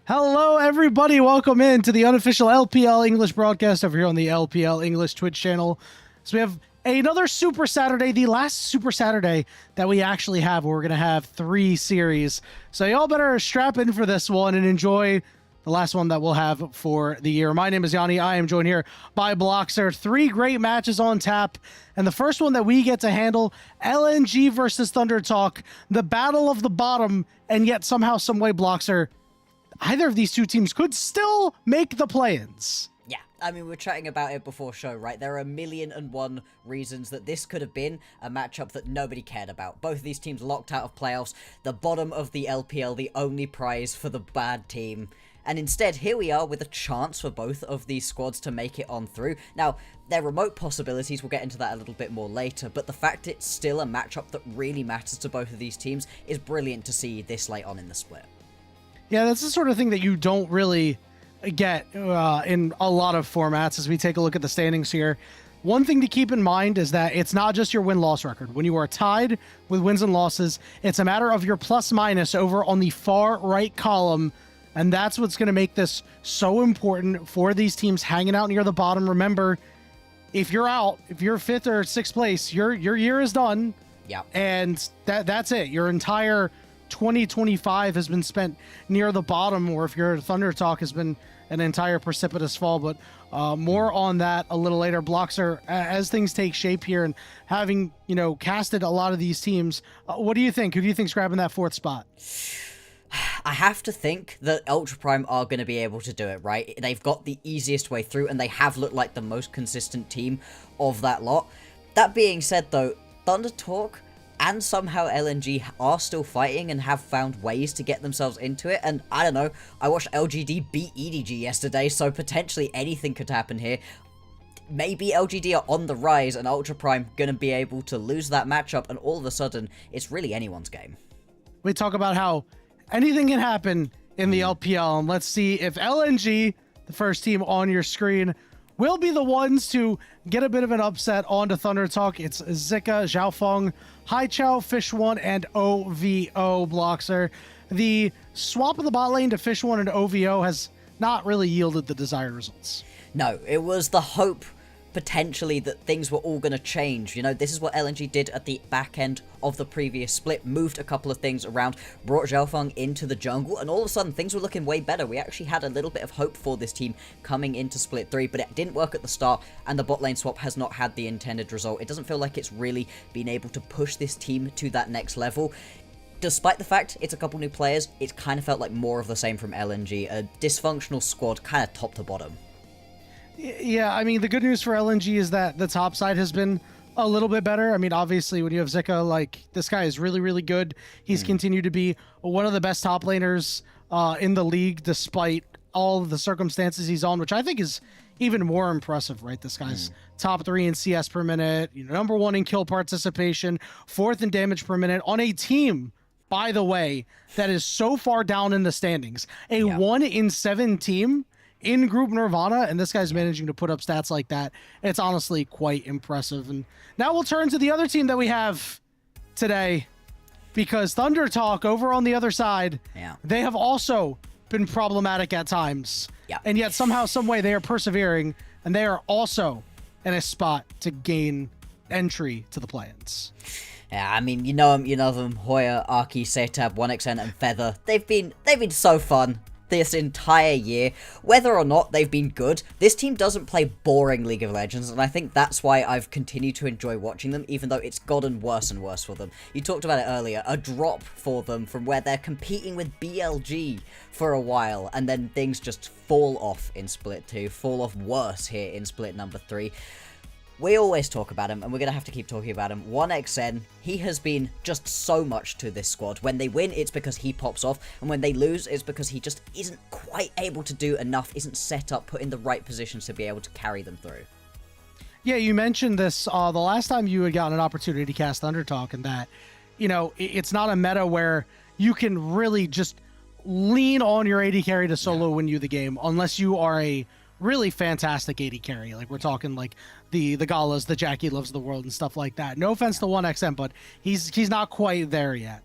Hello, everybody. Welcome in to the unofficial LPL English broadcast over here on the LPL English Twitch channel. So we have another Super Saturday, the last Super Saturday that we actually have. Where we're going to have 3 series. So y'all better strap in for this one and enjoy the last one that we'll have for the year. My name is Yanni. I am joined here by Bloxer. 3 great matches on tap. And the first one that we get to handle, LNG versus Thunder Talk, the battle of the bottom, and yet somehow, someway, Bloxer, either of these two teams could still make the play-ins. Yeah, I mean, we were chatting about it before show, right? There are 1,000,001 reasons that this could have been a matchup that nobody cared about. Both of these teams locked out of playoffs, the bottom of the LPL, the only prize for the bad team. And instead, here we are with a chance for both of these squads to make it on through. Now, they're remote possibilities, we'll get into that a little bit more later, but the fact it's still a matchup that really matters to both of these teams is brilliant to see this late on in the split. Yeah, that's the sort of thing that you don't really get in a lot of formats as we take a look at the standings here. One thing to keep in mind is that it's not just your win-loss record. When you are tied with wins and losses, it's a matter of your plus-minus over on the far right column, and that's what's going to make this so important for these teams hanging out near the bottom. Remember, if you're out, if you're 5th or 6th place, your year is done. Yeah. And that's it. Your entire 2025 has been spent near the bottom, or if you're Thunder Talk, has been an entire precipitous fall. But more on that a little later. Bloxer, as things take shape here and having, casted a lot of these teams, what do you think? Who do you think's grabbing that 4th spot? I have to think that Ultra Prime are going to be able to do it, right? They've got the easiest way through, and they have looked like the most consistent team of that lot. That being said, though, Thunder Talk and somehow LNG are still fighting and have found ways to get themselves into it. And I don't know, I watched LGD beat EDG yesterday, so potentially anything could happen here. Maybe LGD are on the rise and Ultra Prime going to be able to lose that matchup, and all of a sudden, it's really anyone's game. We talk about how anything can happen in the LPL, and let's see if LNG, the first team on your screen, will be the ones to get a bit of an upset onto Thunder Talk. It's Zika, Xiaofeng, Haichao, Fish1, and OVO. Bloxer. The swap of the bot lane to Fish1 and OVO has not really yielded the desired results. No, it was the hope, potentially, that things were all going to change. This is what LNG did at the back end of the previous split, moved a couple of things around, brought Xiaofeng into the jungle, and all of a sudden things were looking way better. We actually had a little bit of hope for this team coming into split 3, but it didn't work at the start, and the bot lane swap has not had the intended result. It doesn't feel like it's really been able to push this team to that next level. Despite the fact it's a couple new players, it's kind of felt like more of the same from LNG, a dysfunctional squad kind of top to bottom. Yeah, I mean, the good news for LNG is that the top side has been a little bit better. I mean, obviously, when you have Zika, this guy is really, really good. He's continued to be one of the best top laners in the league, despite all of the circumstances he's on, which I think is even more impressive, right? This guy's top 3 in CS per minute, number 1 in kill participation, 4th in damage per minute on a team, by the way, that is so far down in the standings. A 1 in 7 team in Group Nirvana, and this guy's managing to put up stats like that. It's honestly quite impressive. And now we'll turn to the other team that we have today, because Thunder Talk over on the other side, they have also been problematic at times. And yet somehow, some way, they are persevering, and they are also in a spot to gain entry to the play-ins. Yeah, I mean, you know them, Hoya, Arky, Setab, 1xN, and Feather. They've been so fun this entire year. Whether or not they've been good, this team doesn't play boring League of Legends, and I think that's why I've continued to enjoy watching them, even though it's gotten worse and worse for them. You talked about it earlier, a drop for them from where they're competing with BLG for a while, and then things just fall off in Split 2, fall off worse here in Split number 3. We always talk about him, and we're going to have to keep talking about him. 1xN, he has been just so much to this squad. When they win, it's because he pops off, and when they lose, it's because he just isn't quite able to do enough, isn't set up, put in the right positions to be able to carry them through. Yeah, you mentioned this the last time you had gotten an opportunity to cast Thunder Talk, and that, it's not a meta where you can really just lean on your AD carry to solo win you the game, unless you are a really fantastic AD carry. Like, we're talking like the Galas, the Jackie Loves the world and stuff like that. No offense to 1xM, but he's not quite there yet.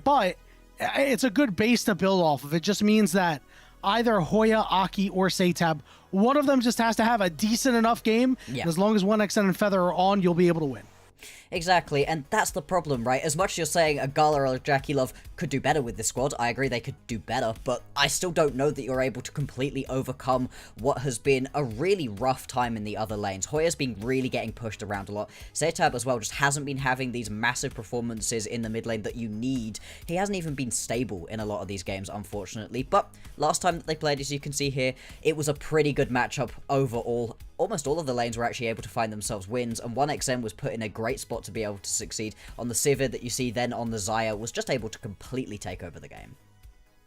But it's a good base to build off of. It just means that either Hoya, Aki, or Satab. One of them just has to have a decent enough game. Yeah. As long as 1xN and Feather are on, you'll be able to win. Exactly, and that's the problem, right? As much as you're saying a Gala or a Jackie Love could do better with this squad, I agree they could do better, but I still don't know that you're able to completely overcome what has been a really rough time in the other lanes. Hoya's been really getting pushed around a lot. Setab as well just hasn't been having these massive performances in the mid lane that you need. He hasn't even been stable in a lot of these games, unfortunately, but last time that they played, as you can see here, it was a pretty good matchup overall. Almost all of the lanes were actually able to find themselves wins, and 1xN was put in a great spot to be able to succeed. On the Sivir that you see then on the Xayah was just able to completely take over the game.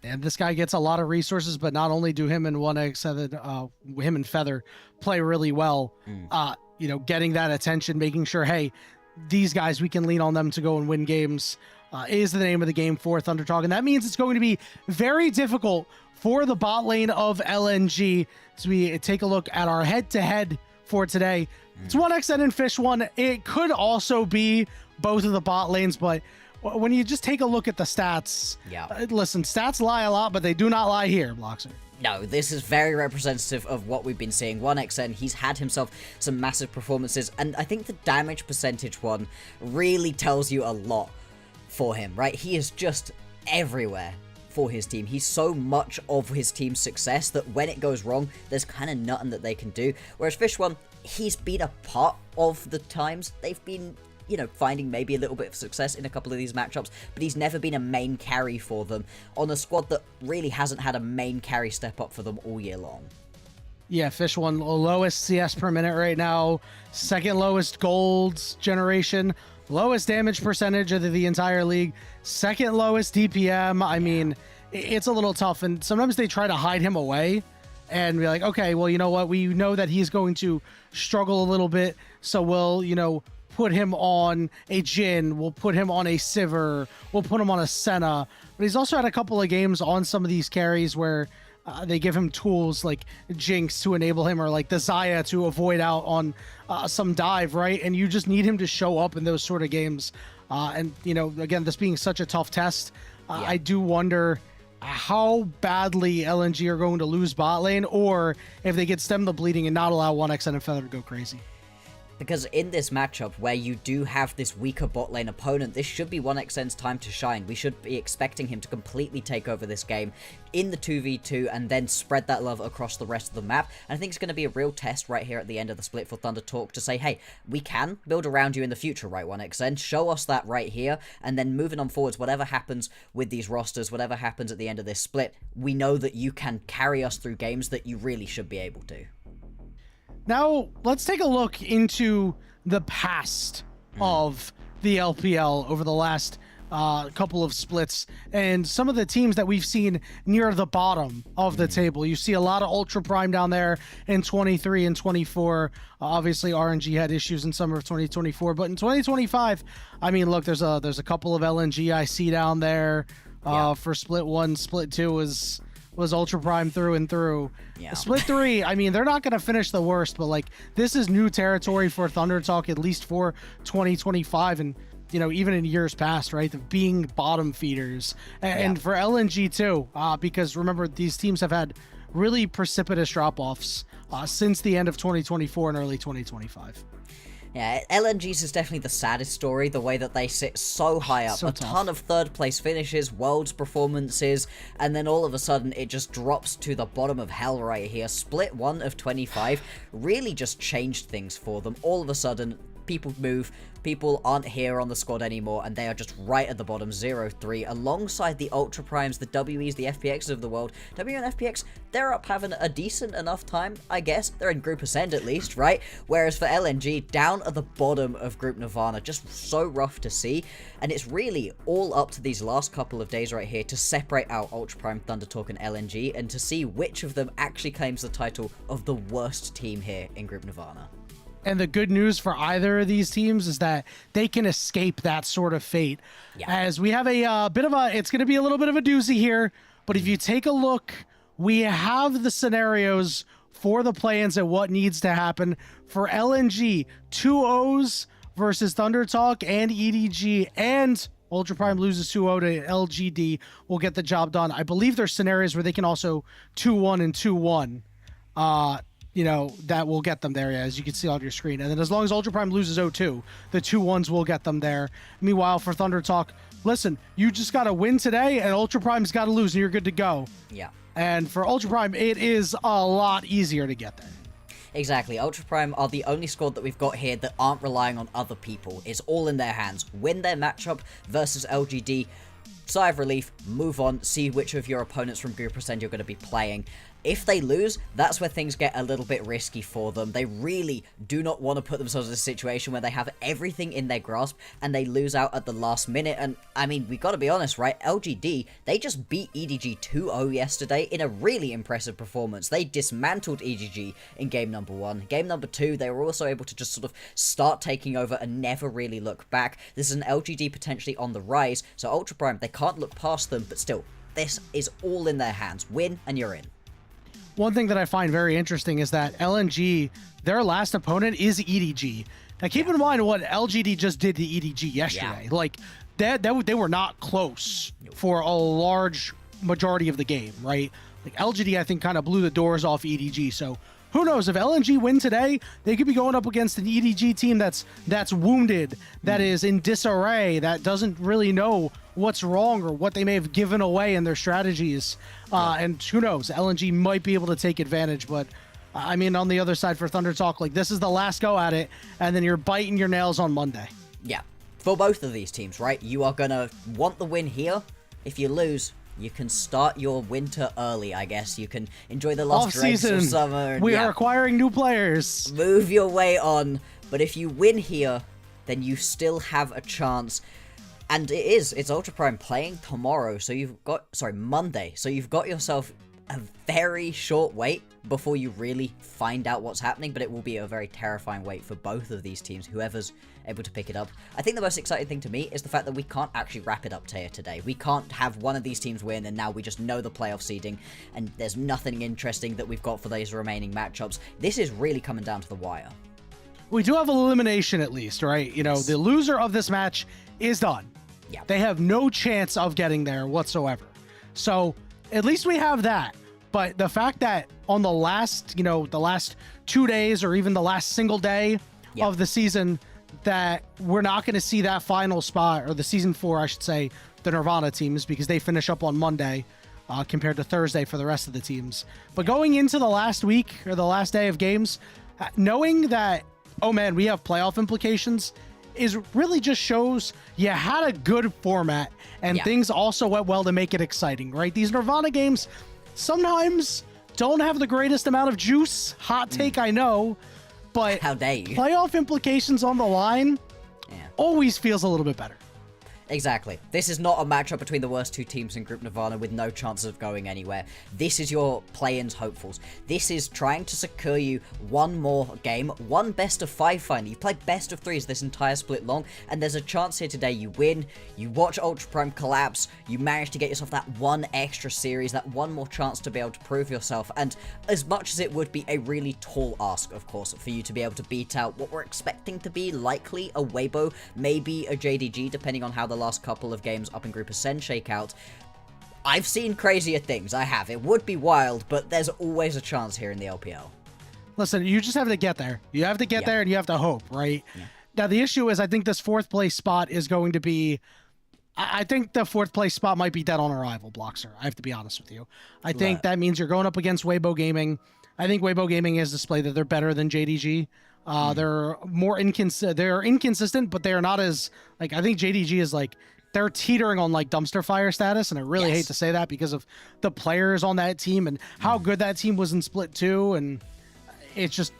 And this guy gets a lot of resources, but not only do him and 1xN, him and Feather play really well, getting that attention, making sure, hey, these guys, we can lean on them to go and win games, is the name of the game for Thunder Talk. And that means it's going to be very difficult for the bot lane of LNG. As we take a look at our head-to-head for today, it's 1xN and Fish 1. It could also be both of the bot lanes, but when you just take a look at the stats, listen, stats lie a lot, but they do not lie here, Bloxer. No, this is very representative of what we've been seeing. 1xN, he's had himself some massive performances, and I think the damage percentage one really tells you a lot for him, right? He is just everywhere for his team. He's so much of his team's success that when it goes wrong, there's kind of nothing that they can do. Whereas Fish 1, he's been a part of the times they've been, finding maybe a little bit of success in a couple of these matchups, but he's never been a main carry for them on a squad that really hasn't had a main carry step up for them all year long. Yeah, Fish 1, lowest CS per minute right now, second lowest golds generation, lowest damage percentage of the entire league, second lowest DPM. I mean, it's a little tough, and sometimes they try to hide him away and be like, okay, well, you know what? We know that he's going to struggle a little bit, so we'll, put him on a Jhin, we'll put him on a Sivir, we'll put him on a Senna. But he's also had a couple of games on some of these carries where they give him tools like Jinx to enable him, or like the Xayah to avoid out on some dive, right? And you just need him to show up in those sort of games. And, again, this being such a tough test, I do wonder how badly LNG are going to lose bot lane, or if they get stem the bleeding and not allow 1xN and Feather to go crazy. Because in this matchup, where you do have this weaker bot lane opponent, this should be 1xN's time to shine. We should be expecting him to completely take over this game in the 2v2 and then spread that love across the rest of the map. And I think it's going to be a real test right here at the end of the split for Thunder Talk to say, hey, we can build around you in the future, right, 1xN? Show us that right here, and then moving on forwards, whatever happens with these rosters, whatever happens at the end of this split, we know that you can carry us through games that you really should be able to. Now, let's take a look into the past of the LPL over the last couple of splits and some of the teams that we've seen near the bottom of the table. You see a lot of Ultra Prime down there in 23 and 24. Obviously, RNG had issues in summer of 2024, but in 2025, I mean, look, there's a couple of LNG I see down there for Split 1. Split 2 was Ultra Prime through and through. Yeah. Split 3, I mean, they're not going to finish the worst, but like, this is new territory for Thunder Talk, at least for 2025, and even in years past, right, of being bottom feeders, and for LNG too, because remember, these teams have had really precipitous drop-offs since the end of 2024 and early 2025. Yeah, LNG's is definitely the saddest story, the way that they sit so high up. So a tough. Ton of third place finishes, world's performances, and then all of a sudden it just drops to the bottom of hell right here. Split 1 of 25 really just changed things for them. All of a sudden, people move, people aren't here on the squad anymore, and they are just right at the bottom, 0-3, alongside the Ultra Primes, the WEs, the FPXs of the world. W and FPX, they're up having a decent enough time, I guess. They're in Group Ascend at least, right? Whereas for LNG, down at the bottom of Group Nirvana, just so rough to see, and it's really all up to these last couple of days right here to separate out Ultra Prime, Thunder Talk, and LNG, and to see which of them actually claims the title of the worst team here in Group Nirvana. And the good news for either of these teams is that they can escape that sort of fate. Yeah. As we have a bit of it's going to be a little bit of a doozy here, but if you take a look, we have the scenarios for the plans and what needs to happen for LNG. 2 O's versus Thunder Talk and EDG and Ultra Prime loses 2-0 to LGD, will get the job done. I believe there's scenarios where they can also 2-1 and 2-1. That will get them there, as you can see on your screen. And then as long as Ultra Prime loses 0-2, the 2-1s will get them there. Meanwhile, for Thunder Talk, listen, you just got to win today, and Ultra Prime's got to lose, and you're good to go. Yeah. And for Ultra Prime, it is a lot easier to get there. Exactly. Ultra Prime are the only squad that we've got here that aren't relying on other people. It's all in their hands. Win their matchup versus LGD. Sigh of relief, move on, see which of your opponents from Group Ascend you're going to be playing. If they lose, that's where things get a little bit risky for them. They really do not want to put themselves in a situation where they have everything in their grasp and they lose out at the last minute. And, I mean, we got to be honest, right? LGD, they just beat EDG 2-0 yesterday in a really impressive performance. They dismantled EDG in game number 1. Game number 2, they were also able to just sort of start taking over and never really look back. This is an LGD potentially on the rise, so Ultra Prime, they can't look past them, but still, this is all in their hands. Win and you're in. One thing that I find very interesting is that LNG, their last opponent is EDG. Now, keep in mind what LGD just did to EDG yesterday. Yeah. Like, they were not close for a large majority of the game, right? Like, LGD, I think, kind of blew the doors off EDG. So, who knows? If LNG win today, they could be going up against an EDG team that's wounded, that is in disarray, that doesn't really know what's wrong or what they may have given away in their strategies. And who knows? LNG might be able to take advantage, but I mean, on the other side for Thunder Talk, like, this is the last go at it, and then you're biting your nails on Monday. Yeah. For both of these teams, right? You are going to want the win here. If you lose, you can start your winter early, I guess. You can enjoy the last dregs of summer. And, we are acquiring new players. Move your way on. But if you win here, then you still have a chance. And it's Ultra Prime playing tomorrow, so Monday. So you've got yourself a very short wait before you really find out what's happening, but it will be a very terrifying wait for both of these teams, whoever's able to pick it up. I think the most exciting thing to me is the fact that we can't actually wrap it up tier today. We can't have one of these teams win and now we just know the playoff seeding and there's nothing interesting that we've got for those remaining matchups. This is really coming down to the wire. We do have elimination at least, right? You know, the loser of this match is done. Yeah. They have no chance of getting there whatsoever. So at least we have that. But the fact that on the last 2 days or even the last single day of the season, that we're not going to see that final spot, or the season 4, I should say, the Nirvana teams, because they finish up on Monday compared to Thursday for the rest of the teams. But going into the last week or the last day of games, knowing that, oh man, we have playoff implications, is really just shows you had a good format and things also went well to make it exciting, right? These Nirvana games sometimes don't have the greatest amount of juice. Hot take, I know, but how dare you? Playoff implications on the line always feels a little bit better. Exactly. This is not a matchup between the worst two teams in Group Nirvana with no chances of going anywhere. This is your play-ins hopefuls. This is trying to secure you one more game, one best of 5 finally. You played best of 3s this entire split long, and there's a chance here today you win, you watch Ultra Prime collapse, you manage to get yourself that one extra series, that one more chance to be able to prove yourself, and as much as it would be a really tall ask, of course, for you to be able to beat out what we're expecting to be likely a Weibo, maybe a JDG, depending on how the last couple of games up in Group Ascend shake out. I've seen crazier things, I have. It would be wild, but there's always a chance here in the LPL. Listen, you just have to get there. You have to get there and you have to hope, right? Yeah. Now, the issue is I think this 4th place spot is going to be... I think the 4th place spot might be dead on arrival, Bloxer. I have to be honest with you. I think that means you're going up against Weibo Gaming. I think Weibo Gaming has displayed that they're better than JDG. They're more they're inconsistent, but they are not as, like, I think JDG is like, they're teetering on like dumpster fire status, and I really hate to say that because of the players on that team and how good that team was in Split 2, and it's just,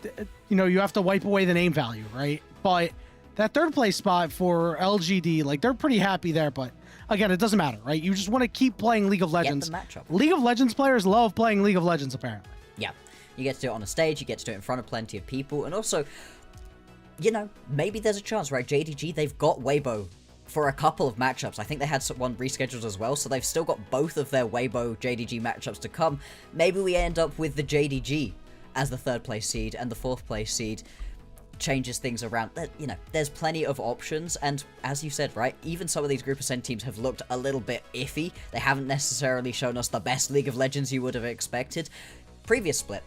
you know, you have to wipe away the name value, right? But that 3rd place spot for LGD, like, they're pretty happy there, but again, it doesn't matter, right? You just want to keep playing League of Legends. League of Legends players love playing League of Legends, apparently. Yeah. You get to do it on a stage, you get to do it in front of plenty of people, and also, you know, maybe there's a chance, right? JDG, they've got Weibo for a couple of matchups. I think they had one rescheduled as well, so they've still got both of their Weibo JDG matchups to come. Maybe we end up with the JDG as the 3rd place seed and the 4th place seed. changes things around. You know, there's plenty of options, and as you said, right, even some of these Group Ascent teams have looked a little bit iffy. They haven't necessarily shown us the best League of Legends you would have expected. Previous split,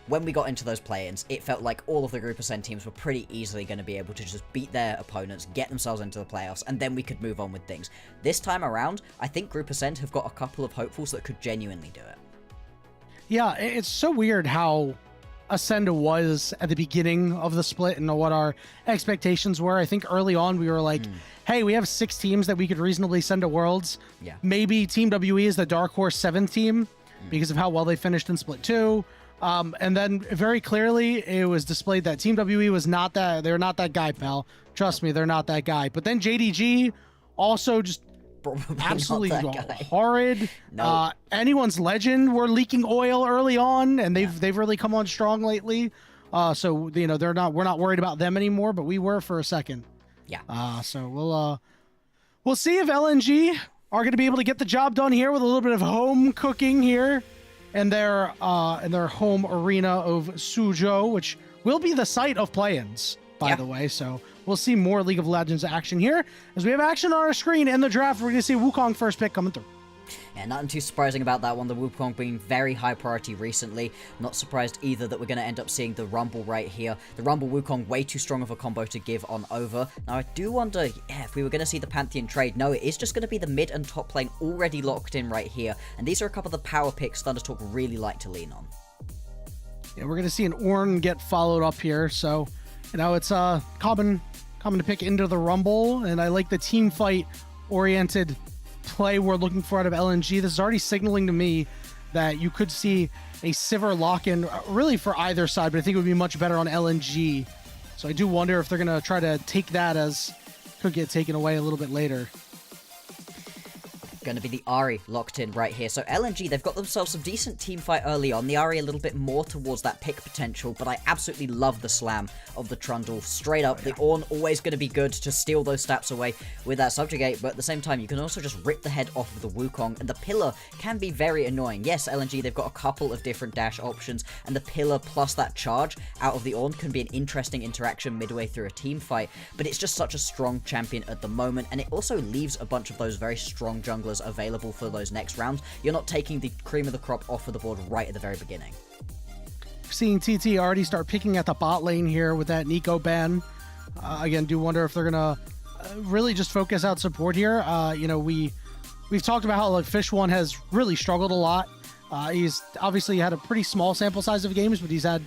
when we got into those play-ins, it felt like all of the Group Ascent teams were pretty easily going to be able to just beat their opponents, get themselves into the playoffs, and then we could move on with things. This time around, I think Group Ascent have got a couple of hopefuls that could genuinely do it. Yeah, it's so weird how Ascend was at the beginning of the split and what our expectations were. I think early on we were like, hey, we have 6 teams that we could reasonably send to Worlds. Yeah. Maybe Team WE is the dark horse 7th team because of how well they finished in Split 2. And then very clearly it was displayed that Team WE was not that, they're not that guy, pal. Trust me, they're not that guy. But then JDG also just absolutely horrid. No. Anyone's Legend were leaking oil early on, and they've really come on strong lately. So you know we're not worried about them anymore, but we were for a second. Yeah. So we'll see if LNG are going to be able to get the job done here with a little bit of home cooking here in their home arena of Suzhou, which will be the site of play-ins, by the way. So we'll see more League of Legends action here. As we have action on our screen in the draft, we're going to see Wukong first pick coming through. Yeah, nothing too surprising about that one. The Wukong being very high priority recently. Not surprised either that we're going to end up seeing the Rumble right here. The Rumble Wukong, way too strong of a combo to give on over. Now, I do wonder if we were going to see the Pantheon trade. No, it is just going to be the mid and top lane already locked in right here. And these are a couple of the power picks ThunderTalk really like to lean on. Yeah, we're going to see an Ornn get followed up here. So, you know, it's common to pick into the Rumble. And I like the team fight oriented play we're looking for out of LNG. This is already signaling to me that you could see a Sivir lock-in really for either side, but I think it would be much better on LNG. So I do wonder if they're going to try to take that as could get taken away a little bit later. Going to be the Ahri locked in right here. So LNG, they've got themselves some decent team fight early on. The Ahri a little bit more towards that pick potential, but I absolutely love the slam of the Trundle. Straight up, the Ornn always going to be good to steal those stats away with that Subjugate, but at the same time, you can also just rip the head off of the Wukong, and the Pillar can be very annoying. Yes, LNG, they've got a couple of different dash options, and the Pillar plus that charge out of the Ornn can be an interesting interaction midway through a team fight, but it's just such a strong champion at the moment, and it also leaves a bunch of those very strong junglers available for those next rounds. You're not taking the cream of the crop off of the board right at the very beginning. Seeing TT already start picking at the bot lane here with that Nico ban. Again, do wonder if they're gonna really just focus out support here. You know, we've talked about how like Fish1 has really struggled a lot. He's obviously had a pretty small sample size of games, but he's had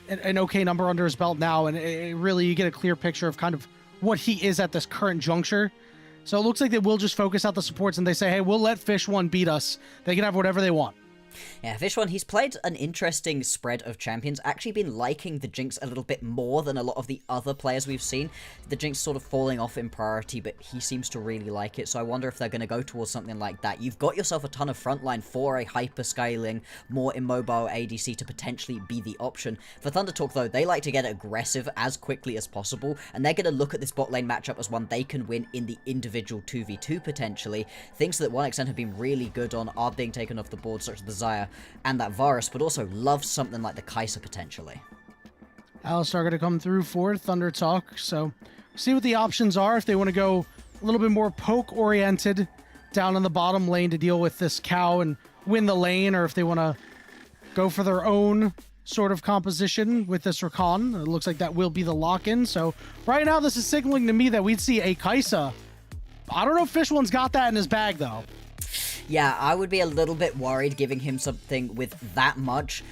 an okay number under his belt now, and it really you get a clear picture of kind of what he is at this current juncture. So it looks like they will just focus out the supports and they say, hey, we'll let Fish1 beat us. They can have whatever they want. Yeah, Fish1, he's played an interesting spread of champions, actually been liking the Jinx a little bit more than a lot of the other players we've seen. The Jinx sort of falling off in priority, but he seems to really like it, so I wonder if they're going to go towards something like that. You've got yourself a ton of frontline for a hyper-scaling, more immobile ADC to potentially be the option. For ThunderTalk, though, they like to get aggressive as quickly as possible, and they're going to look at this bot lane matchup as one they can win in the individual 2v2 potentially. Things that 1xn have been really good on are being taken off the board, such as the Xayah and that Varus, but also love something like the Kai'Sa potentially. Alistar going to come through for ThunderTalk, so see what the options are if they want to go a little bit more poke oriented down in the bottom lane to deal with this cow and win the lane, or if they want to go for their own sort of composition with this Rakan. It looks like that will be the lock-in. So right now this is signaling to me that we'd see a Kai'Sa. I don't know if Fish1's got that in his bag though. Yeah, I would be a little bit worried giving him something with that much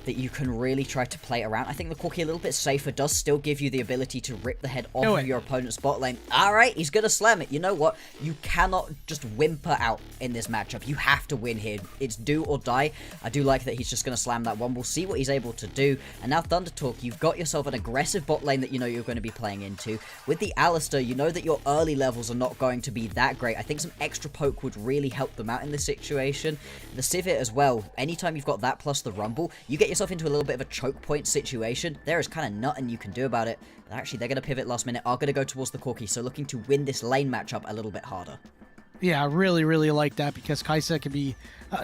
that you can really try to play around. I think the Corki a little bit safer, does still give you the ability to rip the head off of your opponent's bot lane. Alright, he's gonna slam it. You know what? You cannot just whimper out in this matchup. You have to win here. It's do or die. I do like that he's just gonna slam that one. We'll see what he's able to do. And now ThunderTalk, you've got yourself an aggressive bot lane that you know you're going to be playing into. With the Alistar, you know that your early levels are not going to be that great. I think some extra poke would really help them out in this situation. The Sivir as well. Anytime you've got that plus the Rumble, you get yourself into a little bit of a choke point situation. There is kind of nothing you can do about it. Actually, they're going to pivot last minute, are going to go towards the Corki, so looking to win this lane matchup a little bit harder. Yeah, I really, really like that because Kai'Sa can be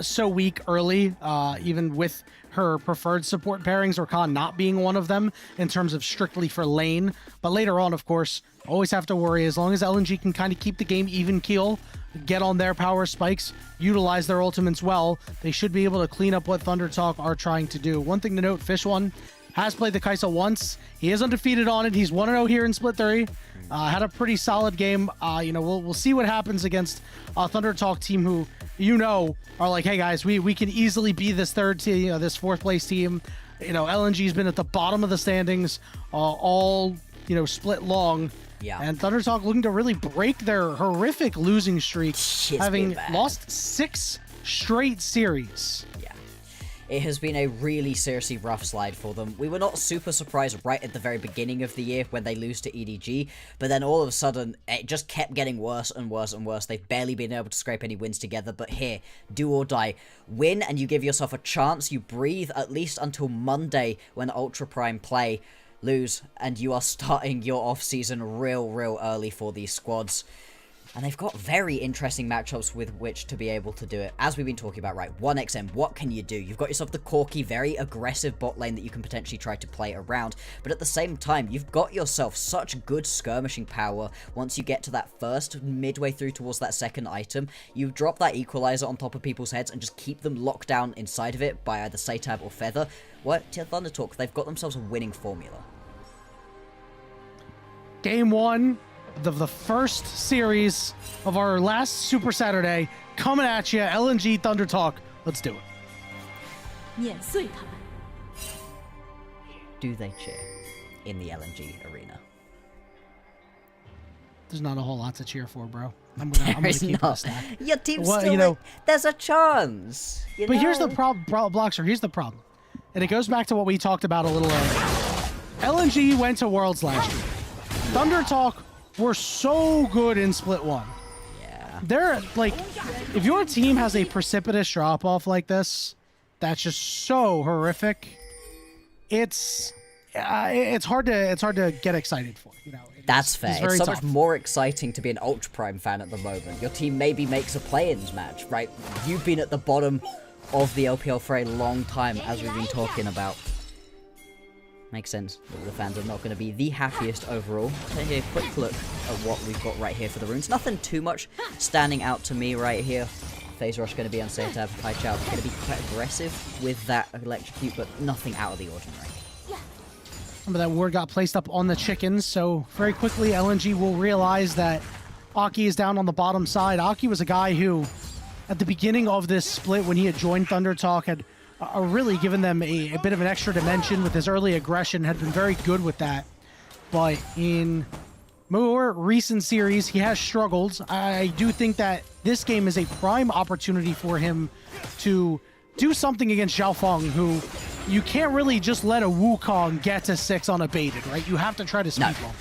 so weak early, even with her preferred support pairings, or Khan not being one of them in terms of strictly for lane. But later on, of course, always have to worry. As long as LNG can kind of keep the game even keel, get on their power spikes, utilize their ultimates well, they should be able to clean up what Thunder Talk are trying to do. One thing to note, Fish One has played the Kai'Sa once. He is undefeated on it. He's 1-0 here in Split 3. Had a pretty solid game. We'll see what happens against a Thunder Talk team who, are like, hey guys, we can easily be this third team, this fourth place team. LNG's been at the bottom of the standings all split long. Yeah. And Thunder Talk looking to really break their horrific losing streak, having bad. lost 6 straight series. Yeah. It has been a really seriously rough slide for them. We were not super surprised right at the very beginning of the year when they lose to EDG, but then all of a sudden it just kept getting worse and worse and worse. They've barely been able to scrape any wins together, but here, do or die. Win and you give yourself a chance, you breathe at least until Monday when Ultra Prime play. Lose, and you are starting your off-season real early for these squads. And they've got very interesting matchups with which to be able to do it. As we've been talking about, right, 1XM, what can you do? You've got yourself the Corki, very aggressive bot lane that you can potentially try to play around, but at the same time, you've got yourself such good skirmishing power once you get to that first, midway through towards that second item. You drop that equalizer on top of people's heads and just keep them locked down inside of it by either Satab or Feather. What, to Thunder Talk, they've got themselves a winning formula. Game 1 of the first series of our last Super Saturday coming at you. LNG Thunder Talk. Let's do it. 碾碎他们。 Do they cheer in the LNG arena? There's not a whole lot to cheer for, bro. I'm gonna keep this stack. Your team's Well, still there's a chance. But here's the problem, Bloxer. Here's the problem. And it goes back to what we talked about a little earlier. LNG went to Worlds last year. Thunder Talk were so good in Split 1. Yeah. They're like, if your team has a precipitous drop off like this, that's just so horrific. It's hard to get excited for. That's fair. It's very so tough. much more exciting to be an Ultra Prime fan at the moment. Your team maybe makes a play-ins match, right? You've been at the bottom of the LPL for a long time, as we've been talking about. Makes sense that the fans are not going to be the happiest overall. Take a quick look at what we've got right here for the runes. Nothing too much standing out to me right here. Phase Rush going to be on Satab. Hai Chao going to be quite aggressive with that Electrocute, but nothing out of the ordinary. Some of that ward got placed up on the chickens, so very quickly LNG will realize that Aki is down on the bottom side. Aki was a guy who, at the beginning of this split, when he had joined Thunder Talk, had really given them a bit of an extra dimension with his early aggression, had been very good with that. But in more recent series, he has struggled. I do think that this game is a prime opportunity for him to do something against Zhao Feng, who you can't really just let a Wukong get to 6 unabated, right? You have to try to speed bump.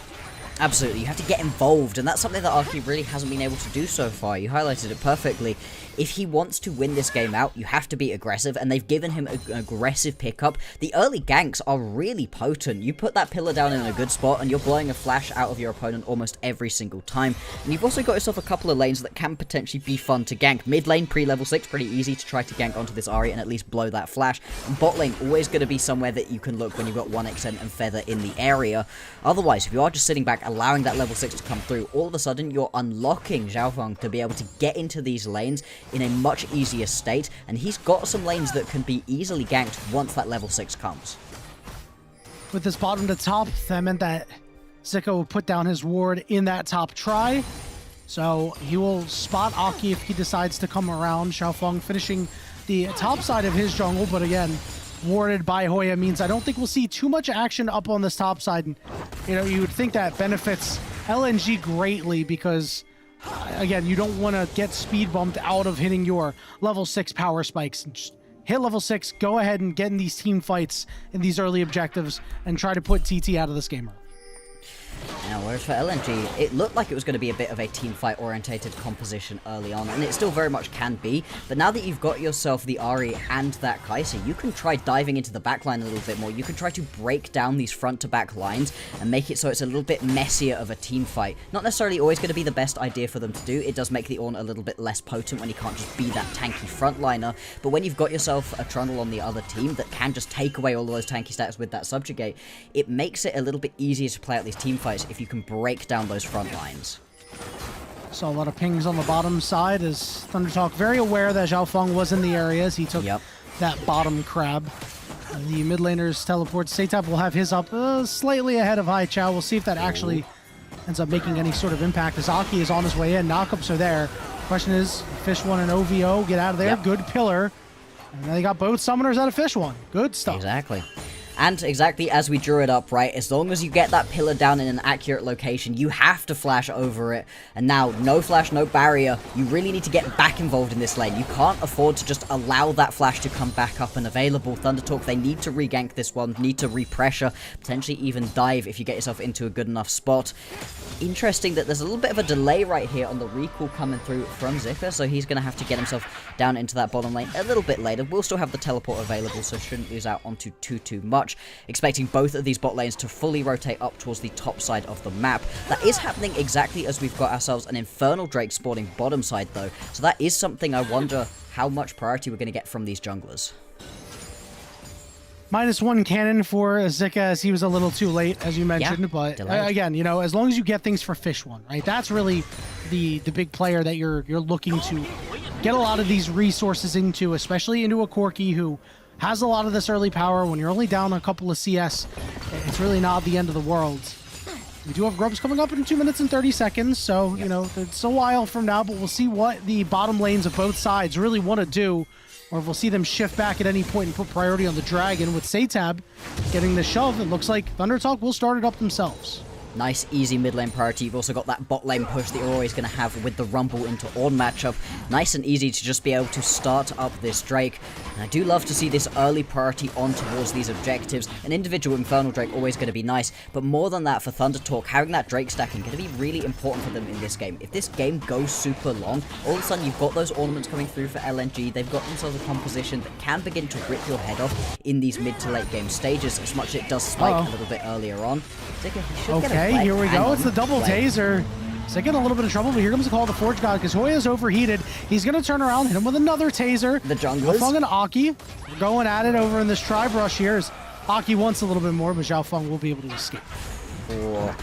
Absolutely, you have to get involved, and that's something that Arky really hasn't been able to do so far. You highlighted it perfectly. If he wants to win this game out, you have to be aggressive, and they've given him an aggressive pickup. The early ganks are really potent. You put that pillar down in a good spot, and you're blowing a flash out of your opponent almost every single time. And you've also got yourself a couple of lanes that can potentially be fun to gank. Mid lane, pre-level 6, pretty easy to try to gank onto this Ahri and at least blow that flash. And bot lane, always going to be somewhere that you can look when you've got 1xn and Feather in the area. Otherwise, if you are just sitting back, allowing that level 6 to come through, all of a sudden you're unlocking Zhao Feng to be able to get into these lanes in a much easier state, and he's got some lanes that can be easily ganked once that level 6 comes. With this bottom to top, that meant that Zika will put down his ward in that top try. So he will spot Aki if he decides to come around. Zhao Feng finishing the top side of his jungle, but again, warded by Hoya means I don't think we'll see too much action up on this top side. And, you would think that benefits LNG greatly because, again, you don't want to get speed bumped out of hitting your level 6 power spikes. Just hit level 6, go ahead and get in these team fights in these early objectives and try to put TT out of this game. Now, whereas for LNG, it looked like it was going to be a bit of a team fight orientated composition early on, and it still very much can be, but now that you've got yourself the Ahri and that Kai'Sa, you can try diving into the backline a little bit more. You can try to break down these front-to-back lines and make it so it's a little bit messier of a team fight. Not necessarily always going to be the best idea for them to do. It does make the Ornn a little bit less potent when he can't just be that tanky frontliner, but when you've got yourself a Trundle on the other team that can just take away all of those tanky stats with that Subjugate, it makes it a little bit easier to play out these team fights if you can break down those front lines. Saw a lot of pings on the bottom side as ThunderTalk very aware that Zhao Feng was in the area as he took that bottom crab. The mid laners teleport. Seitap will have his up slightly ahead of Haichao. We'll see if that actually ends up making any sort of impact as Aki is on his way in. Knockups are there. Question is, Fish 1 and OVO get out of there. Good pillar. And they got both summoners out of Fish 1. Good stuff. Exactly. And exactly as we drew it up, right, as long as you get that pillar down in an accurate location, you have to flash over it. And now, no flash, no barrier. You really need to get back involved in this lane. You can't afford to just allow that flash to come back up and available. ThunderTalk, they need to re-gank this one, need to re-pressure, potentially even dive if you get yourself into a good enough spot. Interesting that there's a little bit of a delay right here on the recall coming through from Zika, so he's going to have to get himself down into that bottom lane a little bit later. We'll still have the teleport available, so shouldn't lose out onto too much. Expecting both of these bot lanes to fully rotate up towards the top side of the map. That is happening exactly as we've got ourselves an Infernal Drake spawning bottom side though, so that is something I wonder how much priority we're going to get from these junglers. -1 cannon for Zika as he was a little too late, as you mentioned, but again, you know, as long as you get things for Fish 1, right? That's really the big player that you're looking to get a lot of these resources into, especially into a Corki who has a lot of this early power. When you're only down a couple of CS, it's really not the end of the world. We do have Grubs coming up in 2 minutes and 30 seconds, so, you know, it's a while from now, but we'll see what the bottom lanes of both sides really want to do, or if we'll see them shift back at any point and put priority on the Dragon. With Seitap getting the shove, it looks like ThunderTalk will start it up themselves. Nice, easy mid lane priority. You've also got that bot lane push that you're always going to have with the Rumble into Ornn matchup. Nice and easy to just be able to start up this Drake. And I do love to see this early priority on towards these objectives. An individual Infernal Drake always going to be nice, but more than that for ThunderTalk, having that Drake stacking going to be really important for them in this game. If this game goes super long, all of a sudden you've got those ornaments coming through for LNG. They've got themselves a composition that can begin to rip your head off in these mid to late game stages, as much as it does spike a little bit earlier on. Zika, he should get a Okay, play. here we Hang go. on. It's the double taser. Zika in a little bit of trouble, but here comes the call of the Forge God because Hoya's overheated. He's going to turn around, hit him with another taser. The junglers. Feng and Aki going at it over in this tribe rush here. As Aki wants a little bit more, but Zhao Feng will be able to escape. Oh.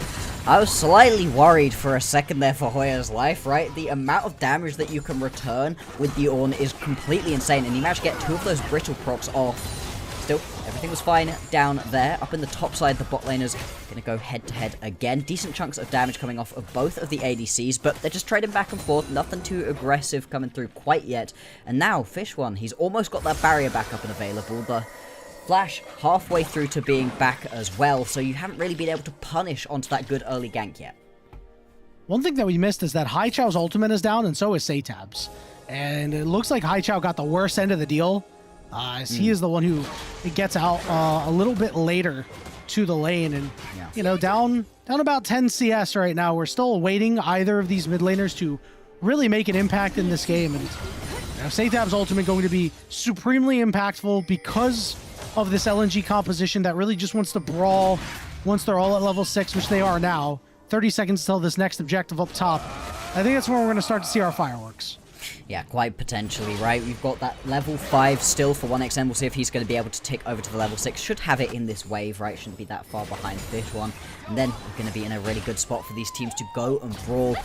I was slightly worried for a second there for Hoya's life, right? The amount of damage that you can return with the Ornn is completely insane, and he managed to get 2 of those brittle procs off. Still, everything was fine down there. Up in the top side, the bot laners going to go head-to-head again. Decent chunks of damage coming off of both of the ADCs, but they're just trading back and forth. Nothing too aggressive coming through quite yet. And now, Fish 1, he's almost got that barrier back up and available. The Flash halfway through to being back as well, so you haven't really been able to punish onto that good early gank yet. One thing that we missed is that Haichao's ultimate is down, and so is Seitap's. And it looks like Haichao got the worst end of the deal. As he is the one who gets out a little bit later to the lane, and you know, down about 10 CS right now. We're still awaiting either of these mid laners to really make an impact in this game, and you know, Seitap's ultimate going to be supremely impactful because of this LNG composition that really just wants to brawl once they're all at level 6, which they are now. 30 seconds till this next objective up top. I think that's when we're going to start to see our fireworks. Yeah, quite potentially, right? We've got that level 5 still for 1XM. We'll see if he's going to be able to tick over to the level 6. Should have it in this wave, right? Shouldn't be that far behind Fish 1. And then we're going to be in a really good spot for these teams to go and brawl.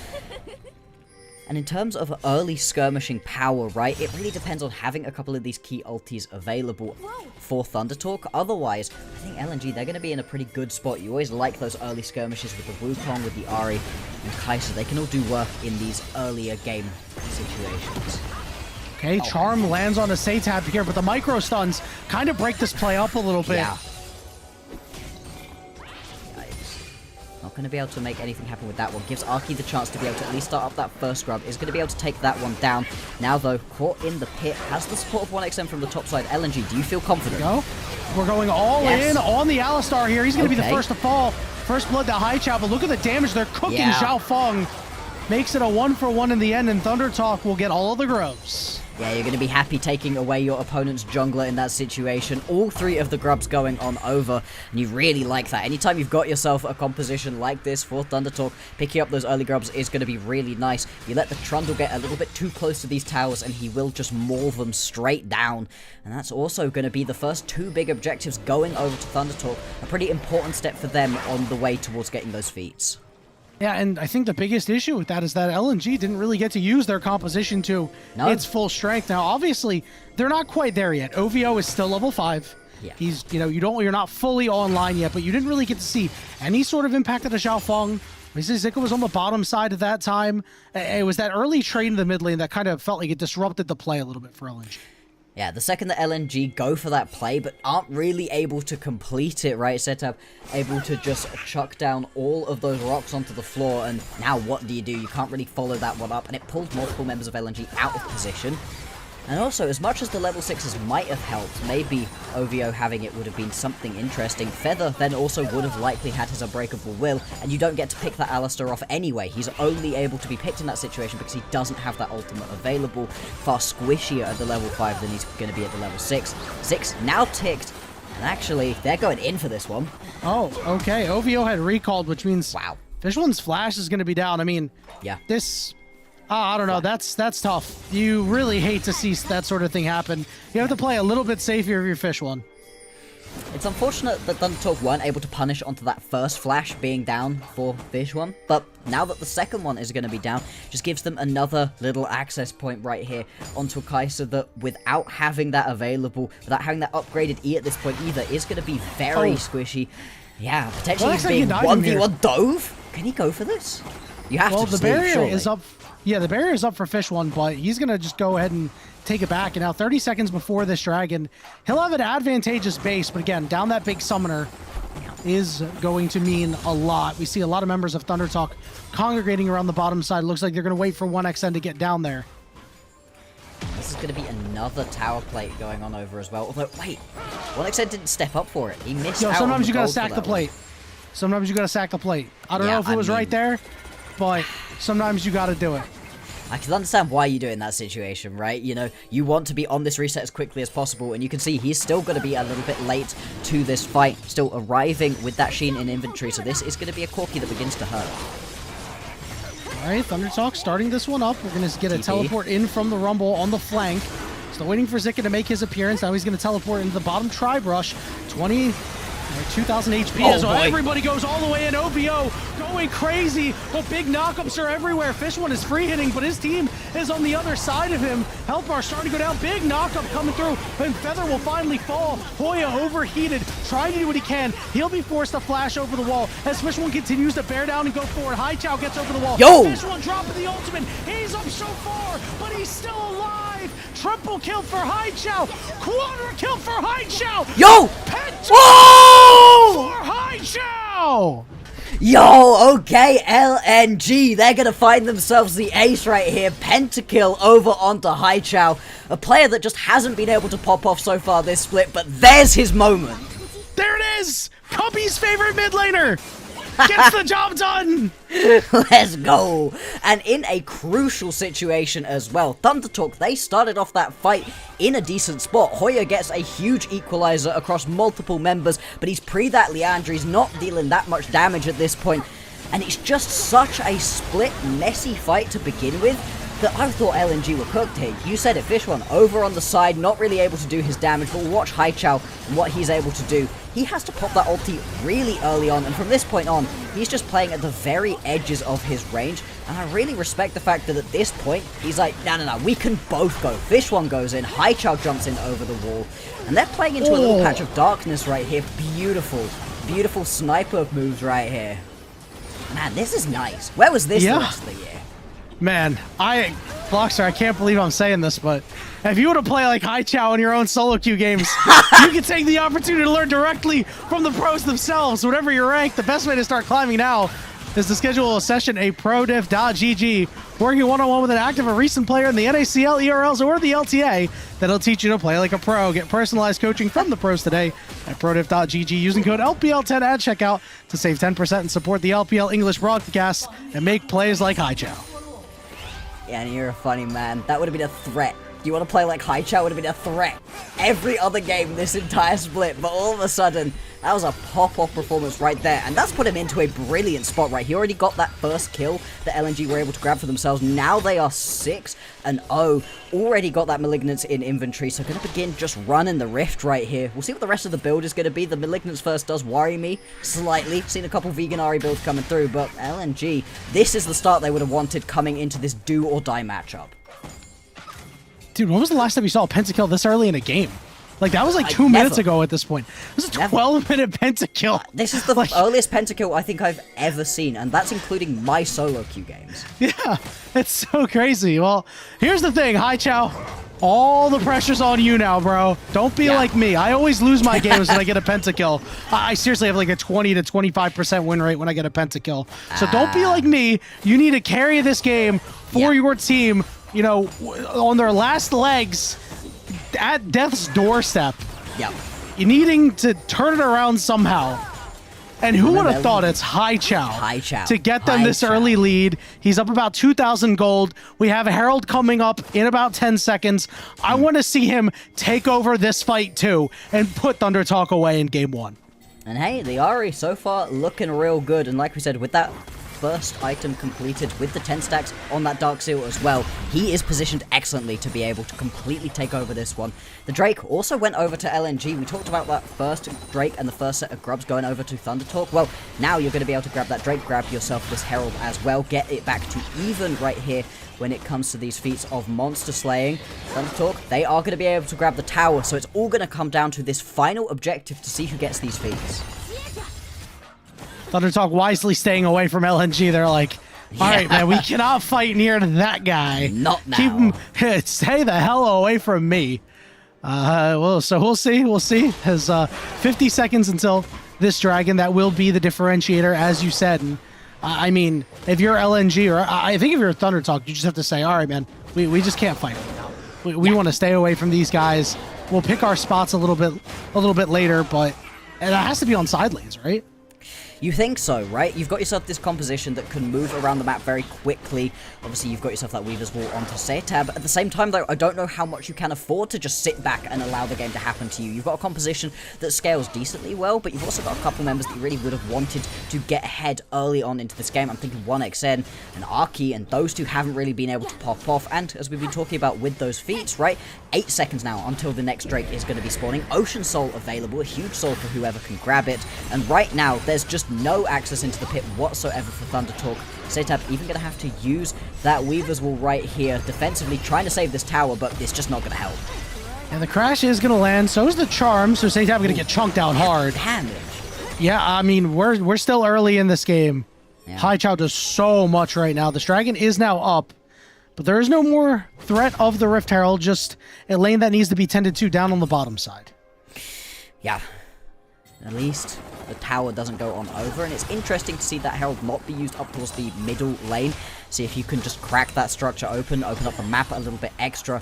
And in terms of early skirmishing power, right, it really depends on having a couple of these key ultis available for ThunderTalk. Otherwise, I think LNG, they're going to be in a pretty good spot. You always like those early skirmishes with the Wukong, with the Ahri, and Kai'Sa. They can all do work in these earlier game situations. Okay, Charm lands on a Seitap here, but the micro stuns kind of break this play up a little bit. Yeah. Not going to be able to make anything happen with that one. Gives Arky the chance to be able to at least start up that first scrub. Is going to be able to take that one down. Now, though, caught in the pit. Has the support of 1XM from the top side. LNG, do you feel confident? We're going all in on the Alistar here. He's going to be the first to fall first blood to Haichao, but look at the damage they're cooking. Yeah. Zhao Feng makes it a 1-for-1 in the end, and Thunder Talk will get all of the grubs. Yeah, you're going to be happy taking away your opponent's jungler in that situation. All 3 of the grubs going on over, and you really like that. Anytime you've got yourself a composition like this for Thunder Talk, picking up those early grubs is going to be really nice. You let the Trundle get a little bit too close to these towers, and he will just maul them straight down. And that's also going to be the first 2 big objectives going over to Thunder Talk. A pretty important step for them on the way towards getting those feats. Yeah, and I think the biggest issue with that is that LNG didn't really get to use their composition to its full strength. Now, obviously, they're not quite there yet. OVO is still level 5. Yeah. He's, you're not fully online yet, but you didn't really get to see any sort of impact of the Zhao Feng. Zika was on the bottom side at that time. It was that early trade in the mid lane that kind of felt like it disrupted the play a little bit for LNG. Yeah, the second that LNG go for that play, but aren't really able to complete it, right? Setup able to just chuck down all of those rocks onto the floor, and now what do? You can't really follow that one up, and it pulled multiple members of LNG out of position. And also, as much as the level 6s might have helped, maybe OVO having it would have been something interesting. Feather then also would have likely had his Unbreakable Will, and you don't get to pick that Alistar off anyway. He's only able to be picked in that situation because he doesn't have that ultimate available. Far squishier at the level 5 than he's going to be at the level 6. 6 now ticked, and actually, they're going in for this one. Oh, okay. OVO had recalled, which means Wow. Fish1's flash is going to be down. I mean, Yeah. this... I don't know. That's tough. You really hate to see that sort of thing happen. You have to play a little bit safer if you're Fish1. It's unfortunate that Thunder Talk weren't able to punish onto that first flash being down for Fish1, but now that the second one is going to be down, just gives them another little access point right here onto a Kai'Sa that, without having that available, without having that upgraded E at this point either, is going to be very squishy. Yeah, potentially being 1v1 Dove. Can he go for this? You have well, to. The barrier surely. is up. Yeah, the barrier is up for Fish1, but he's going to just go ahead and take it back. And now 30 seconds before this dragon, he'll have an advantageous base. But again, down that big summoner is going to mean a lot. We see a lot of members of Thunder Talk congregating around the bottom side. Looks like they're going to wait for 1xN to get down there. This is going to be another tower plate going on over as well. Although, wait, 1xN didn't step up for it. He missed out. Sometimes you got to gold stack the plate. Sometimes you got to stack the plate. I don't know if it was right there, but sometimes you got to do it. I can understand why you do it in that situation, right? You know, you want to be on this reset as quickly as possible, and you can see he's still going to be a little bit late to this fight, still arriving with that Sheen in inventory, so this is going to be a Corki that begins to hurt. Alright, Thunder Talk starting this one up. We're going to get a teleport in from the Rumble on the flank. Still waiting for Zika to make his appearance. Now he's going to teleport into the bottom Tri-Brush. 2,000 HP as well. Everybody goes all the way in. OVO going crazy, but big knockups are everywhere. Fish1 is free hitting, but his team is on the other side of him. Helpar starting to go down. Big knockup coming through, and Feather will finally fall. Hoya overheated, trying to do what he can. He'll be forced to flash over the wall as Fish1 continues to bear down and go forward. Haichao gets over the wall. Yo! Fish1 dropping the ultimate. He's up so far, but he's still alive. Triple kill for Haichao. Quadra kill for Haichao. Yo! Whoa! For Haichao! Yo, okay, LNG, they're gonna find themselves the ace right here. Pentakill over onto Haichao, a player that just hasn't been able to pop off so far this split, but there's his moment. There it is! Cubby's favorite mid laner! Gets the job done! Let's go! And in a crucial situation as well, Thunder Talk, they started off that fight in a decent spot. Hoya gets a huge equalizer across multiple members, but he's pre that Leandre, he's not dealing that much damage at this point, and it's just such a split, messy fight to begin with that I thought LNG were cooked here. You said it, Fish1 over on the side, not really able to do his damage, but watch Haichao and what he's able to do. He has to pop that ulti really early on, and from this point on, he's just playing at the very edges of his range, and I really respect the fact that at this point, he's like, no, we can both go. Fish1 goes in, Haichao jumps in over the wall, and they're playing into a little patch of darkness right here. Beautiful, beautiful sniper moves right here. Man, this is nice. Where was this the rest of the year? Man, Blockster, I can't believe I'm saying this, but if you were to play like Haichao in your own solo queue games, you can take the opportunity to learn directly from the pros themselves. Whatever your rank, the best way to start climbing now is to schedule a session at prodiff.gg. working one-on-one with an active or recent player in the NACL, ERLs, or the LTA that'll teach you to play like a pro. Get personalized coaching from the pros today at prodiff.gg using code LPL10 at checkout to save 10% and support the LPL English broadcast and make plays like Haichao. Yeah, and you're a funny man. That would have been a threat. You want to play like Haichao would have been a threat every other game this entire split, but all of a sudden, that was a pop-off performance right there, and that's put him into a brilliant spot, right? He already got that first kill that LNG were able to grab for themselves. Now they are 6-0, already got that Malignance in inventory, so going to begin just running the Rift right here. We'll see what the rest of the build is going to be. The Malignance first does worry me slightly. Seen a couple Veganari builds coming through, but LNG, this is the start they would have wanted coming into this do-or-die matchup. Dude, when was the last time you saw a pentakill this early in a game? Like, that was like 2 minutes ago at this point. It was a 12-minute pentakill. This is the earliest pentakill I think I've ever seen, and that's including my solo queue games. Yeah, it's so crazy. Well, here's the thing, Haichao. All the pressure's on you now, bro. Don't be like me. I always lose my games when I get a pentakill. I seriously have like a 20 to 25% win rate when I get a pentakill. So don't be like me. You need to carry this game for your team, you know, on their last legs at death's doorstep. Yep. You're needing to turn it around somehow. And who would have thought it's Haichao to get them this early lead. He's up about 2,000 gold. We have Herald coming up in about 10 seconds. I want to see him take over this fight too and put Thunder Talk away in game 1. And hey, the Ari so far looking real good. And like we said, with that first item completed with the 10 stacks on that Dark Seal as well, he is positioned excellently to be able to completely take over this one. The Drake also went over to LNG. We talked about that first Drake and the first set of grubs going over to Thunder Talk. Well, now you're going to be able to grab that Drake, grab yourself this Herald as well, get it back to even right here when it comes to these feats of monster slaying. Thunder Talk, they are going to be able to grab the tower, so it's all going to come down to this final objective to see who gets these feats. Thunder Talk wisely staying away from LNG. They're like, all right, man, we cannot fight near that guy. Not now. Keep him, stay the hell away from me. Well, so we'll see. We'll see. Has 50 seconds until this dragon. That will be the differentiator, as you said. And I mean, if you're LNG, or I think if you're Thunder Talk, you just have to say, all right, man, we just can't fight right now. We want to stay away from these guys. We'll pick our spots a little bit later, but it has to be on side lanes, right? You think so, right? You've got yourself this composition that can move around the map very quickly. Obviously, you've got yourself that Weaver's Wall onto Setab. At the same time, though, I don't know how much you can afford to just sit back and allow the game to happen to you. You've got a composition that scales decently well, but you've also got a couple members that you really would have wanted to get ahead early on into this game. I'm thinking 1xN and Arky, and those two haven't really been able to pop off. And as we've been talking about with those feats, right? 8 seconds now until the next Drake is going to be spawning. Ocean Soul available, a huge soul for whoever can grab it. And right now, there's just no access into the pit whatsoever for Thunder Talk. Setab even going to have to use that Weaver's Wall right here, defensively trying to save this tower, but it's just not going to help. And the crash is going to land, so is the charm, so Setab going to get chunked out hard. Damage. Yeah, I mean, we're still early in this game. Yeah. Haichao does so much right now. This dragon is now up, but there is no more threat of the Rift Herald, just a lane that needs to be tended to down on the bottom side. Yeah. At least the tower doesn't go on over, and it's interesting to see that Herald not be used up towards the middle lane. See if you can just crack that structure open up the map a little bit extra.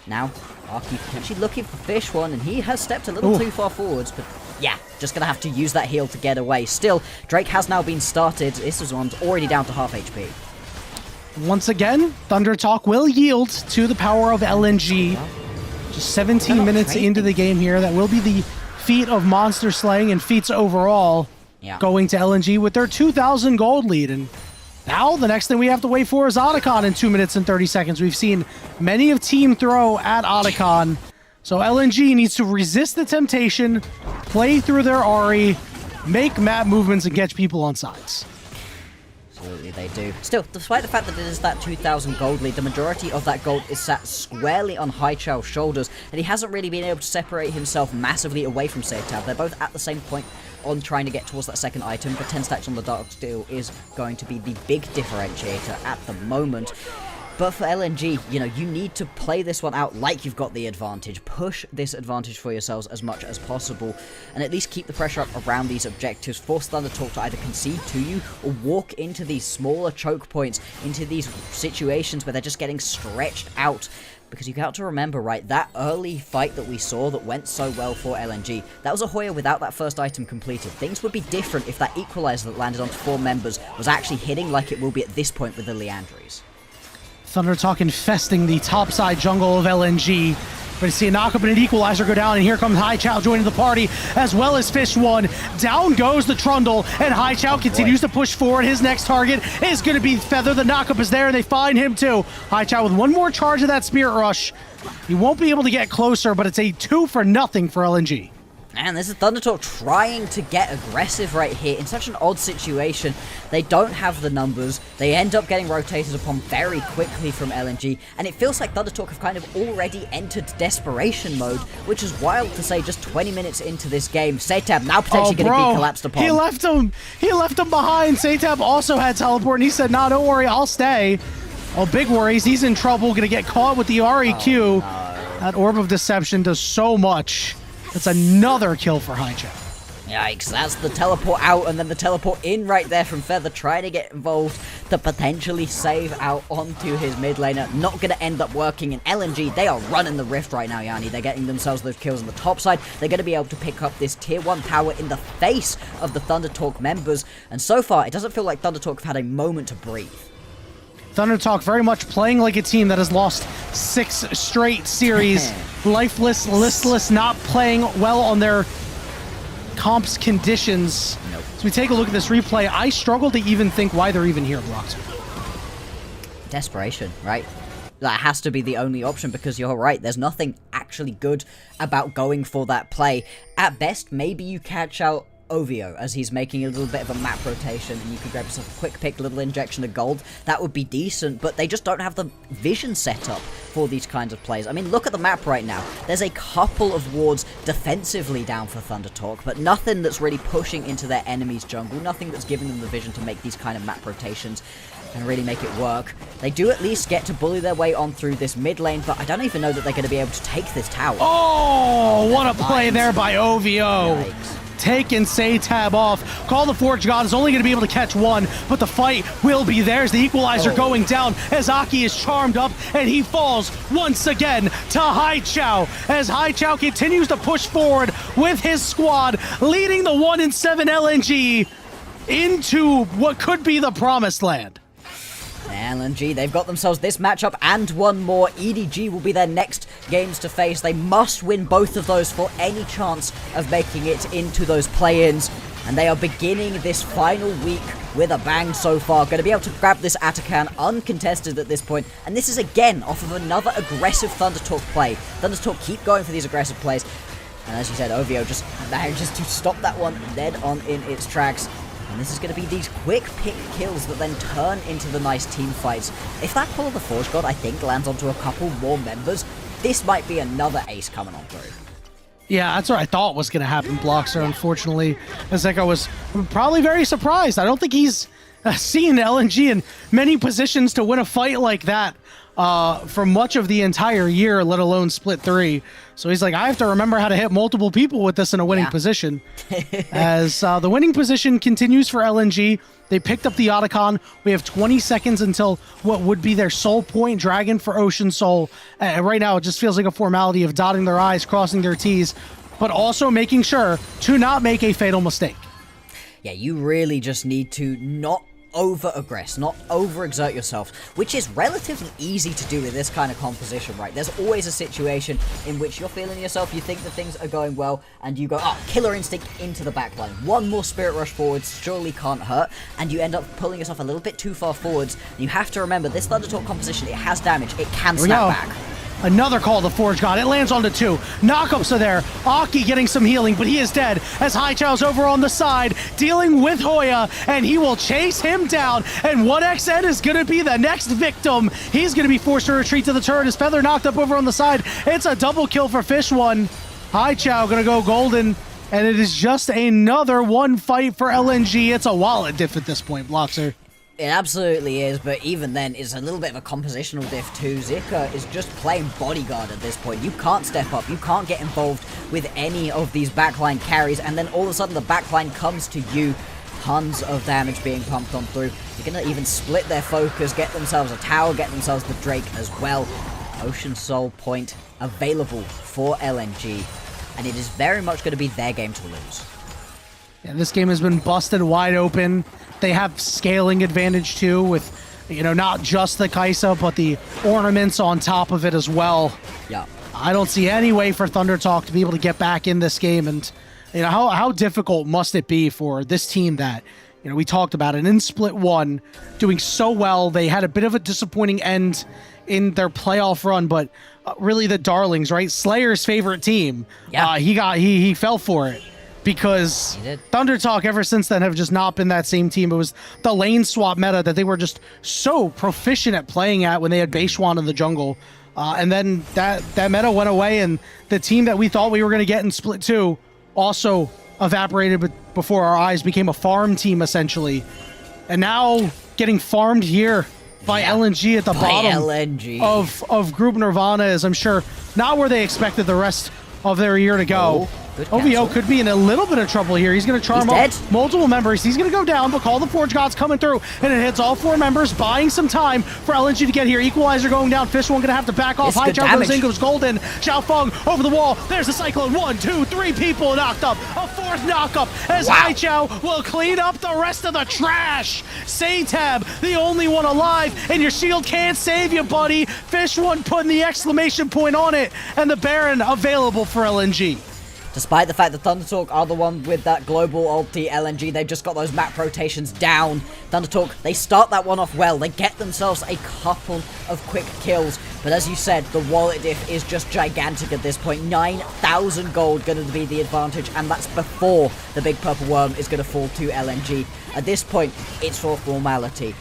Now, Arky potentially looking for Fish One, and he has stepped a little too far forwards, but yeah, just gonna have to use that heal to get away. Still, Drake has now been started. This one's already down to half HP. Once again, Thunder Talk will yield to the power of LNG. Just 17 minutes into the game here. That will be the feat of monster slaying and feats overall going to LNG with their 2,000 gold lead. And now the next thing we have to wait for is Otacon in 2 minutes and 30 seconds. We've seen many of team throw at Otacon. So LNG needs to resist the temptation, play through their Ahri, make map movements, and catch people on sides. Absolutely, they do. Still, despite the fact that it is that 2,000 gold lead, the majority of that gold is sat squarely on Haichao's shoulders, and he hasn't really been able to separate himself massively away from Setab. They're both at the same point on trying to get towards that second item. The 10 stacks on the Dark Steel is going to be the big differentiator at the moment. But for LNG, you know, you need to play this one out like you've got the advantage. Push this advantage for yourselves as much as possible, and at least keep the pressure up around these objectives. Force ThunderTalk to either concede to you or walk into these smaller choke points, into these situations where they're just getting stretched out. Because you got to remember, right, that early fight that we saw that went so well for LNG, that was a Hoya without that first item completed. Things would be different if that equalizer that landed onto 4 members was actually hitting like it will be at this point with the Leandries. ThunderTalk infesting the topside jungle of LNG. But you see a knock-up and an equalizer go down, and here comes Haichao joining the party, as well as Fish1. Down goes the Trundle, and Haichao continues to push forward. His next target is going to be Feather. The knock-up is there, and they find him too. Haichao with one more charge of that Spirit Rush. He won't be able to get closer, but it's a 2-0 for LNG. And this is ThunderTalk trying to get aggressive right here in such an odd situation. They don't have the numbers. They end up getting rotated upon very quickly from LNG. And it feels like ThunderTalk have kind of already entered desperation mode, which is wild to say just 20 minutes into this game. Setab now potentially going to be collapsed upon. He left him behind. Setab also had teleport, and he said, nah, don't worry, I'll stay. Oh, big worries. He's in trouble. Going to get caught with the REQ. Oh, no. That Orb of Deception does so much. That's another kill for Haichao. Yikes, that's the teleport out and then the teleport in right there from Feather, trying to get involved to potentially save out onto his mid laner. Not going to end up working, and LNG, they are running the rift right now, Yanni. They're getting themselves those kills on the top side. They're going to be able to pick up this tier 1 tower in the face of the ThunderTalk members, and so far, it doesn't feel like ThunderTalk have had a moment to breathe. ThunderTalk very much playing like a team that has lost 6 straight series. Lifeless, listless, not playing well on their comp's conditions. Nope. So we take a look at this replay. I struggle to even think why they're even here, Bloxer. Desperation, right? That has to be the only option, because you're right, there's nothing actually good about going for that play. At best, maybe you catch out OVO as he's making a little bit of a map rotation and you could grab yourself a quick pick, little injection of gold. That would be decent, but they just don't have the vision set up for these kinds of plays. I mean, look at the map right now. There's a couple of wards defensively down for ThunderTalk, but nothing that's really pushing into their enemy's jungle, nothing that's giving them the vision to make these kind of map rotations and really make it work. They do at least get to bully their way on through this mid lane, but I don't even know that they're going to be able to take this tower. Oh, what a play there by OVO. Yikes. Taking Setab off. Call the Forge God is only going to be able to catch one, but the fight will be theirs. The equalizer going down as Aki is charmed up, and he falls once again to Haichao as Haichao continues to push forward with his squad, leading the 1-7 LNG into what could be the promised land. LNG, they've got themselves this matchup and one more. EDG will be their next games to face. They must win both of those for any chance of making it into those play-ins. And they are beginning this final week with a bang so far. Going to be able to grab this Atakan uncontested at this point. And this is again off of another aggressive ThunderTalk play. ThunderTalk keep going for these aggressive plays. And as you said, OVO just manages to stop that one dead on in its tracks. And this is going to be these quick pick kills that then turn into the nice team fights. If that Call of the Forge God, I think, lands onto a couple more members, this might be another ace coming on through. Yeah, that's what I thought was going to happen, Bloxer. Unfortunately, Azeka was probably very surprised. I don't think he's seen LNG in many positions to win a fight like that for much of the entire year, let alone Split 3. So he's like, I have to remember how to hit multiple people with this in a winning position. As the winning position continues for LNG, they picked up the Otacon. We have 20 seconds until what would be their Soul Point Dragon for Ocean Soul. Right now, it just feels like a formality of dotting their I's, crossing their T's, but also making sure to not make a fatal mistake. Yeah, you really just need to not over-aggress, not overexert yourself, which is relatively easy to do in this kind of composition, right? There's always a situation in which you're feeling yourself, you think that things are going well, and you go, oh, Killer Instinct into the backline. One more Spirit Rush forwards surely can't hurt, and you end up pulling yourself a little bit too far forwards. And you have to remember, this ThunderTalk composition, it has damage, it can snap back. Another Call of the Forge God. It lands onto 2. Knockups are there. Aki getting some healing, but he is dead as Haichao's over on the side, dealing with Hoya, and he will chase him down. And 1XN is going to be the next victim. He's going to be forced to retreat to the turret. His Feather knocked up over on the side. It's a double kill for Fish1. Haichao going to go golden, and it is just another one fight for LNG. It's a wallet diff at this point, Bloxer. It absolutely is, but even then, it's a little bit of a compositional diff too. Zika is just playing bodyguard at this point. You can't step up, you can't get involved with any of these backline carries, and then all of a sudden the backline comes to you. Tons of damage being pumped on through. You're gonna even split their focus, get themselves a tower, get themselves the Drake as well. Ocean Soul point available for LNG, and it is very much gonna be their game to lose. Yeah, this game has been busted wide open. They have scaling advantage too with, not just the Kaisa, but the ornaments on top of it as well. Yeah. I don't see any way for Thunder Talk to be able to get back in this game. And, how difficult must it be for this team that, we talked about it in Split 1, doing so well. They had a bit of a disappointing end in their playoff run, but really the darlings, right? Slayer's favorite team. Yeah. He fell for it. Because Thunder Talk ever since then have just not been that same team. It was the lane swap meta that they were just so proficient at playing at when they had Beishwan in the jungle. And then that meta went away, and the team that we thought we were going to get in Split 2 also evaporated before our eyes, became a farm team essentially. And now getting farmed here by LNG at the bottom of Group Nirvana is, I'm sure, not where they expected the rest of their year to go. OVO could be in a little bit of trouble here. He's going to charm up multiple members. He's going to go down, but Call the Forge Gods coming through, and it hits all 4 members, buying some time for LNG to get here. Equalizer going down. Fish one going to have to back off. High jump goes in, goes golden. Xiao Feng over the wall. There's the Cyclone. 1, 2, 3 people knocked up. A 4th knockup as Hai Chao will clean up the rest of the trash. Satab, the only one alive, and your shield can't save you, buddy. Fish one putting the exclamation point on it, and the Baron available for LNG. Despite the fact that Thunder Talk are the one with that global ulti, LNG, they've just got those map rotations down. Thunder Talk, they start that one off well. They get themselves a couple of quick kills. But as you said, the wallet diff is just gigantic at this point. 9,000 gold going to be the advantage, and that's before the big purple worm is going to fall to LNG. At this point, it's for formality.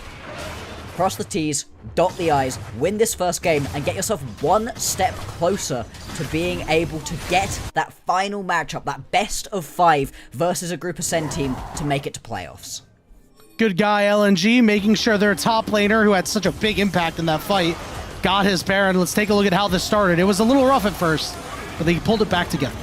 Cross the T's, dot the I's, win this first game, and get yourself one step closer to being able to get that final matchup, that best of 5 versus a Group Ascend team to make it to playoffs. Good guy, LNG, making sure their top laner, who had such a big impact in that fight, got his Baron. Let's take a look at how this started. It was a little rough at first, but they pulled it back together.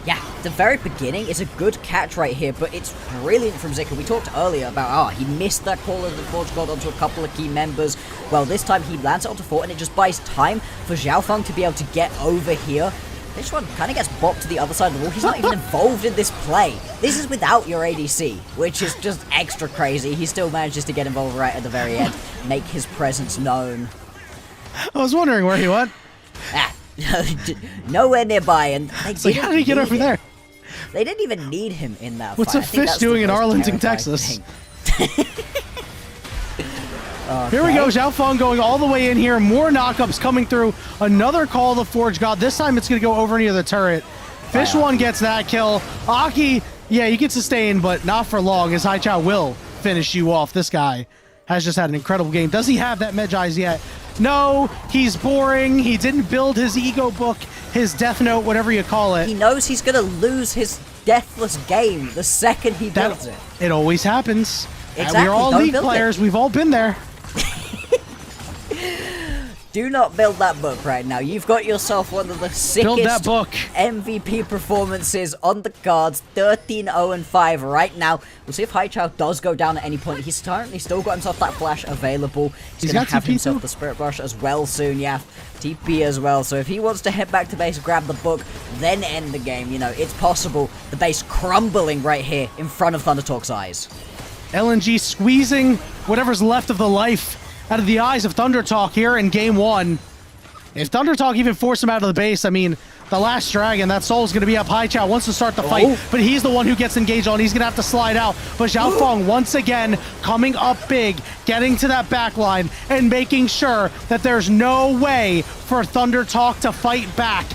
Yeah, the very beginning is a good catch right here, but it's brilliant from Zika. We talked earlier about, he missed that call of the Forge God onto a couple of key members. Well, this time he lands it onto 4, and it just buys time for Xiao Feng to be able to get over here. This one kind of gets bopped to the other side of the wall. He's not even involved in this play. This is without your ADC, which is just extra crazy. He still manages to get involved right at the very end, make his presence known. I was wondering where he went. Nowhere nearby, and they didn't how did he get over there? They didn't even need him in that What's fight. a fish doing in Arlington, Texas? Here we go, Xiao Feng going all the way in here. More knockups coming through. Another call of the Forge God. This time it's going to go over near the turret. Fish one gets that kill. Aki, yeah, you can sustain, but not for long, as Hai Chao will finish you off. This guy has just had an incredible game. Does he have that Medjai's yet? No, he's boring. He didn't build his ego book, his death note, whatever you call it. He knows he's going to lose his deathless game the second he builds it. It always happens. Exactly. We're all League players. We've all been there. Do not build that book right now. You've got yourself one of the sickest MVP performances on the cards. 13-0-5 right now. We'll see if Hai Chao does go down at any point. He's currently still got himself that flash available. He's going to have himself the Spirit Brush as well soon. Yeah, TP as well. So if he wants to head back to base, grab the book, then end the game, it's possible. The base crumbling right here in front of Thunder Talk's eyes. LNG squeezing whatever's left of the life out of the eyes of Thunder Talk here in game 1. If Thunder Talk even force him out of the base, I mean, the last dragon, that soul's going to be up. Hai Chao wants to start the fight, but he's the one who gets engaged on. He's going to have to slide out. But Xiao Feng, once again, coming up big, getting to that back line, and making sure that there's no way for Thunder Talk to fight back.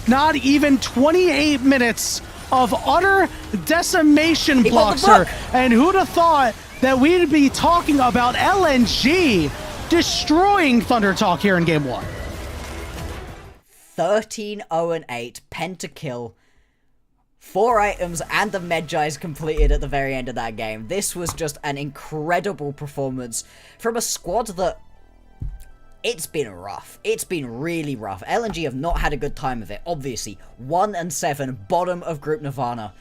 Not even 28 minutes of utter decimation, Bloxer. And who'd have thought that we'd be talking about LNG destroying Thunder Talk here in game 1. 13-0-8, pentakill 4 items and the Medjai's completed at the very end of that game. This was just an incredible performance from a squad that... It's been rough. It's been really rough. LNG have not had a good time of it, obviously. 1-7, bottom of Group Nirvana.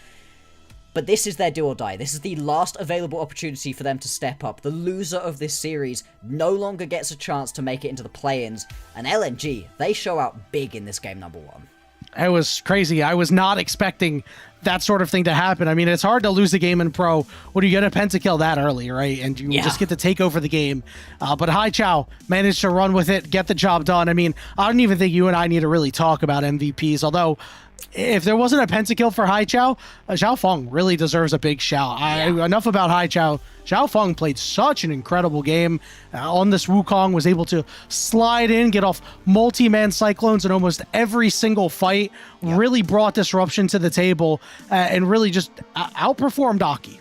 But this is their do or die. This is the last available opportunity for them to step up. The loser of this series no longer gets a chance to make it into the play-ins. And LNG, they show out big in this game number 1. It was crazy. I was not expecting that sort of thing to happen. I mean, it's hard to lose a game in pro when you get a pentakill that early, right? And you just get to take over the game. But Haichao managed to run with it, get the job done. I mean, I don't even think you and I need to really talk about MVPs, although if there wasn't a pentakill for Haichao, Xiao Feng really deserves a big shout. Enough about Haichao. Xiao Feng played such an incredible game on this Wukong, was able to slide in, get off multi-man cyclones in almost every single fight, really brought disruption to the table, and really just outperformed Aki.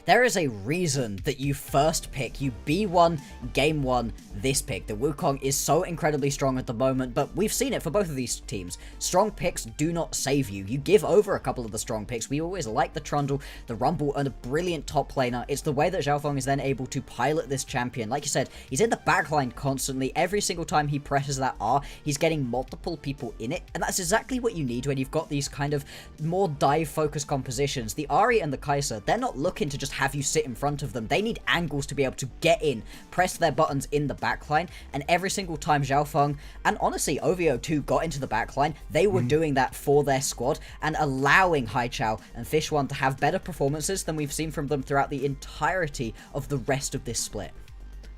There is a reason that you first pick, you B1, game 1, this pick. The Wukong is so incredibly strong at the moment, but we've seen it for both of these teams. Strong picks do not save you. You give over a couple of the strong picks. We always like the Trundle, the Rumble, and a brilliant top laner. It's the way that Xiao Feng is then able to pilot this champion. Like you said, he's in the backline constantly. Every single time he presses that R, he's getting multiple people in it, and that's exactly what you need when you've got these kind of more dive-focused compositions. The Ahri and the Kai'Sa, they're not looking to just have you sit in front of them. They need angles to be able to get in, press their buttons in the backline, and every single time Xiao Feng, and honestly OVO too, got into the backline, they were doing that for their squad and allowing Haichao and Fish One to have better performances than we've seen from them throughout the entirety of the rest of this split.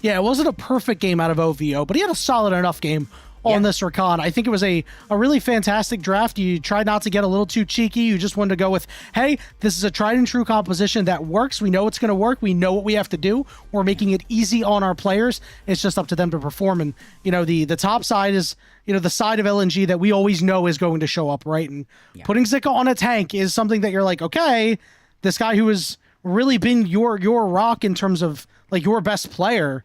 Yeah, it wasn't a perfect game out of OVO, but he had a solid enough game on this Rakan. I think it was a really fantastic draft. You tried not to get a little too cheeky. You just wanted to go with, hey, this is a tried and true composition that works. We know it's going to work. We know what we have to do. We're making it easy on our players. It's just up to them to perform. And, you know, the top side is, you know, the side of LNG that we always know is going to show up, right? And putting Zika on a tank is something that you're like, okay, this guy who has really been your rock in terms of like your best player,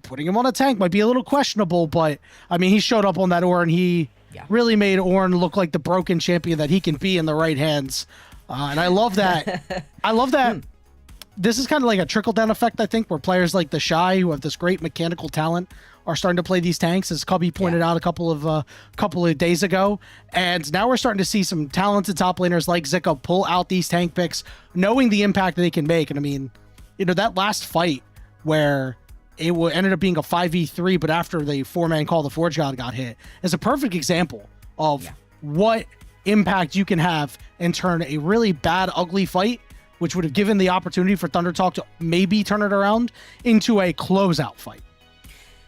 putting him on a tank might be a little questionable, but I mean, he showed up on that Ornn. He really made Ornn look like the broken champion that he can be in the right hands. And I love that. I love that. This is kind of like a trickle-down effect, I think, where players like the Shy, who have this great mechanical talent, are starting to play these tanks, as Cubby pointed out a couple of days ago. And now we're starting to see some talented top laners like Zika pull out these tank picks, knowing the impact they can make. And I mean, you know, that last fight where it ended up being a 5v3, but after the 4-man call, the Forge God got hit, is a perfect example of what impact you can have and turn a really bad, ugly fight, which would have given the opportunity for Thunder Talk to maybe turn it around, into a closeout fight.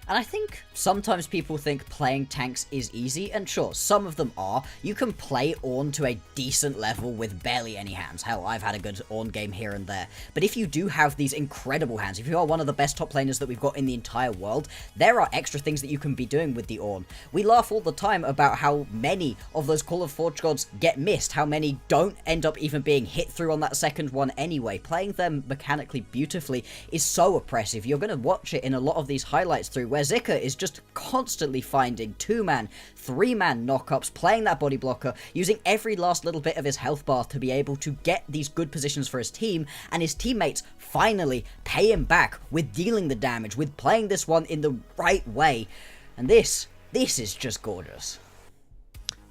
And I think sometimes people think playing tanks is easy, and sure, some of them are. You can play Ornn to a decent level with barely any hands. Hell, I've had a good Ornn game here and there. But if you do have these incredible hands, if you are one of the best top laners that we've got in the entire world, there are extra things that you can be doing with the Ornn. We laugh all the time about how many of those Call of Forge Gods get missed, how many don't end up even being hit through on that second one anyway. Playing them mechanically beautifully is so oppressive. You're going to watch it in a lot of these highlights through where Zika is just constantly finding 2-man, 3-man knockups, playing that body blocker, using every last little bit of his health bar to be able to get these good positions for his team, and his teammates finally pay him back with dealing the damage, with playing this one in the right way. And this is just gorgeous.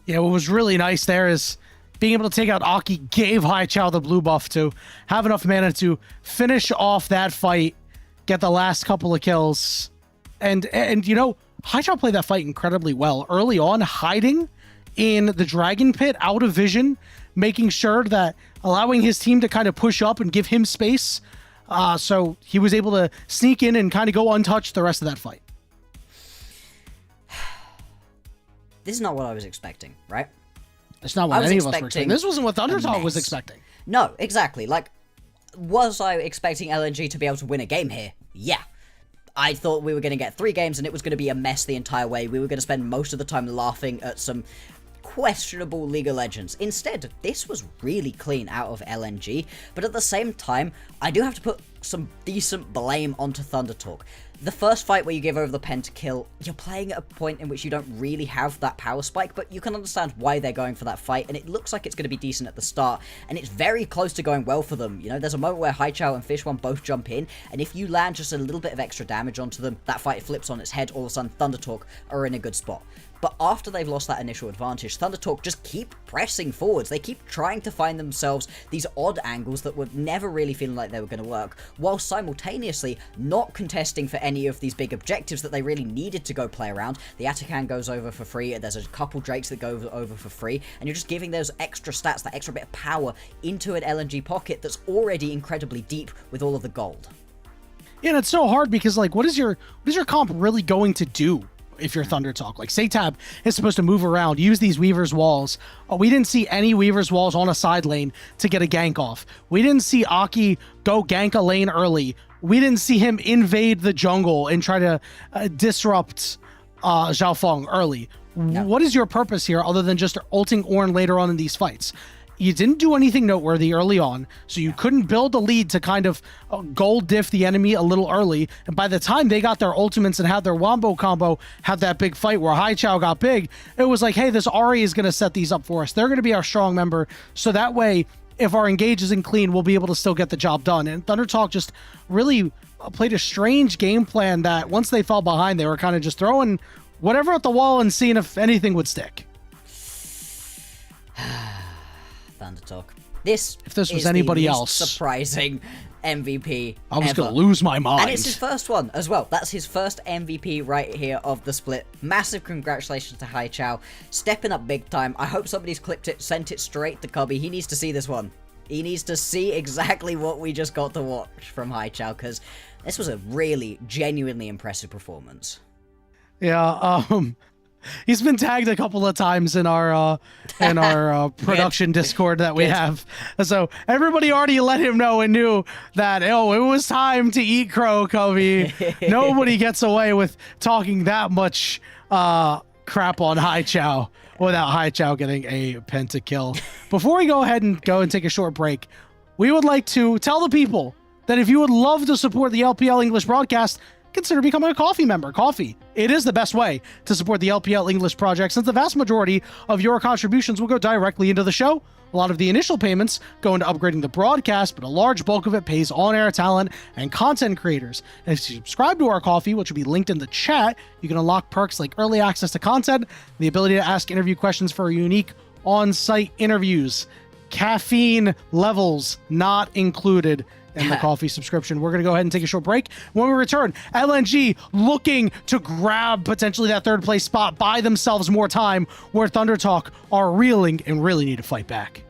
Yeah, what was really nice there is being able to take out Aki gave Haichao the blue buff to have enough mana to finish off that fight, get the last couple of kills. And you know, Haichao played that fight incredibly well. Early on, hiding in the Dragon Pit, out of vision, making sure that allowing his team to kind of push up and give him space. So he was able to sneak in and kind of go untouched the rest of that fight. This is not what I was expecting, right? It's not what any of us were expecting. This wasn't what Thunder Talk was expecting. No, exactly. Like, was I expecting LNG to be able to win a game here? Yeah. I thought we were going to get 3 games and it was going to be a mess the entire way. We were going to spend most of the time laughing at some questionable League of Legends. Instead, this was really clean out of LNG, but at the same time, I do have to put some decent blame onto Thunder Talk. The first fight where you give over the pentakill, you're playing at a point in which you don't really have that power spike, but you can understand why they're going for that fight, and it looks like it's going to be decent at the start, and it's very close to going well for them. You know, there's a moment where Haichao and Fish1 both jump in, and if you land just a little bit of extra damage onto them, that fight flips on its head. All of a sudden, Thunder Talk are in a good spot. But after they've lost that initial advantage, Thunder Talk just keep pressing forwards. They keep trying to find themselves these odd angles that were never really feeling like they were going to work, while simultaneously not contesting for any of these big objectives that they really needed to go play around. The Atakan goes over for free, there's a couple Drakes that go over for free, and you're just giving those extra stats, that extra bit of power into an LNG pocket that's already incredibly deep with all of the gold. Yeah, and it's so hard because, like, what is your comp really going to do? If you're Thunder Talk, like Satab is supposed to move around, use these Weaver's walls. We didn't see any Weaver's walls on a side lane to get a gank off. We didn't see Aki go gank a lane early. We didn't see him invade the jungle and try to disrupt Zhao Feng early. No. What is your purpose here other than just ulting Ornn later on in these fights? You didn't do anything noteworthy early on, so you couldn't build a lead to kind of gold diff the enemy a little early. And by the time they got their ultimates and had their wombo combo, had that big fight where Haichao got big, it was like, hey, this Ahri is going to set these up for us. They're going to be our strong member, so that way, if our engage isn't clean, we'll be able to still get the job done. And Thunder Talk just really played a strange game plan that once they fell behind, they were kind of just throwing whatever at the wall and seeing if anything would stick. Thunder Talk. If this was anybody else, surprising MVP I was going to lose my mind. And it's his first one as well. That's his first MVP right here of the split. Massive congratulations to Haichao. Stepping up big time. I hope somebody's clipped it, sent it straight to Cubby. He needs to see this one. He needs to see exactly what we just got to watch from Haichao, because this was a really, genuinely impressive performance. Yeah, he's been tagged a couple of times in our production Discord that we have. So everybody already let him know and knew that, oh, it was time to eat crow, Covey. Nobody gets away with talking that much crap on Haichao without Haichao getting a pentakill. Before we go ahead and take a short break, we would like to tell the people that if you would love to support the LPL English broadcast, consider becoming a Coffee member. Coffee, it is the best way to support the LPL English project, since the vast majority of your contributions will go directly into the show. A lot of the initial payments go into upgrading the broadcast, but a large bulk of it pays on-air talent and content creators. And if you subscribe to our Coffee, which will be linked in the chat, you can unlock perks like early access to content, the ability to ask interview questions for unique on-site interviews, caffeine levels not included in the Coffee subscription. We're going to go ahead and take a short break. When we return, LNG looking to grab potentially that third place spot, buy themselves more time, where Thunder Talk are reeling and really need to fight back.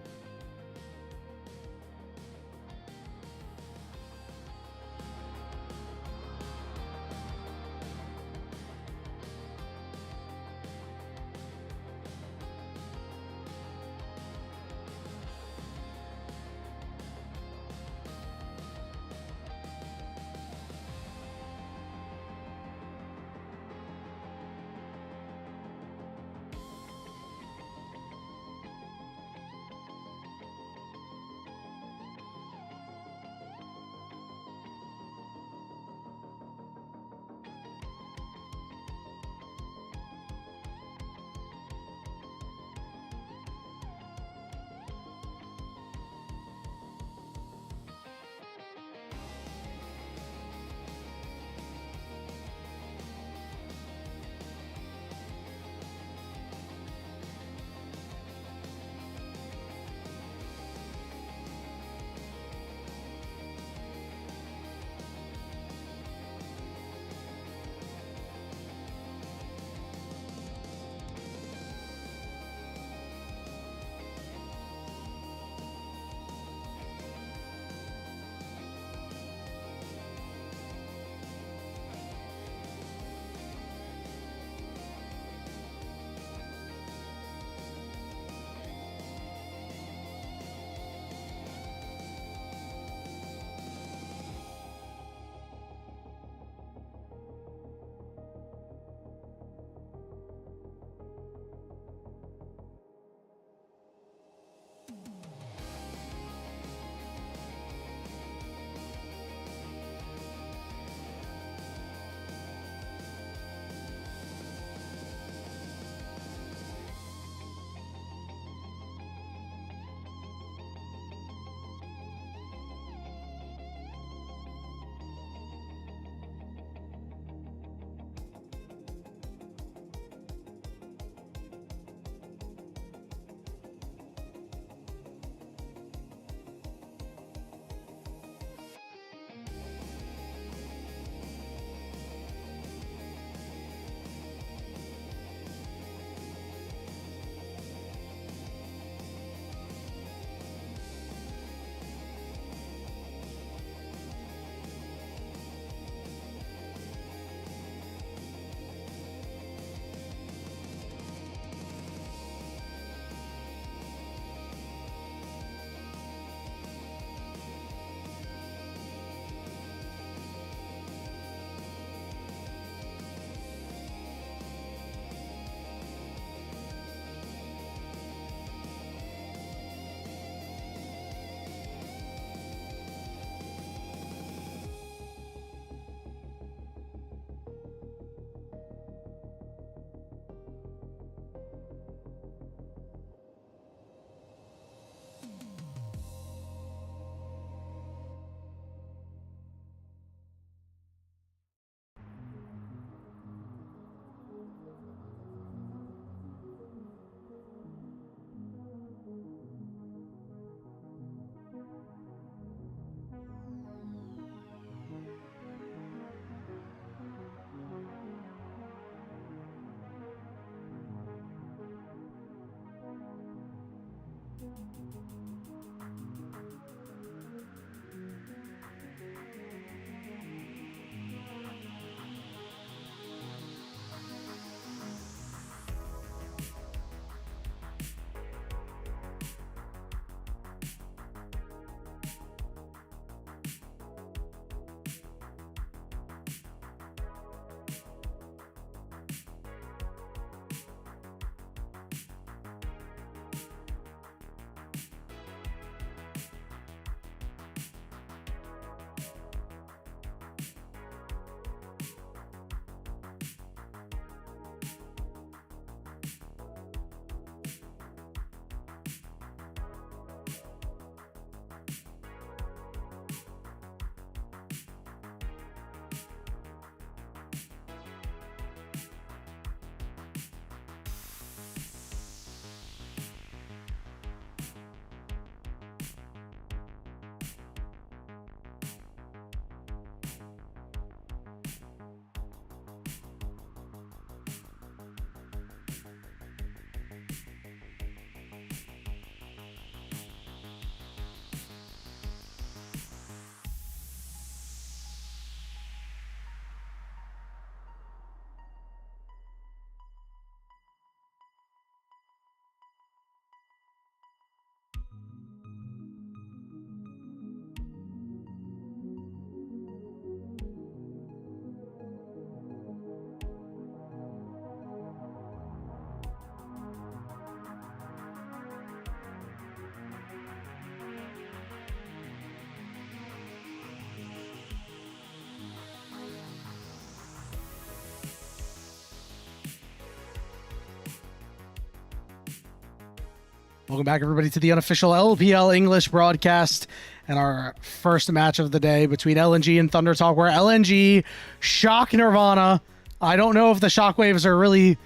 Welcome back, everybody, to the unofficial LPL English broadcast and our first match of the day between LNG and Thunder Talk, where LNG shock Nirvana. I don't know if the shockwaves are really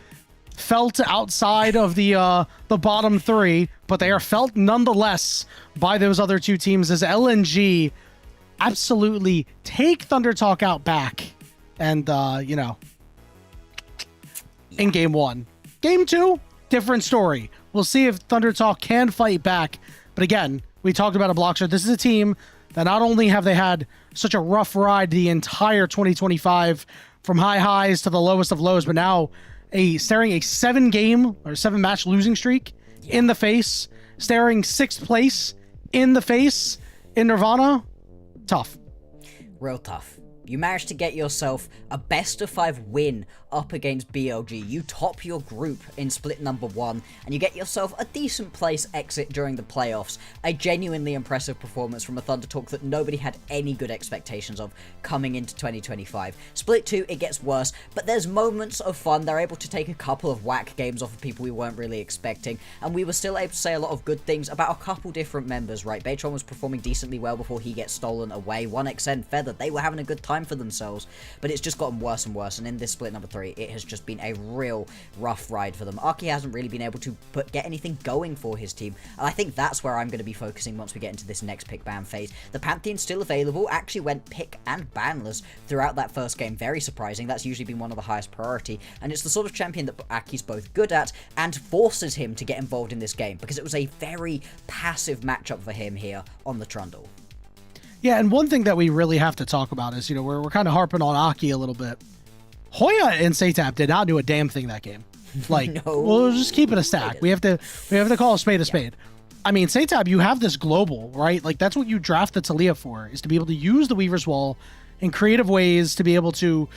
felt outside of the bottom three, but they are felt nonetheless by those other two teams as LNG absolutely take Thunder Talk out back. And, in game one. Game two, different story. We'll see if Thunder Talk can fight back. But again, we talked about a Blockster. This is a team that not only have they had such a rough ride the entire 2025 from high highs to the lowest of lows, but now staring a 7-game or 7-match losing streak in the face, staring 6th place in the face in Nirvana. Tough. Real tough. You managed to get yourself a best of 5 win up against BLG. You top your group in split number 1, and you get yourself a decent place exit during the playoffs. A genuinely impressive performance from a Thunder Talk that nobody had any good expectations of coming into 2025. Split 2, it gets worse, but there's moments of fun. They're able to take a couple of whack games off of people we weren't really expecting, and we were still able to say a lot of good things about a couple different members, right? Baytron was performing decently well before he gets stolen away. 1xN, Feather, they were having a good time for themselves, but it's just gotten worse and worse, and in this split number 3, it has just been a real rough ride for them. Arky hasn't really been able to get anything going for his team, and I think that's where I'm going to be focusing once we get into this next pick ban phase. The Pantheon's still available, actually went pick and banless throughout that first game. Very surprising. That's usually been one of the highest priority, and it's the sort of champion that Aki's both good at and forces him to get involved in this game, because it was a very passive matchup for him here on the Trundle. Yeah, and one thing that we really have to talk about is, we're kind of harping on Aki a little bit. Hoya and Satap did not do a damn thing that game. Like, No. We'll just keep it a stack. We have to call a spade a spade. I mean, Satap, you have this global, right? Like, that's what you draft the Talia for, is to be able to use the Weaver's Wall in creative ways to be able to,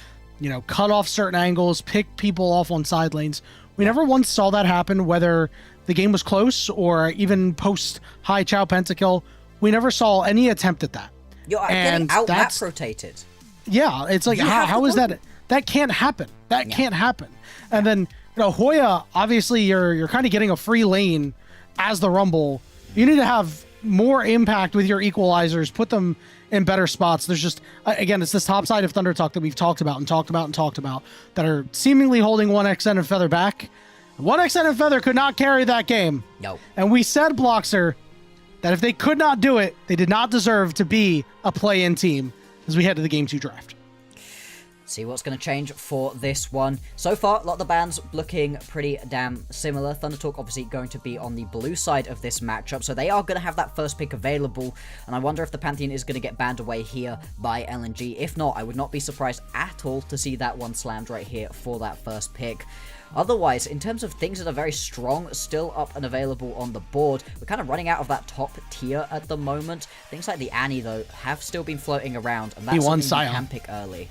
cut off certain angles, pick people off on side lanes. We never once saw that happen, whether the game was close or even post high Chow Pentakill. We never saw any attempt at that. You're getting out-map rotated. Yeah, it's like, how is that? That can't happen. That can't happen. And then, Hoya, obviously you're kind of getting a free lane as the Rumble. You need to have more impact with your equalizers, put them in better spots. There's just, again, it's this top side of Thunder Talk that we've talked about that are seemingly holding 1xN and Feather back. 1xN and Feather could not carry that game. No. And we said, Bloxer, that if they could not do it, they did not deserve to be a play-in team as we head to the Game 2 draft. See what's going to change for this one. So far, a lot of the bans looking pretty damn similar. Thunder Talk obviously going to be on the blue side of this matchup, so they are going to have that first pick available, and I wonder if the Pantheon is going to get banned away here by LNG. If not, I would not be surprised at all to see that one slammed right here for that first pick. Otherwise, in terms of things that are very strong, still up and available on the board, we're kind of running out of that top tier at the moment. Things like the Annie, though, have still been floating around, and that's B1 something Scion. you can pick early.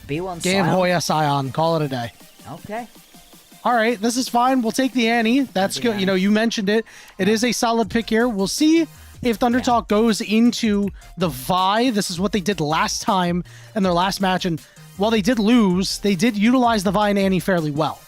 B1 Game Scion. Hoya Scion. Call it a day. Okay. All right, this is fine. We'll take the Annie. That's good. You know, you mentioned it. It is a solid pick here. We'll see if Thunder Talk goes into the Vi. This is what they did last time in their last match, and while they did lose, they did utilize the Vi and Annie fairly well.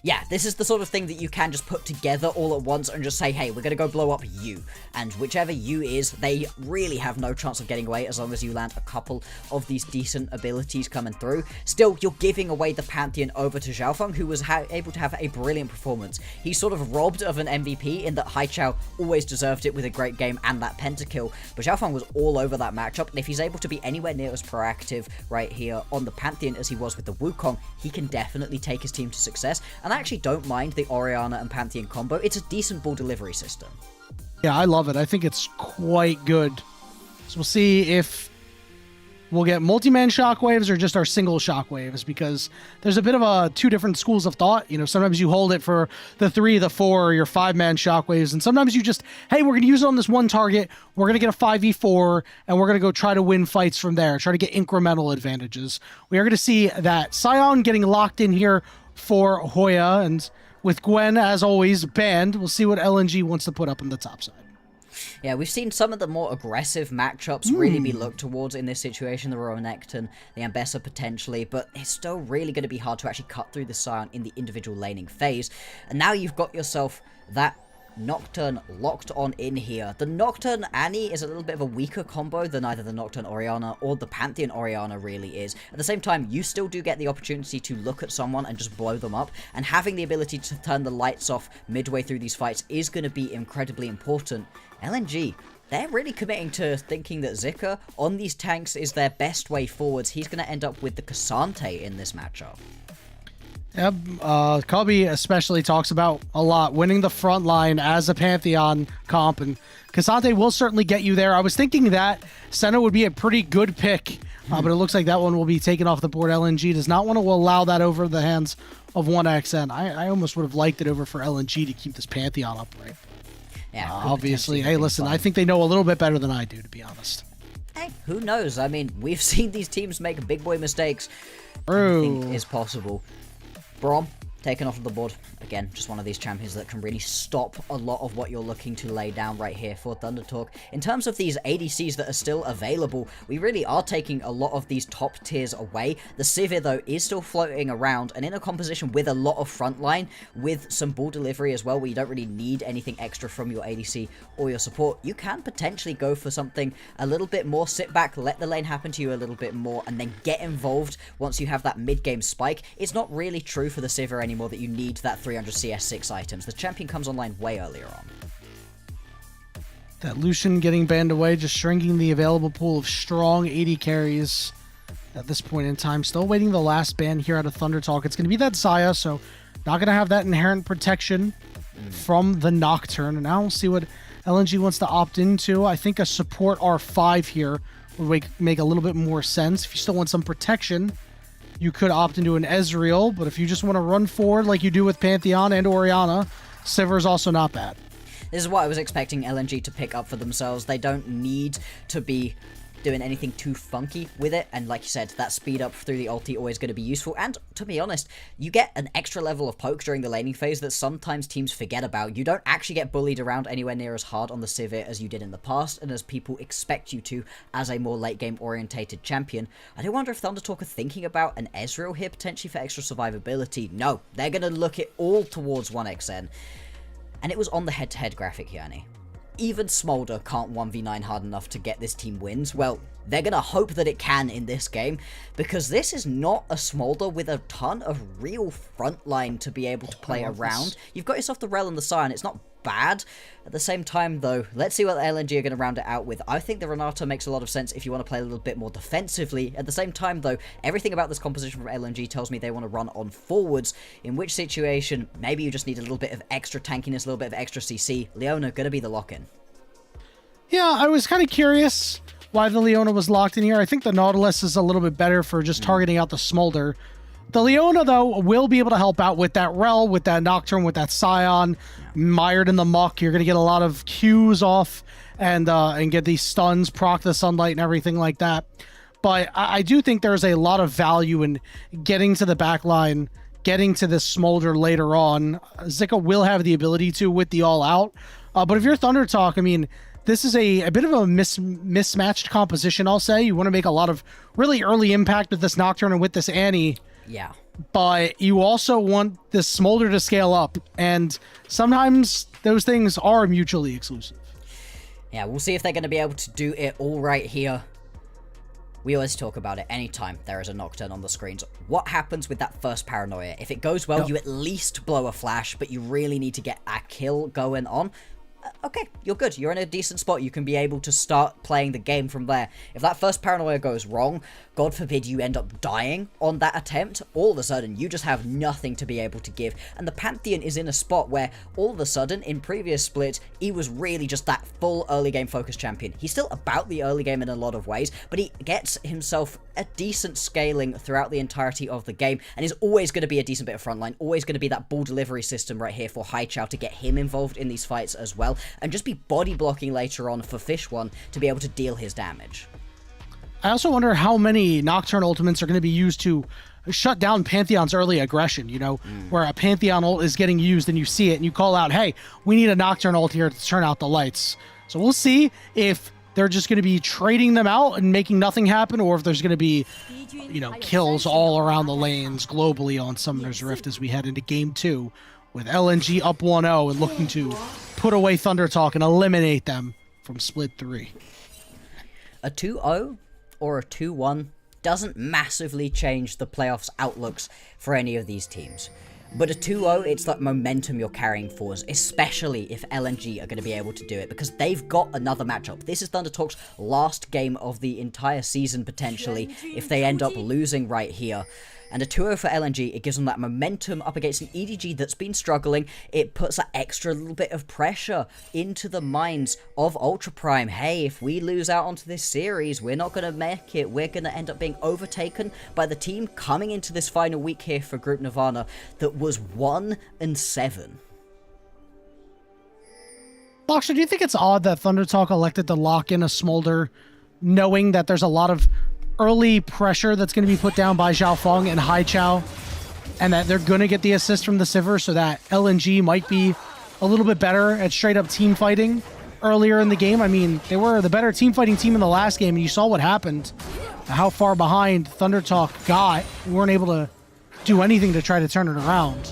Yeah, this is the sort of thing that you can just put together all at once and just say, hey, we're going to go blow up you. And whichever you is, they really have no chance of getting away as long as you land a couple of these decent abilities coming through. Still, you're giving away the Pantheon over to Xiaofeng, who was able to have a brilliant performance. He's sort of robbed of an MVP in that Haichao always deserved it with a great game and that pentakill. But Xiaofeng was all over that matchup, and if he's able to be anywhere near as proactive right here on the Pantheon as he was with the Wukong, he can definitely take his team to success. And I actually don't mind the Orianna and Pantheon combo. It's a decent ball delivery system. Yeah, I love it. I think it's quite good. So we'll see if we'll get multi-man shockwaves or just our single shockwaves, because there's a bit of two different schools of thought. You know, sometimes you hold it for the 3, the 4, or your 5-man shockwaves, and sometimes you just, hey, we're going to use it on this one target, we're going to get a 5v4, and we're going to go try to win fights from there, try to get incremental advantages. We are going to see that Scion getting locked in here for Hoya, and with Gwen, as always, banned. We'll see what LNG wants to put up on the top side. Yeah, we've seen some of the more aggressive matchups really be looked towards in this situation. The Renekton, the Ambessa potentially, but it's still really going to be hard to actually cut through the Scion in the individual laning phase. And now you've got yourself that Nocturne locked on in here. The Nocturne Annie is a little bit of a weaker combo than either the Nocturne Orianna or the Pantheon Orianna really is. At the same time, you still do get the opportunity to look at someone and just blow them up, and having the ability to turn the lights off midway through these fights is going to be incredibly important. LNG, they're really committing to thinking that Zika on these tanks is their best way forwards. He's going to end up with the Cassante in this matchup. Yep, Cubby especially talks about a lot winning the front line as a Pantheon comp, and Cassante will certainly get you there. I was thinking that Senna would be a pretty good pick, but it looks like that one will be taken off the board. LNG does not want to allow that over the hands of 1XN. I almost would have liked it over for LNG to keep this Pantheon upright. Yeah, obviously. Hey, listen, I think they know a little bit better than I do, to be honest. Hey, who knows? I mean, we've seen these teams make big boy mistakes. True. Anything is possible. Braum, taken off of the board. Again, just one of these champions that can really stop a lot of what you're looking to lay down right here for Thunder Talk. In terms of these ADCs that are still available, we really are taking a lot of these top tiers away. The Sivir, though, is still floating around and in a composition with a lot of frontline, with some ball delivery as well, where you don't really need anything extra from your ADC or your support. You can potentially go for something a little bit more sit back, let the lane happen to you a little bit more, and then get involved once you have that mid-game spike. It's not really true for the Sivir anymore that you need that 300 CS6 items. The champion comes online way earlier on. That Lucian getting banned away, just shrinking the available pool of strong AD carries at this point in time. Still waiting the last ban here out of Thunder Talk. It's going to be that Xayah, so not going to have that inherent protection from the Nocturne. And now we'll see what LNG wants to opt into. I think a support R5 here would make a little bit more sense. If you still want some protection, you could opt into an Ezreal, but if you just want to run forward like you do with Pantheon and Orianna, Sivir is also not bad. This is what I was expecting LNG to pick up for themselves. They don't need to be doing anything too funky with it, and like you said, that speed up through the ulti always going to be useful, and to be honest, you get an extra level of poke during the laning phase that sometimes teams forget about. You don't actually get bullied around anywhere near as hard on the Sivir as you did in the past, and as people expect you to as a more late game orientated champion. I do wonder if Thunder Talk are thinking about an Ezreal here potentially for extra survivability. No, they're going to look it all towards 1XN, and it was on the head-to-head graphic, Yanni. Even Smolder can't 1v9 hard enough to get this team wins. Well, They're going to hope that it can in this game, because this is not a Smolder with a ton of real frontline to be able to play around. You've got yourself the Rel and the Scion. It's not bad. At the same time, though, let's see what the LNG are going to round it out with. I think the Renata makes a lot of sense if you want to play a little bit more defensively. At the same time, though, everything about this composition from LNG tells me they want to run on forwards, in which situation, maybe you just need a little bit of extra tankiness, a little bit of extra CC. Leona going to be the lock-in. Yeah, I was kind of curious why the Leona was locked in here. I think the Nautilus is a little bit better for just targeting out the Smolder. The Leona, though, will be able to help out with that Rel, with that Nocturne, with that Scion. Mired in the muck, you're going to get a lot of Qs off and get these stuns, proc the Sunlight and everything like that. But I do think there's a lot of value in getting to the back line, getting to this Smolder later on. Zika will have the ability to with the All-Out. But if you're Thunder Talk, I mean, this is a bit of a mismatched composition, I'll say. You want to make a lot of really early impact with this Nocturne and with this Annie. Yeah. But you also want this Smolder to scale up, and sometimes those things are mutually exclusive. Yeah, we'll see if they're going to be able to do it all right here. We always talk about it anytime there is a Nocturne on the screens. What happens with that first Paranoia? If it goes well, you at least blow a flash, but you really need to get a kill going on. Okay, you're good. You're in a decent spot. You can be able to start playing the game from there. If that first Paranoia goes wrong, God forbid you end up dying on that attempt, all of a sudden you just have nothing to be able to give. And the Pantheon is in a spot where all of a sudden, in previous splits, he was really just that full early game focused champion. He's still about the early game in a lot of ways, but he gets himself a decent scaling throughout the entirety of the game, and is always going to be a decent bit of frontline, always going to be that ball delivery system right here for Haichao to get him involved in these fights as well, and just be body blocking later on for Fish One to be able to deal his damage. I also wonder how many Nocturne ultimates are going to be used to shut down Pantheon's early aggression, you know, where a Pantheon ult is getting used and you see it and you call out, hey, we need a Nocturne ult here to turn out the lights. So we'll see if they're just going to be trading them out and making nothing happen, or if there's going to be, you know, kills all around the lanes globally on Summoner's Rift as we head into Game 2 with LNG up 1-0 and looking to put away Thunder Talk and eliminate them from Split 3. A 2-0 or a 2-1 doesn't massively change the playoffs outlooks for any of these teams. But a 2-0, it's that momentum you're carrying forwards, especially if LNG are going to be able to do it, because they've got another matchup. This is Thunder Talk's last game of the entire season, potentially, if they end up losing right here. And a 2-0 for LNG, it gives them that momentum up against an EDG that's been struggling. It puts that extra little bit of pressure into the minds of Ultra Prime. Hey, if we lose out onto this series, we're not going to make it. We're going to end up being overtaken by the team coming into this final week here for Group Nirvana that was 1-7. Boxer, do you think it's odd that Thunder Talk elected to lock in a Smolder, knowing that there's a lot of early pressure that's going to be put down by Zhao Feng and Haichao, and that they're going to get the assist from the Sivir, so that LNG might be a little bit better at straight up team fighting earlier in the game? I mean, they were the better team fighting team in the last game, and you saw what happened, how far behind Thunder Talk got. We weren't able to do anything to try to turn it around.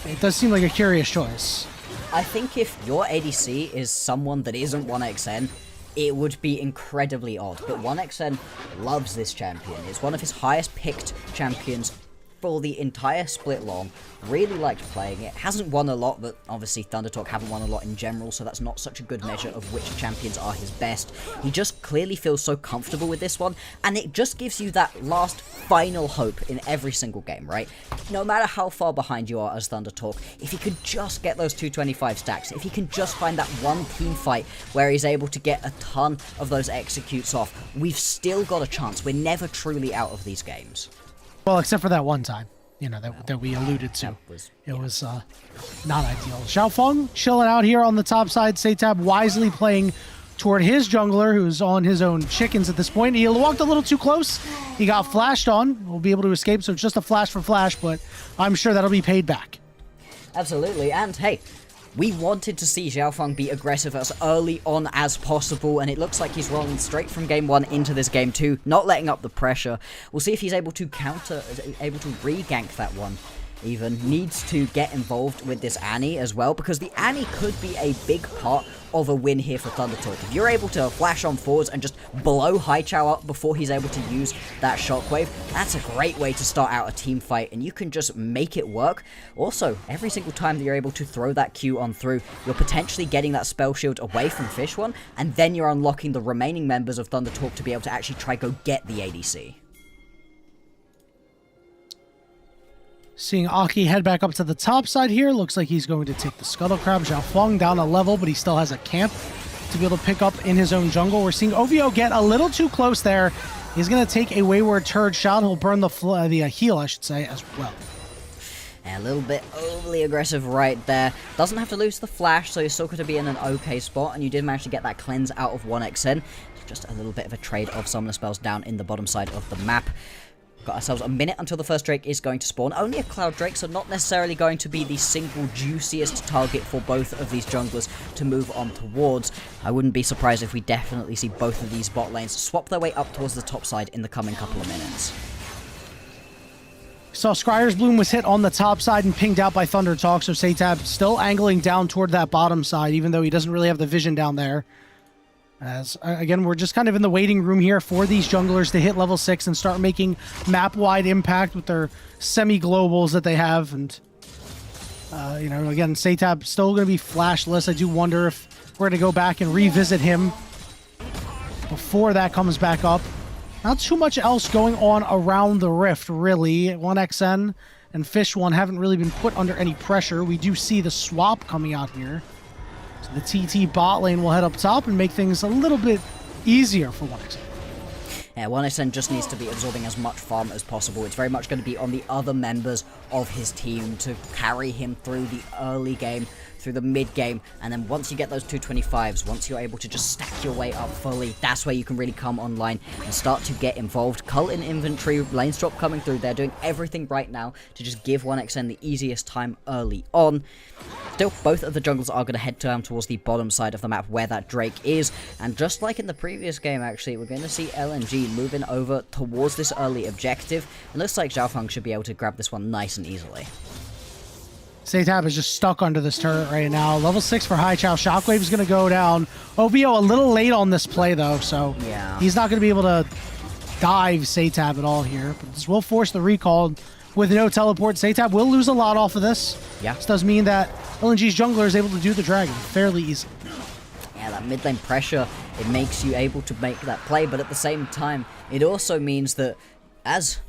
It does seem like a curious choice. I think if your ADC is someone that isn't 1xN, it would be incredibly odd, but 1xN loves this champion. It's one of his highest picked champions for the entire split long. Really liked playing it. Hasn't won a lot, but obviously Thunder Talk haven't won a lot in general, so that's not such a good measure of which champions are his best. He just clearly feels so comfortable with this one, and it just gives you that last final hope in every single game, right? No matter how far behind you are as Thunder Talk, if he could just get those 225 stacks, if he can just find that one team fight where he's able to get a ton of those executes off, we've still got a chance. We're never truly out of these games. Well, except for that one time, you know, that we alluded to. It was not ideal. Zhao Feng chilling out here on the top side. Satab wisely playing toward his jungler, who's on his own chickens at this point. He walked a little too close. He got flashed on. We'll be able to escape, so it's just a flash for flash, but I'm sure that'll be paid back. Absolutely, and hey, we wanted to see Zhao Feng be aggressive as early on as possible, and it looks like he's rolling straight from game 1 into this game 2, not letting up the pressure. We'll see if he's able to counter, able to re-gank that one. even needs to get involved with this Annie as well, because the Annie could be a big part of a win here for Thundertalk. If you're able to flash on forwards and just blow Haichao up before he's able to use that shockwave, that's a great way to start out a team fight, and you can just make it work. Also, every single time that you're able to throw that Q on through, you're potentially getting that spell shield away from Fish One, and then you're unlocking the remaining members of Thundertalk to be able to actually try go get the ADC. Seeing Aki head back up to the top side here. Looks like he's going to take the Scuttle Crab. Xiao Feng down a level, but he still has a camp to be able to pick up in his own jungle. We're seeing OVO get a little too close there. He's going to take a wayward turret shot. He'll burn the heal, I should say, as well. A little bit overly aggressive right there. Doesn't have to lose the flash, so you're still going to be in an okay spot, and you did manage to get that cleanse out of 1xN. Just a little bit of a trade of summoner spells down in the bottom side of the map. Got ourselves a minute until the first Drake is going to spawn. Only a Cloud Drake, so not necessarily going to be the single juiciest target for both of these junglers to move on towards. I wouldn't be surprised if we definitely see both of these bot lanes swap their way up towards the top side in the coming couple of minutes. Saw Scryer's Bloom was hit on the top side and pinged out by Thundertalk, so Satab still angling down toward that bottom side, even though he doesn't really have the vision down there. As, again, we're just kind of in the waiting room here for these junglers to hit level 6 and start making map-wide impact with their semi-globals that they have. And, you know, again, Satab still going to be flashless. I do wonder if we're going to go back and revisit him before that comes back up. Not too much else going on around the rift, really. 1xN and Fish One haven't really been put under any pressure. We do see the swap coming out here. So the TT bot lane will head up top and make things a little bit easier for 1xN. Yeah, 1xN just needs to be absorbing as much farm as possible. It's very much going to be on the other members of his team to carry him through the early game, through the mid game, and then once you get those 225s, once you're able to just stack your way up fully, that's where you can really come online and start to get involved. Cult in inventory, lanes drop coming through, they're doing everything right now to just give 1xN the easiest time early on. Still, both of the jungles are going to head down towards the bottom side of the map where that Drake is, and just like in the previous game actually, we're going to see LNG moving over towards this early objective. It looks like Xiao Feng should be able to grab this one nice and easily. Satab is just stuck under this turret right now. Level 6 for Haichao. Shockwave is going to go down. OVO a little late on this play, though, so yeah, he's not going to be able to dive Satab at all here. But this will force the recall with no teleport. Satab will lose a lot off of this. Yeah. This does mean that LNG's jungler is able to do the dragon fairly easy. Yeah, that mid lane pressure, it makes you able to make that play, but at the same time, it also means that as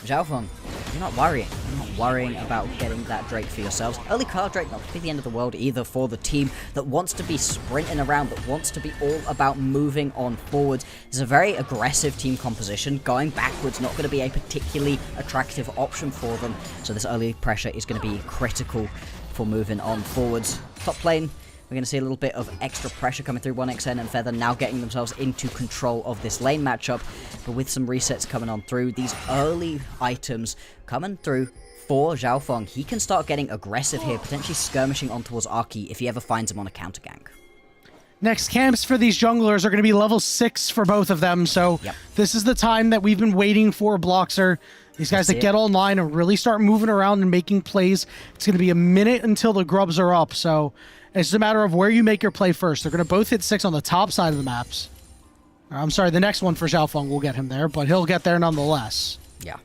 Xiao Feng, you're not worrying. You're not worrying about getting that Drake for yourselves. Early Cloud Drake, not to be the end of the world either for the team that wants to be sprinting around, that wants to be all about moving on forwards. It's a very aggressive team composition. Going backwards, not going to be a particularly attractive option for them. So this early pressure is going to be critical for moving on forwards. Top lane, we're going to see a little bit of extra pressure coming through. 1xN and Feather now getting themselves into control of this lane matchup. But with some resets coming on through, these early items coming through for Xiao Feng, he can start getting aggressive here, potentially skirmishing on towards Arky if he ever finds him on a counter gank. Next camps for these junglers are going to be level 6 for both of them, so This is the time that we've been waiting for, Bloxer. These guys that get online and really start moving around and making plays. It's going to be a minute until the grubs are up, so it's just a matter of where you make your play first. They're going to both hit 6 on the top side of the maps. I'm sorry, the next one for Xiao Feng will get him there, but he'll get there nonetheless. Yeah.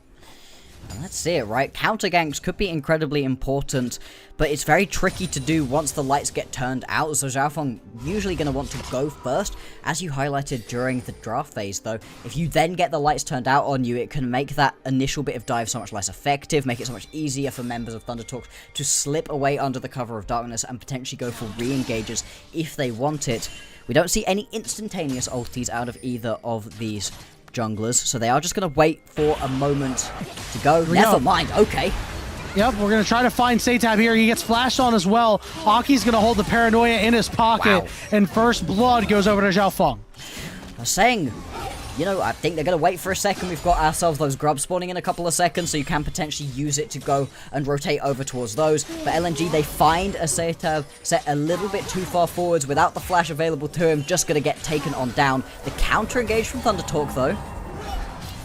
And let's see it, right? Counter ganks could be incredibly important, but it's very tricky to do once the lights get turned out, so Xiao Feng usually going to want to go first. As you highlighted during the draft phase, though, if you then get the lights turned out on you, it can make that initial bit of dive so much less effective, make it so much easier for members of Thundertalk to slip away under the cover of darkness and potentially go for re-engages if they want it. We don't see any instantaneous ultis out of either of these junglers, so they are just going to wait for a moment to go. Never mind, okay. Yep, we're going to try to find Satab here. He gets flashed on as well. Aki's going to hold the paranoia in his pocket, and first blood goes over to Xiao Feng. I was saying, you know, I think they're going to wait for a second. We've got ourselves those grubs spawning in a couple of seconds, so you can potentially use it to go and rotate over towards those. But LNG, they find a Satab set a little bit too far forwards without the flash available to him, just going to get taken on down. The counter engage from Thundertalk, though.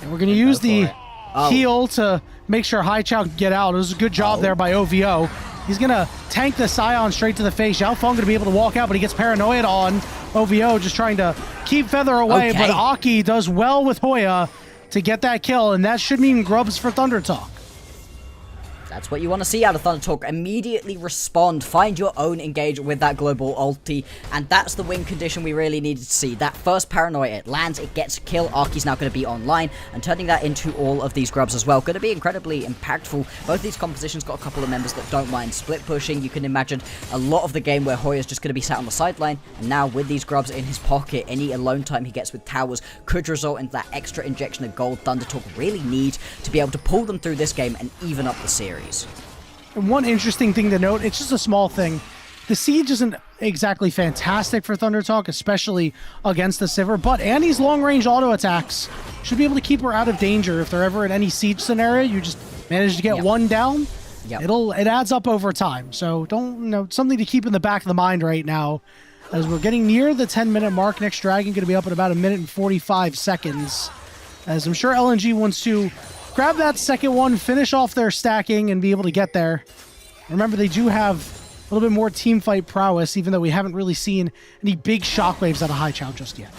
And we're going to use the heal to make sure Haichao can get out. It was a good job there by OVO. He's going to tank the Scion straight to the face. Xiao Feng going to be able to walk out, but he gets paranoid on OVO, just trying to keep Feather away. But Aki does well with Hoya to get that kill, and that should mean grubs for Thunder Talk. That's what you want to see out of Thunder Talk. Immediately respond, find your own engagement with that global ulti, and that's the win condition we really needed to see. That first paranoia, it lands, it gets a kill. Arky's now going to be online, and turning that into all of these grubs as well. Going to be incredibly impactful. Both these compositions got a couple of members that don't mind split pushing. You can imagine a lot of the game where Hoya's just going to be sat on the sideline, and now with these grubs in his pocket, any alone time he gets with towers could result in that extra injection of gold Thunder Talk really need to be able to pull them through this game and even up the series. And one interesting thing to note, it's just a small thing. The siege isn't exactly fantastic for Thunder Talk, especially against the Sivir, but Annie's long-range auto attacks should be able to keep her out of danger. If they're ever in any siege scenario, you just manage to get one down, it adds up over time. So something to keep in the back of the mind right now, as we're getting near the 10-minute mark. Next Dragon going to be up in about 1 minute and 45 seconds, as I'm sure LNG wants to grab that second one, finish off their stacking, and be able to get there. Remember, they do have a little bit more team fight prowess, even though we haven't really seen any big shockwaves out of Haichao just yet.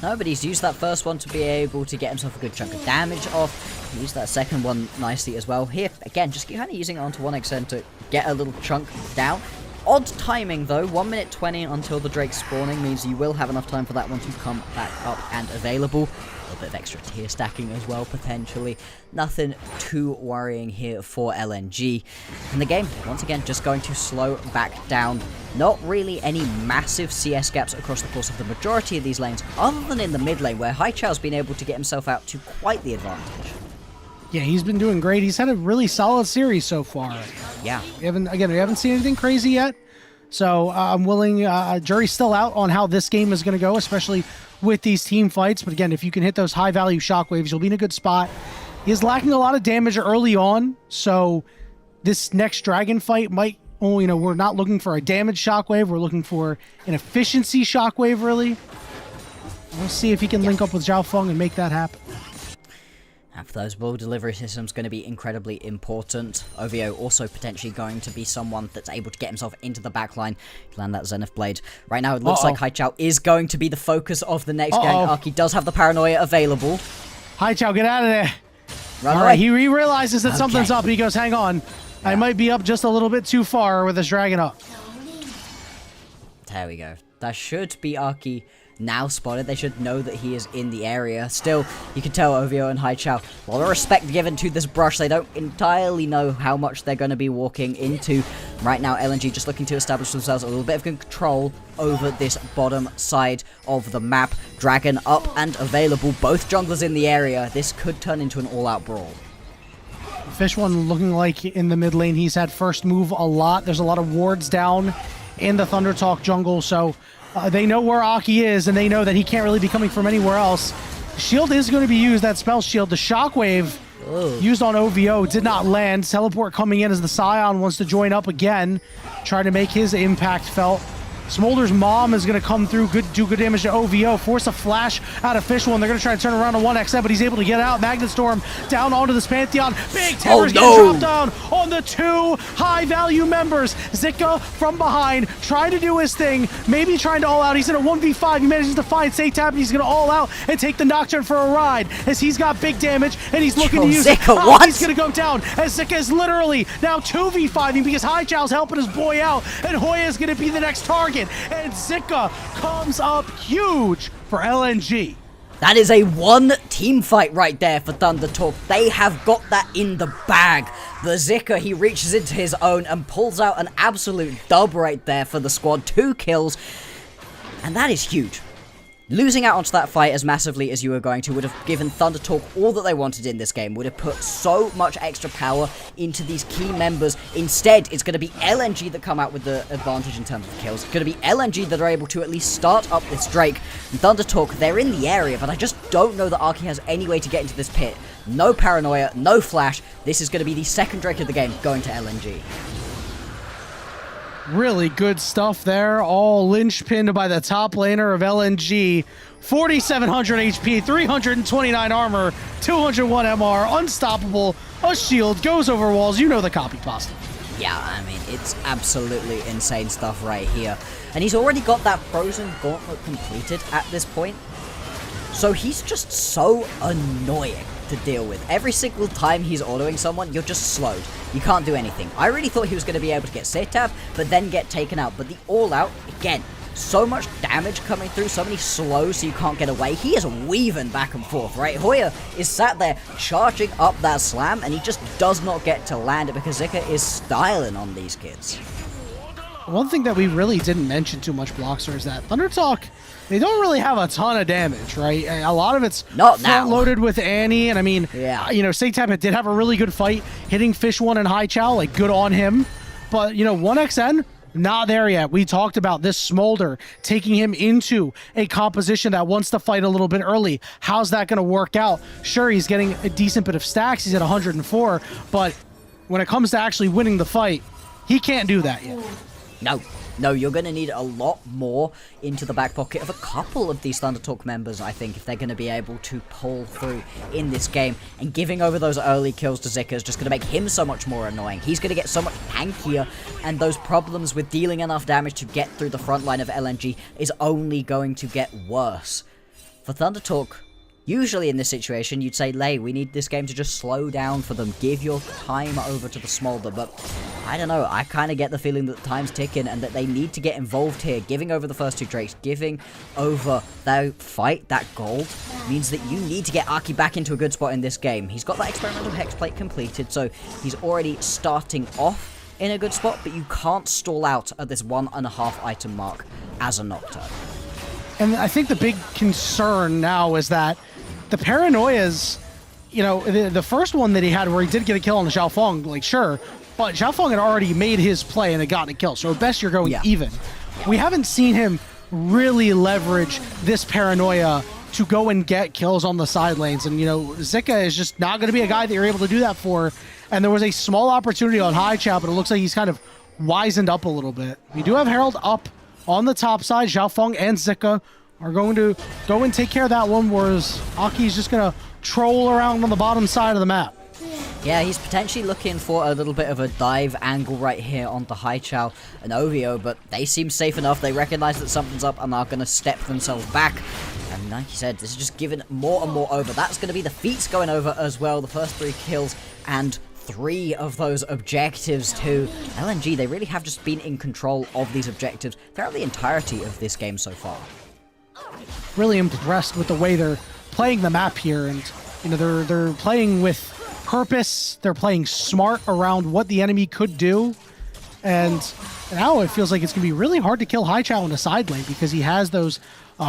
No, but he's used that first one to be able to get himself a good chunk of damage off. He used that second one nicely as well. Here, again, just kind of using it onto 1xn to get a little chunk down. Odd timing, though. 1 minute 20 until the Drake spawning means you will have enough time for that one to come back up and available. A little bit of extra tier stacking as well, potentially. Nothing too worrying here for LNG. And the game, once again, just going to slow back down. Not really any massive CS gaps across the course of the majority of these lanes, other than in the mid lane, where Haichao's been able to get himself out to quite the advantage. Yeah, he's been doing great. He's had a really solid series so far. Yeah. We haven't seen anything crazy yet. So I'm willing, jury's still out on how this game is going to go, especially with these team fights. But again, if you can hit those high value shockwaves, you'll be in a good spot. He is lacking a lot of damage early on, so this next Dragon fight might, we're not looking for a damage shockwave. We're looking for an efficiency shockwave, really. We'll see if he can link up with Xiao Feng and make that happen. For those ball delivery systems going to be incredibly important. OVO also potentially going to be someone that's able to get himself into the backline to land that Zenith Blade. Right now it looks like Haichao is going to be the focus of the next gang. Aki does have the paranoia available. Haichao, get out of there. Run All right, he realizes that something's up and he goes, hang on. I might be up just a little bit too far with this dragon up. There we go. That should be Aki now spotted. They should know that he is in the area. Still, you can tell OVO and Haichao, a lot of respect given to this brush. They don't entirely know how much they're going to be walking into. Right now, LNG just looking to establish themselves a little bit of control over this bottom side of the map. Dragon up and available. Both junglers in the area. This could turn into an all-out brawl. Fish one looking like in the mid lane, he's had first move a lot. There's a lot of wards down in the Thunder Talk jungle, so they know where Aki is, and they know that he can't really be coming from anywhere else. Shield is going to be used, that spell shield. The shockwave used on OVO did not land. Teleport coming in as the Scion wants to join up again, try to make his impact felt. Smolder's mom is going to come through, do good damage to OVO, force a flash out of Fish One. They're going to try to turn around on 1xn, but he's able to get out. Magnet Storm down onto this Pantheon. Big towers getting dropped down on the two high-value members. Zika from behind, trying to do his thing, maybe trying to all out. He's in a 1v5. He manages to find Satap, and he's going to all out and take the Nocturne for a ride, as he's got big damage, and he's looking to use Zika, what? He's going to go down, as Zika is literally now 2v5ing because Haichao's helping his boy out, and Hoya is going to be the next target. And Zika comes up huge for LNG. That is a one team fight right there for Thunder Talk. They have got that in the bag. The Zika, he reaches into his own and pulls out an absolute dub right there for the squad. 2 kills. And that is huge. Losing out onto that fight as massively as you were going to would have given Thunder Talk all that they wanted in this game, would have put so much extra power into these key members. Instead, it's going to be LNG that come out with the advantage in terms of kills. It's going to be LNG that are able to at least start up this Drake. And Thunder Talk, they're in the area, but I just don't know that Arky has any way to get into this pit. No paranoia, no flash. This is going to be the second Drake of the game going to LNG. Really good stuff there, all linchpinned by the top laner of LNG. 4,700 HP, 329 armor, 201 MR, unstoppable, a shield, goes over walls. You know the copy pasta. Yeah, I mean, it's absolutely insane stuff right here. And he's already got that Frozen Gauntlet completed at this point. So he's just so annoying to deal with. Every single time he's autoing someone, you're just slowed. You can't do anything. I really thought he was going to be able to get Setab, but then get taken out. But the all-out, again, so much damage coming through, so many slows so you can't get away. He is weaving back and forth, right? Hoya is sat there charging up that slam, and he just does not get to land it because Zika is styling on these kids. One thing that we really didn't mention too much, Bloxer, is that Thunder Talk, they don't really have a ton of damage, right? A lot of it's front-loaded with Annie, and I mean, you know, Setab did have a really good fight, hitting Fish 1 and High Chow, like, good on him. But, you know, 1XN, not there yet. We talked about this Smolder taking him into a composition that wants to fight a little bit early. How's that going to work out? Sure, he's getting a decent bit of stacks. He's at 104, but when it comes to actually winning the fight, he can't do that yet. No, you're going to need a lot more into the back pocket of a couple of these Thunder Talk members, I think, if they're going to be able to pull through in this game. And giving over those early kills to Zika is just going to make him so much more annoying. He's going to get so much tankier, and those problems with dealing enough damage to get through the front line of LNG is only going to get worse. For Thunder Talk, usually in this situation, you'd say, Lei, we need this game to just slow down for them. Give your time over to the Smolder. But I don't know. I kind of get the feeling that time's ticking and that they need to get involved here. Giving over the first two Drakes, giving over that fight, that gold, means that you need to get Aki back into a good spot in this game. He's got that experimental hex plate completed, so he's already starting off in a good spot, but you can't stall out at this 1.5 item mark as a Nocturne. And I think the big concern now is that the paranoias, you know, the first one that he had where he did get a kill on Xiao Feng, like, sure, but Xiao Feng had already made his play and had gotten a kill, so at best you're going even. We haven't seen him really leverage this paranoia to go and get kills on the side lanes, and, you know, Zika is just not going to be a guy that you're able to do that for, and there was a small opportunity on High Chow, but it looks like he's kind of wizened up a little bit. We do have Herald up on the top side. Xiao Feng and Zika are going to go and take care of that one, whereas Aki's just going to troll around on the bottom side of the map. Yeah, he's potentially looking for a little bit of a dive angle right here onto High Chow and Ovio, but they seem safe enough. They recognize that something's up and are going to step themselves back. And like you said, this is just giving more and more over. That's going to be the feats going over as well. The first 3 kills and 3 of those objectives too. LNG, they really have just been in control of these objectives throughout the entirety of this game so far. Really impressed with the way they're playing the map here, and you know, they're playing with purpose. They're playing smart around what the enemy could do, and now it feels like it's gonna be really hard to kill High Chow in the side lane because he has those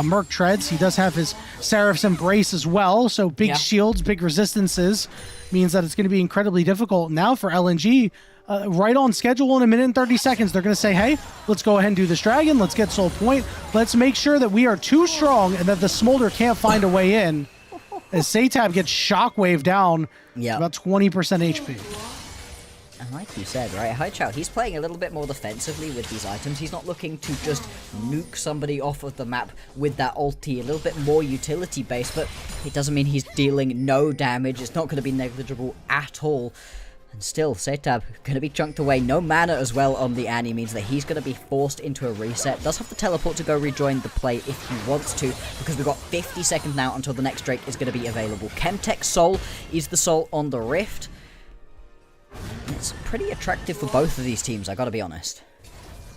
Merc treads. He does have his Seraph's Embrace as well, so big shields, big resistances means that it's going to be incredibly difficult. Now for LNG, right on schedule in 1 minute and 30 seconds, they're going to say, hey, let's go ahead and do this dragon. Let's get Soul Point. Let's make sure that we are too strong and that the Smolder can't find a way in. As Setab gets shockwave down to about 20% HP. And like you said, right, High Chow, he's playing a little bit more defensively with these items. He's not looking to just nuke somebody off of the map with that ulti, a little bit more utility based, but it doesn't mean he's dealing no damage. It's not going to be negligible at all. And still, Setab going to be chunked away. No mana as well on the Annie means that he's going to be forced into a reset. Does have to teleport to go rejoin the play if he wants to, because we've got 50 seconds now until the next Drake is going to be available. Chemtech Soul is the Soul on the Rift. It's pretty attractive for both of these teams, I gotta be honest.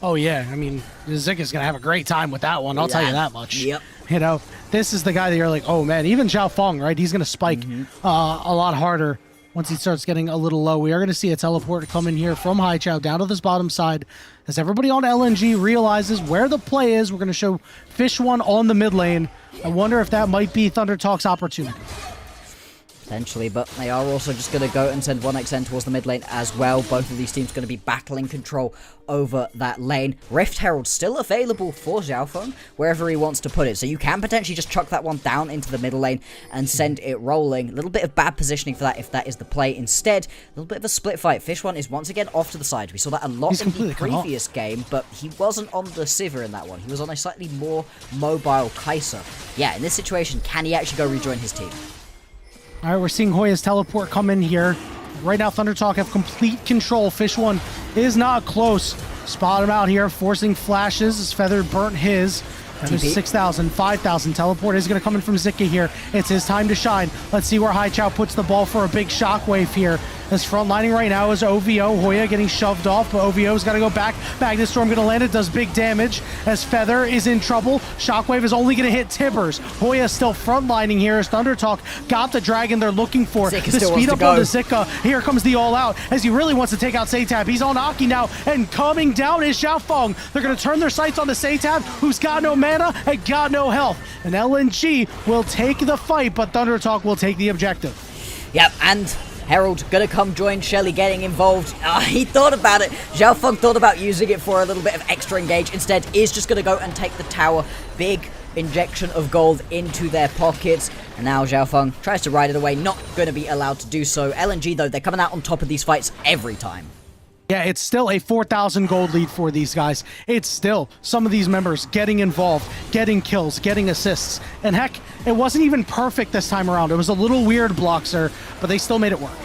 Oh yeah, I mean, Zika's gonna have a great time with that one, I'll tell you that much. Yep. You know, this is the guy that you're like, oh man, even Xiao Feng, right? He's gonna spike a lot harder once he starts getting a little low. We are gonna see a teleport come in here from High Chow down to this bottom side. As everybody on LNG realizes where the play is, we're gonna show Fish 1 on the mid lane. I wonder if that might be Thunder Talk's opportunity. Potentially, but they are also just going to go and send 1xn towards the mid lane as well. Both of these teams going to be battling control over that lane. Rift Herald still available for Xiaofeng wherever he wants to put it, so you can potentially just chuck that one down into the middle lane and send it rolling. A little bit of bad positioning for that if that is the play. Instead, a little bit of a split fight. Fish One is once again off to the side. We saw that a lot in the previous game, but he wasn't on the Sivir in that one. He was on a slightly more mobile Kai'Sa. Yeah, in this situation, can he actually go rejoin his team? All right, we're seeing Hoya's teleport come in here. Right now, Thundertalk have complete control. Fish One is not close. Spot him out here, forcing flashes as Feather burnt his. And there's 6,000, 5,000. Teleport is going to come in from Zika here. It's his time to shine. Let's see where Haichao puts the ball for a big shockwave here. This front lining right now is OVO. Hoya getting shoved off, but OVO's got to go back. Magnet Storm going to land it, does big damage as Feather is in trouble. Shockwave is only going to hit Tibbers. Hoya still front lining here as Thundertalk got the dragon they're looking for. Zika the still speed wants up to go. on the Zika. Here comes the all out as he really wants to take out Satab. He's on Aki now, and coming down is Xiaofeng. They're going to turn their sights on the Satab, who's got no mana and got no health. And LNG will take the fight, but Thundertalk will take the objective. Yep, and Herald gonna come join Shelly getting involved. He thought about it. Xiaofeng thought about using it for a little bit of extra engage. Instead, is just gonna go and take the tower. Big injection of gold into their pockets. And now Xiaofeng tries to ride it away. Not gonna be allowed to do so. LNG, though, they're coming out on top of these fights every time. Yeah, it's still a 4,000 gold lead for these guys. It's still some of these members getting involved, getting kills, getting assists. And heck, it wasn't even perfect this time around. It was a little weird block, sir, but they still made it work.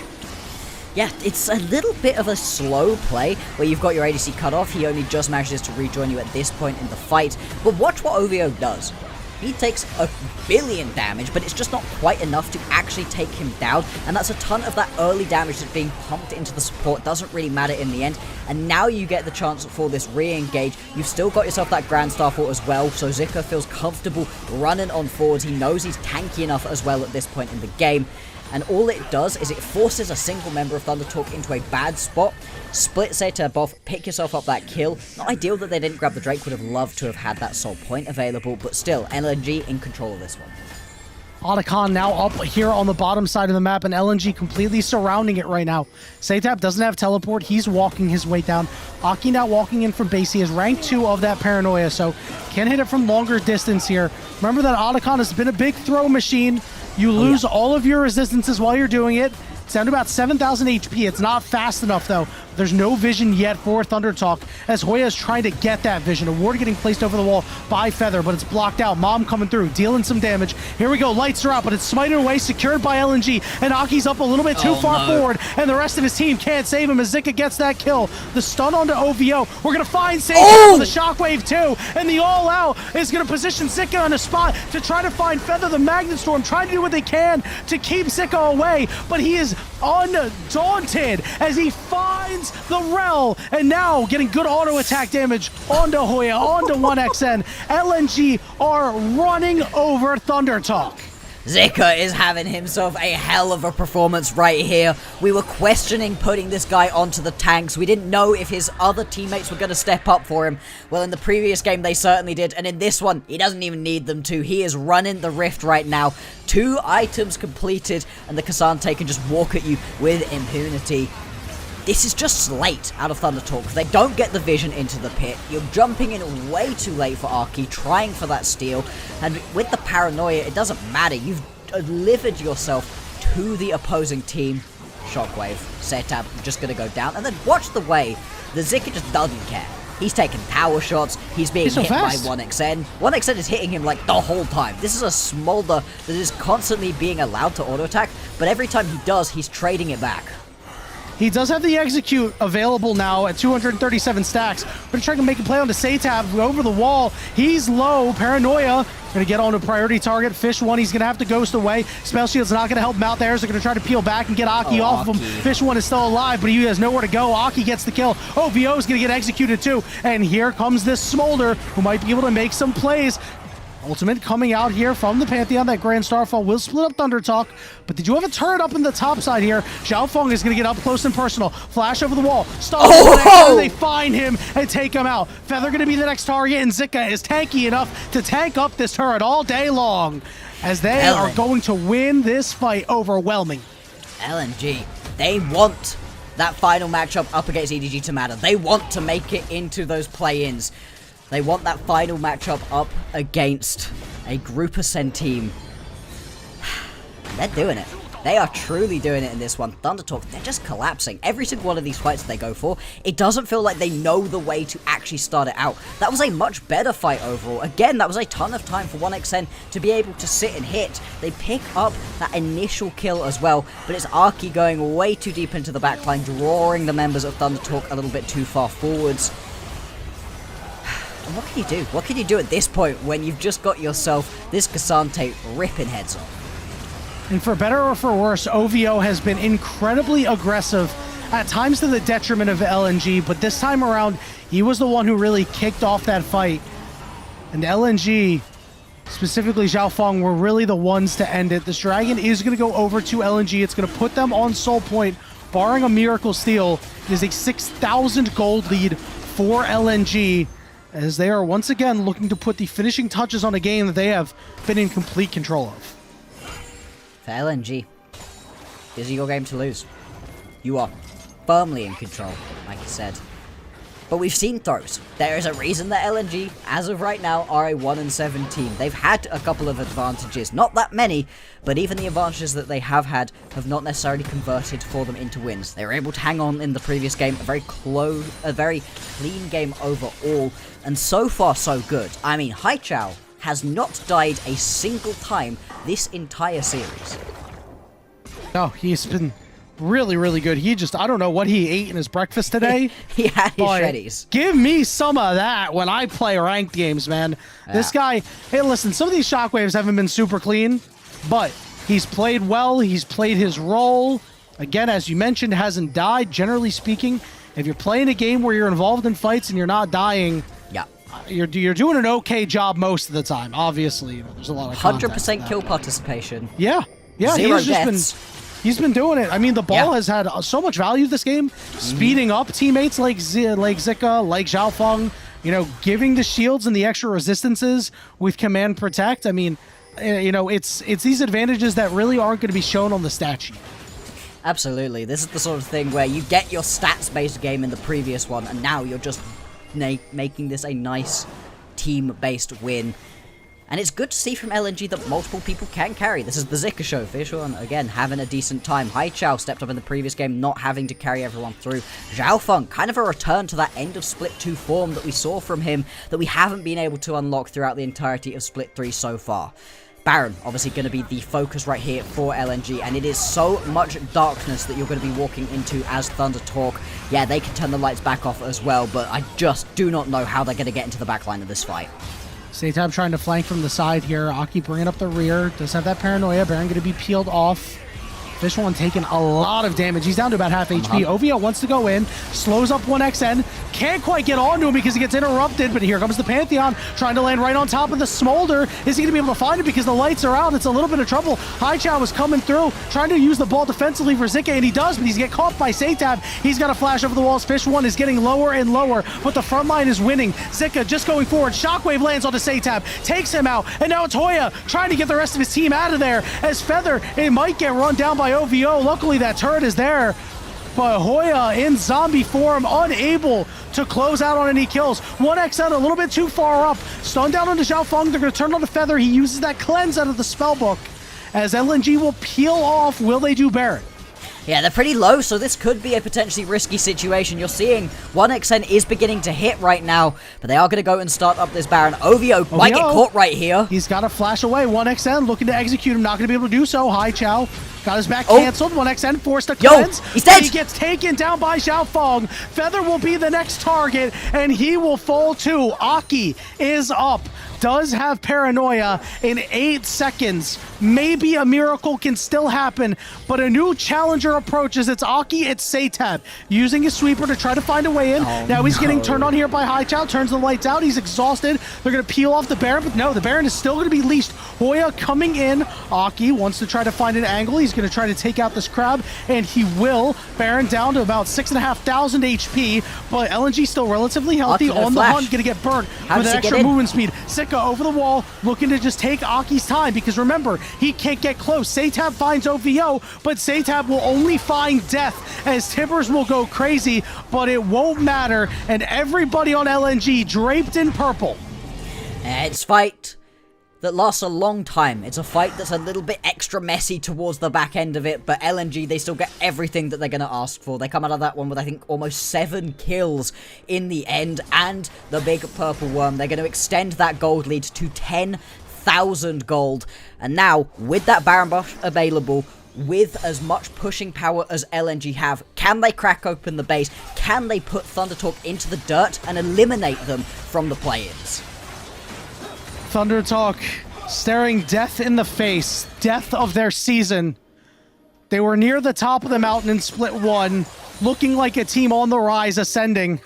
Yeah, it's a little bit of a slow play where you've got your ADC cut off. He only just manages to rejoin you at this point in the fight. But watch what OVO does. He takes a billion damage, but it's just not quite enough to actually take him down. And that's a ton of that early damage that's being pumped into the support. Doesn't really matter in the end. And now you get the chance for this re-engage. You've still got yourself that Grand Starfort as well. So Zika feels comfortable running on forward. He knows he's tanky enough as well at this point in the game. And all it does is it forces a single member of Thundertalk into a bad spot. Split Satab off, pick yourself up that kill. Not ideal that they didn't grab the Drake, would have loved to have had that soul point available, but still, LNG in control of this one. Otacon now up here on the bottom side of the map, and LNG completely surrounding it right now. Satab doesn't have teleport. He's walking his way down. Aki now walking in from base. He is rank 2 of that Paranoia, so can hit it from longer distance here. Remember that Otacon has been a big throw machine. You lose all of your resistances while you're doing it. It's down to about 7,000 HP. It's not fast enough, though. There's no vision yet for Thundertalk as Hoya is trying to get that vision. A ward getting placed over the wall by Feather, but it's blocked out. Mom coming through, dealing some damage. Here we go. Lights are out, but it's smited away, secured by LNG. And Aki's up a little bit too far forward, and the rest of his team can't save him as Zika gets that kill. The stun onto OVO. We're going to find Sage for the shockwave, too. And the all-out is going to position Zika on a spot to try to find Feather. The Magnet Storm trying to do what they can to keep Zika away, but he is undaunted as he finds the Rel, and now getting good auto attack damage onto Hoya, onto 1xn. LNG are running over Thundertalk. Zika is having himself a hell of a performance right here. We were questioning putting this guy onto the tanks. We didn't know if his other teammates were going to step up for him. Well, in the previous game, they certainly did. And in this one, he doesn't even need them to. He is running the Rift right now. 2 items completed, and the K'Sante can just walk at you with impunity. This is just slate out of Thundertalk. They don't get the vision into the pit. You're jumping in way too late for Arky, trying for that steal. And with the Paranoia, it doesn't matter. You've delivered yourself to the opposing team. Shockwave, Satab just going to go down. And then watch the way the Zika just doesn't care. He's taking power shots. He's being hit by 1xn. 1xn is hitting him like the whole time. This is a Smolder that is constantly being allowed to auto attack. But every time he does, he's trading it back. He does have the execute available now at 237 stacks. We're trying to make a play on the Satab over the wall. He's low. Paranoia going to get on a priority target. Fish One, he's going to have to ghost away. Spell Shield's not going to help him out there. So they're going to try to peel back and get Aki off of him. Fish One is still alive, but he has nowhere to go. Aki gets the kill. OVO is going to get executed too. And here comes this Smolder who might be able to make some plays. Ultimate coming out here from the Pantheon. That Grand Starfall will split up Thundertalk. But did you have a turret up in the top side here? Xiaofeng is going to get up close and personal. Flash over the wall. Stop. And they find him and take him out. Feather going to be the next target, and Zika is tanky enough to tank up this turret all day long. as they are going to win this fight overwhelming. LNG, they want that final matchup up against EDG to matter. They want to make it into those play-ins. They want that final matchup up against a Group Ascend team. They're doing it. They are truly doing it in this one. Thundertalk, they're just collapsing. Every single one of these fights they go for, it doesn't feel like they know the way to actually start it out. That was a much better fight overall. Again, that was a ton of time for 1xN to be able to sit and hit. They pick up that initial kill as well, but it's Arky going way too deep into the backline, drawing the members of Thundertalk a little bit too far forwards. And what can you do? What can you do at this point when you've just got yourself this Cassante ripping heads off? And for better or for worse, OVO has been incredibly aggressive, at times to the detriment of LNG, but this time around, he was the one who really kicked off that fight. And LNG, specifically Zhao Feng, were really the ones to end it. This Dragon is going to go over to LNG. It's going to put them on Soul Point, barring a miracle steal. It is a 6,000 gold lead for LNG, as they are once again looking to put the finishing touches on a game that they have been in complete control of. For LNG, this is your game to lose. You are firmly in control, like I said. But we've seen throws. There is a reason that LNG, as of right now, are a 1-7 team. They've had a couple of advantages. Not that many, but even the advantages that they have had have not necessarily converted for them into wins. They were able to hang on in the previous game, a very clean game overall, and so far so good. I mean, Haichao has not died a single time this entire series. No, he's been really, really good. He just, I don't know what he ate in his breakfast today. He had his shreddies. Give me some of that when I play ranked games, man. Yeah. This guy, hey, listen, some of these shockwaves haven't been super clean, but he's played well. He's played his role. Again, as you mentioned, hasn't died. Generally speaking, if you're playing a game where you're involved in fights and you're not dying, you're doing an okay job most of the time. Obviously, there's a lot of 100% kill participation. Yeah, Zero deaths. He's been doing it. I mean, the ball has had so much value this game, speeding up teammates like Zika, like Zhao Feng, you know, giving the shields and the extra resistances with command protect. I mean, you know, it's these advantages that really aren't going to be shown on the stat sheet. Absolutely. This is the sort of thing where you get your stats-based game in the previous one, and now you're just making this a nice team-based win. And it's good to see from LNG that multiple people can carry. This is the Zika show. Fisherman, again, having a decent time. Haichao stepped up in the previous game, not having to carry everyone through. Zhao Feng, kind of a return to that end of Split 2 form that we saw from him that we haven't been able to unlock throughout the entirety of Split 3 so far. Baron, obviously going to be the focus right here for LNG, and it is so much darkness that you're going to be walking into as Thundertalk. Yeah, they can turn the lights back off as well, but I just do not know how they're going to get into the backline of this fight. Satab trying to flank from the side here. Aki bringing up the rear. Does have that paranoia. Baron going to be peeled off. Fish one taking a lot of damage. He's down to about half HP. OVO wants to go in. Slows up 1xN. Can't quite get onto him because he gets interrupted, but here comes the Pantheon trying to land right on top of the Smolder. Is he going to be able to find it because the lights are out? It's a little bit of trouble. Haichao is coming through, trying to use the ball defensively for Zika, and he does, but he's get caught by Satab. He's got a flash over the walls. Fish one is getting lower and lower, but the front line is winning. Zika just going forward. Shockwave lands onto Satab, takes him out, and now it's Hoya trying to get the rest of his team out of there as Feather, it might get run down by OVO. Luckily that turret is there, but Hoya in zombie form, unable to close out on any kills. 1xN a little bit too far up. Stun down onto Zhao Feng. They're going to turn on the Feather. He uses that cleanse out of the spellbook as LNG will peel off. Will they do Baron? Yeah, they're pretty low, so this could be a potentially risky situation. You're seeing 1xN is beginning to hit right now, but they are going to go and start up this Baron. OVO might get caught right here. He's got to flash away. 1xN looking to execute him. Not going to be able to do so. Haichao got his back canceled. 1xN forced to cleanse. He's dead. He gets taken down by Zhao Feng. Feather will be the next target, and he will fall too. Aki is up. Does have paranoia in 8 seconds. Maybe a miracle can still happen, but a new challenger approaches. It's Aki, it's Satab, using his sweeper to try to find a way in. Now he's getting turned on here by Haichao, turns the lights out. He's exhausted. They're going to peel off the Baron, but no, the Baron is still going to be leashed. Hoya coming in. Aki wants to try to find an angle. He's going to try to take out this crab, and he will. Baron down to about 6,500 HP, but LNG still relatively healthy on the hunt, going to get burnt with an extra movement speed. Zika over the wall, looking to just take Aki's time, because remember, he can't get close. Satab finds OVO, but Satab will only find death, as Tibbers will go crazy, but it won't matter, and everybody on LNG draped in purple. It's fight that lasts a long time. It's a fight that's a little bit extra messy towards the back end of it, but LNG, they still get everything that they're going to ask for. They come out of that one with, I think, almost 7 kills in the end, and the big purple worm. They're going to extend that gold lead to 10,000 gold, and now, with that Baron buff available, with as much pushing power as LNG have, can they crack open the base? Can they put ThunderTalk into the dirt and eliminate them from the play-ins? ThunderTalk staring death in the face, death of their season. They were near the top of the mountain in Split 1, looking like a team on the rise, ascending,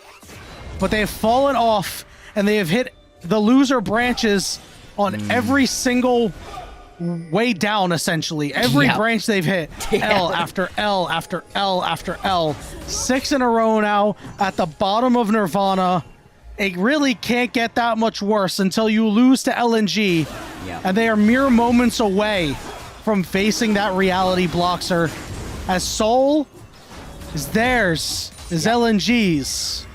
but they have fallen off, and they have hit the loser branches on every single way down, essentially. Every branch they've hit. L after L after L after L. 6 in a row now at the bottom of Nirvana. It really can't get that much worse until you lose to LNG, and they are mere moments away from facing that reality Bloxer, as Soul is theirs, is LNG's.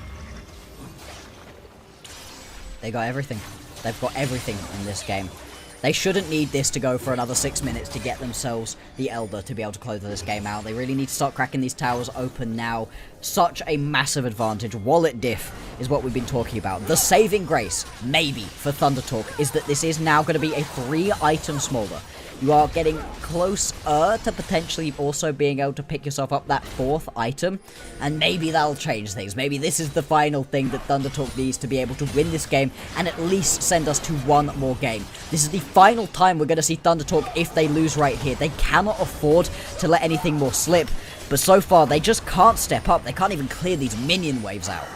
They got everything. They've got everything in this game. They shouldn't need this to go for another 6 minutes to get themselves the Elder to be able to close this game out. They really need to start cracking these towers open now. Such a massive advantage. Wallet diff is what we've been talking about. The saving grace, maybe, for ThunderTalk is that this is now going to be a 3-item smolder. You are getting closer to potentially also being able to pick yourself up that 4th item, and maybe that'll change things. Maybe this is the final thing that ThunderTalk needs to be able to win this game and at least send us to 1 more game. This is the final time we're going to see ThunderTalk if they lose right here. They cannot afford to let anything more slip, but so far they just can't step up. They can't even clear these minion waves out.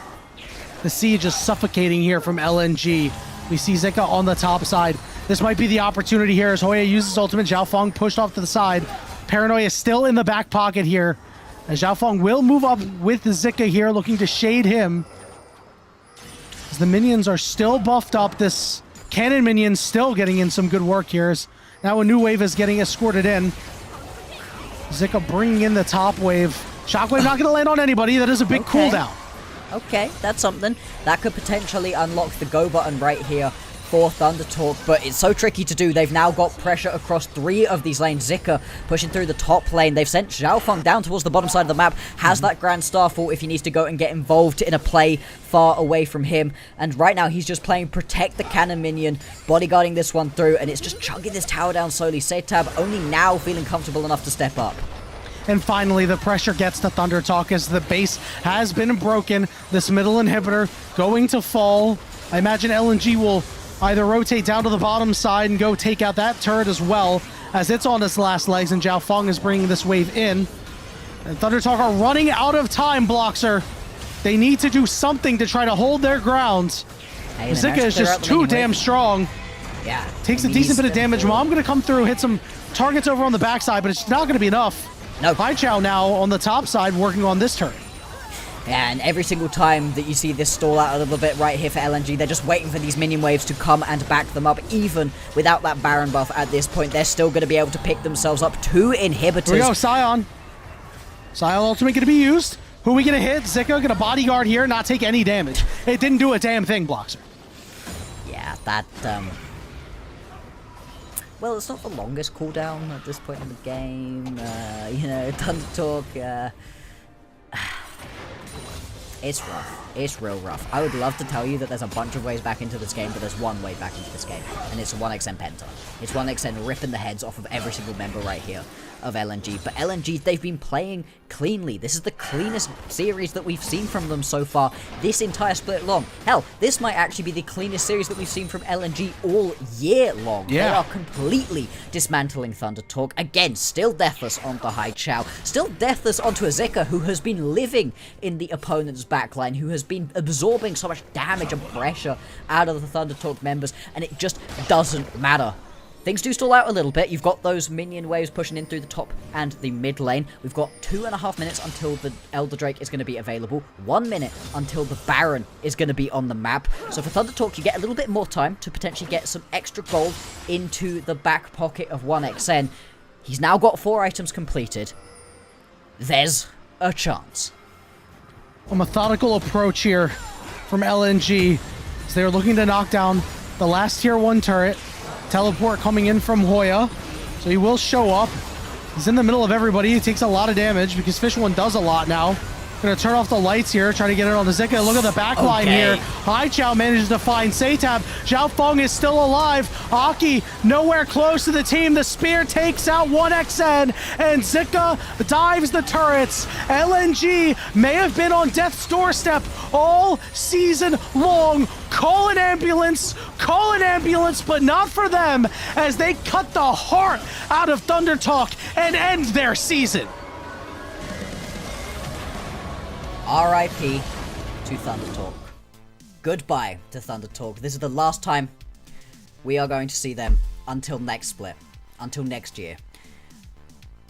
The siege is suffocating here from LNG. We see Zika on the top side. This might be the opportunity here as Hoya uses ultimate. Zhao Feng pushed off to the side. Paranoia is still in the back pocket here, as Zhao Feng will move up with Zika here, looking to shade him. As the minions are still buffed up. This cannon minion still getting in some good work here. As now a new wave is getting escorted in. Zika bringing in the top wave. Shockwave not going to land on anybody. That is a big cooldown. Okay, that's something. That could potentially unlock the go button right here for ThunderTalk, but it's so tricky to do. They've now got pressure across 3 of these lanes. Zika pushing through the top lane. They've sent Zhao Feng down towards the bottom side of the map. Has that Grand Starfall if he needs to go and get involved in a play far away from him. And right now he's just playing protect the cannon minion, bodyguarding this one through, and it's just chugging this tower down slowly. Setab only now feeling comfortable enough to step up. And finally, the pressure gets to ThunderTalk as the base has been broken. This middle inhibitor going to fall. I imagine LNG will either rotate down to the bottom side and go take out that turret as well, as it's on its last legs, and Zhao Feng is bringing this wave in. And ThunderTalk are running out of time, Bloxer. They need to do something to try to hold their ground. Hey, Zika is just too damn strong. Yeah. Takes a decent bit of damage. Mom going to come through, hit some targets over on the backside, but it's not going to be enough. No. Pai Chao now on the top side working on this turret. And every single time that you see this stall out a little bit right here for LNG, they're just waiting for these minion waves to come and back them up. Even without that Baron buff at this point, they're still going to be able to pick themselves up 2 inhibitors. Here we go, Sion. Sion ultimate going to be used. Who are we going to hit? Zika going to bodyguard here, not take any damage. It didn't do a damn thing, Bloxer. Yeah, that, well, it's not the longest cooldown at this point in the game. You know, ThunderTalk, it's rough. It's real rough. I would love to tell you that there's a bunch of ways back into this game, but there's one way back into this game, and it's 1xN Penta. It's 1xN ripping the heads off of every single member right here of LNG. But LNG, they've been playing cleanly. This is the cleanest series that we've seen from them so far this entire split long. Hell, this might actually be the cleanest series that we've seen from LNG all year long. Yeah. They are completely dismantling ThunderTalk. Again, still deathless onto Hai Chao. Still deathless onto a Zika who has been living in the opponent's backline, who has been absorbing so much damage and pressure out of the ThunderTalk members, and it just doesn't matter. Things do stall out a little bit. You've got those minion waves pushing in through the top and the mid lane. We've got 2.5 minutes until the Elder Drake is going to be available. 1 minute until the Baron is going to be on the map. So for Thunder Talk, you get a little bit more time to potentially get some extra gold into the back pocket of 1xN. He's now got 4 items completed. There's a chance. A methodical approach here from LNG as they're looking to knock down the last tier 1 turret. Teleport coming in from Hoya, so he will show up. He's in the middle of everybody. He takes a lot of damage because Fish One does a lot now. Gonna turn off the lights here, try to get it on the Zika. Look at the back line here. Hai Chao manages to find Satab. Zhao Feng is still alive. Aki nowhere close to the team. The spear takes out 1xN, and Zika dives the turrets. LNG may have been on death's doorstep all season long. Call an ambulance, but not for them as they cut the heart out of Thunder Talk and end their season. R.I.P. to Thunder Talk. Goodbye to Thunder Talk. This is the last time we are going to see them until next split. Until next year.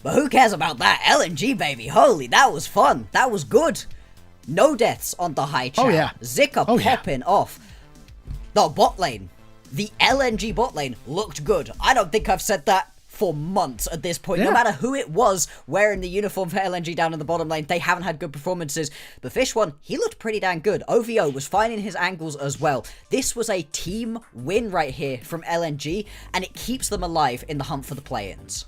But who cares about that? LNG, baby. Holy, that was fun. That was good. No deaths on the high chat. Oh, yeah. Zika popping off. The bot lane. The LNG bot lane looked good. I don't think I've said that for months at this point. No matter who it was wearing the uniform for LNG down in the bottom lane, they haven't had good performances. But Fish One, he looked pretty damn good. OVO was finding his angles as well. This was a team win right here from LNG, and it keeps them alive in the hunt for the play-ins.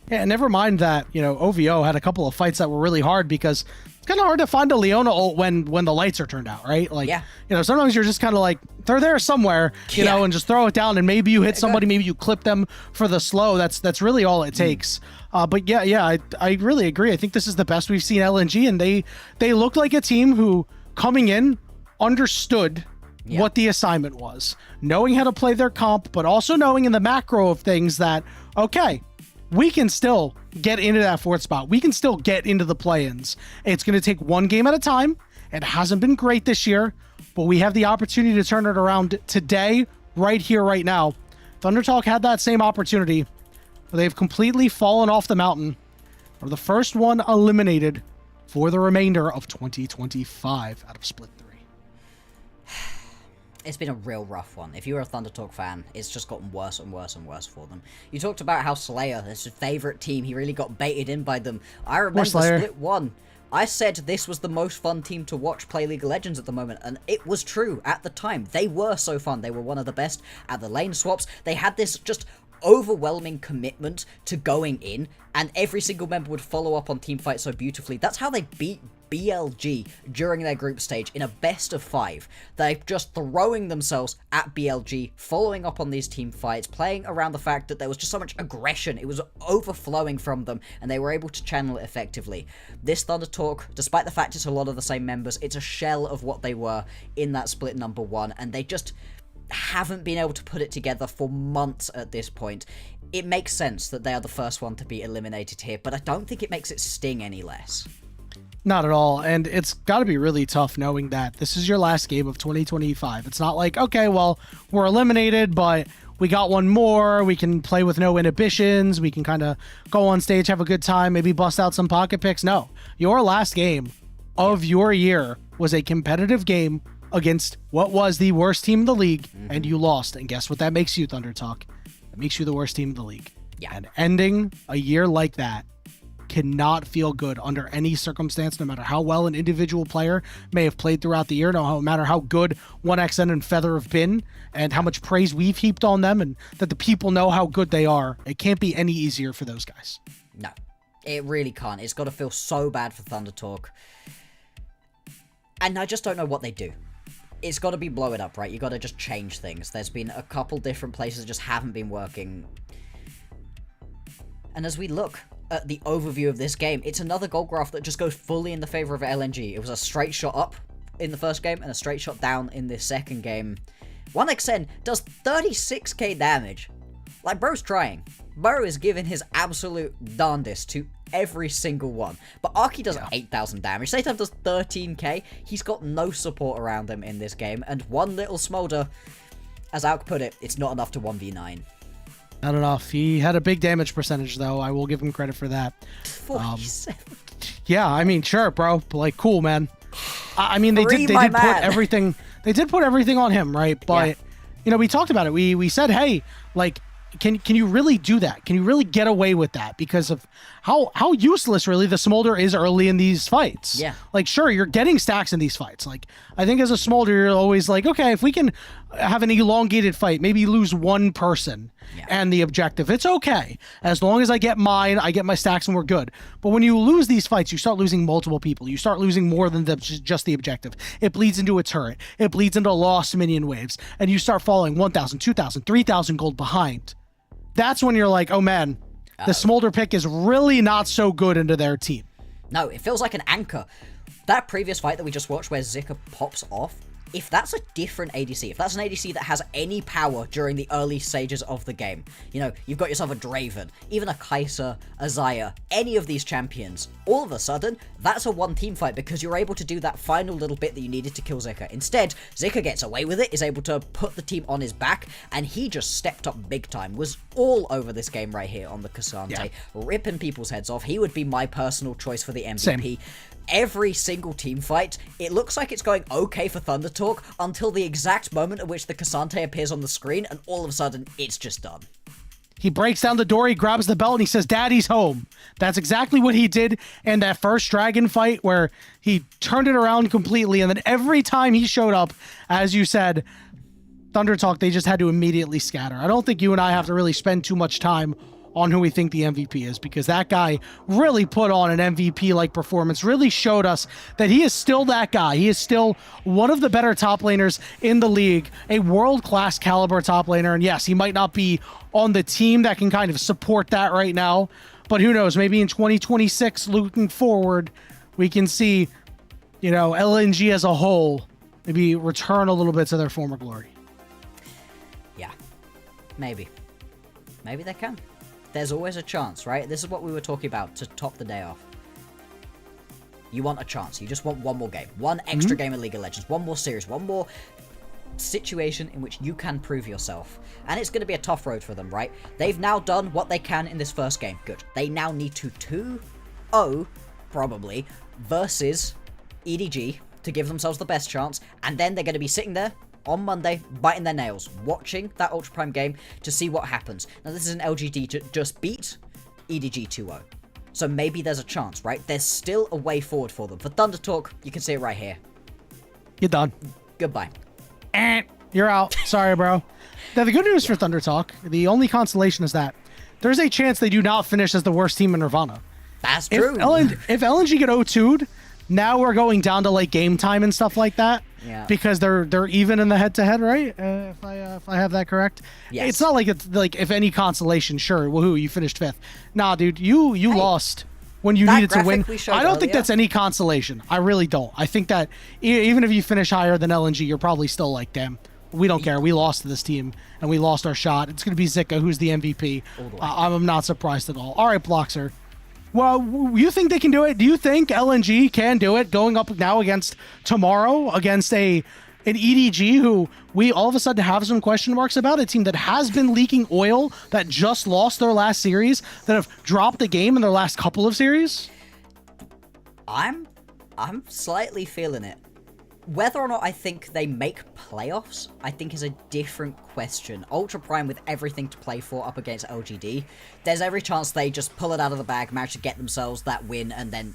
Yeah, and never mind that, you know, OVO had a couple of fights that were really hard because it's kind of hard to find a Leona ult when the lights are turned out, right? Like, you know, sometimes you're just kind of like, they're there somewhere, you know, and just throw it down, and maybe you hit somebody, maybe you clip them for the slow. That's really all it takes. But I really agree. I think this is the best we've seen LNG, and they looked like a team who, coming in, understood what the assignment was, knowing how to play their comp, but also knowing in the macro of things that, okay, we can still get into that 4th spot. We can still get into the play-ins. It's going to take one game at a time. It hasn't been great this year, but we have the opportunity to turn it around today, right here, right now. Thunder Talk had that same opportunity, but they've completely fallen off the mountain. They're the first one eliminated for the remainder of 2025 out of Split 3. It's been a real rough one. If you're a Thunder Talk fan, it's just gotten worse and worse and worse for them. You talked about how Slayer is his favourite team. He really got baited in by them. I remember Split 1. I said this was the most fun team to watch play League of Legends at the moment, and it was true at the time. They were so fun. They were one of the best at the lane swaps. They had this just overwhelming commitment to going in, and every single member would follow up on team fights so beautifully. That's how they beat BLG during their group stage in a best of 5. They're just throwing themselves at BLG, following up on these team fights, playing around the fact that there was just so much aggression. It was overflowing from them, and they were able to channel it effectively. This Thunder Talk, despite the fact it's a lot of the same members, it's a shell of what they were in that split number 1, and they just haven't been able to put it together for months at this point. It makes sense that they are the first one to be eliminated here, but I don't think it makes it sting any less. Not at all. And it's got to be really tough knowing that this is your last game of 2025. It's not like, okay, well, we're eliminated, but we got one more. We can play with no inhibitions. We can kind of go on stage, have a good time, maybe bust out some pocket picks. No, your last game of your year was a competitive game against what was the worst team in the league, and you lost. And guess what that makes you, Thunder Talk? It makes you the worst team in the league. Yeah. And ending a year like that cannot feel good under any circumstance, no matter how well an individual player may have played throughout the year, no matter how good 1xN and Feather have been, and how much praise we've heaped on them, and that the people know how good they are. It can't be any easier for those guys. No, it really can't. It's got to feel so bad for Thunder Talk. And I just don't know what they do. It's got to be blow it up, right? You got to just change things. There's been a couple different places that just haven't been working. And as we look at the overview of this game, it's another gold graph that just goes fully in the favor of LNG. It was a straight shot up in the first game and a straight shot down in this second game. 1xN does 36k damage. Like, bro's trying. Bro is giving his absolute darndest to every single one. But Arky does 8,000 damage. Satan does 13k. He's got no support around him in this game. And one little smolder, as Alk put it, it's not enough to 1v9. Not enough. He had a big damage percentage, though. I will give him credit for that. 47. Yeah, I mean, sure, bro. But, like, cool, man. I mean, they did man. put everything. They did put everything on him, right? But you know, we talked about it. We said, hey, like, can you really do that? Can you really get away with that? Because of how useless really the Smolder is early in these fights. Yeah. Like, sure, you're getting stacks in these fights. Like, I think as a Smolder, you're always like, okay, if we can have an elongated fight, maybe lose one person and the objective, it's okay. As long as I get mine, I get my stacks and we're good. But when you lose these fights, you start losing multiple people. You start losing more than just the objective. It bleeds into a turret. It bleeds into lost minion waves. And you start falling 1,000, 2,000, 3,000 gold behind. That's when you're like, oh man, the Smolder pick is really not so good into their team. No, it feels like an anchor. That previous fight that we just watched where Zika pops off, if that's a different ADC, if that's an ADC that has any power during the early stages of the game, you know, you've got yourself a Draven, even a Kai'Sa, a Xayah, any of these champions, all of a sudden, that's a one-team fight because you're able to do that final little bit that you needed to kill Zika. Instead, Zika gets away with it, is able to put the team on his back, and he just stepped up big time, was all over this game right here on the Cassante, ripping people's heads off. He would be my personal choice for the MVP. Same. Every single team fight, it looks like it's going okay for Thunder Talk until the exact moment at which the Cassante appears on the screen, and all of a sudden, it's just done. He breaks down the door, he grabs the belt, and he says, Daddy's home. That's exactly what he did in that first dragon fight where he turned it around completely, and then every time he showed up, as you said, Thunder Talk, they just had to immediately scatter. I don't think you and I have to really spend too much time on who we think the MVP is, because that guy really put on an MVP-like performance, really showed us that he is still that guy. He is still one of the better top laners in the league, a world-class caliber top laner, and yes, he might not be on the team that can kind of support that right now, but who knows, maybe in 2026, looking forward, we can see, you know, LNG as a whole maybe return a little bit to their former glory. Yeah, maybe. Maybe they can. There's always a chance, right? This is what we were talking about to top the day off. You want a chance. You just want one more game. One extra game of League of Legends. One more series. One more situation in which you can prove yourself. And it's going to be a tough road for them, right? They've now done what they can in this first game. Good. They now need to 2-0, probably, versus EDG to give themselves the best chance. And then they're going to be sitting there on Monday, biting their nails, watching that Ultra Prime game to see what happens. Now, this is an LGD to just beat EDG 2-0. So maybe there's a chance, right? There's still a way forward for them. For Thunder Talk, you can see it right here. You're done. Goodbye. You're out. Sorry, bro. Now, the good news for Thunder Talk, the only consolation is that there's a chance they do not finish as the worst team in Nirvana. That's true. If LNG get 0-2'd, now we're going down to like game time and stuff like that. Yeah. Because they're even in the head-to-head, right? If I have that correct. Yes. It's not like it's like if any consolation, sure, woohoo, you finished 5th. Nah, dude, you lost when you needed to win. I don't think that's any consolation. I really don't. I think that even if you finish higher than LNG, you're probably still like, damn, we don't care. We lost to this team and we lost our shot. It's gonna be Zika, who's the MVP. I'm not surprised at all. All right, Bloxer. Well, you think they can do it? Do you think LNG can do it going up now against tomorrow against an EDG who we all of a sudden have some question marks about? A team that has been leaking oil, that just lost their last series, that have dropped the game in their last couple of series? I'm slightly feeling it. Whether or not I think they make playoffs, I think is a different question. Ultra Prime with everything to play for up against LGD, there's every chance they just pull it out of the bag, manage to get themselves that win, and then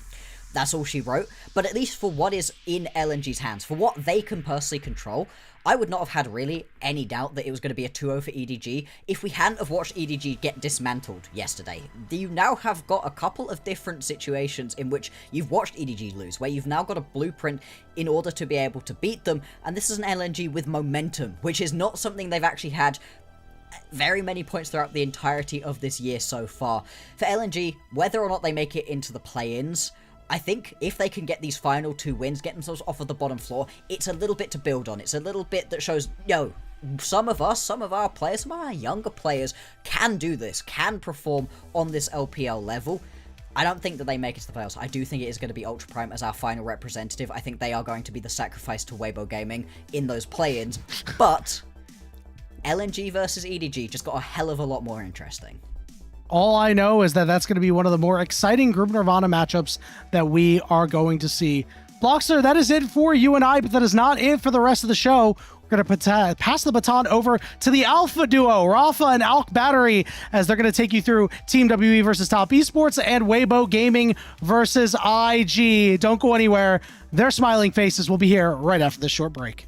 that's all she wrote. But at least for what is in LNG's hands, for what they can personally control, I would not have had really any doubt that it was going to be a 2-0 for EDG if we hadn't have watched EDG get dismantled yesterday. You now have got a couple of different situations in which you've watched EDG lose, where you've now got a blueprint in order to be able to beat them, and this is an LNG with momentum, which is not something they've actually had very many points throughout the entirety of this year so far. For LNG, whether or not they make it into the play-ins, I think if they can get these final 2 wins, get themselves off of the bottom floor, it's a little bit to build on. It's a little bit that shows, yo, some of our players, some of our younger players can do this, can perform on this LPL level. I don't think that they make it to the playoffs. I do think it is going to be Ultra Prime as our final representative. I think they are going to be the sacrifice to Weibo Gaming in those play-ins. But LNG versus EDG just got a hell of a lot more interesting. All I know is that that's going to be one of the more exciting Group Nirvana matchups that we are going to see. Blockster, that is it for you and I, but that is not it for the rest of the show. We're going to pass the baton over to the Alpha Duo, Rafa and Alk Battery, as they're going to take you through Team WE versus Top Esports and Weibo Gaming versus IG. Don't go anywhere. Their smiling faces will be here right after this short break.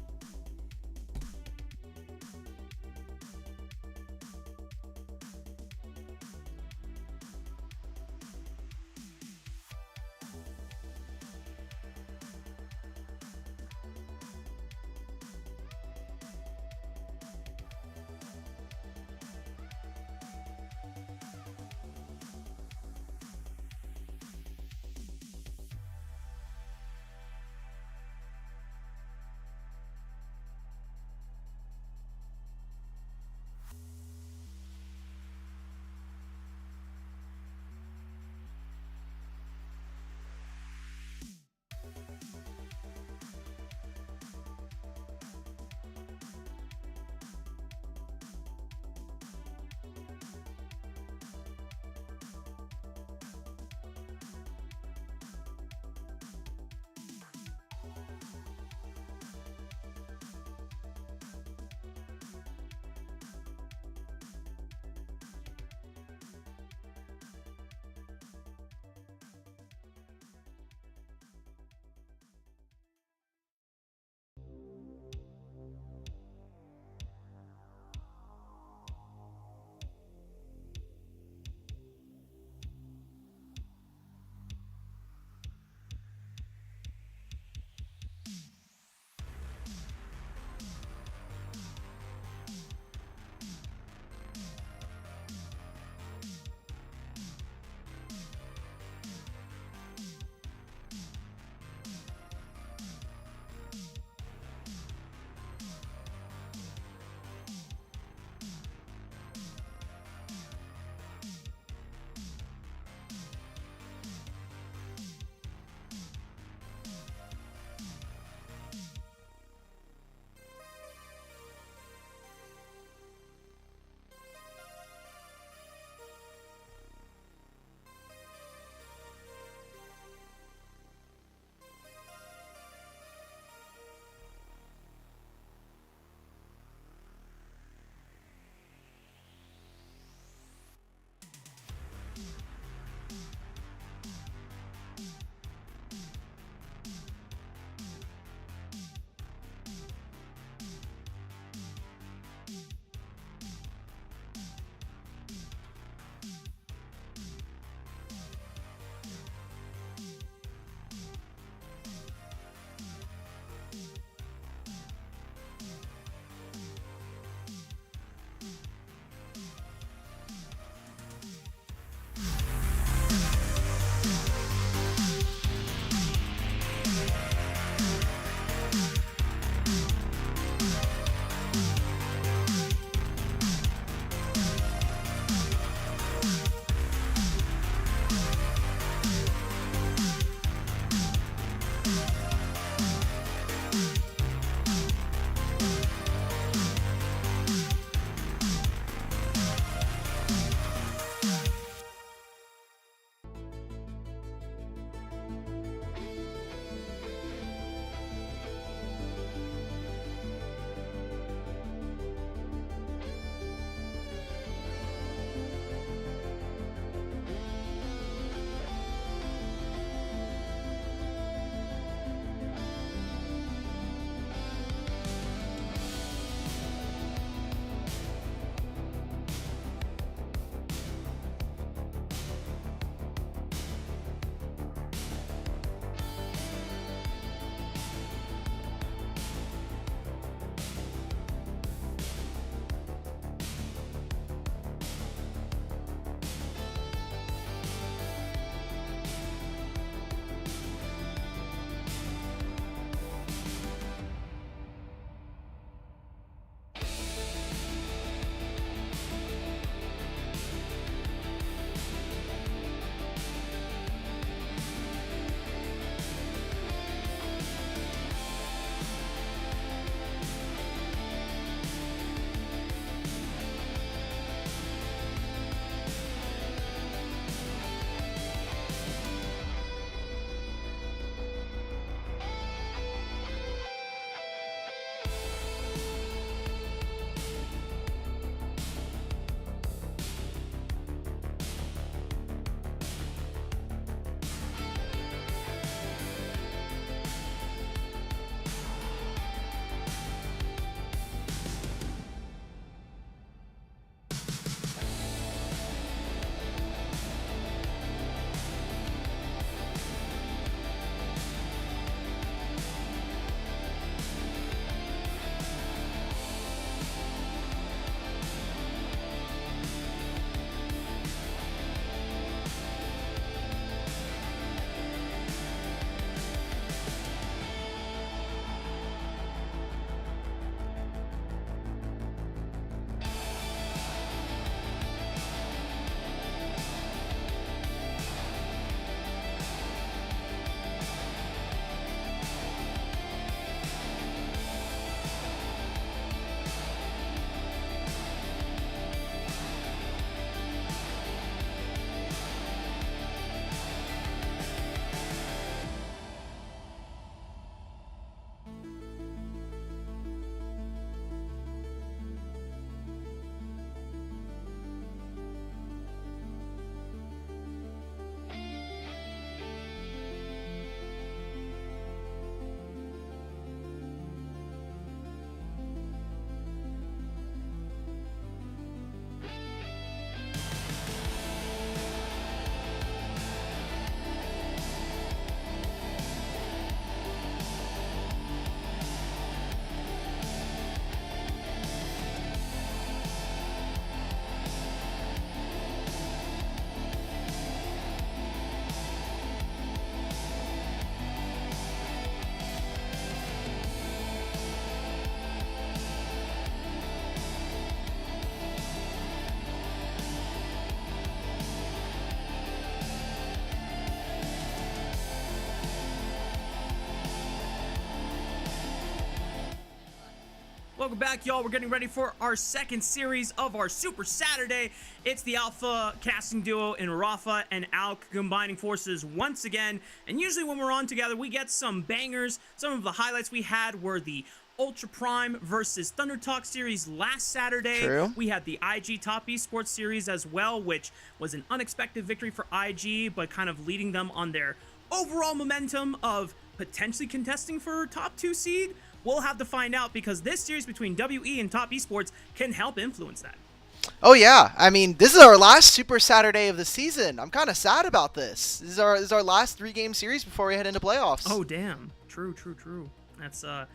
Welcome back, y'all. We're getting ready for our second series of our Super Saturday. It's the Alpha casting duo in Rafa and Alk combining forces once again. And usually when we're on together, we get some bangers. Some of the highlights we had were the Ultra Prime versus Thunder Talk series last Saturday. True. We had the IG Top Esports series as well, which was an unexpected victory for IG, but kind of leading them on their overall momentum of potentially contesting for top 2 seed. We'll have to find out, because this series between WE and Top Esports can help influence that. Oh yeah, I mean, this is our last Super Saturday of the season. I'm kind of sad about this. This is our last 3-game series before we head into playoffs. Oh damn, true. That's well,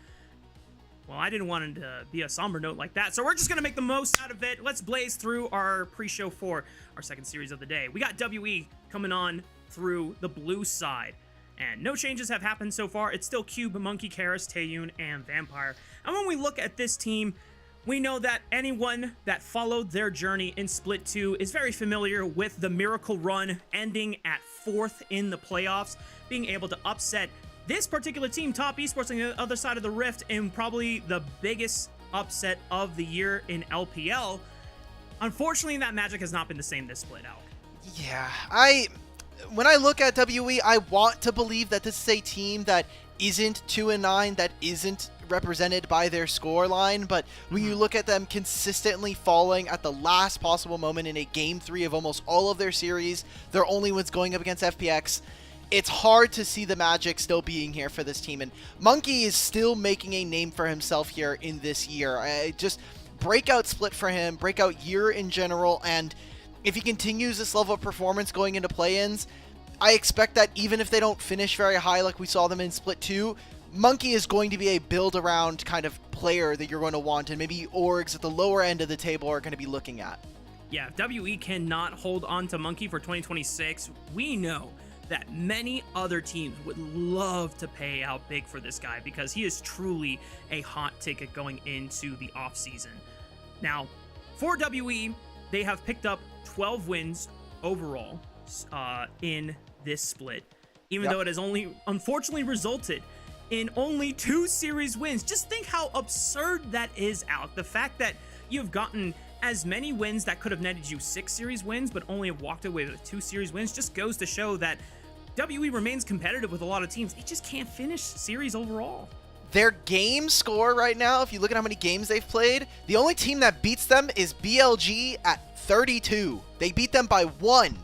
I didn't want it to be a somber note like that, so we're just gonna make the most out of it. Let's blaze through our pre-show for our second series of the day. We got WE coming on through the blue side. And no changes have happened so far. It's still Cube, Monkey, Karis, Taeyun, and Vampire. And when we look at this team, we know that anyone that followed their journey in Split 2 is very familiar with the miracle run ending at 4th in the playoffs, being able to upset this particular team, Top Esports, on the other side of the rift, in probably the biggest upset of the year in LPL. Unfortunately, that magic has not been the same this split out. Yeah, when I look at WE, I want to believe that this is a team that isn't 2-9, that isn't represented by their score line, but when you look at them consistently falling at the last possible moment in a Game 3 of almost all of their series, their only wins going up against FPX, it's hard to see the magic still being here for this team. And Monkey is still making a name for himself here in this year. Just breakout split for him, breakout year in general, and if he continues this level of performance going into play-ins, I expect that even if they don't finish very high like we saw them in Split 2, Monkey is going to be a build-around kind of player that you're going to want, and maybe orgs at the lower end of the table are going to be looking at. Yeah, if WE cannot hold on to Monkey for 2026, we know that many other teams would love to pay out big for this guy, because he is truly a hot ticket going into the offseason. Now, for WE, they have picked up 12 wins overall in this split, even though it has only unfortunately resulted in only 2 series wins. Just think how absurd that is, Alec. The fact that you've gotten as many wins that could have netted you 6 series wins, but only have walked away with 2 series wins, just goes to show that WE remains competitive with a lot of teams. They just can't finish series overall. Their game score right now, if you look at how many games they've played, the only team that beats them is BLG at 32. They beat them by one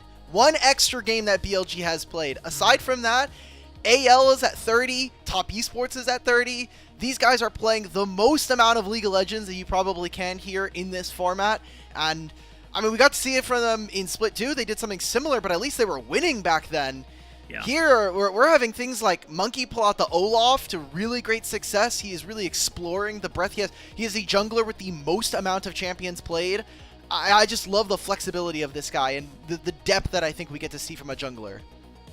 extra game that BLG has played. Aside from that, AL is at 30, Top Esports is at 30. These guys are playing the most amount of League of Legends that you probably can here in this format. And, I mean, we got to see it from them in Split 2. They did something similar, but at least they were winning back then. Yeah. Here, we're having things like Monkey pull out the Olaf to really great success. He is really exploring the breadth he has. He is the jungler with the most amount of champions played. I just love the flexibility of this guy and the depth that I think we get to see from a jungler.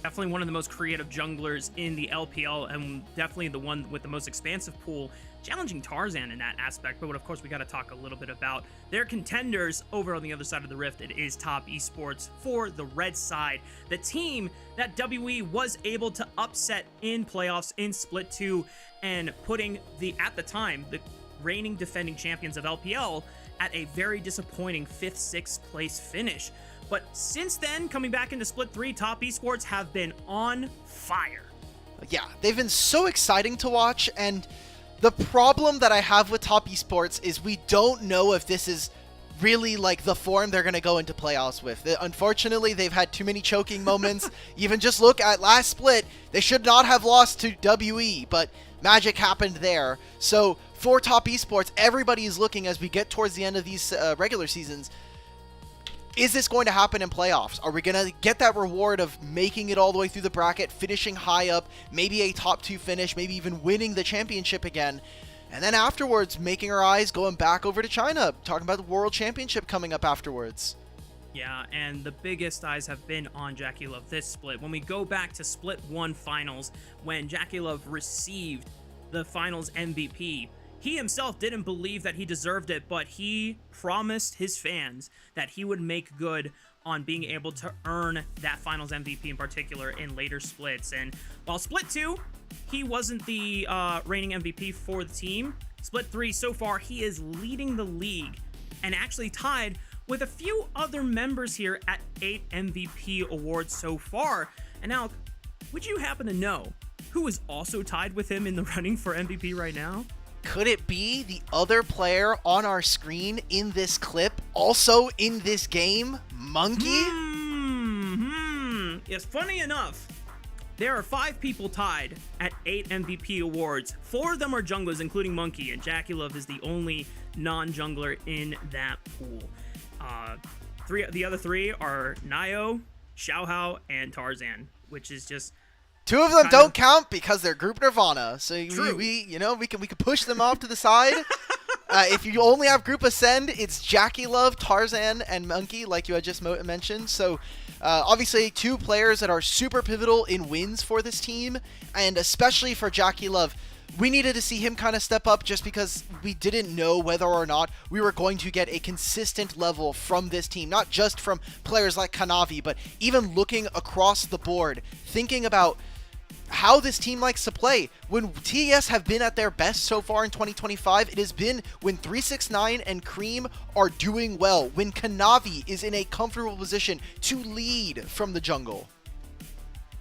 Definitely one of the most creative junglers in the LPL, and definitely the one with the most expansive pool, challenging Tarzan in that aspect. But of course, we got to talk a little bit about their contenders over on the other side of the rift. It is Top Esports for the red side, the team that WE was able to upset in playoffs in Split 2, and putting at the time, the reigning defending champions of LPL at a very disappointing 5th, 6th place finish. But since then, coming back into Split 3, Top Esports have been on fire. Yeah, they've been so exciting to watch, and the problem that I have with Top Esports is we don't know if this is really like the form they're going to go into playoffs with. Unfortunately, they've had too many choking moments. Even just look at last split, they should not have lost to WE, but magic happened there. So for Top Esports, everybody is looking as we get towards the end of these regular seasons. Is this going to happen in playoffs? Are we going to get that reward of making it all the way through the bracket, finishing high up, maybe a top 2 finish, maybe even winning the championship again? And then afterwards, making our eyes going back over to China, talking about the World Championship coming up afterwards. Yeah, and the biggest eyes have been on JackeyLove this split. When we go back to Split 1 finals, when JackeyLove received the finals MVP, he himself didn't believe that he deserved it, but he promised his fans that he would make good on being able to earn that finals MVP in particular in later splits. And while Split 2, he wasn't the reigning MVP for the team, Split 3 so far, he is leading the league and actually tied with a few other members here at 8 MVP awards so far. And now, would you happen to know who is also tied with him in the running for MVP right now? Could it be the other player on our screen in this clip, also in this game, Monkey? Yes, funny enough, there are 5 people tied at 8 MVP awards. 4 of them are junglers, including Monkey, and JackeyLove is the only non-jungler in that pool. The other 3 are Nio, Xiaohao, and Tarzan, which is just 2 of them don't count because they're Group Nirvana. So we can push them off to the side. If you only have Group Ascend, it's JackeyLove, Tarzan, and Monkey, like you had just mentioned. So obviously 2 players that are super pivotal in wins for this team, and especially for JackeyLove. We needed to see him kind of step up just because we didn't know whether or not we were going to get a consistent level from this team. Not just from players like Kanavi, but even looking across the board, thinking about how this team likes to play. When TES have been at their best so far in 2025, it has been when 369 and Cream are doing well, when Kanavi is in a comfortable position to lead from the jungle.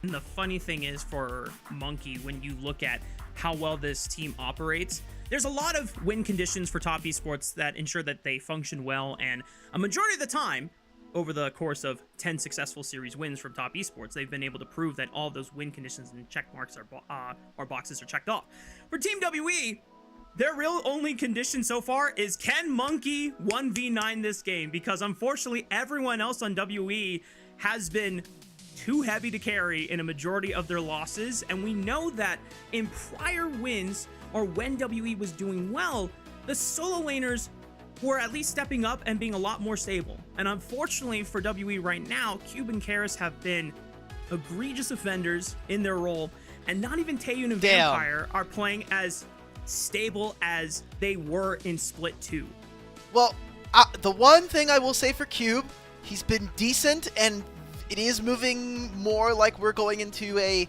And the funny thing is for Monkey, when you look at how well this team operates, there's a lot of win conditions for top esports that ensure that they function well, and a majority of the time, over the course of 10 successful series wins from top esports, they've been able to prove that all those win conditions and check marks or boxes are checked off. For Team WE, their real only condition so far is, can Monkey 1v9 this game? Because unfortunately, everyone else on WE has been too heavy to carry in a majority of their losses, and we know that in prior wins, or when WE was doing well, the solo laners were at least stepping up and being a lot more stable. And unfortunately for WE right now, Cube and Karis have been egregious offenders in their role, and not even Taeyun and Vampire are playing as stable as they were in Split 2. Well, the one thing I will say for Cube, he's been decent, and it is moving more like we're going into a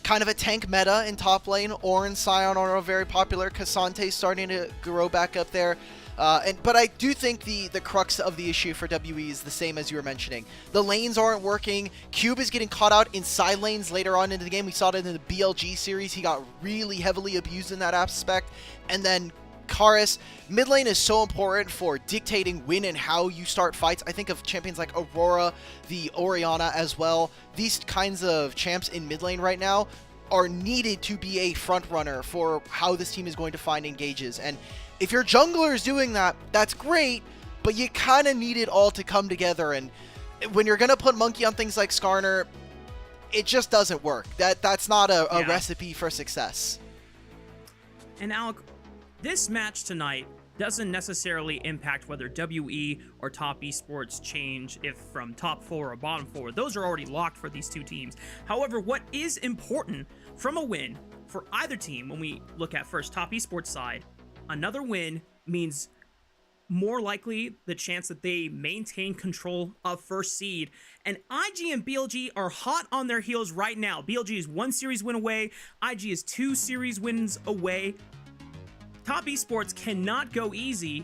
kind of a tank meta in top lane. Orin, Sion are very popular. Cassante starting to grow back up there. But I do think the crux of the issue for WE is the same as you were mentioning. The lanes aren't working. Cube is getting caught out in side lanes later on into the game. We saw it in the BLG series. He got really heavily abused in that aspect. And then Karis, mid lane is so important for dictating when and how you start fights. I think of champions like Aurora, the Orianna as well. These kinds of champs in mid lane right now are needed to be a front runner for how this team is going to find engages. And if your jungler is doing that, that's great, but you kind of need it all to come together. And when you're going to put Monkey on things like Skarner, it just doesn't work. That's not a recipe for success. And Alec, this match tonight doesn't necessarily impact whether WE or top esports change if from top 4 or bottom 4. Those are already locked for these 2 teams. However, what is important from a win for either team, when we look at first top esports side, another win means more likely the chance that they maintain control of first seed. And IG and BLG are hot on their heels right now. BLG is 1 series win away. IG is 2 series wins away. Top esports cannot go easy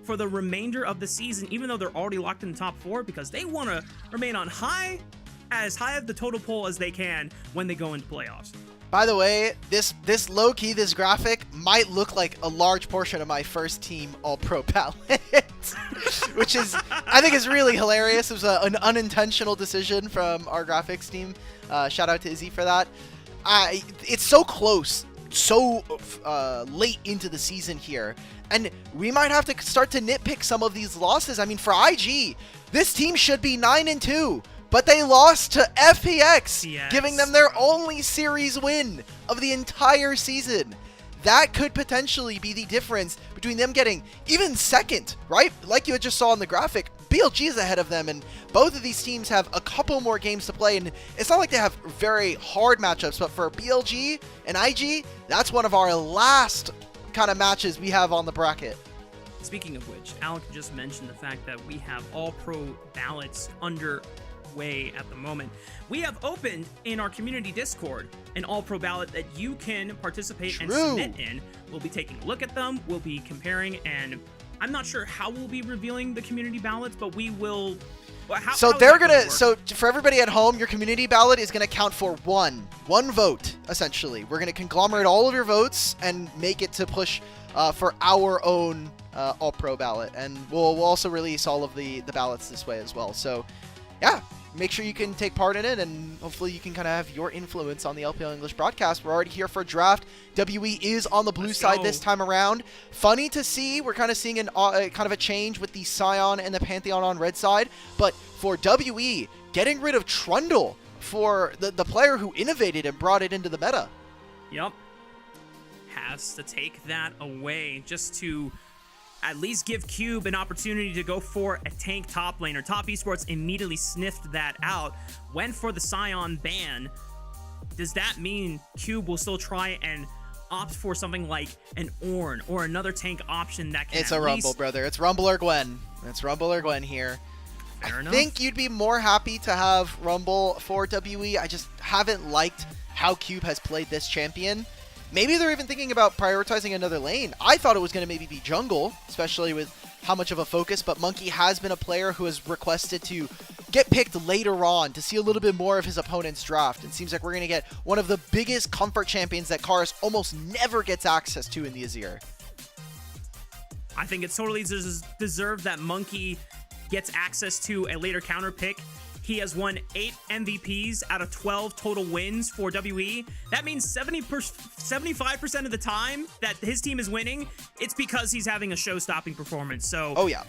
for the remainder of the season, even though they're already locked in the top 4, because they want to remain on as high of the total poll as they can when they go into playoffs. By the way, this low-key, this graphic might look like a large portion of my first team All-Pro palette, which is, I think is really hilarious. It was an unintentional decision from our graphics team. Shout out to Izzy for that. It's so close, so late into the season here, and we might have to start to nitpick some of these losses. I mean, for IG, this team should be 9-2. But they lost to FPX, giving them their only series win of the entire season. That could potentially be the difference between them getting even second, right? Like you just saw in the graphic, BLG is ahead of them, and both of these teams have a couple more games to play, and it's not like they have very hard matchups, but for BLG and IG, that's one of our last kind of matches we have on the bracket. Speaking of which, Alec just mentioned the fact that we have all-pro ballots under way at the moment. We have opened in our community Discord an all-pro ballot that you can participate and submit in. We'll be taking a look at them, we'll be comparing, and I'm not sure how we'll be revealing the community ballots, but we will... So they're gonna. So for everybody at home, your community ballot is gonna count for one vote. Essentially, we're gonna conglomerate all of your votes and make it to push for our own all pro ballot, and we'll also release all of the ballots this way as well. So, yeah. Make sure you can take part in it, and hopefully you can kind of have your influence on the LPL English broadcast. We're already here for a draft. WE is on the blue side this time around. Funny to see. We're kind of seeing kind of a change with the Scion and the Pantheon on red side. But for WE, getting rid of Trundle for the player who innovated and brought it into the meta. Yep. Has to take that away just to at least give Cube an opportunity to go for a tank top laner. Top Esports immediately sniffed that out, went for the Scion ban. Does that mean Cube will still try and opt for something like an Ornn or another tank option that can It's a Rumble, brother. It's Rumble or Gwen. It's Rumble or Gwen here. Fair enough. I think you'd be more happy to have Rumble for WE. I just haven't liked how Cube has played this champion. Maybe they're even thinking about prioritizing another lane. I thought it was going to maybe be jungle, especially with how much of a focus, but Monkey has been a player who has requested to get picked later on to see a little bit more of his opponent's draft. It seems like we're going to get one of the biggest comfort champions that Karis almost never gets access to in the Azir. I think it's totally deserved that Monkey gets access to a later counter pick. He has won 8 MVPs out of 12 total wins for WE. That means 75% of the time that his team is winning, it's because he's having a show-stopping performance. So, oh yeah,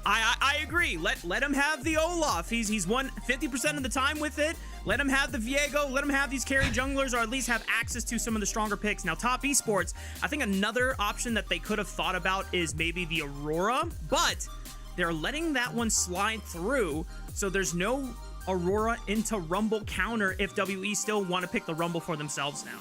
I agree. Let him have the Olaf. He's won 50% of the time with it. Let him have the Viego. Let him have these carry junglers, or at least have access to some of the stronger picks. Now, Top Esports, I think another option that they could have thought about is maybe the Aurora, but they're letting that one slide through, so there's no Aurora into Rumble counter if WE still want to pick the Rumble for themselves now.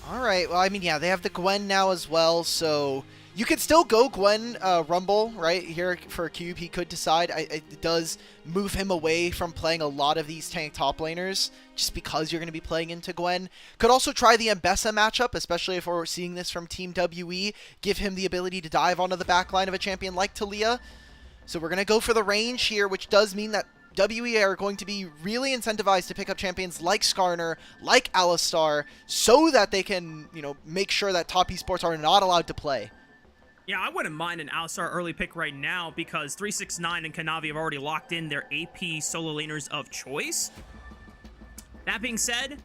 All right. Well, I mean, yeah, they have the Gwen now as well, so you could still go Gwen Rumble, right? Here for Cube, he could decide. It does move him away from playing a lot of these tank top laners, just because you're going to be playing into Gwen. Could also try the Mbessa matchup, especially if we're seeing this from Team WE. Give him the ability to dive onto the back line of a champion like Talia. So we're going to go for the range here, which does mean that WE are going to be really incentivized to pick up champions like Skarner, like Alistar, so that they can, you know, make sure that Top Esports are not allowed to play. Yeah, I wouldn't mind an Alistar early pick right now because 369 and Kanavi have already locked in their AP solo laners of choice. That being said,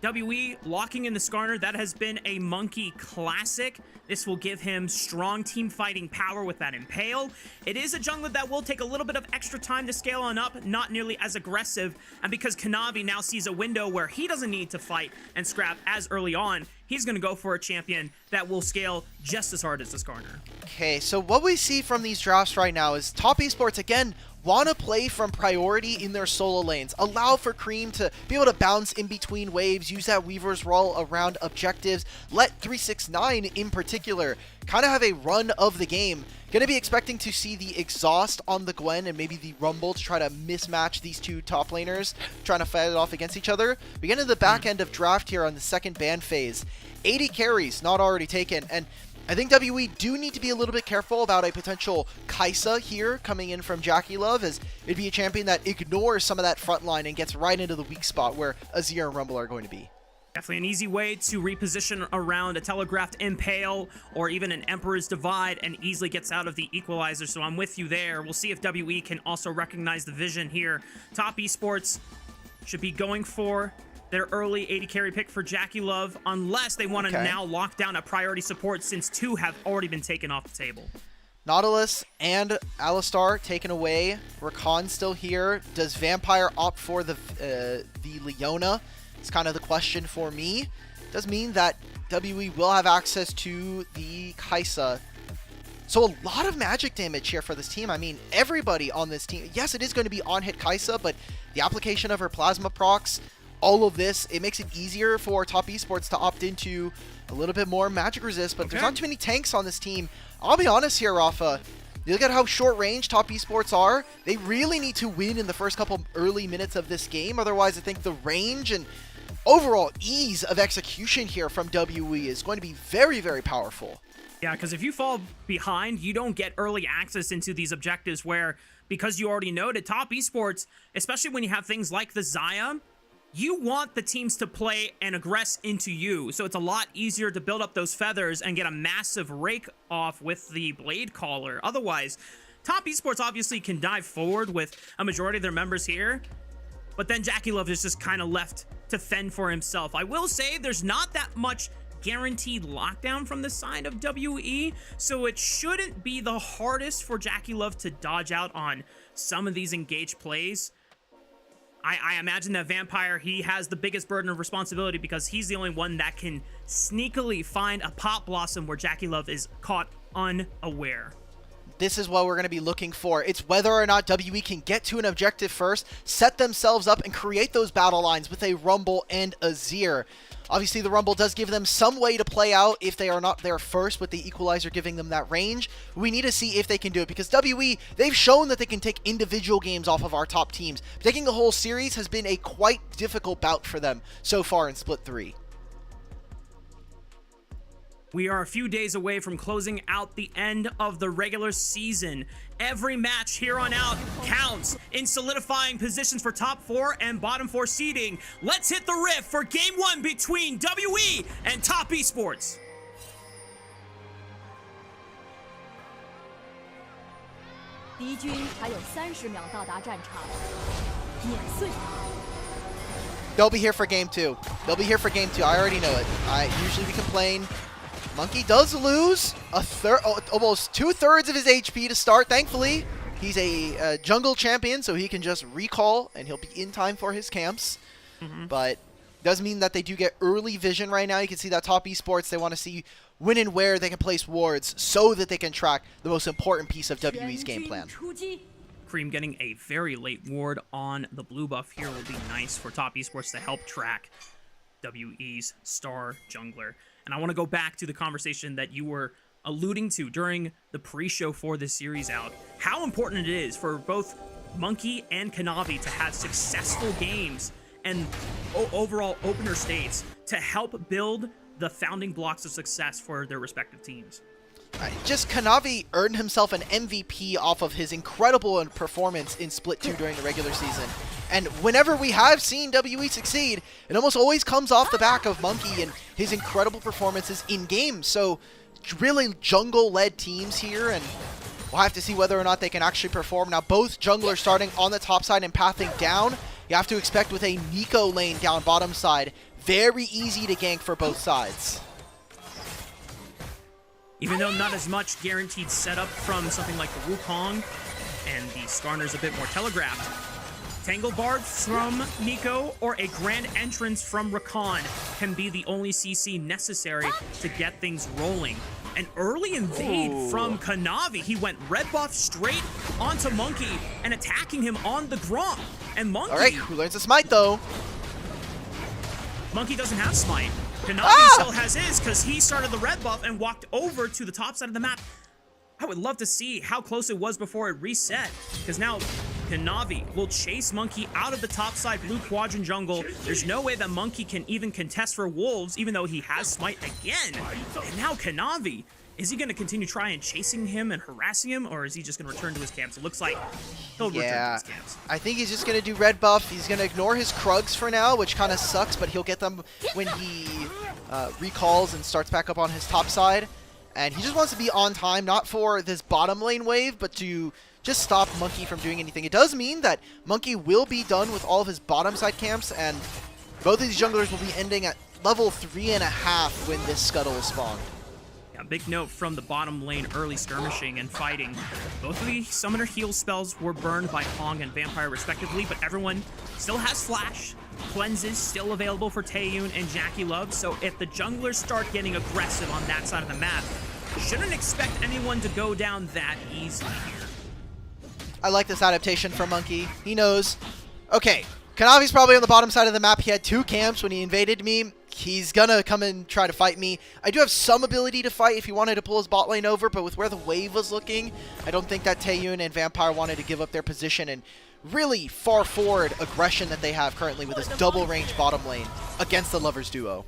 WE locking in the Skarner, that has been a Monkey classic. This will give him strong team fighting power with that Impale. It is a jungler that will take a little bit of extra time to scale on up, not nearly as aggressive. And because Kanavi now sees a window where he doesn't need to fight and scrap as early on, he's going to go for a champion that will scale just as hard as the Skarner. Okay, so what we see from these drafts right now is Top Esports, again, want to play from priority in their solo lanes. Allow for Cream to be able to bounce in between waves, use that Weaver's Roll around objectives. Let 369 in particular kind of have a run of the game. Gonna be expecting to see the exhaust on the Gwen and maybe the Rumble to try to mismatch these two top laners, trying to fight it off against each other. We get into the back end of draft here on the second ban phase. 80 carries not already taken, and I think WE do need to be a little bit careful about a potential Kai'Sa here coming in from Jackie Love, as it'd be a champion that ignores some of that front line and gets right into the weak spot where Azir and Rumble are going to be. Definitely an easy way to reposition around a telegraphed Impale or even an Emperor's Divide and easily gets out of the Equalizer, so I'm with you there. We'll see if WE can also recognize the vision here. Top Esports should be going for their early 80 carry pick for Jackie Love, unless they want to now lock down a priority support since 2 have already been taken off the table. Nautilus and Alistar taken away. Rakan still here. Does Vampire opt for the Leona? It's kind of the question for me. Does mean that WE will have access to the Kai'Sa. So a lot of magic damage here for this team. I mean, everybody on this team. Yes, it is going to be on-hit Kai'Sa, but the application of her Plasma procs, all of this, it makes it easier for Top Esports to opt into a little bit more magic resist, but there's not too many tanks on this team. I'll be honest here, Rafa. You look at how short range top esports are. They really need to win in the first couple early minutes of this game. Otherwise, I think the range and overall ease of execution here from WE is going to be very, very powerful. Yeah, because if you fall behind, you don't get early access into these objectives where, because you already know that top esports, especially when you have things like the Xayah, you want the teams to play and aggress into you. So it's a lot easier to build up those feathers and get a massive rake off with the Blade Caller. Otherwise, top esports obviously can dive forward with a majority of their members here, but then JackeyLove is just kind of left to fend for himself. I will say there's not that much guaranteed lockdown from the side of WE, so it shouldn't be the hardest for JackeyLove to dodge out on some of these engaged plays. I imagine that Vampire, he has the biggest burden of responsibility because he's the only one that can sneakily find a Pop Blossom where JackeyLove is caught unaware. This is what we're going to be looking for. It's whether or not WE can get to an objective first, set themselves up, and create those battle lines with a Rumble and a Azir. Obviously, the Rumble does give them some way to play out if they are not there first, with the Equalizer giving them that range. We need to see if they can do it, because WE, they've shown that they can take individual games off of our top teams. Taking a whole series has been a quite difficult bout for them so far in Split 3. We are a few days away from closing out the end of the regular season. Every match here on out counts in solidifying positions for top 4 and bottom 4 seeding. Let's hit the riff for game 1 between WE and Top Esports. They'll be here for game 2. They'll be here for game 2. I already know it. Usually we complain. Monkey does lose almost 2/3 of his HP to start. Thankfully, he's a jungle champion, so he can just recall, and he'll be in time for his camps. But does mean that they do get early vision right now. You can see that Top Esports, they want to see when and where they can place wards so that they can track the most important piece of WE's game plan. Cream getting a very late ward on the blue buff here will be nice for Top Esports to help track WE's star jungler. And I want to go back to the conversation that you were alluding to during the pre-show for this series out. How important it is for both Monkey and Kanavi to have successful games and overall opener states to help build the founding blocks of success for their respective teams. Just Kanavi earned himself an MVP off of his incredible performance in Split 2 during the regular season. And whenever we have seen WE succeed, it almost always comes off the back of Monkey and his incredible performances in games. So really jungle-led teams here, and we'll have to see whether or not they can actually perform. Now both junglers starting on the top side and pathing down. You have to expect with a Nico lane down bottom side, very easy to gank for both sides. Even though not as much guaranteed setup from something like the Wukong, and the Skarner's a bit more telegraphed. Tangle Bard from Nico or a Grand Entrance from Rakan can be the only CC necessary to get things rolling. An early invade from Kanavi. He went red buff straight onto Monkey and attacking him on the Gromp. And Monkey... Alright, who learns to smite though? Monkey doesn't have smite. Kanavi still has his because he started the red buff and walked over to the top side of the map. I would love to see how close it was before it reset, because now Kanavi will chase Monkey out of the top side blue quadrant jungle. There's no way that Monkey can even contest for Wolves, even though he has smite again. And now Kanavi, is he going to continue trying chasing him and harassing him, or is he just going to return to his camps? It looks like he'll return to his camps. I think he's just going to do red buff. He's going to ignore his Krugs for now, which kind of sucks, but he'll get them when he recalls and starts back up on his top side. And he just wants to be on time, not for this bottom lane wave, but to just stop Monkey from doing anything. It does mean that Monkey will be done with all of his bottom side camps, and both of these junglers will be ending at level 3.5 when this scuttle is spawned. Yeah, big note from the bottom lane, early skirmishing and fighting. Both of the summoner heal spells were burned by Hong and Vampire respectively, but everyone still has flash. Cleanses still available for Taeyun and JackeyLove, so if the junglers start getting aggressive on that side of the map, shouldn't expect anyone to go down that easily here. I like this adaptation from Monkey. He knows, okay, Kanavi's probably on the bottom side of the map. He had 2 camps when he invaded me. he's gonna come and try to fight me. I do have some ability to fight if he wanted to pull his bot lane over, but with where the wave was looking, I don't think that Taeyun and Vampire wanted to give up their position, and really far forward aggression that they have currently with this double range bottom lane against the Lovers duo.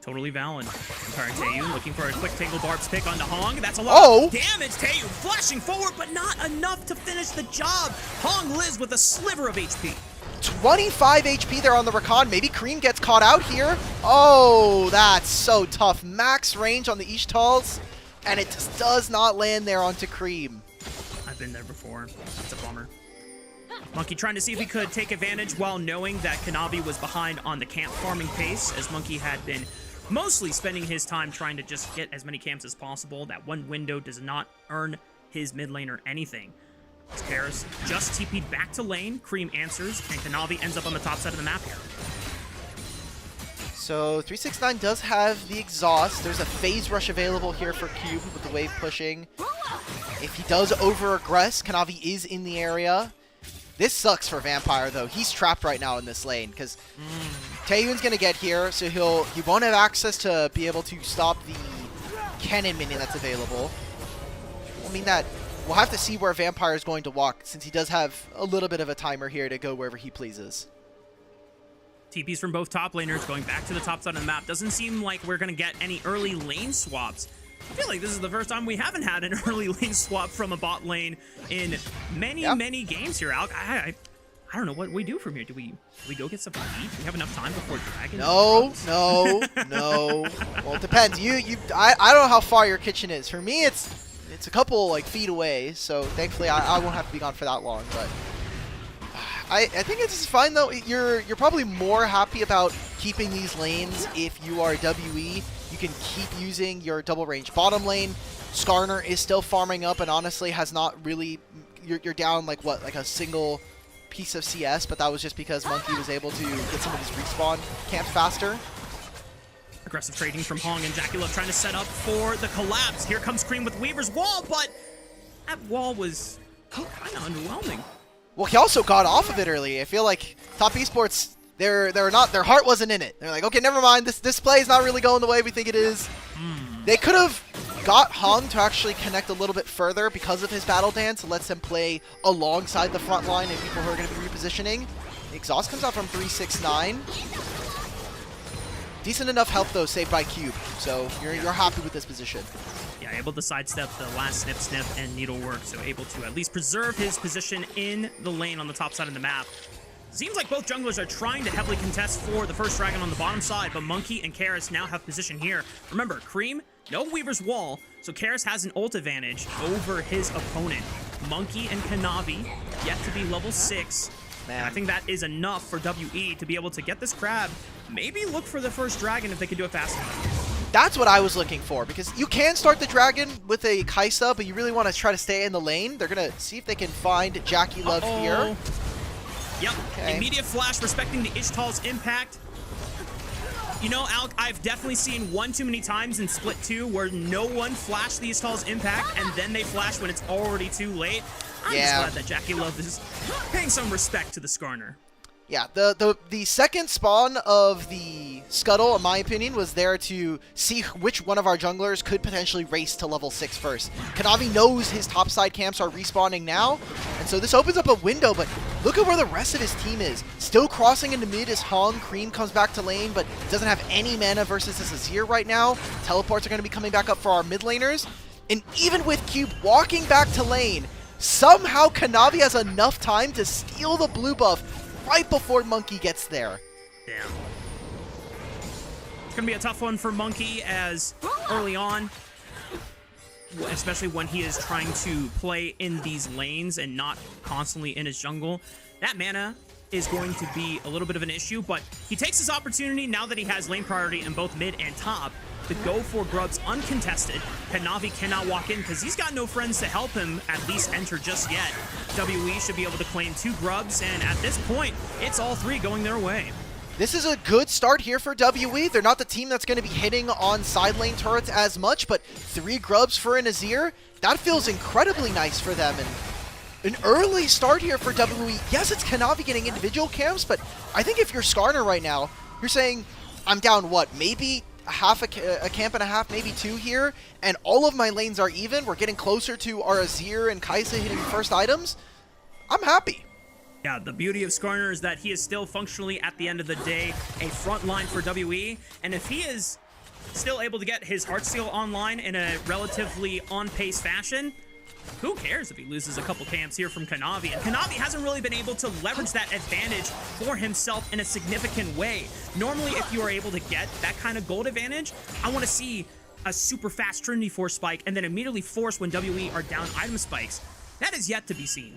Totally valid. Empire Taeyun looking for a quick Tangle Barbs pick onto Hong. That's a lot of damage. Taeyun flashing forward, but not enough to finish the job. Hong lives with a sliver of HP. 25 HP there on the Rakan. Maybe Cream gets caught out here. Oh, that's so tough. Max range on the Ishtals, and it just does not land there onto Cream. I've been there before. That's a bummer. Monkey trying to see if he could take advantage while knowing that Kanavi was behind on the camp farming pace, as Monkey had been mostly spending his time trying to just get as many camps as possible. That one window does not earn his mid laner anything. As Paris just TP'd back to lane, Cream answers, and Kanavi ends up on the top side of the map here. So 369 does have the exhaust. There's a phase rush available here for Cube with the wave pushing. If he does over-aggress, Kanavi is in the area. This sucks for Vampire, though. He's trapped right now in this lane, because Taeyun's going to get here, so he won't have access to be able to stop the cannon minion that's available. I mean, that we'll have to see where Vampire is going to walk, since he does have a little bit of a timer here to go wherever he pleases. TPs from both top laners going back to the top side of the map. Doesn't seem like we're going to get any early lane swaps. I feel like this is the first time we haven't had an early lane swap from a bot lane in many games here, Alk. I don't know what we do from here. Do we go get something to eat? Do we have enough time before Dragon? No. Well, it depends. I don't know how far your kitchen is. For me, it's a couple like feet away, so thankfully I won't have to be gone for that long. But I think it's fine though. You're probably more happy about keeping these lanes if you are WE. You can keep using your double range bottom lane. Skarner is still farming up and honestly has not really. You're down like what, like a single piece of CS, but that was just because Monkey was able to get some of his respawn camps faster. Aggressive trading from Hong and Jackie Love trying to set up for the collapse. Here comes Cream with Weaver's wall, but that wall was kind of underwhelming. Well, he also got off of it early. I feel like Top Esports, their heart wasn't in it. They're like, okay, never mind. This play is not really going the way we think it is. They could have got Hong to actually connect a little bit further because of his battle dance. It lets him play alongside the front line and people who are going to be repositioning. The exhaust comes out from 369. Decent enough help though, saved by Cube. So you're happy with this position. Yeah, able to sidestep the last snip and needlework, so able to at least preserve his position in the lane on the top side of the map. Seems like both junglers are trying to heavily contest for the first dragon on the bottom side, but Monkey and Karis now have position here. Remember, Cream, no Weaver's wall, so Karis has an ult advantage over his opponent. Monkey and Kanavi yet to be level 6. And I think that is enough for WE to be able to get this crab. Maybe look for the first dragon if they can do it fast enough. That's what I was looking for, because you can start the dragon with a Kaisa, but you really want to try to stay in the lane. They're going to see if they can find Jackie Love here. Yep, okay. Immediate flash respecting the Ishtal's impact. You know, Alk, I've definitely seen one too many times in Split 2 where no one flashed the Ishtal's impact and then they flash when it's already too late. I'm just glad that Jackie Love is paying some respect to the Skarner. Yeah, the second spawn of the Scuttle, in my opinion, was there to see which one of our junglers could potentially race to level 6 first. Kanavi knows his topside camps are respawning now, and so this opens up a window, but look at where the rest of his team is. Still crossing into mid is Hong. Cream comes back to lane, but doesn't have any mana versus this Azir right now. Teleports are going to be coming back up for our mid laners, and even with Cube walking back to lane, somehow Kanavi has enough time to steal the blue buff right before Monkey gets there. Damn. It's going to be a tough one for Monkey as early on, especially when he is trying to play in these lanes and not constantly in his jungle. That mana is going to be a little bit of an issue, but he takes his opportunity now that he has lane priority in both mid and top to go for grubs uncontested. Kanavi cannot walk in because he's got no friends to help him at least enter just yet. WE should be able to claim 2 grubs, and at this point, it's all 3 going their way. This is a good start here for WE. They're not the team that's going to be hitting on side lane turrets as much, but 3 grubs for an Azir, that feels incredibly nice for them. And an early start here for WE. Yes, it's Kanavi getting individual camps, but I think if you're Skarner right now, you're saying, I'm down, what, maybe half a camp and a half, maybe 2 here, and all of my lanes are even. We're getting closer to our Azir and Kaisa hitting first items. I'm happy. Yeah, the beauty of Skarner is that he is still functionally, at the end of the day, a front line for WE, and if he is still able to get his Heartsteel online in a relatively on-pace fashion, who cares if he loses a couple camps here from Kanavi? And Kanavi hasn't really been able to leverage that advantage for himself in a significant way. Normally, if you are able to get that kind of gold advantage, I want to see a super fast Trinity Force spike and then immediately force when WE are down item spikes. That is yet to be seen.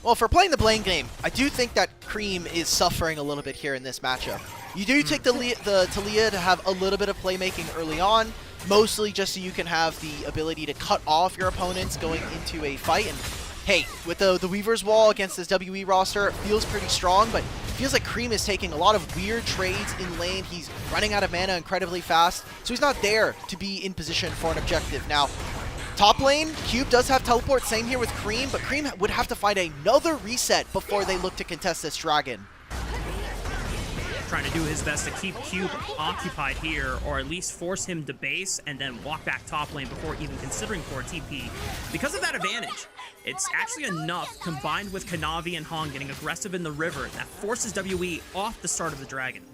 Well, for playing the Blame game, I do think that Cream is suffering a little bit here in this matchup. You do take the Talia to have a little bit of playmaking early on, mostly just so you can have the ability to cut off your opponents going into a fight. And hey, with the Weaver's Wall against this WE roster, it feels pretty strong, but it feels like Cream is taking a lot of weird trades in lane. He's running out of mana incredibly fast, so he's not there to be in position for an objective. Now, top lane, Cube does have teleport, same here with Cream, but Cream would have to find another reset before they look to contest this dragon. Trying to do his best to keep Cube occupied here, or at least force him to base and then walk back top lane before even considering for a TP. Because of that advantage, it's actually enough, combined with Kanavi and Hong getting aggressive in the river, that forces WE off the start of the dragon.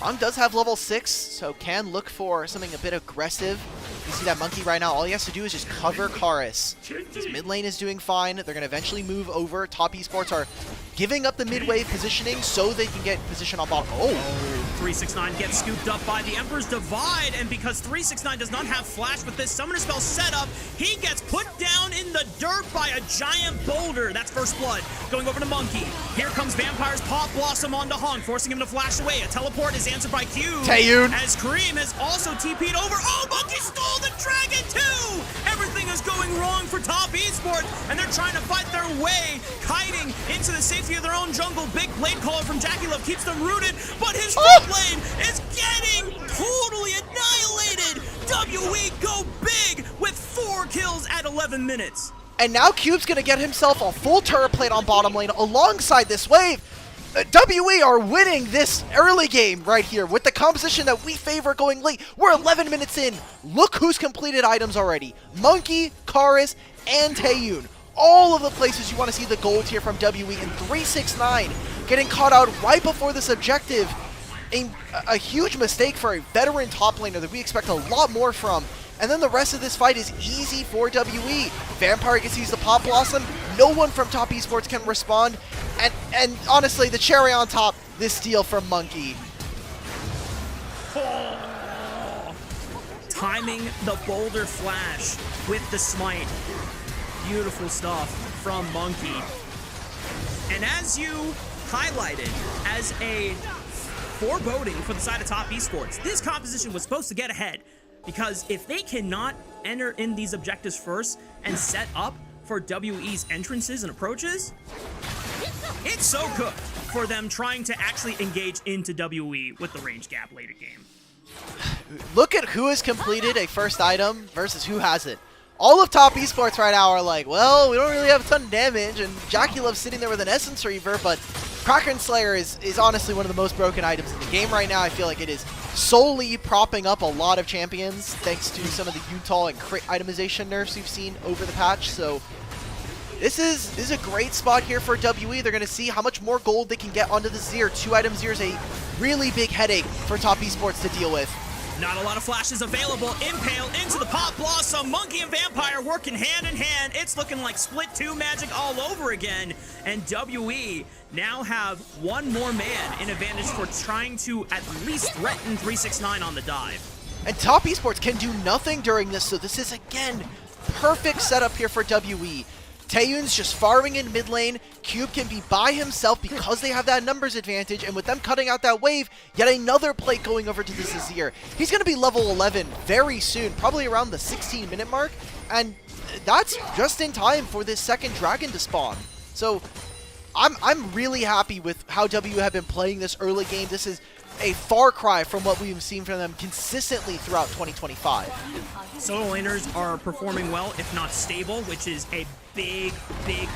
Hong does have level 6, so can look for something a bit aggressive. You see that Monkey right now, all he has to do is just cover Karis. His mid lane is doing fine. They're going to eventually move over. Top Esports are giving up the mid-wave positioning so they can get position on bottom. Oh! 369 gets scooped up by the Emperor's Divide, and because 369 does not have flash with this summoner spell setup, he gets put down in the dirt by a giant boulder. That's First Blood. Going over to Monkey. Here comes Vampire's Pop Blossom onto Hong, forcing him to flash away. A teleport is answered by Q. Taeyun. As Cream has also TP'd over. Oh, Monkey stole the dragon too! Everything is going wrong for Top Esports, and they're trying to fight their way, kiting into the safety of their own jungle. Big blade caller from Jackie Love keeps them rooted, but his front lane is getting totally annihilated. WE go big with 4 kills at 11 minutes. And now Cube's going to get himself a full turret plate on bottom lane alongside this wave. WE are winning this early game right here with the composition that we favor going late. We're 11 minutes in. Look who's completed items already. Monkey, Karis, and Taeyun. All of the places you want to see the gold here from WE, and 369 getting caught out right before this objective. A huge mistake for a veteran top laner that we expect a lot more from. And then the rest of this fight is easy for WE. Vampire gets to use the Pop Blossom. No one from Top Esports can respond. And honestly, the cherry on top, this steal from Monkey. Oh. Timing the boulder flash with the smite. Beautiful stuff from Monkey. And as you highlighted as a foreboding for the side of Top Esports, this composition was supposed to get ahead. Because if they cannot enter in these objectives first and set up for WE's entrances and approaches, it's so good for them trying to actually engage into WE with the range gap later game. Look at who has completed a first item versus who hasn't. All of Top Esports right now are like, well, we don't really have a ton of damage, and Jackie Love's sitting there with an Essence Reaver, but Kraken Slayer is honestly one of the most broken items in the game right now. I feel like it is solely propping up a lot of champions thanks to some of the Utah and crit itemization nerfs we've seen over the patch. So this is a great spot here for WE. They're going to see how much more gold they can get onto the Zir. 2-item Zir is a really big headache for Top Esports to deal with. Not a lot of flashes available. Impale into the Pop Blossom. Monkey and Vampire working hand in hand. It's looking like Split 2 magic all over again. And WE now have one more man in advantage for trying to at least threaten 369 on the dive. And Top Esports can do nothing during this, so this is, again, perfect setup here for WE. Taeyun's just farming in mid lane. Cube can be by himself because they have that numbers advantage, and with them cutting out that wave, yet another plate going over to this Azir. He's going to be level 11 very soon, probably around the 16-minute mark, and that's just in time for this second dragon to spawn. So I'm really happy with how WE have been playing this early game. This is a far cry from what we've seen from them consistently throughout 2025. Solo laners are performing well, if not stable, which is a big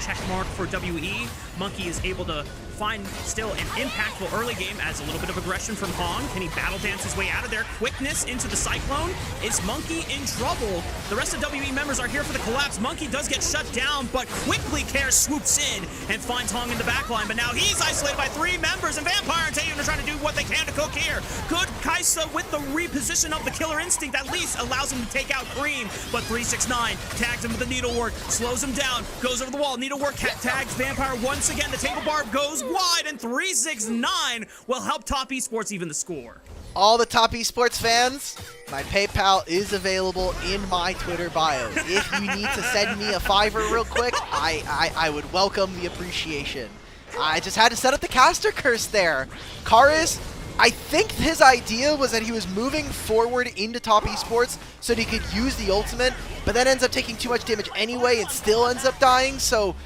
check mark for WE. Monkey is able to find still an impactful early game as a little bit of aggression from Hong. Can he battle dance his way out of there? Quickness into the Cyclone. Is Monkey in trouble? The rest of WE members are here for the collapse. Monkey does get shut down, but quickly Care swoops in and finds Hong in the backline. But now he's isolated by 3 members, and Vampire and Taeyun are trying to do what they can to cook here. Good Kaisa with the reposition of the Killer Instinct at least allows him to take out Cream, but 369 tags him with the Needlework, slows him down, goes over the wall. Needlework tags Vampire once again. The table barb goes wide, and 369 will help Top Esports even the score. All the Top Esports fans, my PayPal is available in my Twitter bio. If you need to send me a $5 real quick, I would welcome the appreciation. I just had to set up the caster curse there. Karis, I think his idea was that he was moving forward into Top Esports so that he could use the ultimate, but then ends up taking too much damage anyway and still ends up dying, so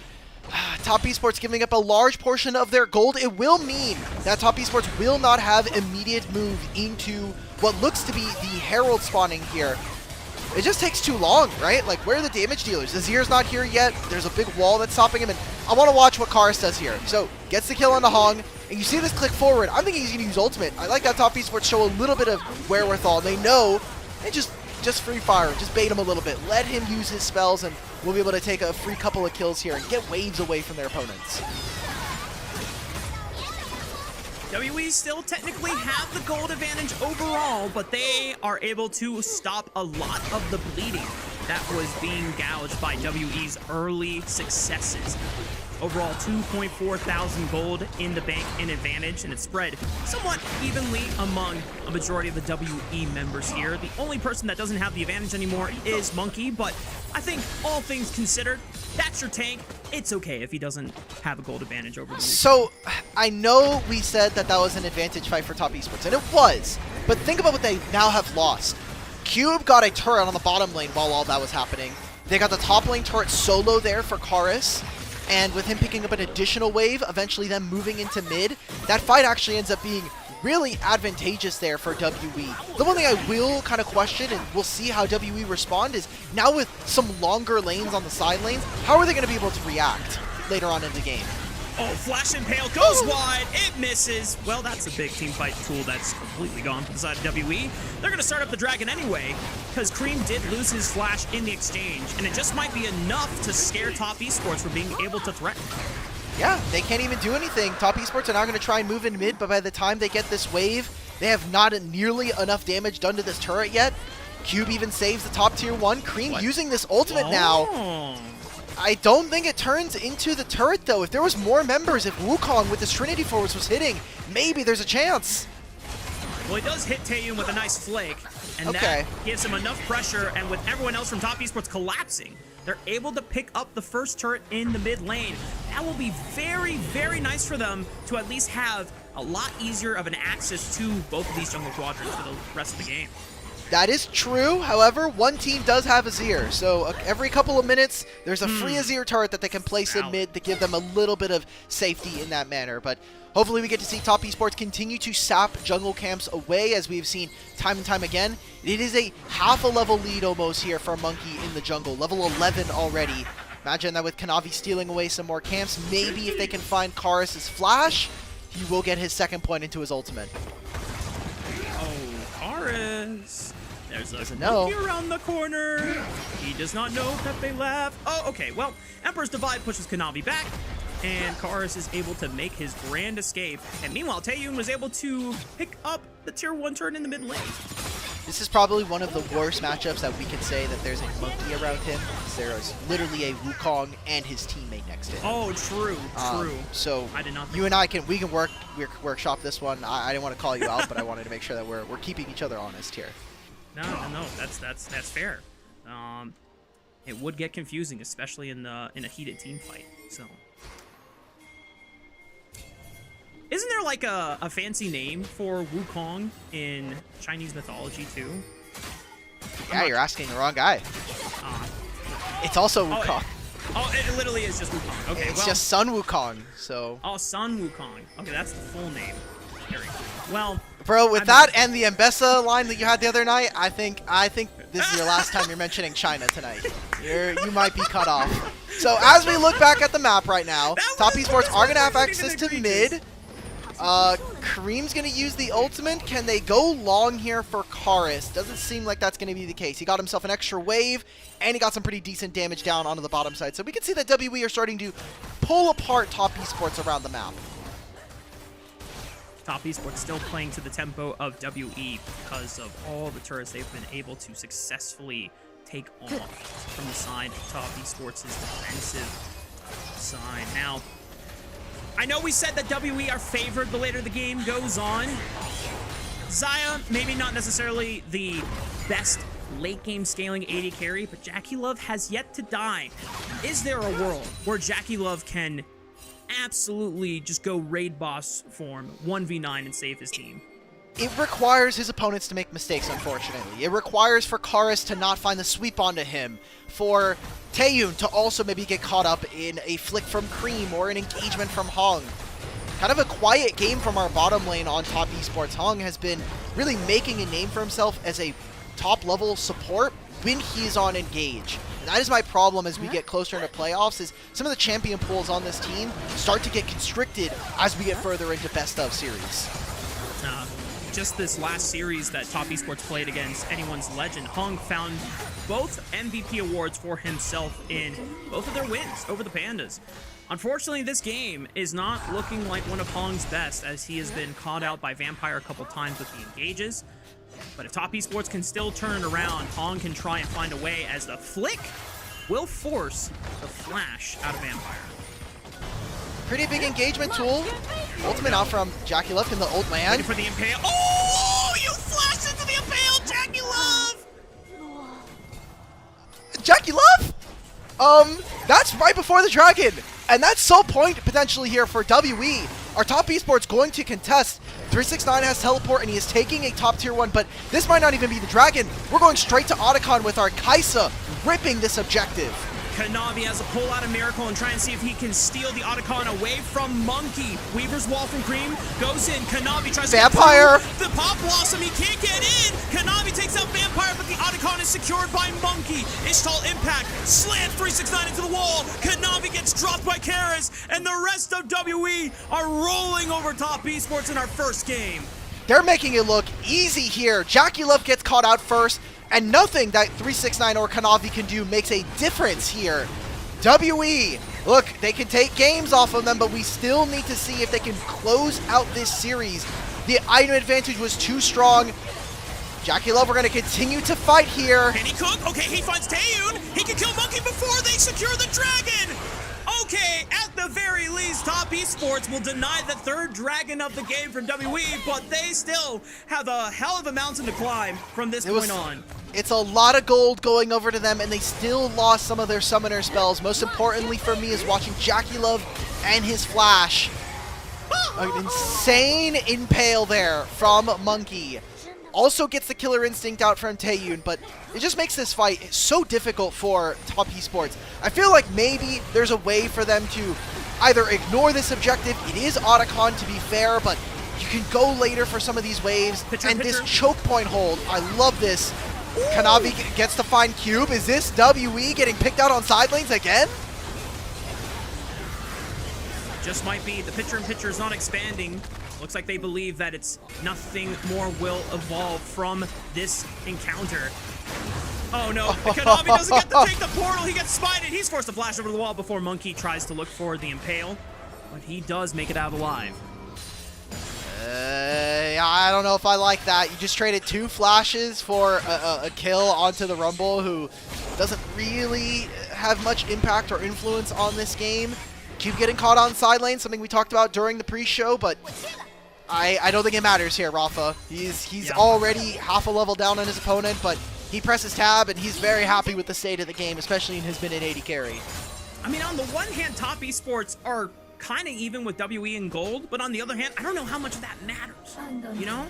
Top Esports giving up a large portion of their gold. It will mean that Top Esports will not have immediate move into what looks to be the Herald spawning here. It just takes too long, right? Like, where are the damage dealers? Azir's not here yet. There's a big wall that's stopping him, and I want to watch what Karis does here. So, gets the kill on the Hong, and you see this click forward. I'm thinking he's going to use ultimate. I like that Top Esports show a little bit of wherewithal. They know, and just free fire, just bait him a little bit. Let him use his spells, and we'll be able to take a free couple of kills here and get waves away from their opponents. WE still technically have the gold advantage overall, but they are able to stop a lot of the bleeding that was being gouged by WE's early successes. Overall, 2.4 thousand gold in the bank in advantage, and it's spread somewhat evenly among a majority of the WE members here. The only person that doesn't have the advantage anymore is Monkey, but I think all things considered, that's your tank. It's okay if he doesn't have a gold advantage over you. So, I know we said that that was an advantage fight for Top Esports, and it was, but think about what they now have lost. Cube got a turret on the bottom lane while all that was happening. They got the top lane turret solo there for Karis. And with him picking up an additional wave, eventually them moving into mid, that fight actually ends up being really advantageous there for WE. The one thing I will kind of question, and we'll see how WE respond, is now with some longer lanes on the side lanes, how are they going to be able to react later on in the game? Oh, Flash Impale goes wide. It misses. Well, that's a big team fight tool that's completely gone from the side of WE. They're going to start up the Dragon anyway, because Cream did lose his Flash in the exchange, and it just might be enough to scare Top Esports from being able to threaten. Yeah, they can't even do anything. Top Esports are now going to try and move in mid, but by the time they get this wave, they have not nearly enough damage done to this turret yet. Cube even saves the top tier 1. Cream using this ultimate now. I don't think it turns into the turret, though. If there was more members, if Wukong with his Trinity Force was hitting, maybe there's a chance. Well, he does hit Taeyun with a nice flake, and that gives him enough pressure, and with everyone else from Top Esports collapsing, they're able to pick up the first turret in the mid lane. That will be very, very nice for them to at least have a lot easier of an access to both of these jungle quadrants for the rest of the game. That is true. However, one team does have Azir, so every couple of minutes, there's a free Azir turret that they can place in mid to give them a little bit of safety in that manner. But hopefully we get to see Top Esports continue to sap jungle camps away, as we've seen time and time again. It is a half a level lead almost here for Monkey in the jungle, level 11 already. Imagine that with Kanavi stealing away some more camps, maybe if they can find Karis' Flash, he will get his second point into his ultimate. Oh, Karis. There's a Monkey around the corner. He does not know that they left. Oh, okay. Well, Emperor's Divide pushes Kanavi back, and Karis is able to make his grand escape. And meanwhile, Taeyun was able to pick up the tier 1 turret in the mid lane. This is probably one of the worst matchups that we could say that there's a Monkey around him. There is literally a Wukong and his teammate next to him. Oh, true. So I did not you and I can workshop this one. I didn't want to call you out, but I wanted to make sure that we're keeping each other honest here. No, that's fair. It would get confusing, especially in a heated team fight. So, isn't there like a fancy name for Wukong in Chinese mythology too? Yeah, you're asking the wrong guy. It's also Wukong. It literally is just Wukong. Okay, it's just Sun Wukong. So. Oh, Sun Wukong. Okay, that's the full name. Well, Bro, with that and the Mbessa line that you had the other night, I think this is your last time you're mentioning China tonight. You might be cut off. So as we look back at the map right now, Top Esports are going to have access to mid. Kareem's going to use the ultimate. Can they go long here for Karis? Doesn't seem like that's going to be the case. He got himself an extra wave, and he got some pretty decent damage down onto the bottom side. So we can see that WE are starting to pull apart Top Esports around the map. Top Esports still playing to the tempo of WE because of all the turrets they've been able to successfully take off from the side of Top Esports' defensive side. Now, I know we said that WE are favored the later the game goes on. Xayah, maybe not necessarily the best late game scaling AD carry, but Jackie Love has yet to die. Is there a world where Jackie Love can absolutely just go raid boss form 1v9 and save his team? It requires his opponents to make mistakes, unfortunately. It requires for Karis to not find the sweep onto him, for Taeyun to also maybe get caught up in a flick from Cream or an engagement from Hong. Kind of a quiet game from our bottom lane on Top Esports. Hong has been really making a name for himself as a top-level support when he's on Engage. And that is my problem as we get closer into playoffs, is some of the champion pools on this team start to get constricted as we get further into best of series. Just this last series that Top Esports played against Anyone's Legend, Hong found both MVP awards for himself in both of their wins over the Pandas. Unfortunately, this game is not looking like one of Hong's best, as he has been caught out by Vampire a couple times with the engages. But if Top Esports can still turn it around, Hong can try and find a way, as the flick will force the flash out of Vampire. Pretty big engagement tool. Ultimate out from Jackie Love in the ult land. Ready for the impale. Oh, you flashed into the impale, Jackie Love! Jackie Love? That's right before the dragon. And that's sole point potentially here for WE. Our Top Esports going to contest. 369 has teleport and he is taking a top tier 1, but this might not even be the dragon. We're going straight to Otacon with our Kaisa ripping this objective. Kanavi has a pull out of Miracle and try and see if he can steal the Otacon away from Monkey. Weaver's wall from Cream goes in. Kanavi tries Vampire. to get through the Pop Blossom. He can't get in. Kanavi takes out Vampire, but the Otacon is secured by Monkey. Ishtal impact. Slant 369 into the wall. Kanavi gets dropped by Karis, and the rest of WE are rolling over Top Esports in our first game. They're making it look easy here. Jackie Love gets caught out first, and nothing that 369 or Kanavi can do makes a difference here. WE, look, they can take games off of them, but we still need to see if they can close out this series. The item advantage was too strong. Jackie Love, we're going to continue to fight here. Can he cook? Okay, he finds Taeyun. He can kill Monkey before they secure the dragon. Okay, at the very least, Top Esports will deny the third dragon of the game from WE, but they still have a hell of a mountain to climb from this point on. It's a lot of gold going over to them, and they still lost some of their summoner spells. Most importantly for me is watching Jackie Love and his flash. An insane impale there from Monkey. Also gets the killer instinct out from Taeyun, but it just makes this fight so difficult for Top Esports. I feel like maybe there's a way for them to either ignore this objective. It is Otacon, to be fair, but you can go later for some of these waves. This choke point hold, I love this. Ooh. Kanavi gets to find Cube. Is this WE getting picked out on side lanes again? Just might be. The picture-in-picture is not expanding. Looks like they believe that it's nothing more will evolve from this encounter. Oh no, Kanavi doesn't get to take the portal. He gets spited. He's forced to flash over the wall before Monkey tries to look for the impale, but he does make it out alive. I don't know if I like that. You just traded 2 flashes for a kill onto the Rumble, who doesn't really have much impact or influence on this game. Keep getting caught on side lane, something we talked about during the pre-show, but I don't think it matters here, Rafa. He's already half a level down on his opponent, but he presses tab, and he's very happy with the state of the game, especially in his mid 80 carry. I mean, on the one hand, Top Esports are kind of even with WE and gold, but on the other hand, I don't know how much of that matters, you know?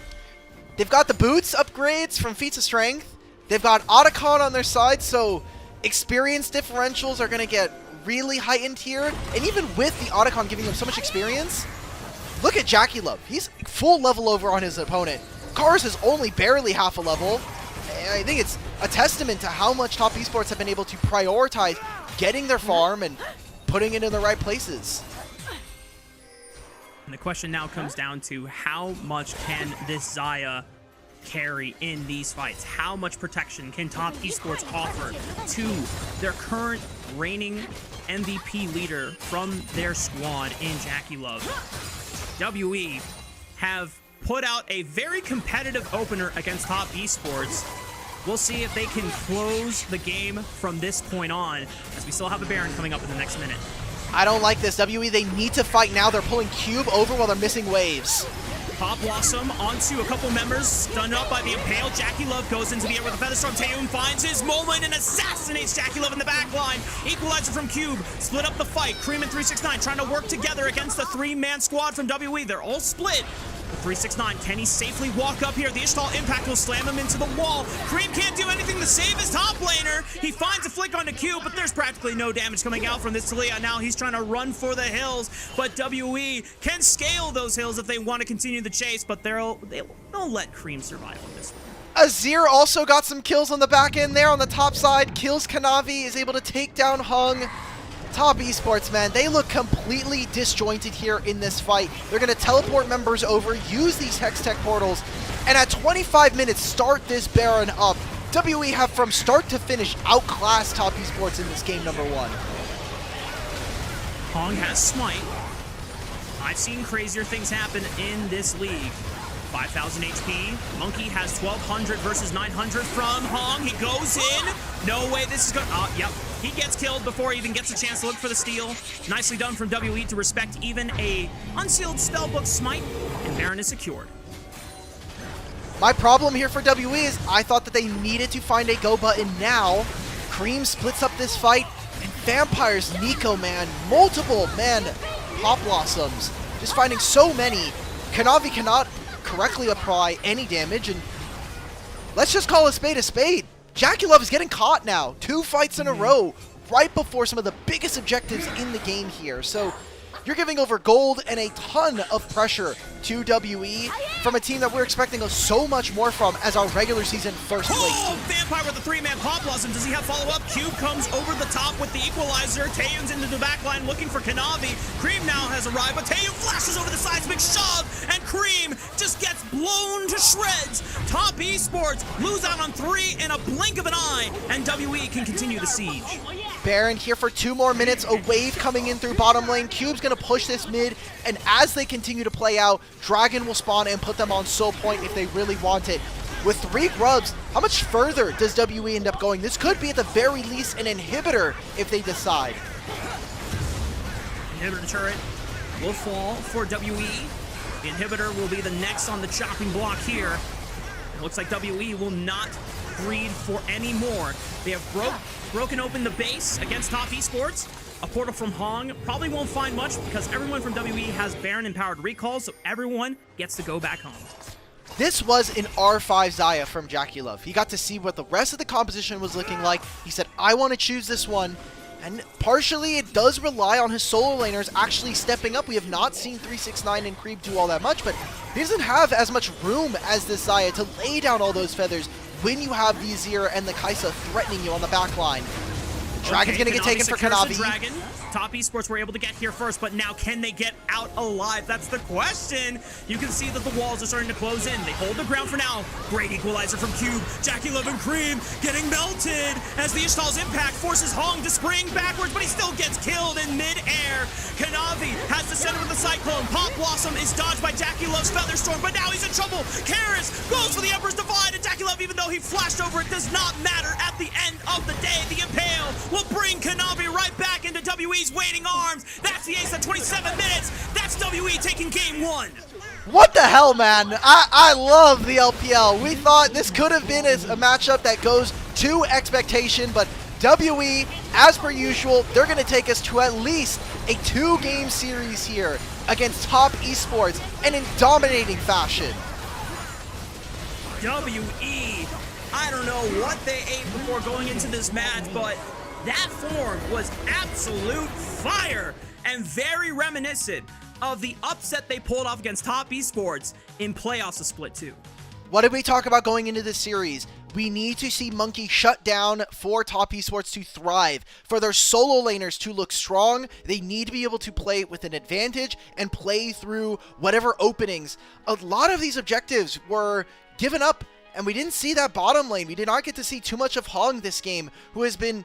They've got the boots upgrades from Feats of Strength. They've got Otacon on their side, so experience differentials are going to get really heightened here. And even with the Otacon giving them so much experience, Look at Jackie Love. He's full level over on his opponent. Cars is only barely half a level. And I think it's a testament to how much Top Esports have been able to prioritize getting their farm and putting it in the right places. And the question now comes down to how much can this Xayah carry in these fights? How much protection can Top Esports offer to their current reigning MVP leader from their squad in Jackie Love? WE have put out a very competitive opener against Top Esports. We'll see if they can close the game from this point on, as we still have a Baron coming up in the next minute. I don't like this. WE, they need to fight now. They're pulling Cube over while they're missing waves. Pop Blossom onto a couple members, stunned up by the Impale. Jackie Love goes into the air with a Featherstorm. Taeyoon finds his moment and assassinates Jackie Love in the back line. Equalizer from Cube, split up the fight. Cream and 369 trying to work together against the three-man squad from WE. They're all split. 369, can he safely walk up here? The Ishtal impact will slam him into the wall. Cream can't do anything to save his top laner. He finds a flick onto Cube, but there's practically no damage coming out from this Talia. Now he's trying to run for the hills, but WE can scale those hills if they want to continue the chase, but they'll let Cream survive on this one. Azir also got some kills on the back end there on the top side. Kills Kanavi, is able to take down Hung. Top Esports, man, they look completely disjointed here in this fight. They're going to teleport members over, use these Hextech portals, and at 25 minutes, start this Baron up. WE have from start to finish outclassed Top Esports in this game number 1. Hong has Smite. I've seen crazier things happen in this league. 5,000 HP. Monkey has 1,200 versus 900 from Hong. He goes in. No way this is going to... Oh, yep. He gets killed before he even gets a chance to look for the steal. Nicely done from WE to respect even a unsealed spellbook Smite. And Baron is secured. My problem here for WE is I thought that they needed to find a go button now. Cream splits up this fight. And Vampires, Nico, man. Multiple, man, Pop Blossoms. Just finding so many. Kanavi cannot correctly apply any damage, and let's just call a spade a spade. Jackie Love is getting caught now. 2 fights in a row, right before some of the biggest objectives in the game here. So you're giving over gold and a ton of pressure to WE from a team that we're expecting so much more from as our regular season first place team. Vampire with the 3-man Pop Blossom. Does he have follow-up? Cube comes over the top with the equalizer. Taeyoon's into the back line looking for Kanavi. Cream now has arrived, but Taeyoon flashes over the seismic shove, and Cream just gets blown to shreds. Top Esports lose out on 3 in a blink of an eye, and WE can continue the siege. Baron here for 2 more minutes, a wave coming in through bottom lane. Cube's going to push this mid, and as they continue to play out, Dragon will spawn and put them on soul point if they really want it. With 3 grubs, how much further does WE end up going? This could be at the very least an inhibitor if they decide. Inhibitor turret will fall for WE. The inhibitor will be the next on the chopping block here. It looks like WE will not breed for any more. They have broken open the base against Top Esports. A portal from Hong probably won't find much because everyone from WE has Baron empowered recalls, so everyone gets to go back home. This was an R5 Xayah from Jackie Love. He got to see what the rest of the composition was looking like. He said, I want to choose this one. And partially it does rely on his solo laners actually stepping up. We have not seen 369 and Creep do all that much, but he doesn't have as much room as this Xayah to lay down all those feathers when you have the Azir and the Kaisa threatening you on the back line. Dragon's gonna get taken for Kanavi. Dragon. Top Esports were able to get here first, but now can they get out alive? That's the question. You can see that the walls are starting to close in. They hold the ground for now. Great equalizer from Cube. Jackie Love and Cream getting melted as the Ishtal's impact forces Hong to spring backwards, but he still gets killed in mid-air. Kanavi has descended with the Cyclone. Pop Blossom is dodged by Jackie Love's Featherstorm, but now he's in trouble. Karis goes for the Emperor's Divide, and Jackie Love, even though he flashed over, it does not matter. At the end of the day, the Impale will bring Kanavi right back into WE's waiting arms. That's the ace at 27 minutes. That's WE taking game 1. What the hell, man? I love the LPL. We thought this could have been a matchup that goes to expectation, but WE, as per usual, they're going to take us to at least a 2-game series here against Top Esports and in dominating fashion. WE, I don't know what they ate before going into this match, but that form was absolute fire and very reminiscent of the upset they pulled off against Top Esports in playoffs of Split 2. What did we talk about going into this series? We need to see Monkey shut down for Top Esports to thrive. For their solo laners to look strong, they need to be able to play with an advantage and play through whatever openings. A lot of these objectives were given up, and we didn't see that bottom lane. We did not get to see too much of Hong this game, who has been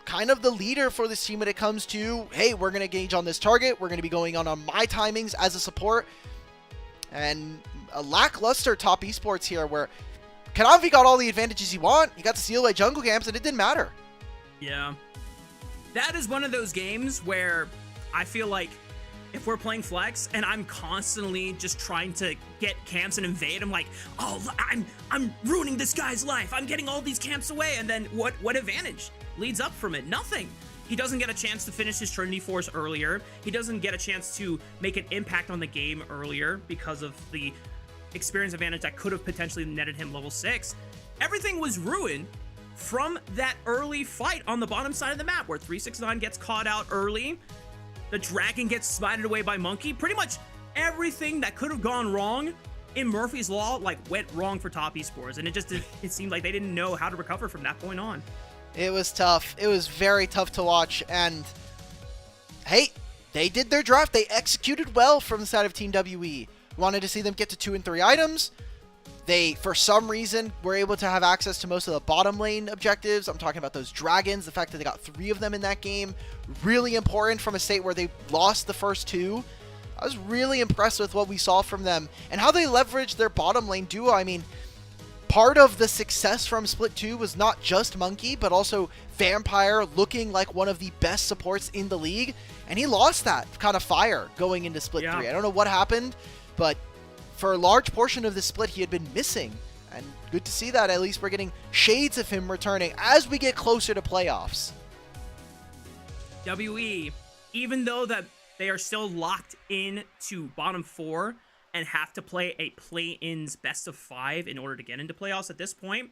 kind of the leader for this team when it comes to, hey, we're going to engage on this target. We're going to be going on my timings as a support. And a lackluster Top Esports here where Kanavi got all the advantages he want. He got to steal away jungle camps and it didn't matter. Yeah. That is one of those games where I feel like if we're playing Flex and I'm constantly just trying to get camps and invade, I'm like, oh, I'm ruining this guy's life. I'm getting all these camps away. And then what advantage leads up from it? Nothing. He doesn't get a chance to finish his Trinity Force earlier. He doesn't get a chance to make an impact on the game earlier because of the experience advantage that could have potentially netted him level 6. Everything was ruined from that early fight on the bottom side of the map where 369 gets caught out early. The dragon gets smited away by Monkey. Pretty much everything that could have gone wrong in Murphy's Law went wrong for Top Esports, and it seemed like they didn't know how to recover from that point on. It was tough. It was very tough to watch, and hey, they did their draft. They executed well from the side of Team WE. Wanted to see them get to 2 and 3 items. They, for some reason, were able to have access to most of the bottom lane objectives. I'm talking about those dragons, the fact that they got 3 of them in that game. Really important from a state where they lost the first 2. I was really impressed with what we saw from them and how they leveraged their bottom lane duo. I mean, part of the success from Split 2 was not just Monkey, but also Vampire looking like one of the best supports in the league. And he lost that kind of fire going into Split 3. I don't know what happened, but for a large portion of the split, he had been missing. And good to see that at least we're getting shades of him returning as we get closer to playoffs. WE, even though that they are still locked in to bottom 4 and have to play a play-ins best of 5 in order to get into playoffs at this point,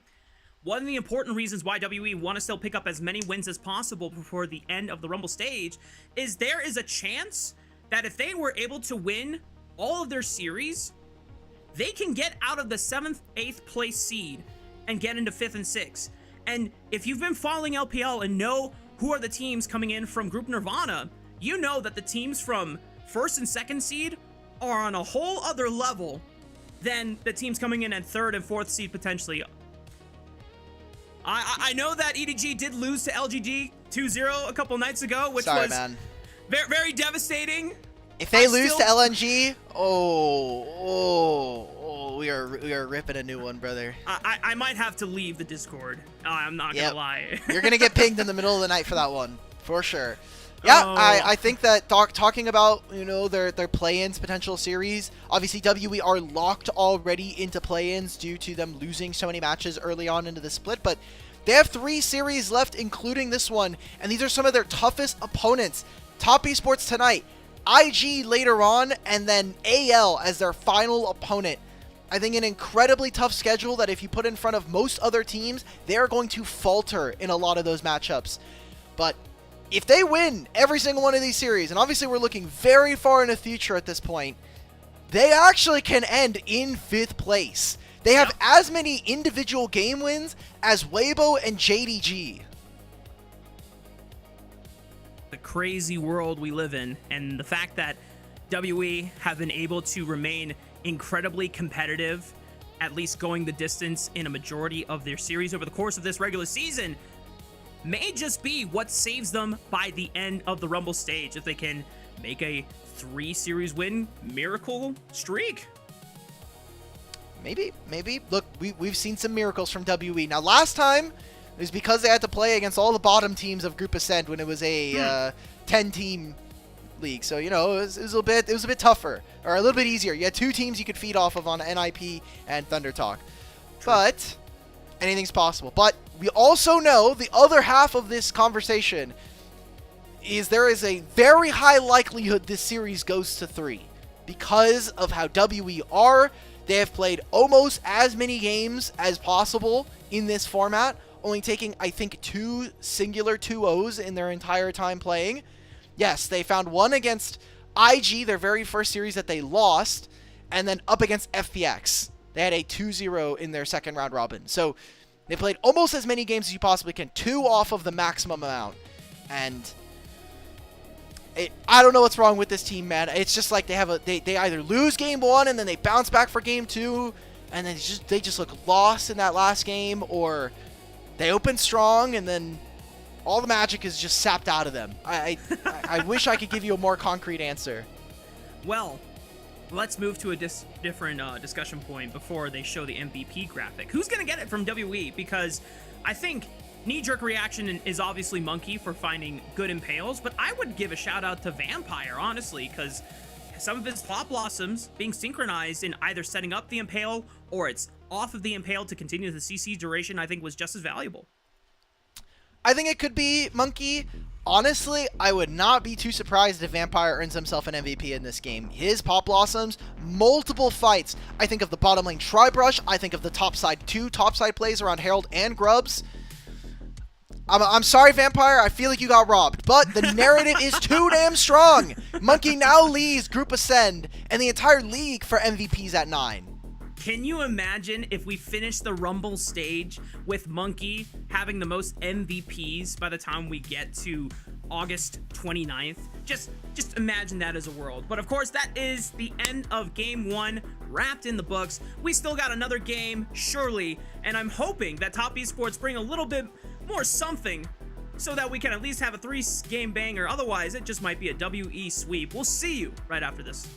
one of the important reasons why WE want to still pick up as many wins as possible before the end of the Rumble stage is there is a chance that if they were able to win all of their series, they can get out of the 7th, 8th place seed and get into 5th and 6th. And if you've been following LPL and know who are the teams coming in from Group Nirvana, you know that the teams from 1st and 2nd seed are on a whole other level than the teams coming in at 3rd and 4th seed potentially. I know that EDG did lose to LGD 2-0 a couple nights ago, which was very, very devastating. If they lose to LNG, we are ripping a new one, brother. I might have to leave the Discord. I'm not gonna lie. You're gonna get pinged in the middle of the night for that one, for sure. Yeah, I think that talking about their play-ins potential series. Obviously, WE are locked already into play-ins due to them losing so many matches early on into the split, but they have 3 series left, including this one, and these are some of their toughest opponents. Top Esports tonight, IG later on, and then AL as their final opponent. I think an incredibly tough schedule that if you put in front of most other teams, they are going to falter in a lot of those matchups. But if they win every single one of these series, and obviously we're looking very far in the future at this point, they actually can end in 5th place. They have as many individual game wins as Weibo and JDG. The crazy world we live in, and the fact that WE have been able to remain incredibly competitive, at least going the distance in a majority of their series over the course of this regular season, may just be what saves them by the end of the Rumble stage if they can make a 3 series win miracle streak. Maybe. Look, we've seen some miracles from WE. Now, last time, it was because they had to play against all the bottom teams of Group Ascent when it was a 10-team league. So, it was a bit tougher, or a little bit easier. You had 2 teams you could feed off of on NIP and Thunder Talk. True. But anything's possible. But we also know the other half of this conversation is there is a very high likelihood this series goes to 3 because of how WE are. They have played almost as many games as possible in this format, only taking, I think, 2 singular 2-0s in their entire time playing. Yes, they found one against IG, their very first series that they lost, and then up against FPX. They had a 2-0 in their second round robin. So they played almost as many games as you possibly can, 2 off of the maximum amount. And I don't know what's wrong with this team, man. It's just like they either lose game 1 and then they bounce back for game 2, and then they just look lost in that last game, or they open strong and then all the magic is just sapped out of them. I wish I could give you a more concrete answer. Well, let's move to a different discussion point before they show the MVP graphic. Who's going to get it from WE? Because I think knee-jerk reaction is obviously Monkey for finding good impales, but I would give a shout-out to Vampire, honestly, because some of his Pop Blossoms being synchronized in either setting up the impale or it's off of the impale to continue the CC duration, I think was just as valuable. I think it could be Monkey. Honestly, I would not be too surprised if Vampire earns himself an MVP in this game. His Pop Blossoms, multiple fights. I think of the bottom lane Tri-Brush. I think of the topside plays around Herald and Grubs. I'm sorry, Vampire. I feel like you got robbed. But the narrative is too damn strong. Monkey now leads Group Ascend and the entire league for MVPs at 9. Can you imagine if we finish the Rumble stage with Monkey having the most MVPs by the time we get to August 29th? Just imagine that as a world. But of course, that is the end of Game 1, wrapped in the books. We still got another game, surely, and I'm hoping that Top Esports bring a little bit more something so that we can at least have a 3-game banger. Otherwise, it just might be a WE sweep. We'll see you right after this.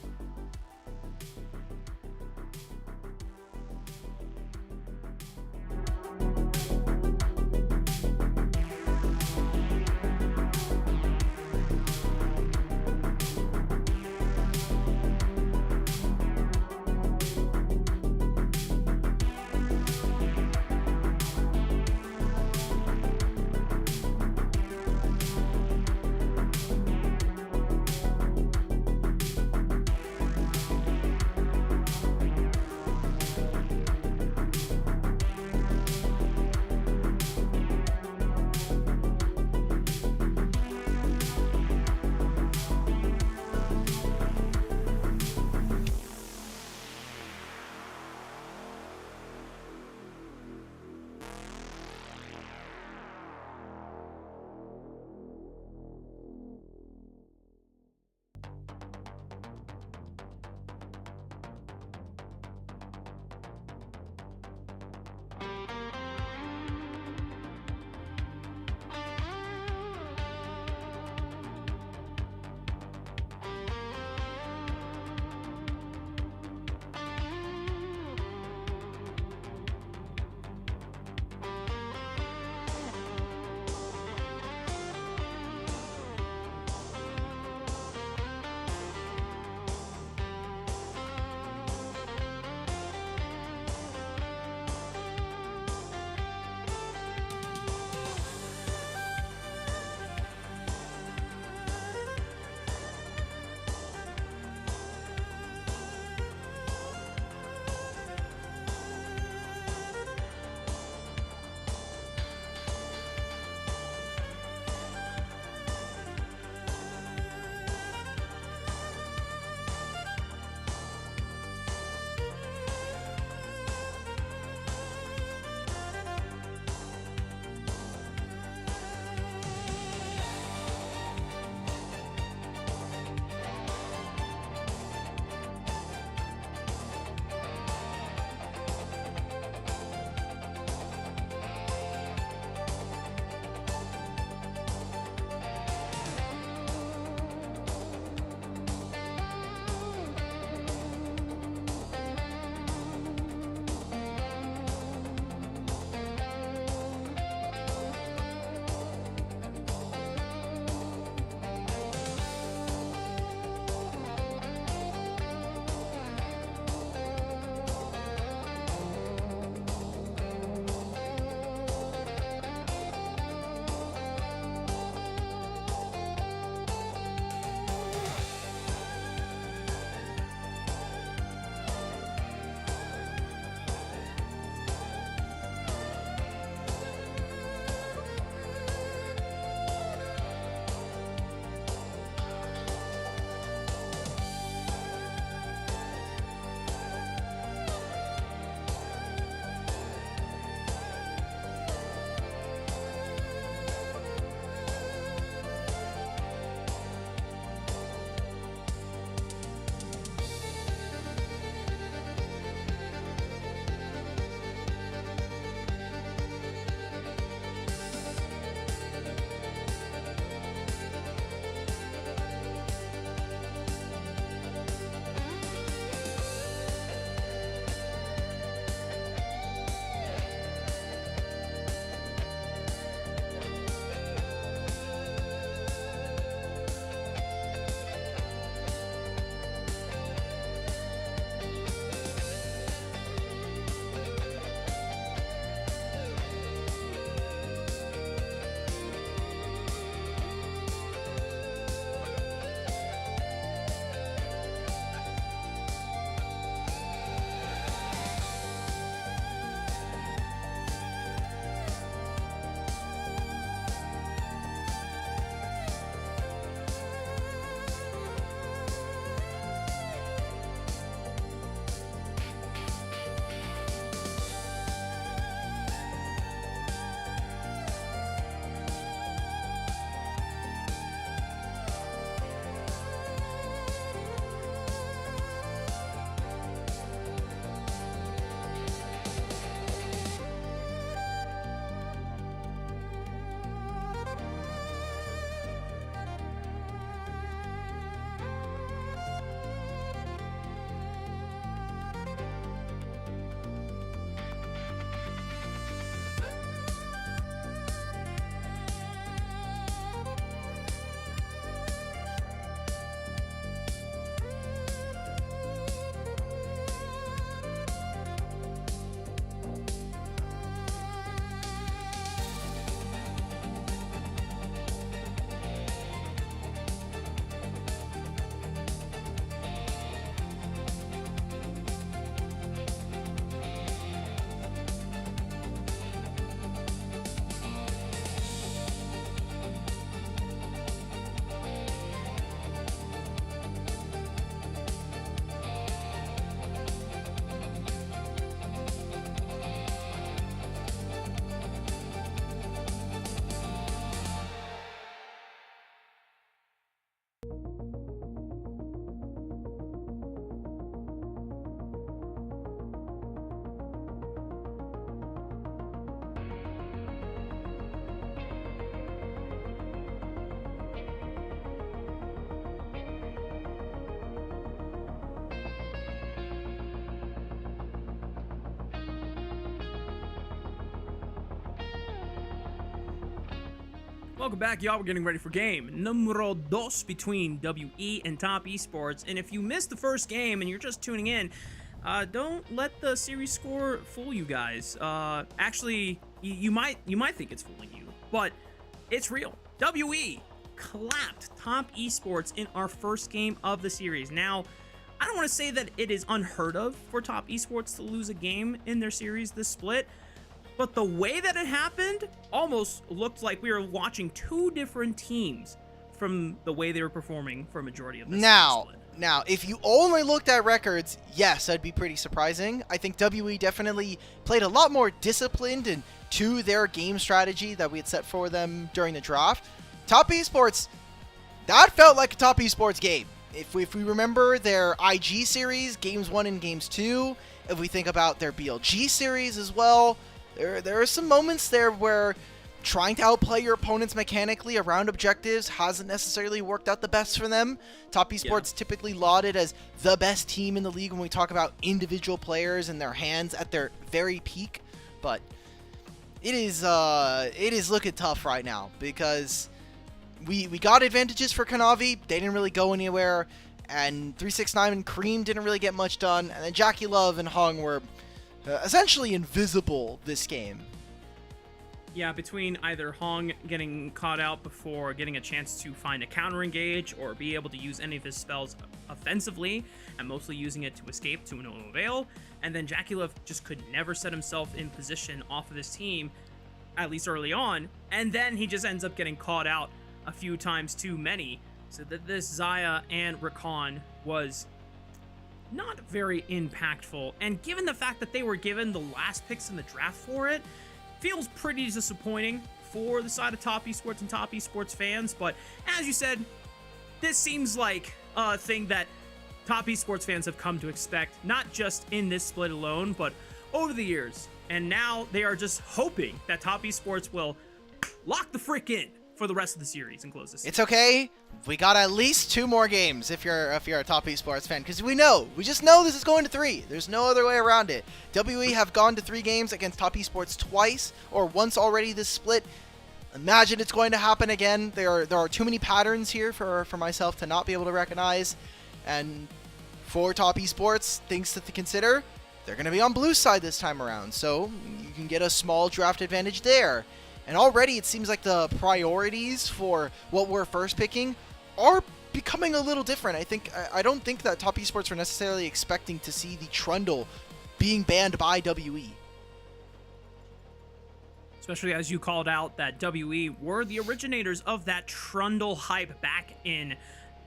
Welcome back, y'all. We're getting ready for game numero dos between WE and Top Esports. And if you missed the first game and you're just tuning in, don't let the series score fool you guys. Actually, you might think it's fooling you, but it's real. WE clapped Top Esports in our first game of the series. Now, I don't want to say that it is unheard of for Top Esports to lose a game in their series this split, but the way that it happened almost looked like we were watching two different teams from the way they were performing for a majority of the split. Now, if you only looked at records, yes, that'd be pretty surprising. I think WE definitely played a lot more disciplined and to their game strategy that we had set for them during the draft. Top Esports, that felt like a Top Esports game. If we remember their IG series, Games 1 and Games 2, if we think about their BLG series as well, there are some moments there where trying to outplay your opponents mechanically around objectives hasn't necessarily worked out the best for them. Top Esports typically lauded as the best team in the league when we talk about individual players and their hands at their very peak, but it is looking tough right now because we got advantages for Kanavi. They didn't really go anywhere, and 369 and Cream didn't really get much done, and then Jackie Love and Hung were essentially invisible this game. Yeah, between either Hong getting caught out before getting a chance to find a counter engage or be able to use any of his spells offensively and mostly using it to escape to no avail, and then Jackie Love just could never set himself in position off of his team, at least early on, and then he just ends up getting caught out a few times too many, so that this Xayah and Rakan was not very impactful, and given the fact that they were given the last picks in the draft for it, feels pretty disappointing for the side of Top Esports and Top Esports fans. But as you said, this seems like a thing that Top Esports fans have come to expect, not just in this split alone, but over the years. And now they are just hoping that Top Esports will lock the frick in for the rest of the series and close this. It's okay. We got at least 2 more games if you're a Top Esports fan, because we just know this is going to 3. There's no other way around it. WE have gone to 3 games against Top Esports twice or once already this split. Imagine it's going to happen again. There are too many patterns here for myself to not be able to recognize. And for Top Esports, things to consider, they're going to be on blue side this time around, so you can get a small draft advantage there. And already it seems like the priorities for what we're first picking are becoming a little different. I don't think that Top Esports were necessarily expecting to see the Trundle being banned by WE. Especially as you called out that WE were the originators of that Trundle hype back in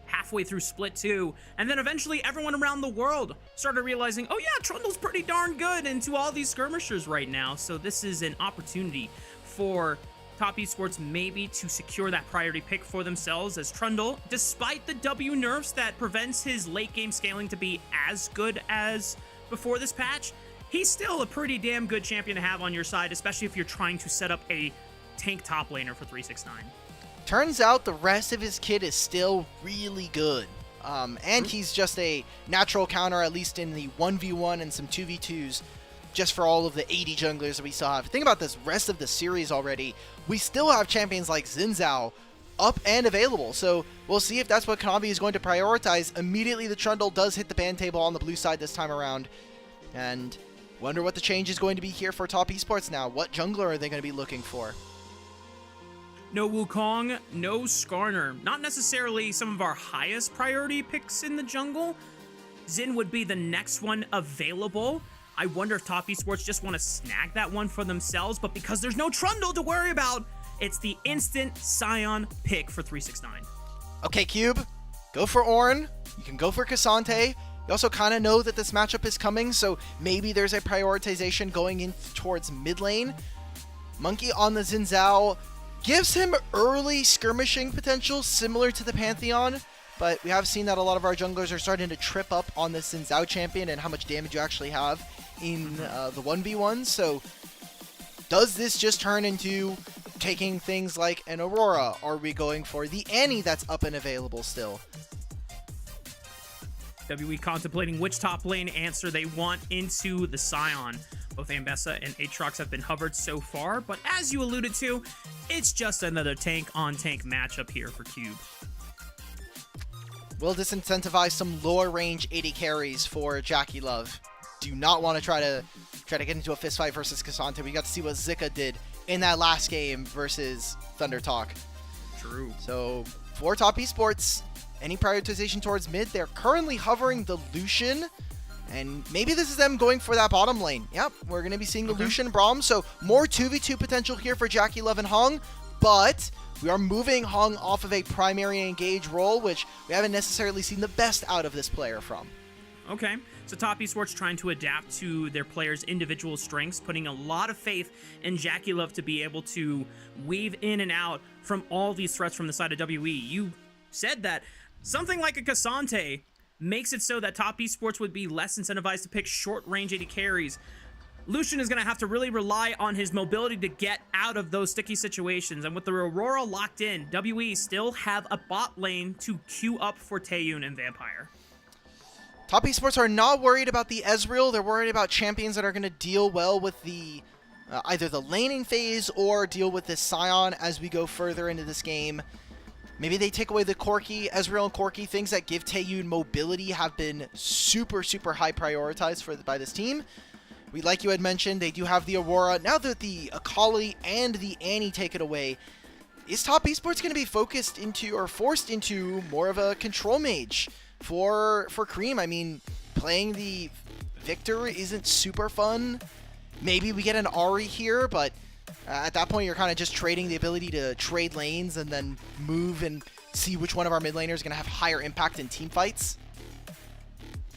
halfway through Split 2, and then eventually everyone around the world started realizing, oh yeah, Trundle's pretty darn good into all these skirmishers right now, so this is an opportunity for Top Esports maybe to secure that priority pick for themselves, as Trundle, despite the W nerfs that prevents his late game scaling to be as good as before this patch, he's still a pretty damn good champion to have on your side, especially if you're trying to set up a tank top laner for 369. Turns out the rest of his kit is still really good. And he's just a natural counter, at least in the 1v1 and some 2v2s, just for all of the 80 junglers that we still have. Think about this rest of the series already. We still have champions like Xin Zhao up and available, so we'll see if that's what Kanavi is going to prioritize. Immediately the Trundle does hit the ban table on the blue side this time around, and wonder what the change is going to be here for Top Esports now. What jungler are they going to be looking for? No Wukong, no Skarner. Not necessarily some of our highest priority picks in the jungle. Xin would be the next one available. I wonder if Top Esports just want to snag that one for themselves, but because there's no Trundle to worry about, it's the instant Scion pick for 369. Okay, Cube, go for Ornn. You can go for Cassante. You also kind of know that this matchup is coming, so maybe there's a prioritization going in towards mid lane. Monkey on the Xin Zhao gives him early skirmishing potential similar to the Pantheon, but we have seen that a lot of our junglers are starting to trip up on this Xin Zhao champion and how much damage you actually have in the 1v1. So does this just turn into taking things like an Aurora? Are we going for the Annie that's up and available still? WE contemplating which top lane answer they want into the Scion. Both Ambessa and Aatrox have been hovered so far, but as you alluded to, it's just another tank-on-tank matchup here for Cube. Will disincentivize some lower range 80 carries for Jackie Love. Do not want to try to get into a fist fight versus Cassante. We got to see what Zika did in that last game versus Thunder Talk. True. So for Top Esports, any prioritization towards mid, they're currently hovering the Lucian. And maybe this is them going for that bottom lane. Yep, we're going to be seeing the Lucian Braum. So more 2v2 potential here for Jackie Love and Hung. But we are moving Hung off of a primary engage role, which we haven't necessarily seen the best out of this player from. Okay, so Top Esports trying to adapt to their players' individual strengths, putting a lot of faith in Jackie Love to be able to weave in and out from all these threats from the side of WE. You said that something like a Cassante makes it so that Top Esports would be less incentivized to pick short-range AD carries. Lucian is going to have to really rely on his mobility to get out of those sticky situations. And with the Aurora locked in, WE still have a bot lane to queue up for Taeyun and Vampire. Top Esports are not worried about the Ezreal. They're worried about champions that are going to deal well with the either the laning phase or deal with this Scion as we go further into this game. Maybe they take away the Corki, Ezreal and Corki, things that give Taeyun mobility have been super, super high prioritized by this team. Like you had mentioned, they do have the Aurora. Now that the Akali and the Annie take it away, is Top Esports going to be focused into or forced into more of a control mage for Cream? I mean, playing the Victor isn't super fun. Maybe we get an Ahri here, but at that point, you're kind of just trading the ability to trade lanes and then move and see which one of our mid laners is going to have higher impact in team fights.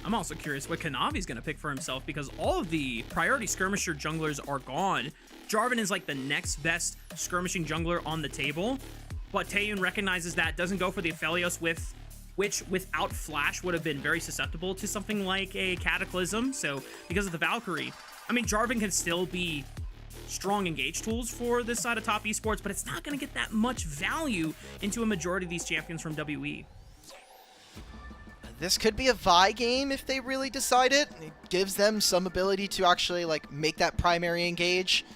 I'm also curious what Kanavi's going to pick for himself, because all of the priority skirmisher junglers are gone. Jarvan is like the next best skirmishing jungler on the table, but Taeyun recognizes that, doesn't go for the Aphelios, which without Flash would have been very susceptible to something like a Cataclysm. So because of the Valkyrie, I mean, Jarvan can still be strong engage tools for this side of Top Esports, but it's not going to get that much value into a majority of these champions from WE. This could be a Vi game if they really decide it. It gives them some ability to actually like make that primary engage.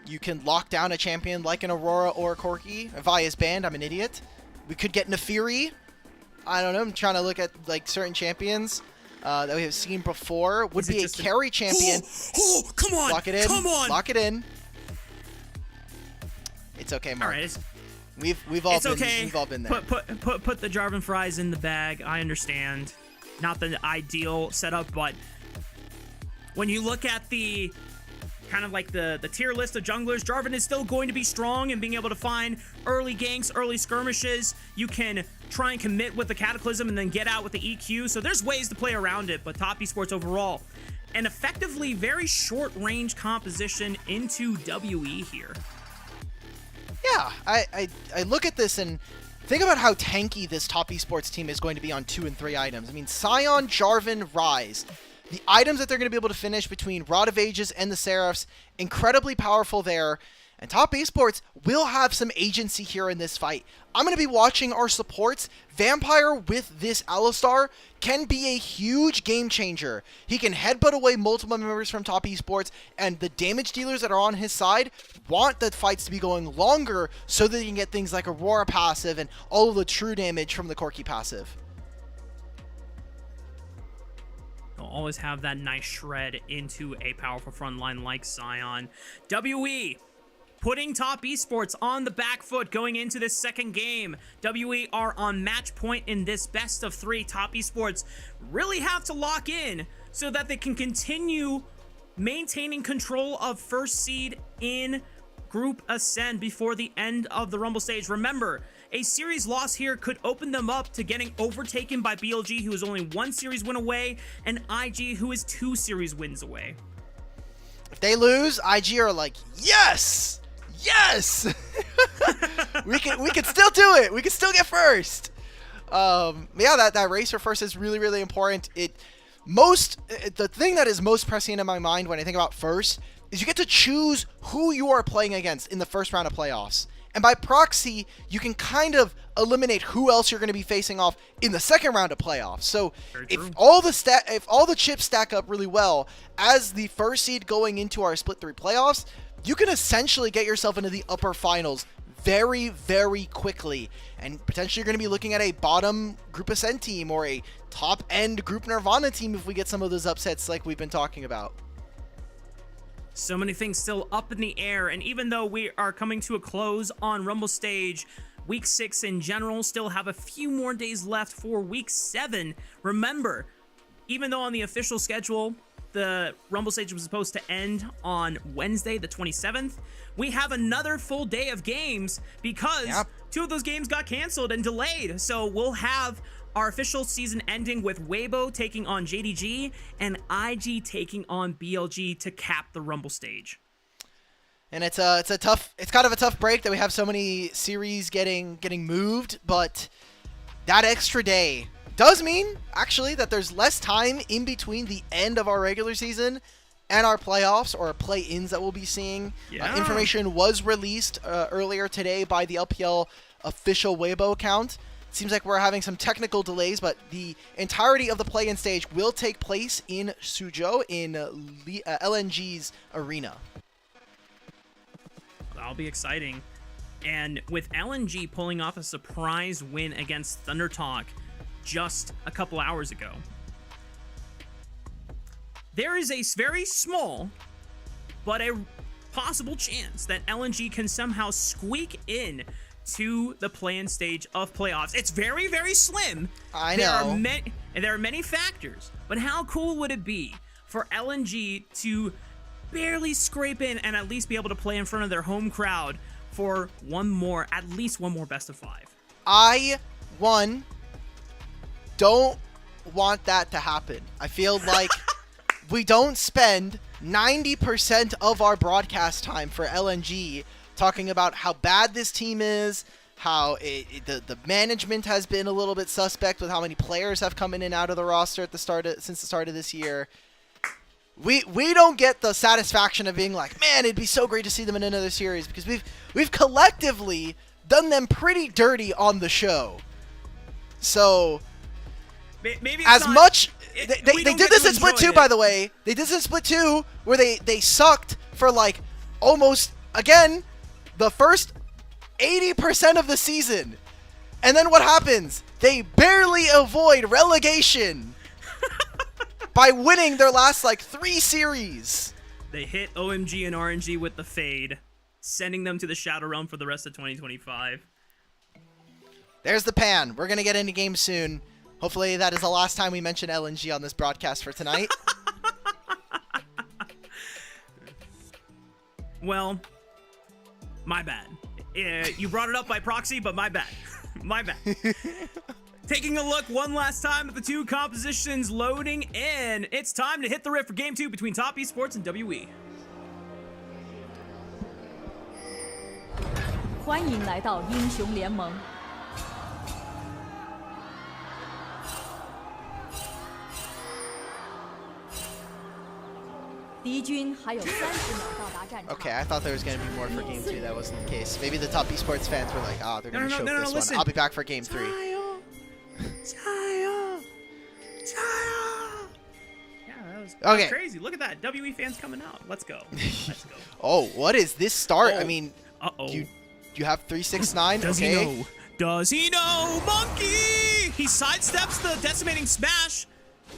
You can lock down a champion like an Aurora or a Corki. Vi is banned, I'm an idiot. We could get Nefiri. I don't know, I'm trying to look at like certain champions that we have seen before. Would be a carry champion. Oh, come on! Lock it in. Come on! Lock it in. It's okay, Mark. All right, We've all been there. Put the Jarvan fries in the bag. I understand. Not the ideal setup, but when you look at the kind of like the tier list of junglers, Jarvan is still going to be strong in being able to find early ganks, early skirmishes. You can try and commit with the Cataclysm and then get out with the EQ. So there's ways to play around it, but Top Esports overall, an effectively very short range composition into WE here. Yeah, I look at this and think about how tanky this Top Esports team is going to be on 2 and 3 items. I mean, Scion, Jarvan, Ryze. The items that they're going to be able to finish between Rod of Ages and the Seraphs, incredibly powerful there. And Top Esports will have some agency here in this fight. I'm going to be watching our supports. Vampire with this Alistar can be a huge game changer. He can headbutt away multiple members from Top Esports, and the damage dealers that are on his side want the fights to be going longer so that they can get things like Aurora passive and all of the true damage from the Corki passive. They'll always have that nice shred into a powerful front line like Scion. WE putting Top Esports on the back foot going into this second game. WE are on match point in this best of 3. Top Esports really have to lock in so that they can continue maintaining control of first seed in Group Ascend before the end of the Rumble stage. Remember, a series loss here could open them up to getting overtaken by BLG, who is only 1 series win away, and IG, who is 2 series wins away. If they lose, IG are like, yes! Yes! we can still do it. We can still get first. Yeah, that race for first is really, really important. The thing that is most pressing in my mind when I think about first is you get to choose who you are playing against in the first round of playoffs. And by proxy, you can kind of eliminate who else you're going to be facing off in the second round of playoffs. So if all the chips stack up really well as the first seed going into our Split 3 playoffs, you can essentially get yourself into the upper finals very, very quickly. And potentially you're going to be looking at a bottom Group Ascent team or a top-end Group Nirvana team if we get some of those upsets like we've been talking about. So many things still up in the air, and even though we are coming to a close on Rumble Stage, Week 6 in general, still have a few more days left for Week 7. Remember, even though on the official schedule, the Rumble Stage was supposed to end on Wednesday, the 27th, we have another full day of games because 2 of those games got canceled and delayed. So we'll have our official season ending with Weibo taking on JDG and IG taking on BLG to cap the Rumble Stage. And it's kind of a tough break that we have so many series getting moved, but that extra day does mean actually that there's less time in between the end of our regular season and our playoffs or play-ins that we'll be seeing. Information was released earlier today by the LPL official Weibo account. Seems like we're having some technical delays, but the entirety of the play-in stage will take place in Suzhou in LNG's arena. That'll be exciting. And with LNG pulling off a surprise win against ThunderTalk just a couple hours ago, there is a very small but a possible chance that LNG can somehow squeak in to the play-in stage of playoffs. It's very, very slim. I know. There are many factors, but how cool would it be for LNG to barely scrape in and at least be able to play in front of their home crowd for at least one more best of 5? I don't want that to happen. I feel like we don't spend 90% of our broadcast time for LNG talking about how bad this team is, how the management has been a little bit suspect with how many players have come in and out of the roster since the start of this year. We don't get the satisfaction of being like, man, it'd be so great to see them in another series, because we've collectively done them pretty dirty on the show. So maybe as much they did this in Split 2, by the way. They did this in Split 2 where they sucked for like almost, again, the first 80% of the season. And then what happens? They barely avoid relegation by winning their last like 3 series. They hit OMG and RNG with the fade, sending them to the Shadow Realm for the rest of 2025. There's the pan. We're going to get into games soon. Hopefully that is the last time we mention LNG on this broadcast for tonight. Well, my bad. You brought it up by proxy, but my bad. My bad. Taking a look one last time at the 2 compositions loading in. It's time to hit the riff for Game 2 between Top Esports and WE. 欢迎来到英雄联盟。敌军还有30秒到达战场。 Okay, I thought there was going to be more for Game 2. That wasn't the case. Maybe the Top Esports fans were like, they're going to choke this listen. one. I'll be back for Game 3. Yeah, that was Okay. crazy. Look at that. WE fans coming out. Let's go. Let's go. Oh, what is this start? Oh. I mean, Uh-oh. you have 369? Does okay. he know? Does he know? Monkey! He sidesteps the decimating smash.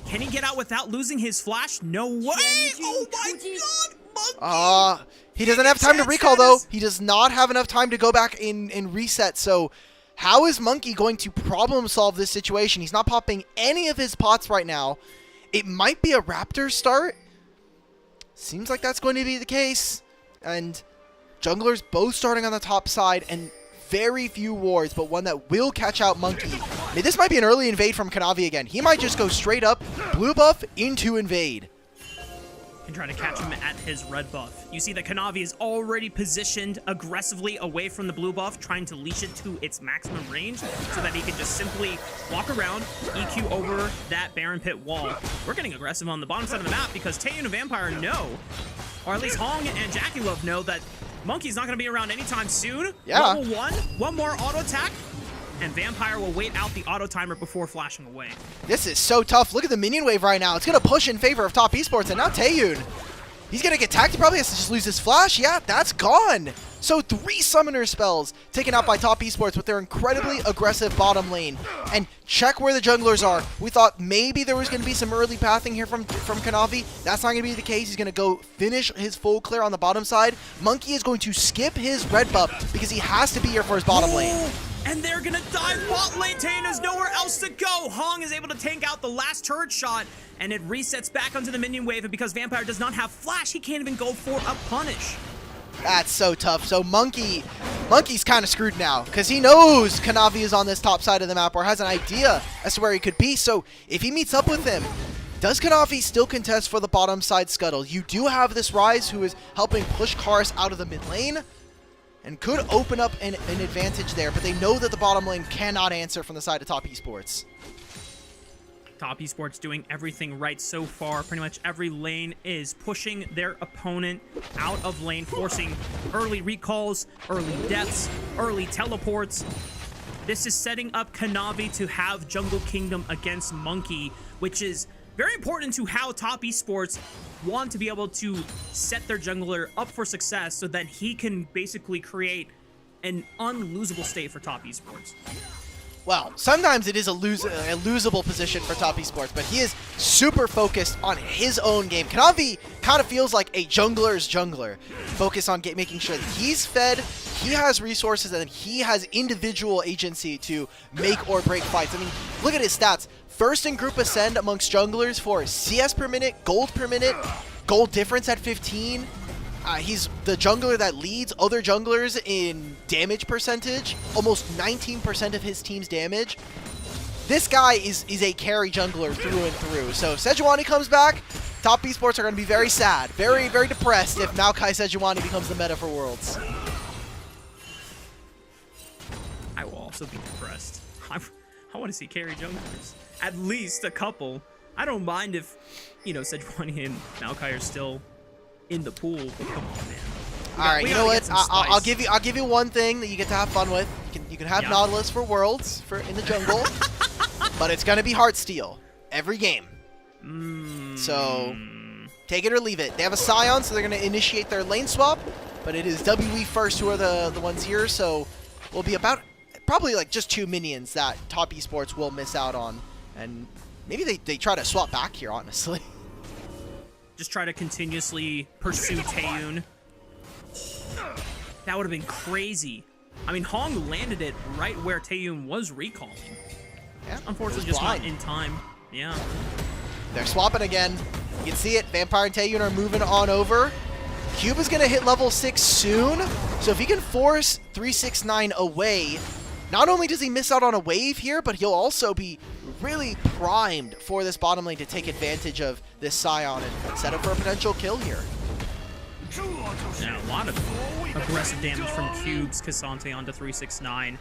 Can he get out without losing his flash? No way! Oh my god, Monkey! He doesn't have time to recall, though. He does not have enough time to go back and reset. So how is Monkey going to problem solve this situation? He's not popping any of his pots right now. It might be a Raptor start. Seems like that's going to be the case. And junglers both starting on the top side, and very few wards, but one that will catch out Monkey. I mean, this might be an early invade from Kanavi again. He might just go straight up, blue buff into invade. And trying to catch him at his red buff. You see that Kanavi is already positioned aggressively away from the blue buff, trying to leash it to its maximum range so that he can just simply walk around, EQ over that Baron Pit wall. We're getting aggressive on the bottom side of the map because Taeyun and Vampire know, or at least Hong and Jackie Love know, that Monkey's not going to be around anytime soon. Yeah. Level 1, one more auto attack, and Vampire will wait out the auto timer before flashing away. This is so tough. Look at the minion wave right now. It's going to push in favor of Top Esports, and now Taeyun He's gonna get tagged. He probably has to just lose his flash. Yeah, that's gone. So 3 summoner spells taken out by Top Esports with their incredibly aggressive bottom lane. And check where the junglers are. We thought maybe there was going to be some early pathing here from Kanavi. That's not going to be the case. He's going to go finish his full clear on the bottom side. Monkey is going to skip his red buff because he has to be here for his bottom lane. And they're gonna dive bot lane. Taeyeon has nowhere else to go. Hong is able to tank out the last turret shot, and it resets back onto the minion wave. And because Vampire does not have flash, he can't even go for a punish. That's so tough. So Monkey's kind of screwed now because he knows Kanavi is on this top side of the map or has an idea as to where he could be. So if he meets up with him, does Kanavi still contest for the bottom side scuttle? You do have this Ryze who is helping push Karis out of the mid lane and could open up an advantage there, but they know that the bottom lane cannot answer from the side of Top Esports. Top Esports doing everything right so far. Pretty much every lane is pushing their opponent out of lane, forcing early recalls, early deaths, early teleports. This is setting up Kanavi to have Jungle Kingdom against Monkey, which is very important to how Top Esports want to be able to set their jungler up for success so that he can basically create an unlosable state for Top Esports. Well, sometimes it is a losable position for Top Esports, but he is super focused on his own game. Kanavi kind of feels like a jungler's jungler. Focus on making sure that he's fed, he has resources, and he has individual agency to make or break fights. I mean, look at his stats. First in group ascend amongst junglers for CS per minute, gold per minute, gold difference at 15. He's the jungler that leads other junglers in damage percentage, almost 19% of his team's damage. This guy is a carry jungler through and through. So if Sejuani comes back, Top Esports are going to be very sad, very, very depressed if Maokai Sejuani becomes the meta for Worlds. I will also be depressed. I want to see carry junglers. At least a couple. I don't mind if, you know, Sejuani and Maokai are still in the pool, but come on, man. All right, you know what? I'll give you one thing that you get to have fun with. You can have Nautilus for Worlds in the jungle, but it's gonna be Heartsteel every game. So take it or leave it. They have a Scion, so they're gonna initiate their lane swap, but it is WE first who are the ones here. So we'll be probably like just 2 minions that Top Esports will miss out on, and maybe they try to swap back here, honestly. Just try to continuously pursue Taeyeon. That would have been crazy. I mean, Hong landed it right where Taeyeon was recalling. Yeah, unfortunately, just not in time. Yeah. They're swapping again. You can see it. Vampire and Taeyeon are moving on over. Cube is going to hit level 6 soon. So if he can force 369 away, not only does he miss out on a wave here, but he'll also be really primed for this bottom lane to take advantage of this Scion and set up for a potential kill here. Yeah, a lot of aggressive damage from Cubes, Cassante onto 369.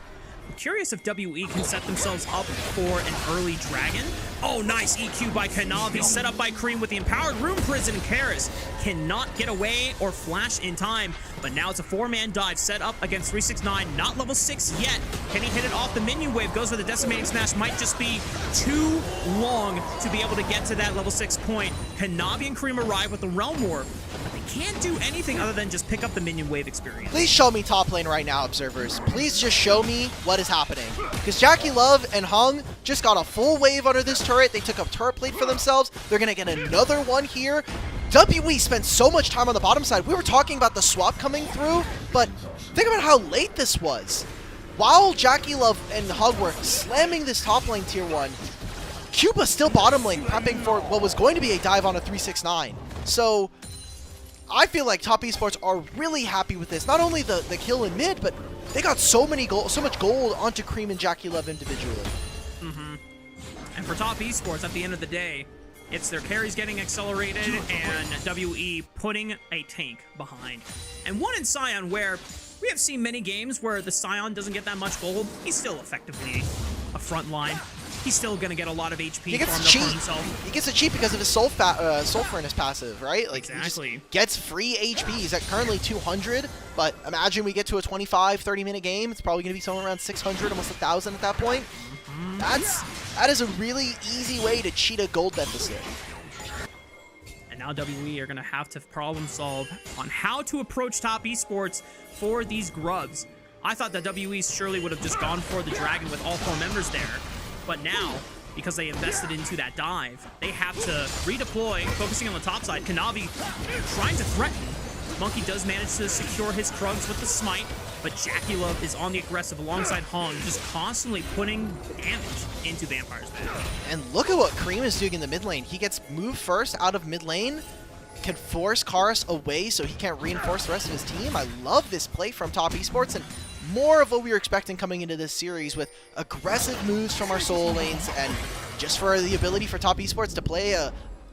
I'm curious if WE can set themselves up for an early dragon. Oh, nice EQ by Kanavi, set up by Cream with the empowered Room Prison. Karis cannot get away or flash in time, but now it's a 4-man dive set up against 369, not level 6 yet. Can he hit it off? The minion wave goes for the decimating smash, might just be too long to be able to get to that level 6 point. Kanavi and Cream arrive with the Realm Warp, but they can't do anything other than just pick up the minion wave experience. Please show me top lane right now, observers. Please just show me what is happening. Because Jackie Love and Hung just got a full wave under this turret. They took up turret plate for themselves. They're going to get another one here. WE spent so much time on the bottom side. We were talking about the swap coming through, but think about how late this was. While Jackie Love and Hug were slamming this top lane tier 1, Cuba's still bottom lane, prepping for what was going to be a dive on a 369. So I feel like Top Esports are really happy with this. Not only the kill in mid, but they got so much gold onto Cream and Jackie Love individually. And for Top Esports, at the end of the day, it's their carries getting accelerated and WE putting a tank behind. And one in Scion where we have seen many games where the Scion doesn't get that much gold. He's still effectively a front line. He's still going to get a lot of HP farmed up for himself. He gets a cheat because of his soul furnace passive, right? Like, exactly. He just gets free HP. He's at currently 200, but imagine we get to a 25, 30-minute game. It's probably going to be somewhere around 600, almost 1,000 at that point. That is a really easy way to cheat a gold deficit. And now now WE are going to have to problem solve on how to approach top esports for these grubs. I thought that WE surely would have just gone for the Dragon with all 4 members there, but now, because they invested into that dive, they have to redeploy, focusing on the top side. Kanavi trying to threaten. Monkey does manage to secure his Krugs with the smite, but JackieLove is on the aggressive alongside Hong, just constantly putting damage into Vampire's back. And look at what Cream is doing in the mid lane. He gets moved first out of mid lane, can force Karis away so he can't reinforce the rest of his team. I love this play from Top Esports, and more of what we were expecting coming into this series, with aggressive moves from our solo lanes, and just for the ability for Top Esports to play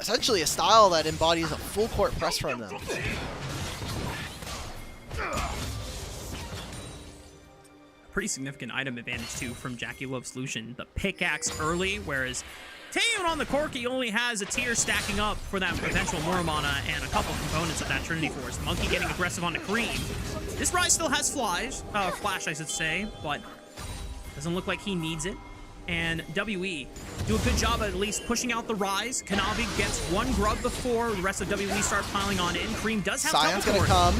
essentially a style that embodies a full court press from them. Pretty significant item advantage too from JackieLove's Lucian. The pickaxe early, whereas Taeyeon on the Corki only has a tier stacking up for that potential Muramana and a couple components of that Trinity Force. Monkey getting aggressive on the Cream. This Ryze still has flash I should say, but doesn't look like he needs it. And WE do a good job at least pushing out the Ryze. Kanavi gets 1 grub before the rest of WE start piling on in. Cream does have Sion's gonna come.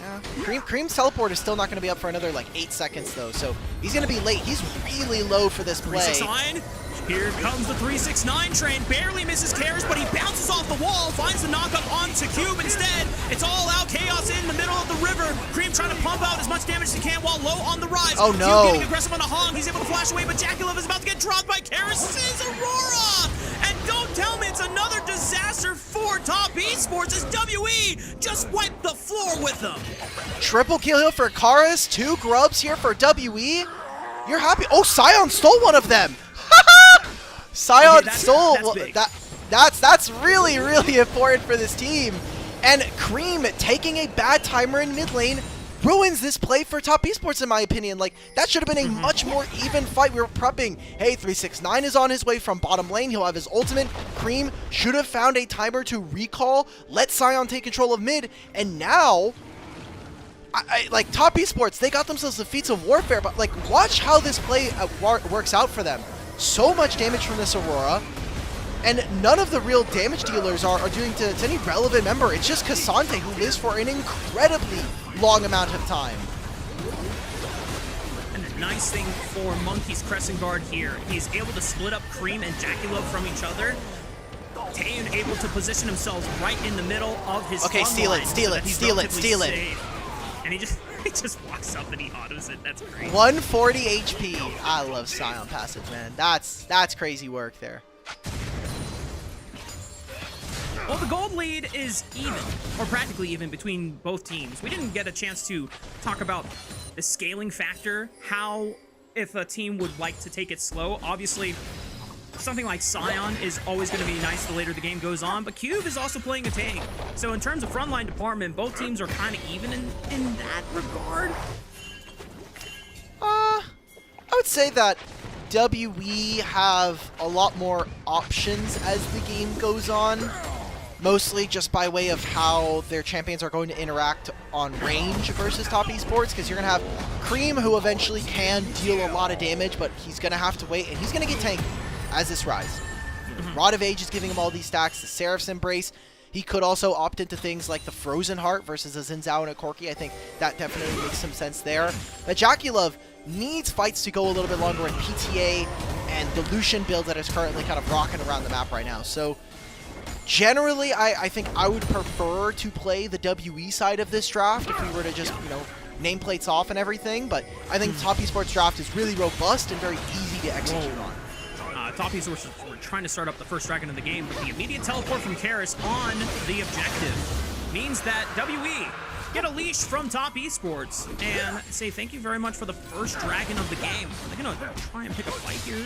Yeah. Cream's teleport is still not going to be up for another like 8 seconds though, so he's going to be late. He's really low for this play. 369. Here comes the 369 train. Barely misses Karis, but he bounces off the wall, finds the knockup onto Cube instead. It's all out chaos in the middle of the river. Cream trying to pump out as much damage as he can while low on the Ryze. Oh no. Cube getting aggressive on the Hong. He's able to flash away, but JackieLove is about to get dropped by Karis' Aurora. And don't tell me it's another disaster for Top Esports as WE just wiped the floor with them. Triple kill here for Karis, 2 grubs here for WE. You're happy? Oh, Sion stole one of them. Sion stole that's really, really important for this team. And Cream taking a bad timer in mid lane ruins this play for Top Esports, in my opinion. Like, that should have been a much more even fight. We were prepping, hey, 369 is on his way from bottom lane. He'll have his ultimate. Cream should have found a timer to recall, let Sion take control of mid, and now, like, Top Esports, they got themselves the feats of warfare, but, like, watch how this play works out for them. So much damage from this Aurora, and none of the real damage dealers are doing to any relevant member. It's just Cassante, who lives for an incredibly long amount of time. And the nice thing for Monkey's Crescent Guard here, he's able to split up Cream and JackieLove from each other. Taeyeon able to position himself right in the middle of his steal it, steal it, steal it, steal it. And he just walks up and he autos it. That's great. 140 HP. I love Sion passage, man. That's crazy work there. Well, the gold lead is even, or practically even, between both teams. We didn't get a chance to talk about the scaling factor, how if a team would like to take it slow. Obviously, something like Sion is always going to be nice the later the game goes on, but Cube is also playing a tank. So in terms of frontline department, both teams are kind of even in that regard. I would say that WE have a lot more options as the game goes on. Mostly just by way of how their champions are going to interact on range versus Top Esports, because you're going to have Cream, who eventually can deal a lot of damage, but he's going to have to wait, and he's going to get tanked as this Ryze. Rod of Age is giving him all these stacks, the Seraph's Embrace. He could also opt into things like the Frozen Heart versus a Xin Zhao and a Corki. I think that definitely makes some sense there. But JackieLove needs fights to go a little bit longer in PTA and the Lucian build that is currently kind of rocking around the map right now. So generally, I think I would prefer to play the WE side of this draft if we were to just, you know, nameplates off and everything. But I think Top Esports draft is really robust and very easy to execute on. Top Esports were trying to start up the first dragon of the game, but the immediate teleport from Karis on the objective means that WE get a leash from Top Esports and say thank you very much for the first dragon of the game. Are they going to try and pick a fight here?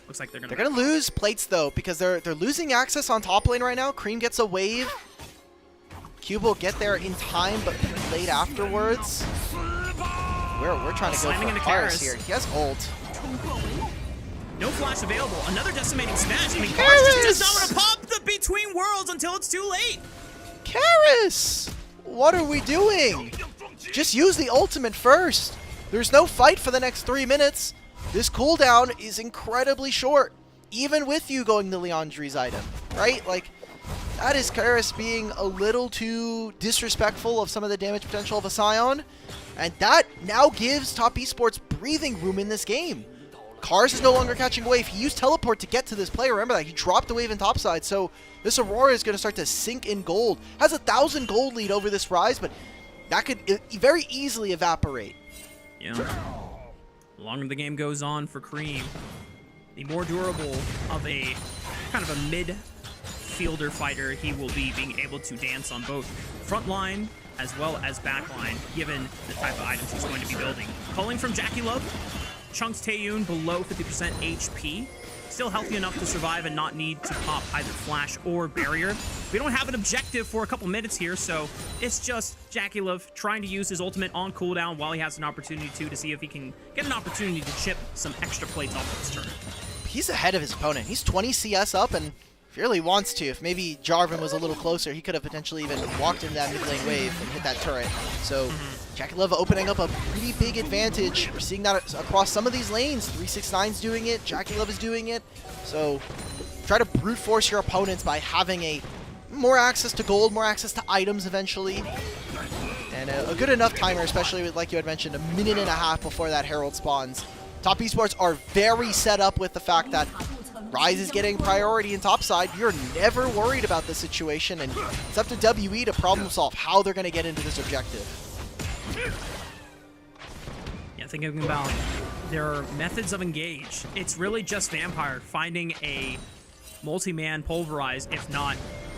Looks like they're gonna lose plates though, because they're losing access on top lane right now. Cream gets a wave. Cube will get there in time, but late afterwards. We're trying to go for Karis here. He has ult. No flash available. Another decimating smash. I mean, Karis just does not want to pop the Between Worlds until it's too late. Karis, what are we doing? Just use the ultimate first. There's no fight for the next 3 minutes. This cooldown is incredibly short, even with you going the Leandri's item, right? Like, That is Karis being a little too disrespectful of some of the damage potential of a Scion. And that now gives Top Esports breathing room in this game. Kars is no longer catching a wave. He used teleport to get to this play. Remember that. He dropped the wave in topside. So this Aurora is going to start to sink in gold. Has 1,000 gold lead over this Rise, but that could very easily evaporate. Yeah. The longer the game goes on for Cream, the more durable of a kind of a mid-fielder fighter he will be, being able to dance on both front line as well as back line, given the type of items he's going to be building. Culling from Jackie Love. Chunks Taeyun below 50% HP. Still healthy enough to survive and not need to pop either flash or barrier. We don't have an objective for a couple minutes here, so it's just Jackie Love trying to use his ultimate on cooldown while he has an opportunity to see if he can get an opportunity to chip some extra plates off of his turret. He's ahead of his opponent. He's 20 CS up, and if he really wants to, if maybe Jarvan was a little closer, he could have potentially even walked into that mid lane wave and hit that turret. So Jackie Love opening up a pretty big advantage. We're seeing that across some of these lanes. 369's doing it, Jackie Love is doing it. So try to brute force your opponents by having more access to gold, more access to items eventually. And a good enough timer, especially with, like you had mentioned, 1.5 minutes before that Herald spawns. Top Esports are very set up with the fact that Rise is getting priority in topside. You're never worried about this situation, and it's up to WE to problem solve how they're going to get into this objective. Yeah, thinking about their methods of engage, it's really just Vampire finding a multi-man pulverize, if not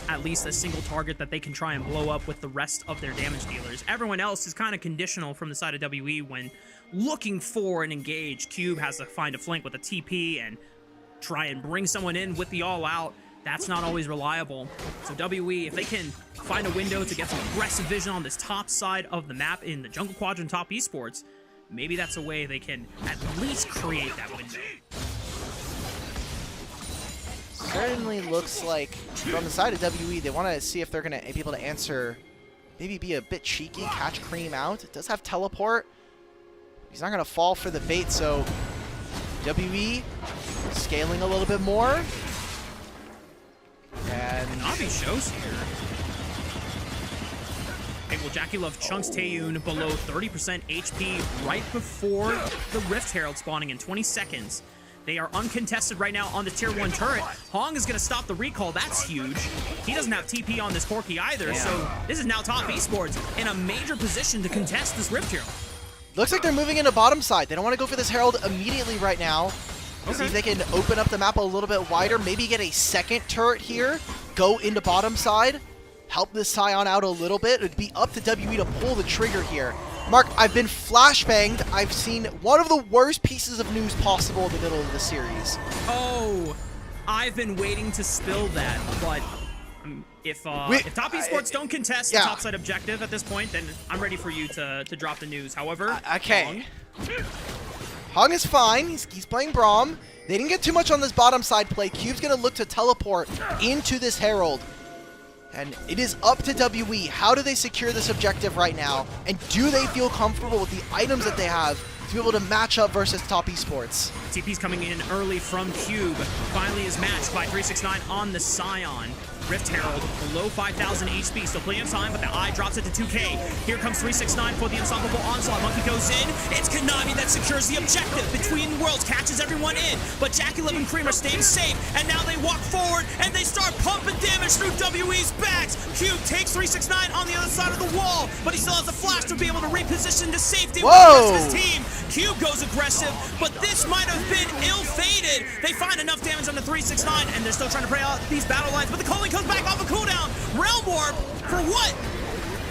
at least a single target that they can try and blow up with the rest of their damage dealers. Everyone else is kind of conditional from the side of WE when looking for an engage. Cube has to find a flank with a TP and try and bring someone in with the all-out. That's not always reliable. So WE, if they can find a window to get some aggressive vision on this top side of the map in the jungle quadrant Top Esports, maybe that's a way they can at least create that window. Certainly looks like from the side of WE, they want to see if they're going to be able to answer, maybe be a bit cheeky, catch Cream out. It does have teleport. He's not going to fall for the bait, so WE scaling a little bit more. And Navi shows here. Okay, well, Jackie Love chunks Taeyun below 30% HP right before the Rift Herald spawning in 20 seconds. They are uncontested right now on the tier 1 turret. Hong is going to stop the recall. That's huge. He doesn't have TP on this Corki either, so this is now Top Esports in a major position to contest this Rift Herald. looks like they're moving into bottom side. They don't want to go for this Herald immediately right now. See if they can open up the map a little bit wider, maybe get a second turret here, go into bottom side, help this Scion out a little bit. It'd be up to WE to pull the trigger here. Mark, I've been flashbanged. I've seen one of the worst pieces of news possible in the middle of the series. Oh, I've been waiting to spill that, but if Top Esports don't contest the topside objective at this point, then I'm ready for you to drop the news. However, okay. Hong is fine. He's playing Braum. They didn't get too much on this bottom side play. Cube's going to look to teleport into this Herald. And it is up to WE. How do they secure this objective right now? And do they feel comfortable with the items that they have to be able to match up versus Top Esports? TP's coming in early from Cube. Finally is matched by 369 on the Scion. Rift Herald below 5,000 HP, still plenty of time, but the eye drops it to 2K. Here comes 369 for the unstoppable onslaught. Monkey goes in. It's Kanavi that secures the objective. Between Worlds catches everyone in, but Jackie Love and Cream are staying safe, and now they walk forward and they start pumping damage through WE's backs. Cube takes 369 on the other side of the wall, but he still has a flash to be able to reposition to safety with the rest of his team. Cube goes aggressive, but this might have been ill-fated. They find enough damage on the 369, and they're still trying to play out these battle lines, but the calling comes back off a cooldown. Realm Warp for what?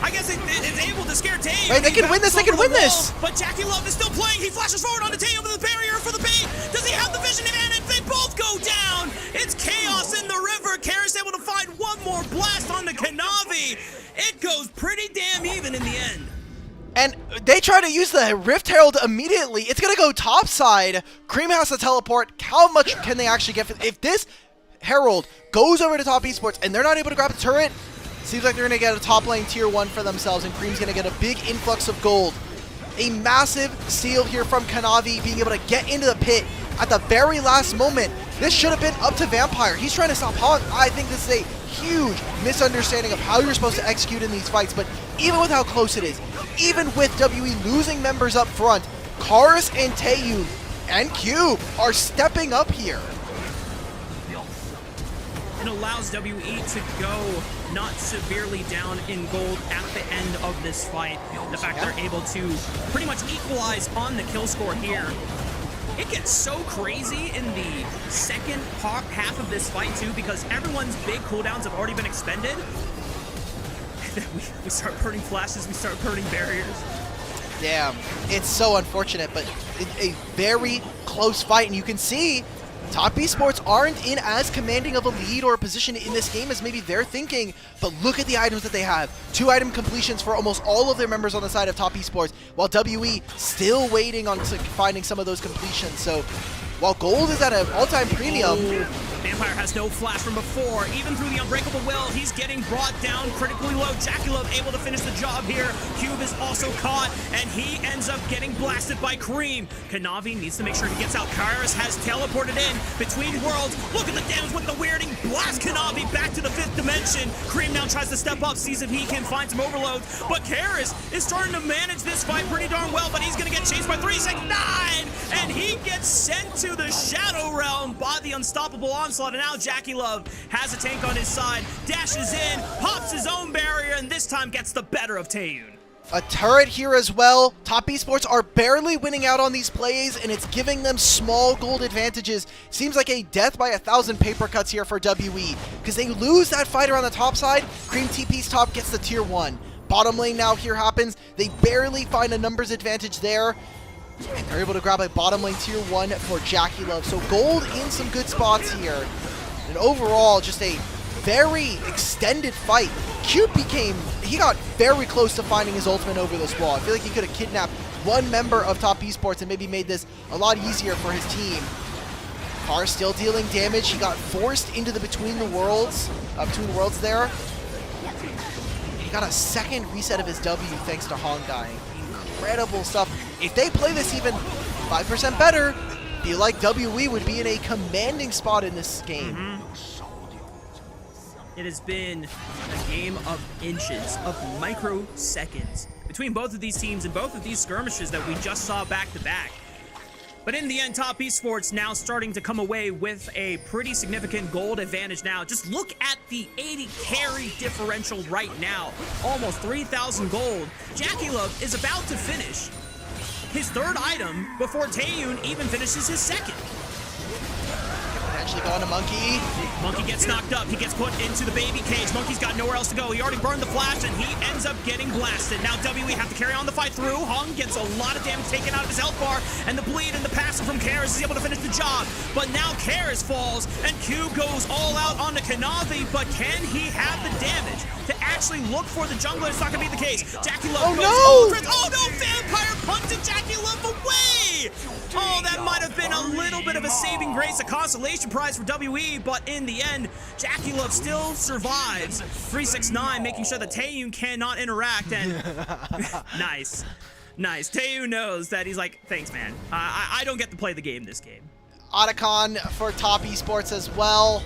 I guess it's able to scare Tay. Wait, they can win this, they can win this! But Jackie Love is still playing. He flashes forward onto Tay over the barrier for the bait. Does he have the vision? And if they both go down, it's chaos in the river. Karis able to find one more blast on the Kanavi. It goes pretty damn even in the end. And they try to use the Rift Herald immediately. It's going to go topside. Cream has to teleport. How much can they actually get? If this Herald goes over to Top Esports and they're not able to grab the turret, seems like they're going to get a top lane tier 1 for themselves, and Cream's going to get a big influx of gold. A massive steal here from Kanavi, being able to get into the pit at the very last moment. This should have been up to Vampire. He's trying to stop Hong. I think this is a huge misunderstanding of how you're supposed to execute in these fights, but even with how close it is, even with WE losing members up front, Karis and Taeyun and Cube are stepping up here. It allows WE to go not severely down in gold at the end of this fight. The fact they're able to pretty much equalize on the kill score here. It gets so crazy in the second half of this fight too, because everyone's big cooldowns have already been expended. We start burning flashes, we start burning barriers. Yeah, it's so unfortunate, but a very close fight, and you can see Top Esports aren't in as commanding of a lead or a position in this game as maybe they're thinking, but look at the items that they have. 2 item completions for almost all of their members on the side of Top Esports, while WE still waiting on finding some of those completions. So while gold is at an all-time premium, Vampire has no flash from before. Even through the Unbreakable Will, he's getting brought down critically low. JackieLove able to finish the job here. Cube is also caught, and he ends up getting blasted by Cream. Kanavi needs to make sure he gets out. Karis has teleported in between worlds. Look at the damage with the weirding. Blast Kanavi back to the 5th dimension. Cream now tries to step up, sees if he can find some overloads. But Karis is starting to manage this fight pretty darn well, but he's going to get chased by 369, and he gets sent to the Shadow Realm by the unstoppable onslaught. And now JackieLove has a tank on his side, dashes in, pops his own barrier, and this time gets the better of Taeyun. a turret here as well. Top Esports are barely winning out on these plays, and it's giving them small gold advantages. Seems like a death by 1,000 paper cuts here for WE, because they lose that fight around the top side. Cream TP's top gets the tier 1. Bottom lane now here happens. They barely find a numbers advantage there, and they're able to grab a bottom lane tier 1 for JackieLove. So gold in some good spots here. And overall, just a very extended fight. Cube he got very close to finding his ultimate over this wall. I feel like he could have kidnapped one member of Top Esports and maybe made this a lot easier for his team. Carr still dealing damage. He got forced into the between worlds there. He got a second reset of his W thanks to Hong dying. Incredible stuff. If they play this even 5% better, I feel like WE would be in a commanding spot in this game. It has been a game of inches, of microseconds between both of these teams and both of these skirmishes that we just saw back to back. But in the end, Top Esports now starting to come away with a pretty significant gold advantage now. Just look at the 80 carry differential right now. Almost 3,000 gold. JackieLove is about to finish his third item before Taeyun even finishes his second. Potentially going to Monkey. Monkey gets knocked up. He gets put into the baby cage. Monkey's got nowhere else to go. He already burned the flash, and he ends up getting blasted. Now WE have to carry on the fight through. Hong gets a lot of damage taken out of his health bar, and the bleed and the passive from Karis is able to finish the job. But now Karis falls, and Cube goes all out onto Kanavi, but can he have the damage to actually look for the jungler? It's not going to be the case. JackieLove goes over. Oh no! Vampire punted JackieLove away! Oh, that might have been a little bit of a saving grace, a consolation prize for WE, but in the end, JackieLove still survives. 369 making sure that Taeyun cannot interact, and nice. Taeyun knows that he's like, thanks, man. I don't get to play the game this game. Otacon for Top Esports as well.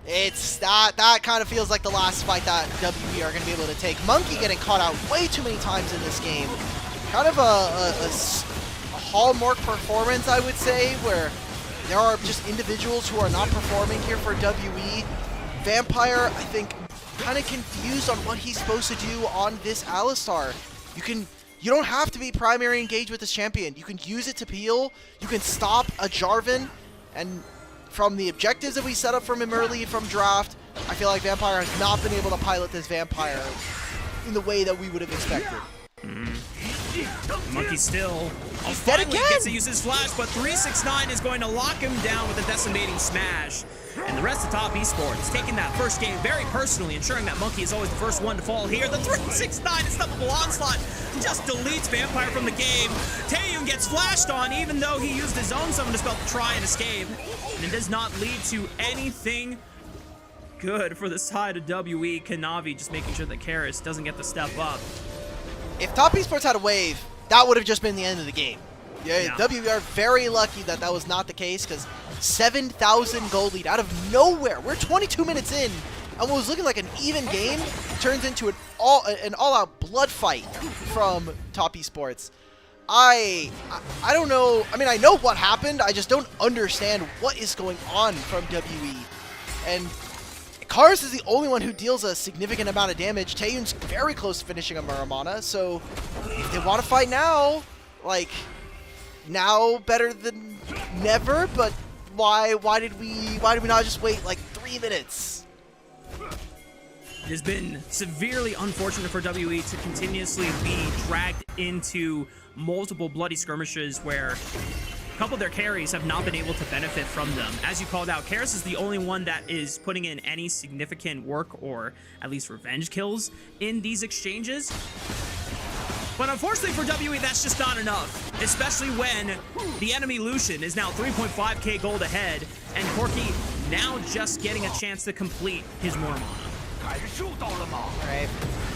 It's that kind of feels like the last fight that WE are going to be able to take. Monkey getting caught out way too many times in this game. Kind of a hallmark performance, I would say, where there are just individuals who are not performing here for WE. Vampire, I think, kind of confused on what he's supposed to do on this Alistar. You don't have to be primary engaged with this champion. You can use it to peel. You can stop a Jarvan, and from the objectives that we set up from him early from draft, I feel like Vampire has not been able to pilot this Vampire in the way that we would have expected. Monkey still dead again. Gets to use his flash, but 369 is going to lock him down with a decimating smash. And the rest of Top Esports taking that first game very personally, ensuring that Monkey is always the first one to fall here. The 369 unstoppable onslaught just deletes Vampire from the game. Taeyun gets flashed on, even though he used his own summon spell to try and escape. And it does not lead to anything good for the side of WE. Kanavi just making sure that Karis doesn't get the step up. If Top Esports had a wave, that would have just been the end of the game. Yeah. WE are very lucky that that was not the case, because 7,000 gold lead out of nowhere. We're 22 minutes in, and what was looking like an even game turns into an all-out blood fight from Top Esports. I don't know. I mean, I know what happened. I just don't understand what is going on from WE. And Kars is the only one who deals a significant amount of damage. Taeyun's very close to finishing a Muramana, so if they want to fight now, like, now better than never, but why did we not just wait like 3 minutes? It has been severely unfortunate for WE to continuously be dragged into multiple bloody skirmishes where a couple of their carries have not been able to benefit from them. As you called out, Karis is the only one that is putting in any significant work or at least revenge kills in these exchanges. But unfortunately for WE, that's just not enough, especially when the enemy Lucian is now 3.5k gold ahead and Corky now just getting a chance to complete his Muramana. Alright,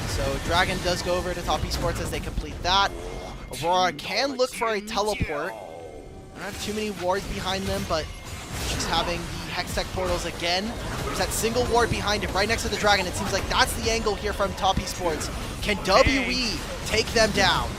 so Dragon does go over to Top Esports as they complete that. Aurora can look for a teleport. Not too many wards behind them, but just having the Hextech portals again. There's that single ward behind it right next to the Dragon. It seems like that's the angle here from Top Esports. Can WE take them down?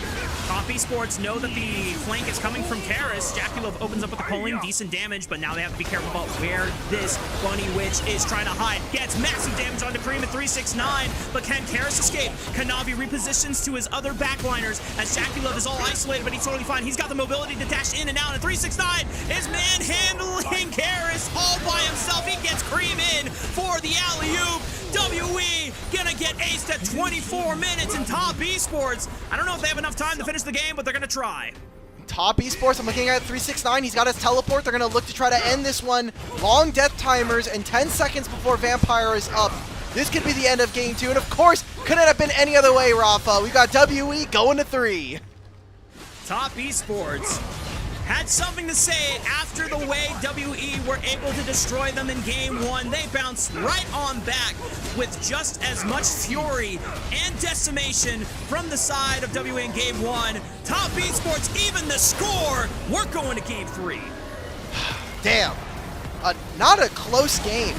Top Esports know that the flank is coming from Karis. Jackulov opens up with the pulling, decent damage, but now they have to be careful about where this Bunny Witch is trying to hide. Gets massive damage onto Cream at 369, but can Karis escape? Kanavi repositions to his other backliners as Jackulov is all isolated, but he's totally fine. He's got the mobility to dash in and out, and 369 is manhandling Karis all by himself. He gets Cream in for the alley-oop. WE gonna get aced at 24 minutes in Top Esports. I don't know if they have enough time to finish the game, but they're gonna try. Top Esports, I'm looking at 369. He's got his teleport. They're gonna look to try to end this one. Long death timers and 10 seconds before Vampire is up. This could be the end of game 2, and of course, couldn't have been any other way, Rafa. We got WE going to 3. Top Esports had something to say after the way WE were able to destroy them in game 1. They bounced right on back with just as much fury and decimation from the side of WE in game 1. Top Esports, even the score, we're going to game 3. Damn. Not a close game,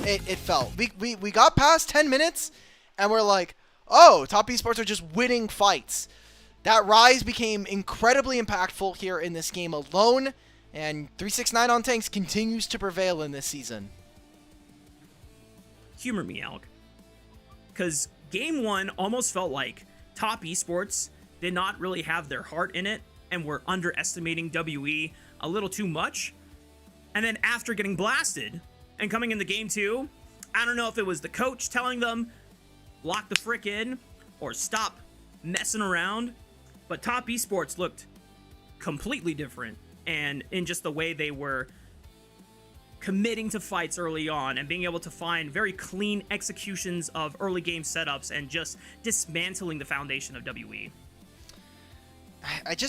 it felt. We got past 10 minutes, and we're like, oh, Top Esports are just winning fights. That rise became incredibly impactful here in this game alone, and 369 on tanks continues to prevail in this season. Humor me, Alec. Because game 1 almost felt like Top Esports did not really have their heart in it and were underestimating WE a little too much. And then after getting blasted and coming into game 2, I don't know if it was the coach telling them, lock the frick in, or stop messing around. But Top Esports looked completely different, and in just the way they were committing to fights early on and being able to find very clean executions of early game setups and just dismantling the foundation of WE.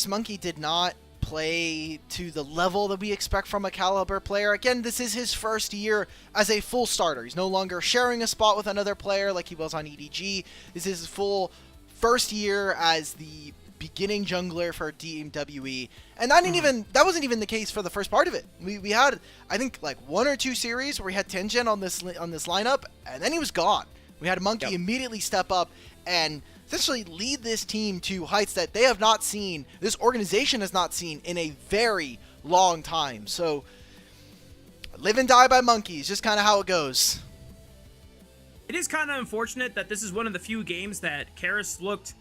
Monkey did not play to the level that we expect from a caliber player. Again, this is his first year as a full starter. He's no longer sharing a spot with another player like he was on EDG. This is his full first year as the beginning jungler for Team WE, and that wasn't even the case for the first part of it. We had, I think, like 1 or 2 series where we had Tenjin on this lineup, and then he was gone. We had Monkey immediately step up and essentially lead this team to heights that they have not seen, this organization has not seen in a very long time. So live and die by Monkeys, just kind of how it goes. It is kind of unfortunate that this is one of the few games that Karis looked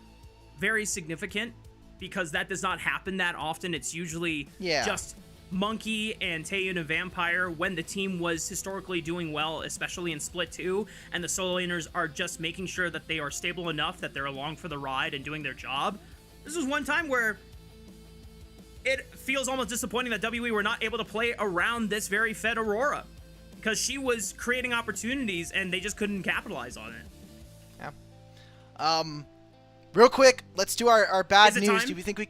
very significant, because that does not happen that often. It's usually just Monkey and Taeyun and Vampire when the team was historically doing well, especially in Split 2, and the solo laners are just making sure that they are stable enough that they're along for the ride and doing their job. This was one time where it feels almost disappointing that WE were not able to play around this very fed Aurora, because she was creating opportunities and they just couldn't capitalize on it. Yeah. Real quick, let's do our bad news. Time? Do we think we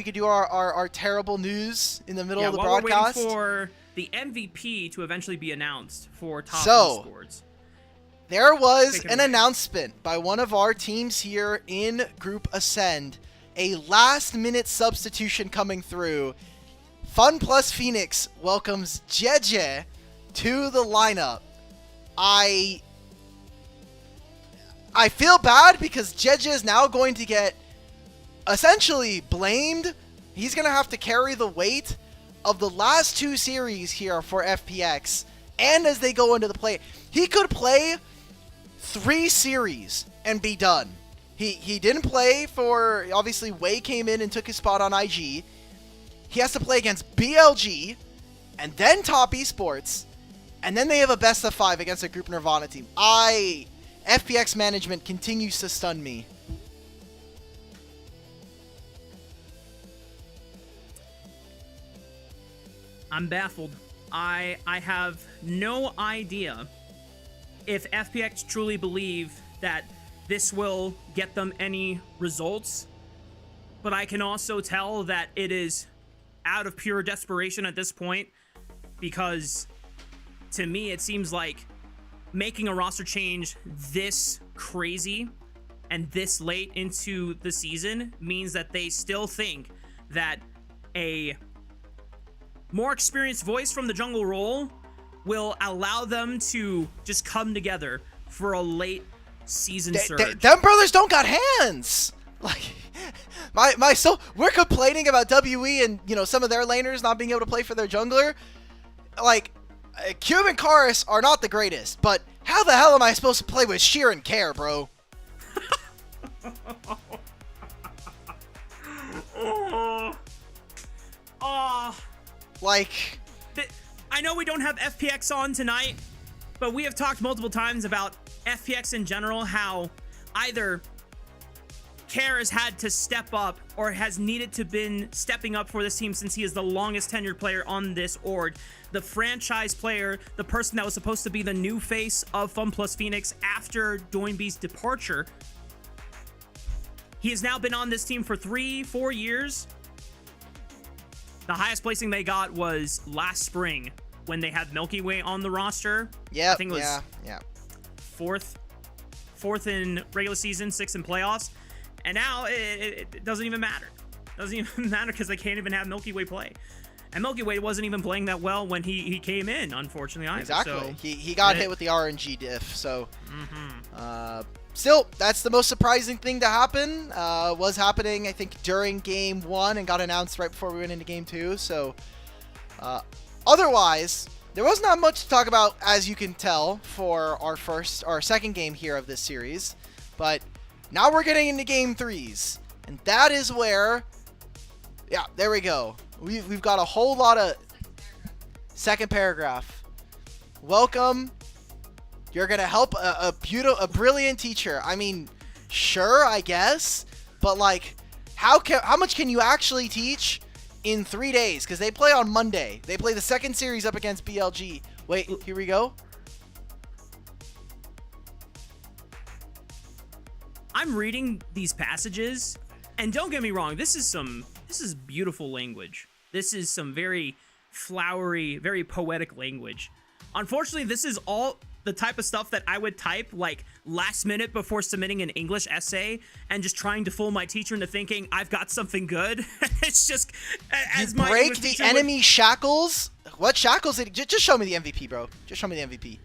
could do our terrible news in the middle of the while broadcast? We're waiting for the MVP to eventually be announced for Top Esports. There was an announcement by one of our teams here in Group Ascend, a last-minute substitution coming through. Fun Plus Phoenix welcomes Jeje to the lineup. I feel bad because Jeje is now going to get essentially blamed. He's going to have to carry the weight of the last 2 series here for FPX. And as they go into the play, he could play 3 series and be done. He didn't play for, obviously, Wei came in and took his spot on IG. He has to play against BLG, and then Top Esports, and then they have a best of 5 against a Group Nirvana team. FPX management continues to stun me. I'm baffled. I have no idea if FPX truly believe that this will get them any results, but I can also tell that it is out of pure desperation at this point, because to me it seems like making a roster change this crazy and this late into the season means that they still think that a more experienced voice from the jungle role will allow them to just come together for a late season surge. Them brothers don't got hands. Like, we're complaining about WE and, you know, some of their laners not being able to play for their jungler. Like, Cube and Chorus are not the greatest, but how the hell am I supposed to play with Sheer and Care, bro? Like, I know we don't have FPX on tonight, but we have talked multiple times about FPX in general, how either Care has had to step up or has needed to been stepping up for this team since he is the longest tenured player on this org. The franchise player, the person that was supposed to be the new face of Fun Plus Phoenix after Doinby's departure. He has now been on this team for 3-4 years. The highest placing they got was last spring when they had Milky Way on the roster. Yeah, I think it was fourth in regular season, 6th in playoffs. And now it doesn't even matter. Doesn't even matter because they can't even have Milky Way play. And Milky Way wasn't even playing that well when he came in, unfortunately, either. Exactly. So, he got hit with the RNG diff. So, still, that's the most surprising thing to happen. Was happening, I think, during Game 1 and got announced right before we went into Game 2. So, otherwise, there was not much to talk about, as you can tell, for our second game here of this series. But now we're getting into Game 3s. And that is where, yeah, there we go. We've got a whole lot of second paragraph. Welcome. You're gonna help a brilliant teacher. I mean, sure, I guess, but like, how much can you actually teach in 3 days? Because they play on Monday. They play the second series up against BLG. Wait, here we go. I'm reading these passages, and don't get me wrong, this is beautiful language. This is some very flowery, very poetic language. Unfortunately, this is all the type of stuff that I would type like last minute before submitting an English essay and just trying to fool my teacher into thinking I've got something good. It's just as my break the enemy shackles. What shackles? Just show me the MVP, bro. Just show me the MVP.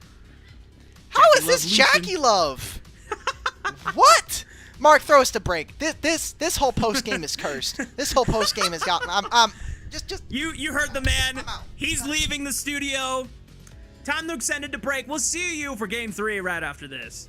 How is this Jackie Love? What? Mark, throw us to break. This whole post game is cursed. This whole post game has gotten. You heard the man. He's leaving the studio. Time to extend it to break. We'll see you for Game 3 right after this.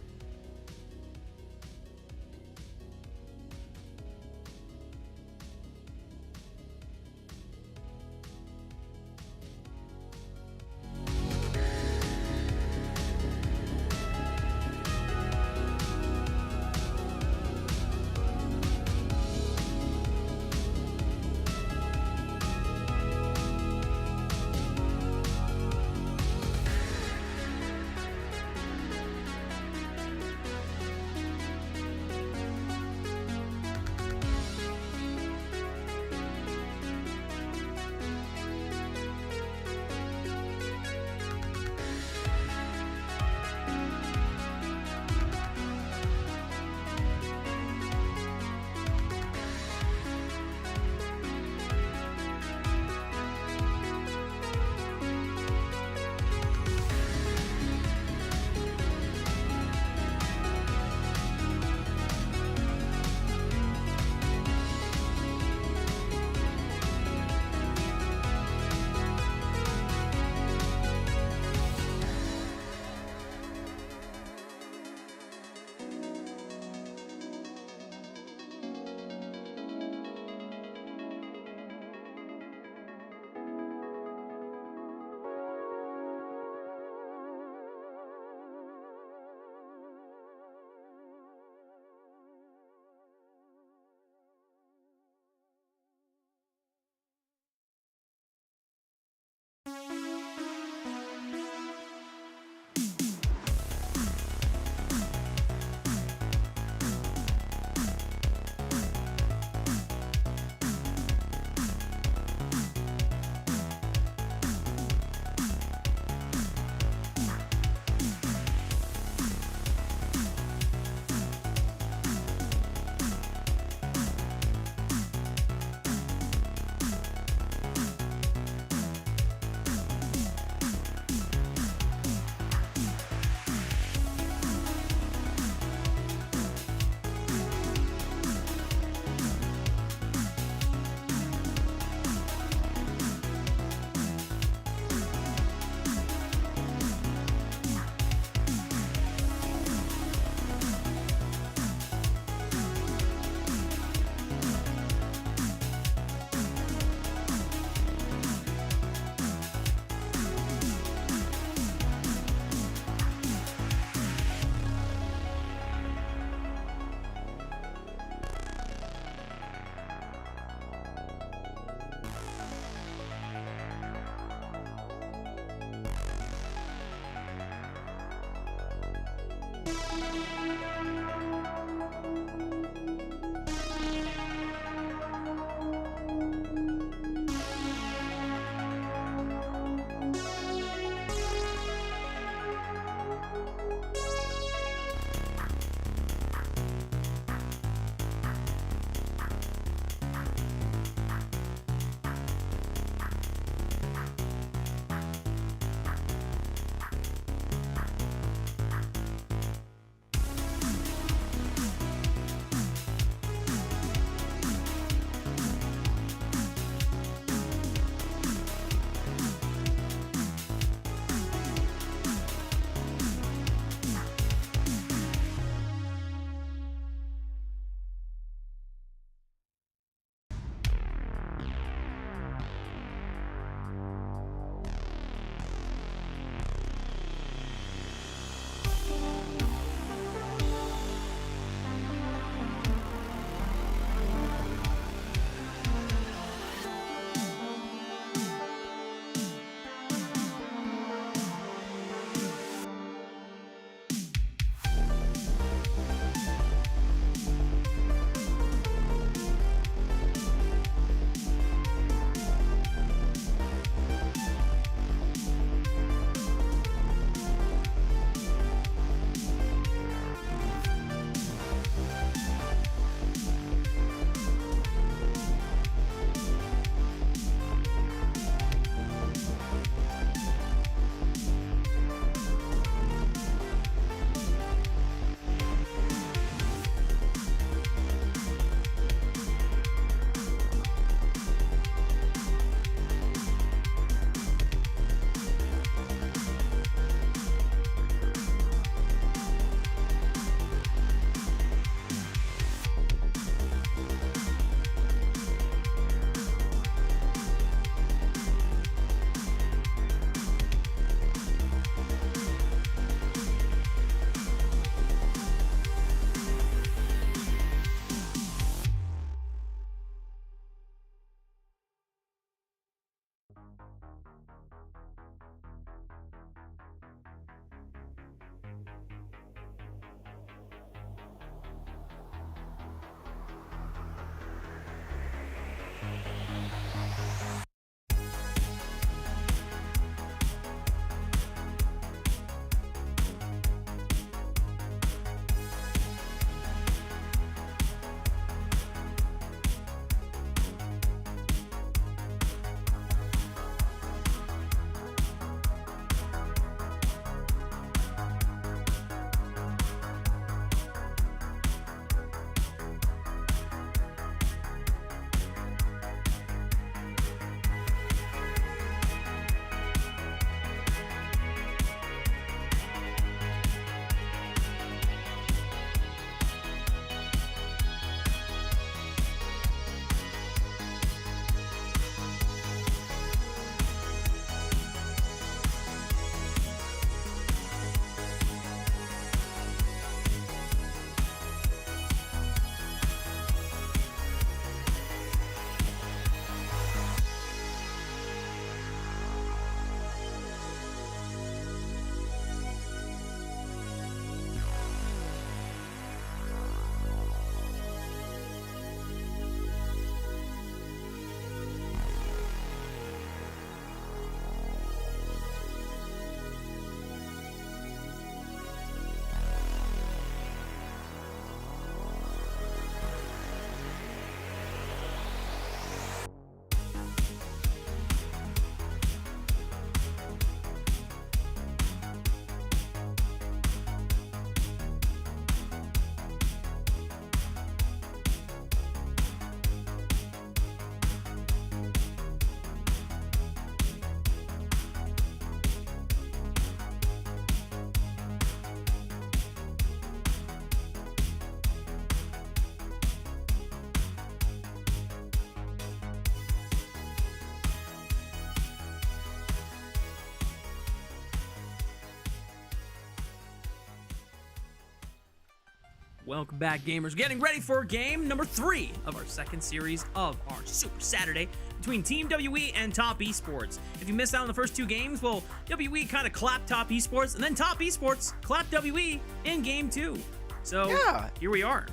Welcome back, gamers. Getting ready for game number 3 of our second series of our Super Saturday between Team WE and Top Esports. If you missed out on the first 2 games, well, WE kind of clapped Top Esports, and then Top Esports clapped WE in game 2. So Yeah. here we are.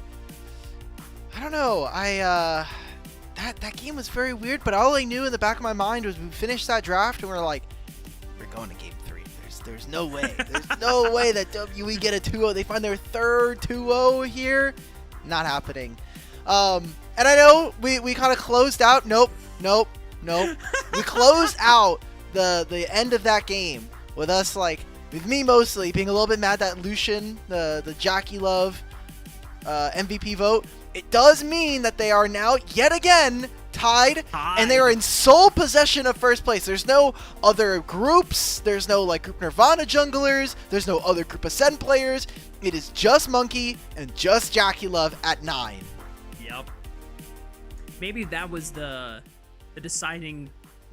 I don't know. That game was very weird, but all I knew in the back of my mind was we finished that draft and we're like, we're going to game 3. There's no way. There's no way that WE get a 2-0. They find their third 2-0 here. Not happening. And I know we kind of closed out. Nope. We closed out the end of that game with us, like, with me mostly being a little bit mad that Lucian, the Jackie Love MVP vote. It does mean that they are now yet again tied, and they are in sole possession of first place. There's no other groups. There's no like Group Nirvana junglers. There's no other Group Ascend players. It is just Monkey and just Jackie Love at 9. Yep. Maybe that was the deciding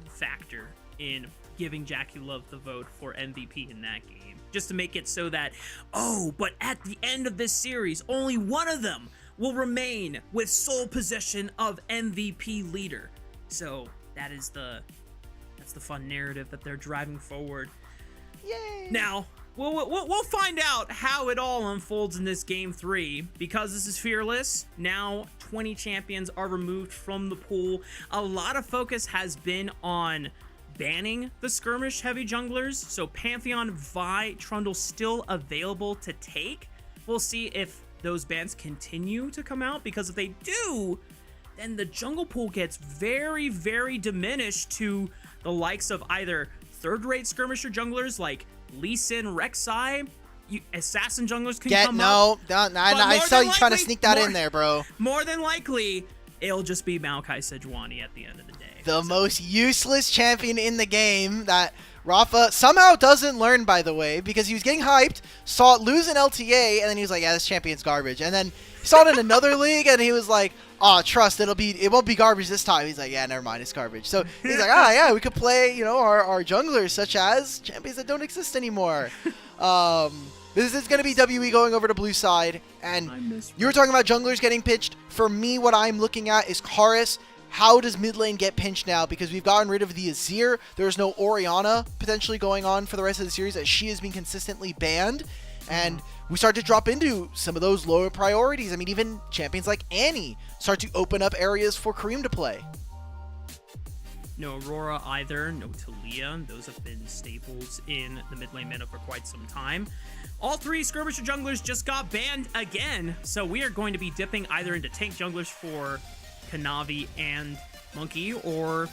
factor in giving Jackie Love the vote for MVP in that game. Just to make it so that, but at the end of this series, only one of them will remain with sole possession of MVP leader. So that's the fun narrative that they're driving forward. Yay! Now, we'll find out how it all unfolds in this game 3, because this is Fearless. Now 20 champions are removed from the pool. A lot of focus has been on banning the skirmish heavy junglers, so Pantheon, Vi, Trundle still available to take. We'll see if those bans continue to come out, because if they do, then the jungle pool gets very, very diminished to the likes of either third-rate skirmisher junglers like Lee Sin, Rek'Sai. Assassin junglers can come up. I saw you trying to sneak that in there, bro. More than likely, it'll just be Maokai Sejuani at the end of the day. The most useless champion in the game that Rafa somehow doesn't learn, by the way, because he was getting hyped, saw it lose an LTA, and then he was like, yeah, this champion's garbage. And then he saw it in another league, and he was like, trust, it won't be garbage this time. He's like, yeah, never mind, it's garbage. So he's like, yeah, we could play, our junglers, such as champions that don't exist anymore. This is going to be WE going over to blue side, and you were talking about junglers getting pitched. For me, what I'm looking at is Karis. How does mid lane get pinched now? Because we've gotten rid of the Azir. There's no Orianna potentially going on for the rest of the series, as she has been consistently banned. And we start to drop into some of those lower priorities. I mean, even champions like Annie start to open up areas for Kareem to play. No Aurora either, no Talia. Those have been staples in the mid lane meta for quite some time. All 3 skirmisher junglers just got banned again, so we are going to be dipping either into tank junglers for Kanavi and Monkey, or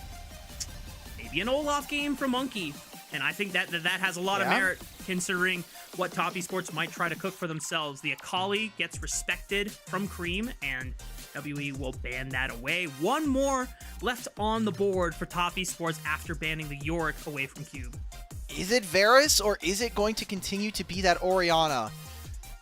maybe an Olaf game for Monkey. And I think that has a lot of merit, considering what Top Esports might try to cook for themselves. The Akali gets respected from Cream, and WE will ban that away. One more left on the board for Top Esports after banning the Yorick away from Cube. Is it Varus, or is it going to continue to be that Orianna?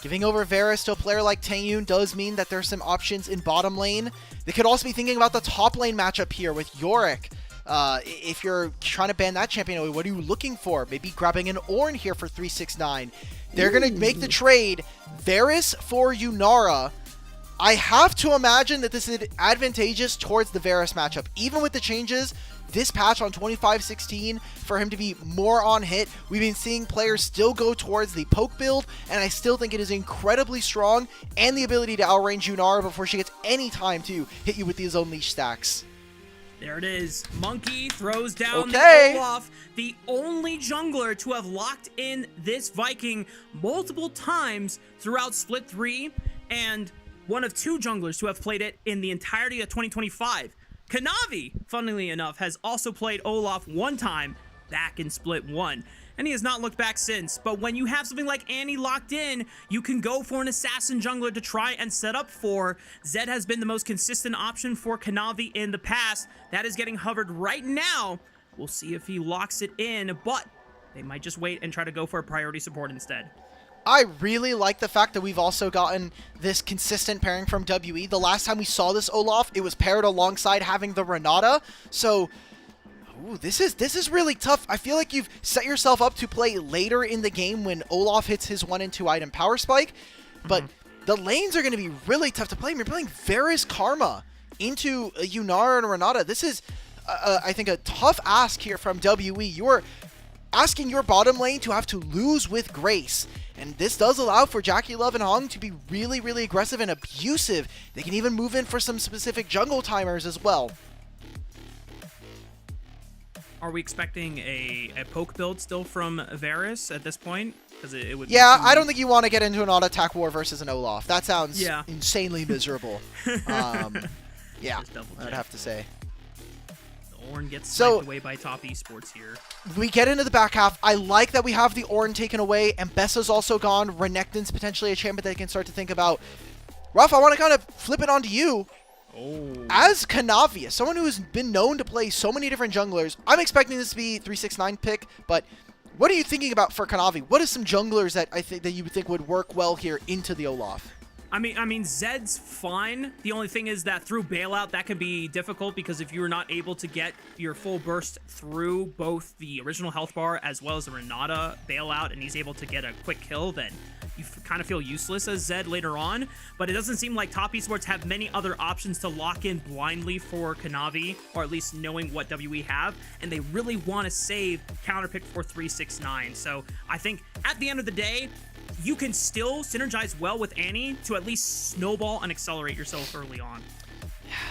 Giving over Varus to a player like Taeyun does mean that there's some options in bottom lane. They could also be thinking about the top lane matchup here with Yorick. If you're trying to ban that champion, what are you looking for? Maybe grabbing an Ornn here for 369. They're going to make the trade. Varus for Yunara. I have to imagine that this is advantageous towards the Varus matchup. Even with the changes, this patch on 25-16, for him to be more on hit, we've been seeing players still go towards the poke build, and I still think it is incredibly strong, and the ability to outrange Yunara before she gets any time to hit you with these Unleash stacks. There it is. Monkey throws down the Olaf, the only jungler to have locked in this Viking multiple times throughout Split 3, and one of 2 junglers to have played it in the entirety of 2025. Kanavi, funnily enough, has also played Olaf one time back in Split 1, and he has not looked back since. But when you have something like Annie locked in, you can go for an assassin jungler to try and set up for. Zed has been the most consistent option for Kanavi in the past. That is getting hovered right now. We'll see if he locks it in, but they might just wait and try to go for a priority support instead. I really like the fact that we've also gotten this consistent pairing from WE. The last time we saw this Olaf, it was paired alongside having the Renata. So, this is really tough. I feel like you've set yourself up to play later in the game when Olaf hits his 1 and 2 item power spike. But the lanes are going to be really tough to play. You're playing Varus Karma into Yunara and Renata. This is, I think, a tough ask here from WE. You're asking your bottom lane to have to lose with grace. And this does allow for Jackie Love and Hong to be really, really aggressive and abusive. They can even move in for some specific jungle timers as well. Are we expecting a poke build still from Varus at this point? Because it would. Yeah, I don't think you want to get into an auto attack war versus an Olaf. That sounds Yeah. insanely miserable. Yeah, Just double I'd check. have to say. Ornn gets So- sniped away by top esports here. We get into the back half. I like that we have the Ornn taken away, and Bessa's also gone. Renekton's potentially a champion that they can start to think about. Ruff, I want to kind of flip it onto you. Oh. As Kanavi, as someone who's been known to play so many different junglers, I'm expecting this to be 369 pick, but what are you thinking about for Kanavi? What are some junglers that I think that you would think would work well here into the Olaf? I mean, Zed's fine. The only thing is that through bailout, that can be difficult because if you're not able to get your full burst through both the original health bar as well as the Renata bailout, and he's able to get a quick kill, then you kind of feel useless as Zed later on. But it doesn't seem like top esports have many other options to lock in blindly for Kanavi, or at least knowing what WE have, and they really want to save counterpick for 369. So I think at the end of the day, you can still synergize well with Annie to at least snowball and accelerate yourself early on.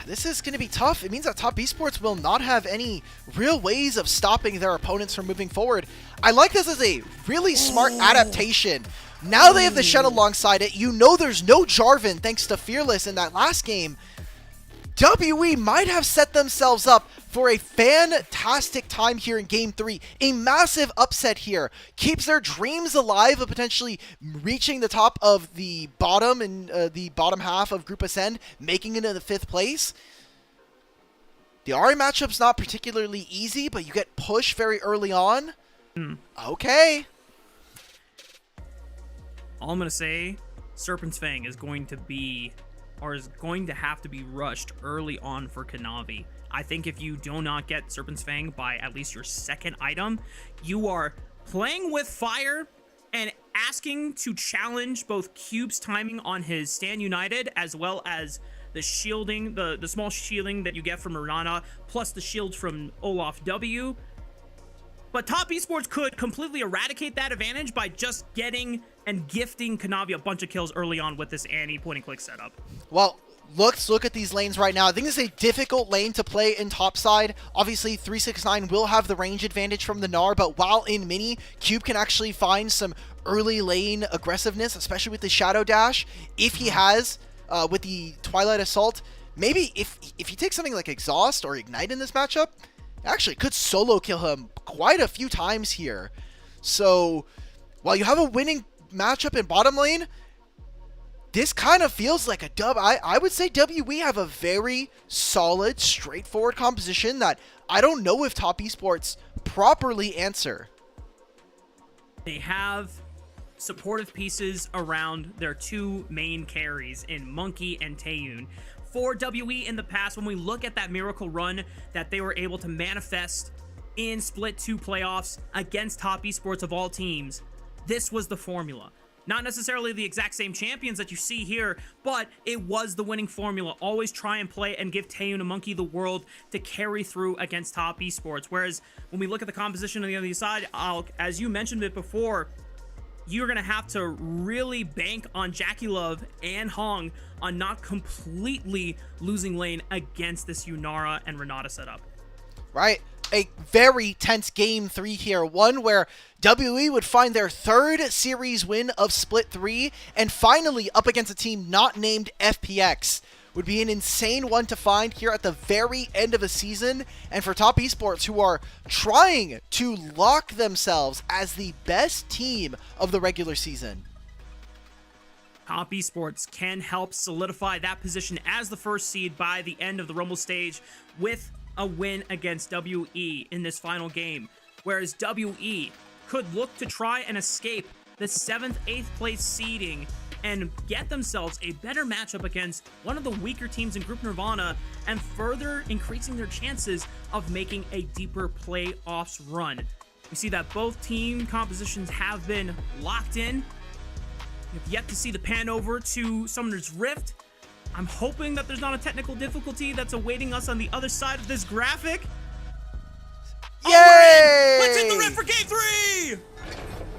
This is going to be tough. It means that top esports will not have any real ways of stopping their opponents from moving forward. I like this as a really smart adaptation. Now they have the Shen alongside it. You know there's no Jarvan thanks to Fearless in that last game. WE might have set themselves up for a fantastic time here in Game 3. A massive upset here. Keeps their dreams alive of potentially reaching the top of the bottom and the bottom half of Group Ascend, making it into the 5th place. The Ahri matchup's not particularly easy, but you get pushed very early on. Okay. All I'm going to say, Serpent's Fang is going to have to be rushed early on for Kanavi. I think if you do not get Serpent's Fang by at least your second item, you are playing with fire and asking to challenge both Cube's timing on his Stand United as well as the shielding, the small shielding that you get from Renata, plus the shield from Olaf W. But top esports could completely eradicate that advantage by just getting and gifting Kanavi a bunch of kills early on with this Annie point-and-click setup. Well, let's look at these lanes right now. I think this is a difficult lane to play in topside. Obviously, 369 will have the range advantage from the Gnar, but while in mini, Cube can actually find some early lane aggressiveness, especially with the Shadow Dash. If he has, with the Twilight Assault, maybe if he takes something like Exhaust or Ignite in this matchup, actually could solo kill him quite a few times here. So, while you have a winning matchup in bottom lane, this kind of feels like a dub. I would say WE have a very solid, straightforward composition that I don't know if top esports properly answer. They have supportive pieces around their two main carries in Monkey and Taeyun. For WE in the past, when we look at that miracle run that they were able to manifest in Split 2 playoffs against top esports of all teams, this was the formula. Not necessarily the exact same champions that you see here, but it was the winning formula. Always try and play and give Taeyun and Monkey the world to carry through against top esports. Whereas when we look at the composition on the other side, as you mentioned it before, you're going to have to really bank on Jackie Love and Hong on not completely losing lane against this Yunara and Renata setup. Right? A very tense Game 3 here. One where WE would find their 3rd series win of Split 3, and finally up against a team not named FPX. Would be an insane one to find here at the very end of a season, and for top esports who are trying to lock themselves as the best team of the regular season. Top esports can help solidify that position as the first seed by the end of the Rumble stage with a win against WE in this final game, whereas WE could look to try and escape the 7th, 8th place seeding and get themselves a better matchup against one of the weaker teams in Group Nirvana and further increasing their chances of making a deeper playoffs run. We see that both team compositions have been locked in. We have yet to see the pan over to Summoner's Rift. I'm hoping that there's not a technical difficulty that's awaiting us on the other side of this graphic. Yay! Oh, let's hit the Rift for Game 3!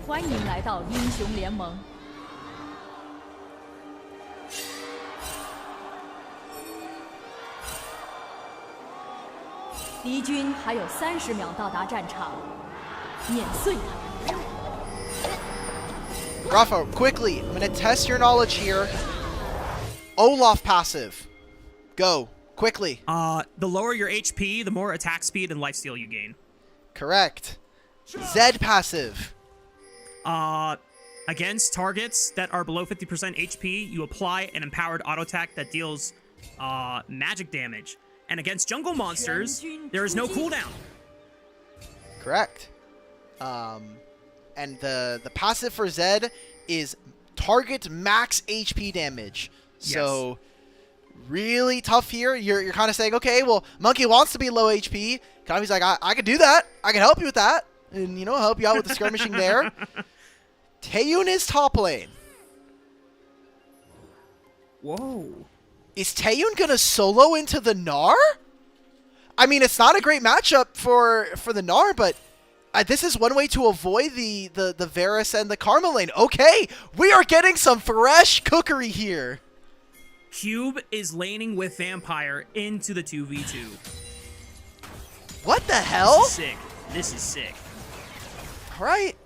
欢迎来到英雄联盟。敌军还有30秒到达战场，碾碎他们。 Rafa, quickly, I'm going to test your knowledge here. Olaf passive. Go, quickly. The lower your HP, the more attack speed and lifesteal you gain. Correct. Zed passive. Against targets that are below 50% HP, you apply an empowered auto attack that deals magic damage. And against jungle monsters, there is no cooldown. Correct. And the passive for Zed is target max HP damage. So really tough here. You're kind of saying, okay, well, Monkey wants to be low HP. Konami's like, I can do that. I can help you with that. And, you know, help you out with the skirmishing there. Taeyun is top lane. Whoa. Is Taeyun going to solo into the Gnar? I mean, it's not a great matchup for the Gnar, but this is one way to avoid the Varus and the Karma lane. Okay, we are getting some fresh cookery here. Cube is laning with Vampire into the 2v2. What the hell? This is sick. This is sick. All right.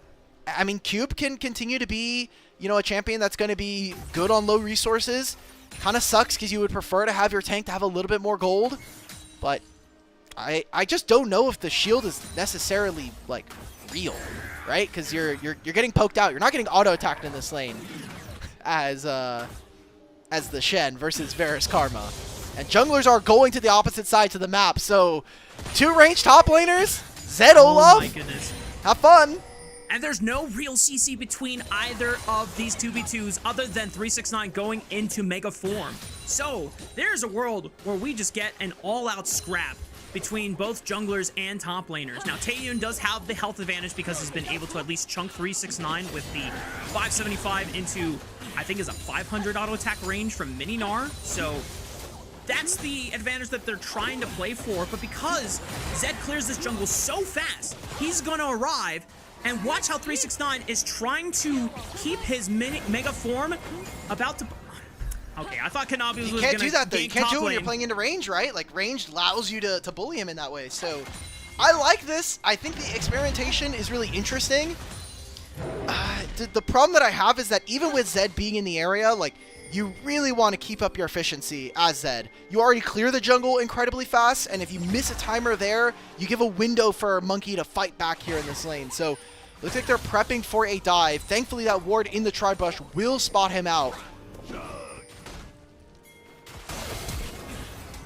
I mean, Cube can continue to be, you know, a champion that's going to be good on low resources. Kind of sucks because you would prefer to have your tank to have a little bit more gold. But I just don't know if the shield is necessarily, like, real, right? Because you're getting poked out. You're not getting auto-attacked in this lane as the Shen versus Varus Karma. And junglers are going to the opposite sides of the map. So, two ranged top laners, Zed, Olaf. Oh my goodness. Have fun. And there's no real CC between either of these 2v2s other than 369 going into Mega Form. So, there's a world where we just get an all-out scrap between both junglers and top laners. Now, Taeyun does have the health advantage because he's been able to at least chunk 369 with the 575 into, I think is a 500 auto attack range from Mini Gnar. So, that's the advantage that they're trying to play for. But because Zed clears this jungle so fast, he's gonna arrive. And watch how 369 is trying to keep his mega form about to... Okay, I thought Kanabi was going to... You can't do that, though. You can't do it when lane. you're playing into range, right? Like, range allows you to bully him in that way. So, I like this. I think the experimentation is really interesting. The problem that I have is that even with Zed being in the area, like, you really want to keep up your efficiency as Zed. You already clear the jungle incredibly fast, and if you miss a timer there, you give a window for Monkey to fight back here in this lane. So, looks like they're prepping for a dive. Thankfully, that ward in the Tri-Bush will spot him out.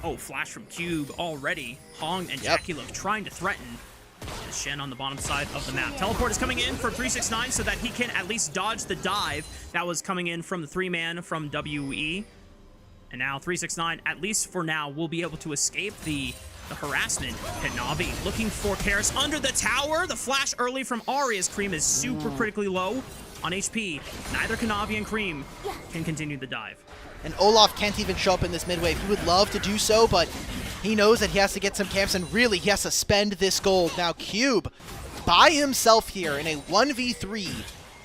Oh, flash from Cube already. Hong and Jackie look trying to threaten Shen on the bottom side of the map. Teleport is coming in for 369 so that he can at least dodge the dive that was coming in from the 3-man from WE. And now 369, at least for now, will be able to escape the harassment. Kanavi looking for Karis under the tower. The flash early from Aria's Cream is super critically low on HP. Neither Kanavi and Cream can continue the dive. And Olaf can't even show up in this mid wave. He would love to do so, but he knows that he has to get some camps, and really, he has to spend this gold. Now, Cube, by himself here in a 1v3.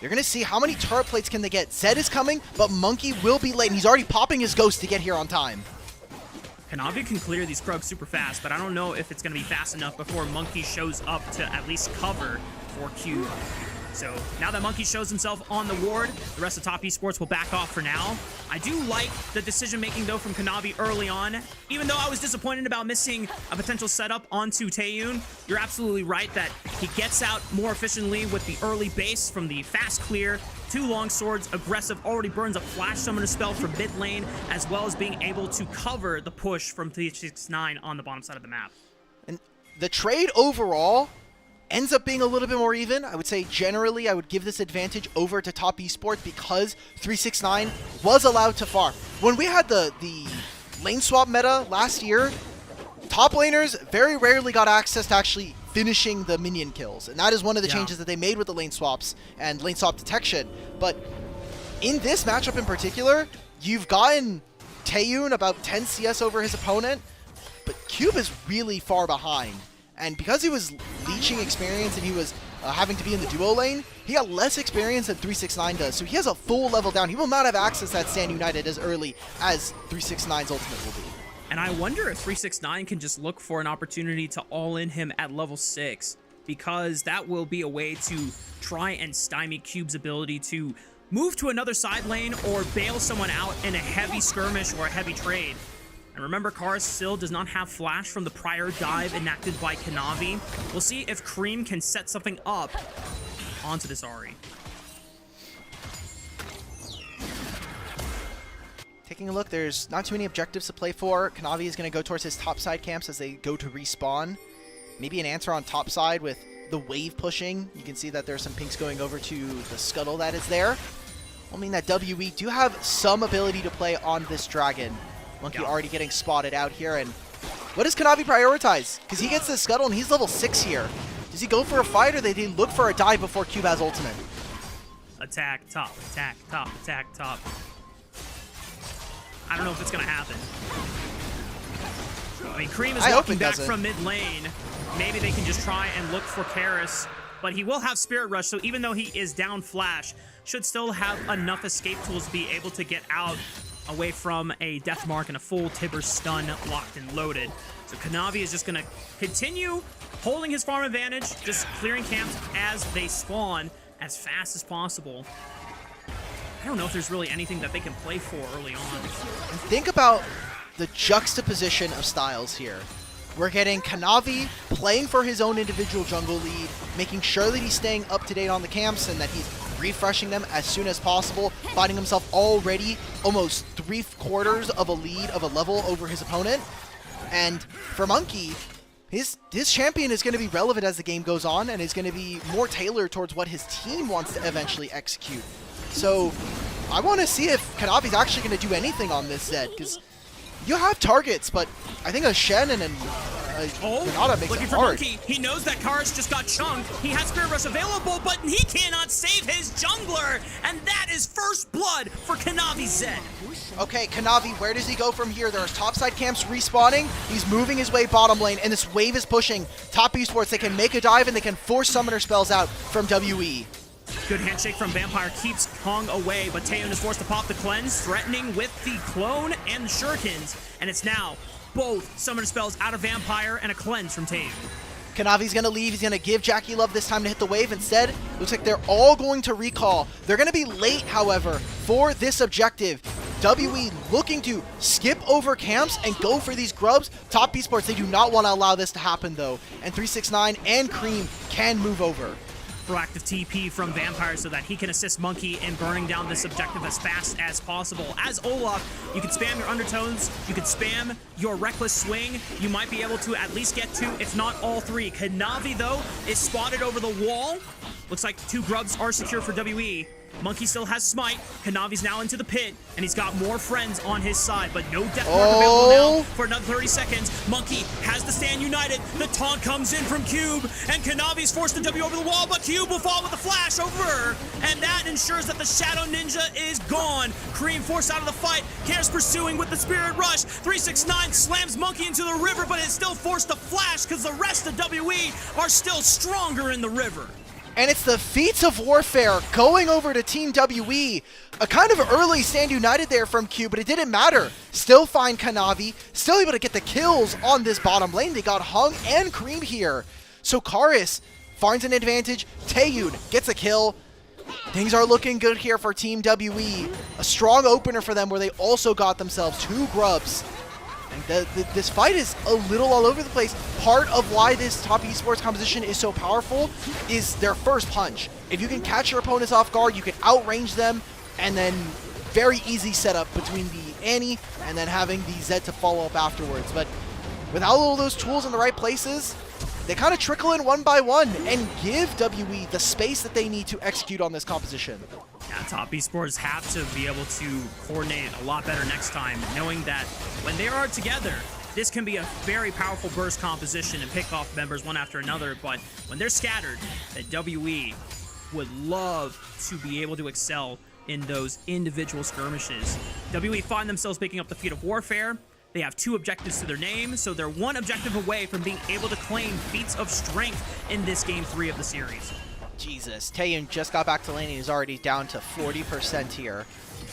You're going to see how many turret plates can they get. Zed is coming, but Monkey will be late, and he's already popping his ghost to get here on time. Kanavi can clear these Krugs super fast, but I don't know if it's going to be fast enough before Monkey shows up to at least cover for Cube. So now that Monkey shows himself on the ward, the rest of Top Esports will back off for now. I do like the decision-making, though, from Kanavi early on. Even though I was disappointed about missing a potential setup onto Taeyun, you're absolutely right that he gets out more efficiently with the early base from the fast clear. 2 long swords, aggressive, already burns a flash summoner spell from mid lane, as well as being able to cover the push from 369 on the bottom side of the map. And the trade overall ends up being a little bit more even. I would say generally I would give this advantage over to Top Esports because 369 was allowed to farm. When we had the lane swap meta last year, top laners very rarely got access to actually finishing the minion kills. And that is one of the changes that they made with the lane swaps and lane swap detection. But in this matchup in particular, you've gotten Taeyun about 10 CS over his opponent, but Cube is really far behind. And because he was leeching experience and he was having to be in the duo lane, he got less experience than 369 does, so he has a full level down. He will not have access to that Stand United as early as 369's ultimate will be. And I wonder if 369 can just look for an opportunity to all-in him at level 6, because that will be a way to try and stymie Cube's ability to move to another side lane or bail someone out in a heavy skirmish or a heavy trade. And remember, Karis still does not have flash from the prior dive enacted by Kanavi. We'll see if Cream can set something up onto this Ahri. Taking a look, there's not too many objectives to play for. Kanavi is going to go towards his top side camps as they go to respawn. Maybe an answer on top side with the wave pushing. You can see that there's some pinks going over to the scuttle that is there. I mean that WE do have some ability to play on this dragon. Monkey already getting spotted out here, and what does Kanavi prioritize? Because he gets the scuttle and he's level 6 here. Does he go for a fight, or they look for a dive before Cube has ultimate? Attack top, attack top, attack top. I don't know if it's gonna happen. I mean, Cream is walking back from mid lane. Maybe they can just try and look for Karis, but he will have Spirit Rush, so even though he is down flash, should still have enough escape tools to be able to get out away from a Death Mark and a full Tibber stun locked and loaded. So Kanavi is just going to continue holding his farm advantage, just clearing camps as they spawn as fast as possible. I don't know if there's really anything that they can play for early on. And think about the juxtaposition of styles here. We're getting Kanavi playing for his own individual jungle lead, making sure that he's staying up to date on the camps and that he's refreshing them as soon as possible, finding himself already almost 3/4 of a lead of a level over his opponent. And for Monkey, his champion is going to be relevant as the game goes on and is going to be more tailored towards what his team wants to eventually execute. So I want to see if Kanavi's actually going to do anything on this Zed, because you have targets, but I think a Shen and an Renata makes looking it for hard. Monkey. He knows that Karis just got chunked. He has Spirit Rush available, but he cannot save his jungler. And that is first blood for Kanavi Zed. Okay, Kanavi, where does he go from here? There's topside camps respawning. He's moving his way bottom lane, and this wave is pushing top esports. They can make a dive, and they can force summoner spells out from WE. Good handshake from Vampire keeps Kong away, but Taeyun is forced to pop the cleanse, threatening with the clone and the shurikens. And it's now both summoner spells out of Vampire and a cleanse from Taeyun. Kanavi's going to leave. He's going to give Jackie Love this time to hit the wave. Instead, looks like they're all going to recall. They're going to be late, however, for this objective. WE looking to skip over camps and go for these grubs. Top esports, they do not want to allow this to happen, though. And 369 and Cream can move over. Proactive TP from Vampire so that he can assist Monkey in burning down this objective as fast as possible. As Olaf, you can spam your undertones, you can spam your reckless swing. You might be able to at least get 2, if not all 3. Kanavi, though, is spotted over the wall. Looks like 2 grubs are secure for WE. Monkey still has Smite. Kanavi's now into the pit, and he's got more friends on his side, but no Death Mark available now for another 30 seconds. Monkey has the Stand United. The taunt comes in from Cube, and Kanavi's forced to W over the wall, but Cube will fall with the flash over, and that ensures that the Shadow Ninja is gone. Cream forced out of the fight. Karis pursuing with the Spirit Rush. 369 slams Monkey into the river, but is still forced to flash because the rest of WE are still stronger in the river. And it's the Feats of Warfare going over to Team WE. A kind of early Stand United there from Q, but it didn't matter. Still find Kanavi, still able to get the kills on this bottom lane. They got Hung and Cream here. So Karis finds an advantage. Taeyun gets a kill. Things are looking good here for Team WE. A strong opener for them where they also got themselves 2 grubs. And this fight is a little all over the place. Part of why this top esports composition is so powerful is their first punch. If you can catch your opponents off guard, you can outrange them, and then very easy setup between the Annie and then having the Zed to follow up afterwards. But without all those tools in the right places, they kind of trickle in one by one and give WE the space that they need to execute on this composition. Yeah, top esports have to be able to coordinate a lot better next time, knowing that when they are together, this can be a very powerful burst composition and pick off members one after another, but when they're scattered, that WE would love to be able to excel in those individual skirmishes. WE find themselves picking up the feat of warfare. They have 2 objectives to their name, so they're 1 objective away from being able to claim feats of strength in this game 3 of the series. Jesus, Taeyun just got back to lane and he's already down to 40% here.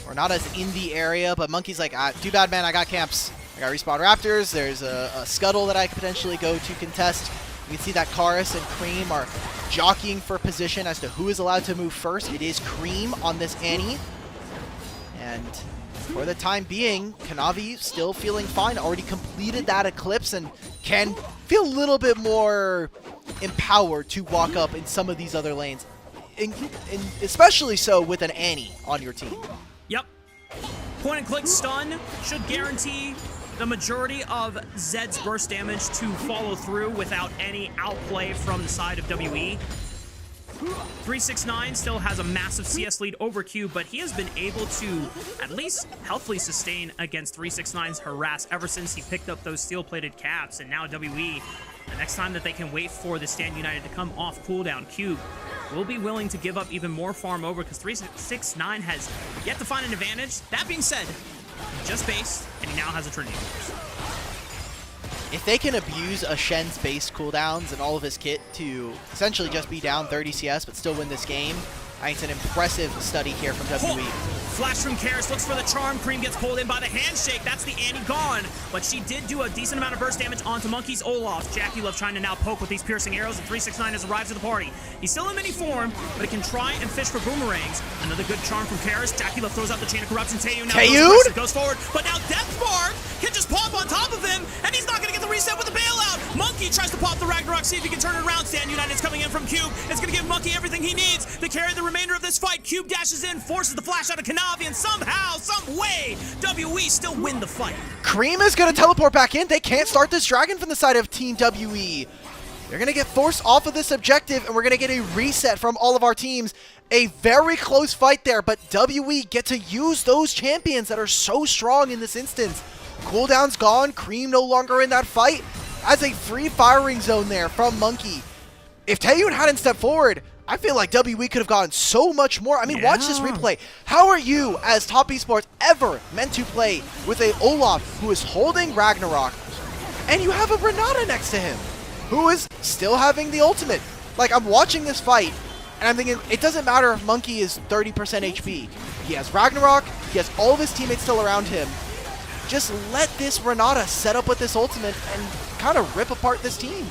We're not as in the area, but Monkey's like, too bad, man, I got camps. I got respawn raptors, there's a scuttle that I could potentially go to contest. You can see that Karis and Cream are jockeying for position as to who is allowed to move first. It is Cream on this Annie. And for the time being, Kanavi still feeling fine, already completed that Eclipse and can feel a little bit more empowered to walk up in some of these other lanes. Especially so with an Annie on your team. Yep. Point and click stun should guarantee the majority of Zed's burst damage to follow through without any outplay from the side of WE. 369 still has a massive CS lead over Cube, but he has been able to at least healthily sustain against 369's harass ever since he picked up those steel-plated caps. And now WE, the next time that they can wait for the Stand United to come off cooldown, Cube will be willing to give up even more farm over because 369 has yet to find an advantage. That being said, he just based, and he now has a Trinity. If they can abuse a Shen's base cooldowns and all of his kit to essentially just be down 30 CS but still win this game, I think it's an impressive study here from WE. Flash from Karis, looks for the charm. Cream gets pulled in by the handshake. That's the Annie gone. But she did do a decent amount of burst damage onto Monkey's Olaf. Jackie Love trying to now poke with these piercing arrows, and 369 has arrived to the party. He's still in mini form, but he can try and fish for boomerangs. Another good charm from Karis. Jackie Love throws out the chain of corruption. Taeyun now goes forward, but now Deathmark can just pop on top of him, and he's not going to get the reset with the bailout. Monkey tries to pop the Ragnarok, see if he can turn it around. Stand United's coming in from Cube. It's going to give Monkey everything he needs to carry the remainder of this fight. Cube dashes in, forces the flash out of Kanavi, and somehow, some way, WE still win the fight. Cream is going to teleport back in. They can't start this dragon from the side of Team WE. They're going to get forced off of this objective, and we're going to get a reset from all of our teams. A very close fight there, but WE get to use those champions that are so strong in this instance. Cooldown's gone. Cream no longer in that fight. As a free firing zone there from Monkey. If Taeyun hadn't stepped forward, I feel like WE could have gotten so much more. I mean, watch this replay. How are you, as Top Esports, ever meant to play with a Olaf who is holding Ragnarok, and you have a Renata next to him, who is still having the ultimate? Like, I'm watching this fight, and I'm thinking, it doesn't matter if Monkey is 30% HP. He has Ragnarok, he has all of his teammates still around him. Just let this Renata set up with this ultimate and kind of rip apart this team.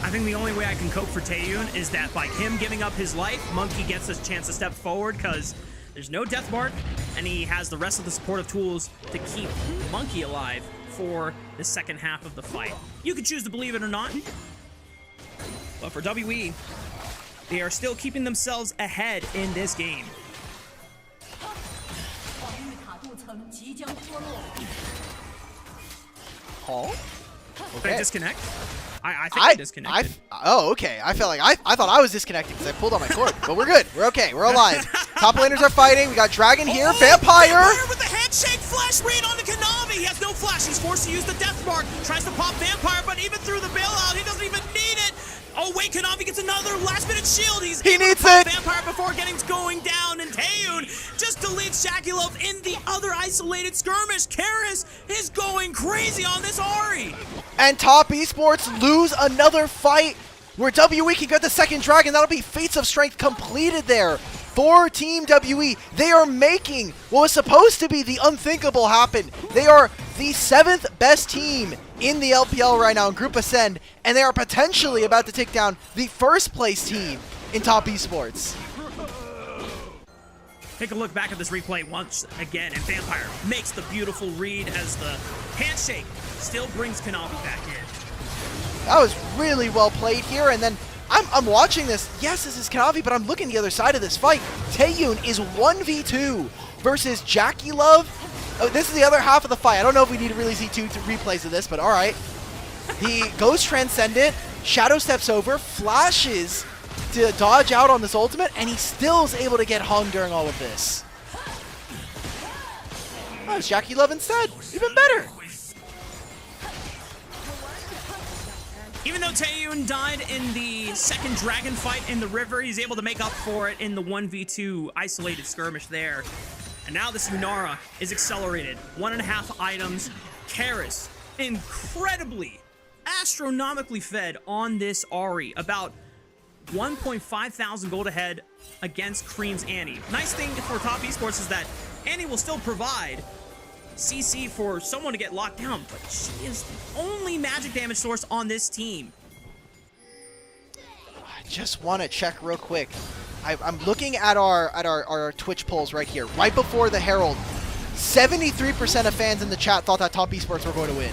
I think the only way I can cope for Taeyun is that by him giving up his life, Monkey gets a chance to step forward because there's no death mark, and he has the rest of the supportive tools to keep Monkey alive for the second half of the fight. You can choose to believe it or not, but for WE, they are still keeping themselves ahead in this game. Oh? Did Okay. I disconnect? I think I disconnected. Oh, okay. I felt like I thought I was disconnected because I pulled on my cord. But we're good. We're okay. We're alive. Top laners are fighting. We got Dragon here. Vampire! With the handshake flash read onto Kanavi. He has no flash. He's forced to use the death mark. Tries to pop Vampire, but even through the bailout, he doesn't even need it. Oh wait, Kanavi gets another last-minute shield. He needs it. Vampire before getting going down, and Taeyun just deletes Jackie Love in the other isolated skirmish. Karis is going crazy on this Ahri. And Top Esports lose another fight where WE can get the second dragon. That'll be Fates of Strength completed there for Team WE. They are making what was supposed to be the unthinkable happen. They are the 7th best team in the LPL right now in Group Ascend, and they are potentially about to take down the first place team in Top Esports. Take a look back at this replay once again, and Vampire makes the beautiful read as the handshake still brings Kanavi back in. That was really well played here, and then I'm watching this. Yes, this is Kanavi, but I'm looking the other side of this fight. Taeyun is 1v2 versus Jackie Love. Oh, this is the other half of the fight. I don't know if we need to really see two replays of this, but all right. He goes Transcendent, Shadow steps over, flashes to dodge out on this ultimate, and he still is able to get hung during all of this. Oh, it's Jackie Love instead. Even better. Even though Taeyun died in the second dragon fight in the river, he's able to make up for it in the 1v2 isolated skirmish there. And now this Lunara is accelerated. 1.5 items. Karis, incredibly, astronomically fed on this Ahri. About 1.5 thousand gold ahead against Cream's Annie. Nice thing for top esports is that Annie will still provide CC for someone to get locked down, but she is the only magic damage source on this team. I just want to check real quick. I'm looking at our Twitch polls right here. Right before the Herald, 73% of fans in the chat thought that top esports were going to win.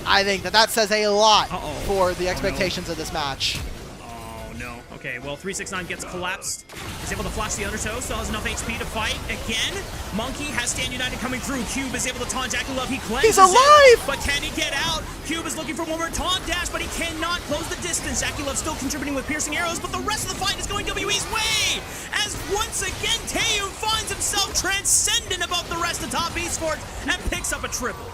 I think that says a lot for the expectations of this match. Oh no. Okay, well 369 gets collapsed. He's able to flash the undertow, still has enough HP to fight again. Monkey has Stand United coming through. Cube is able to taunt Jackie Love. He cleanses He's alive! it, but can he get out? Cube is looking for one more taunt dash, but he cannot close the distance. Jackie Love still contributing with piercing arrows, but the rest of the fight is going WE's way! As once again, Taeyun finds himself transcendent above the rest of top esports and picks up a triple.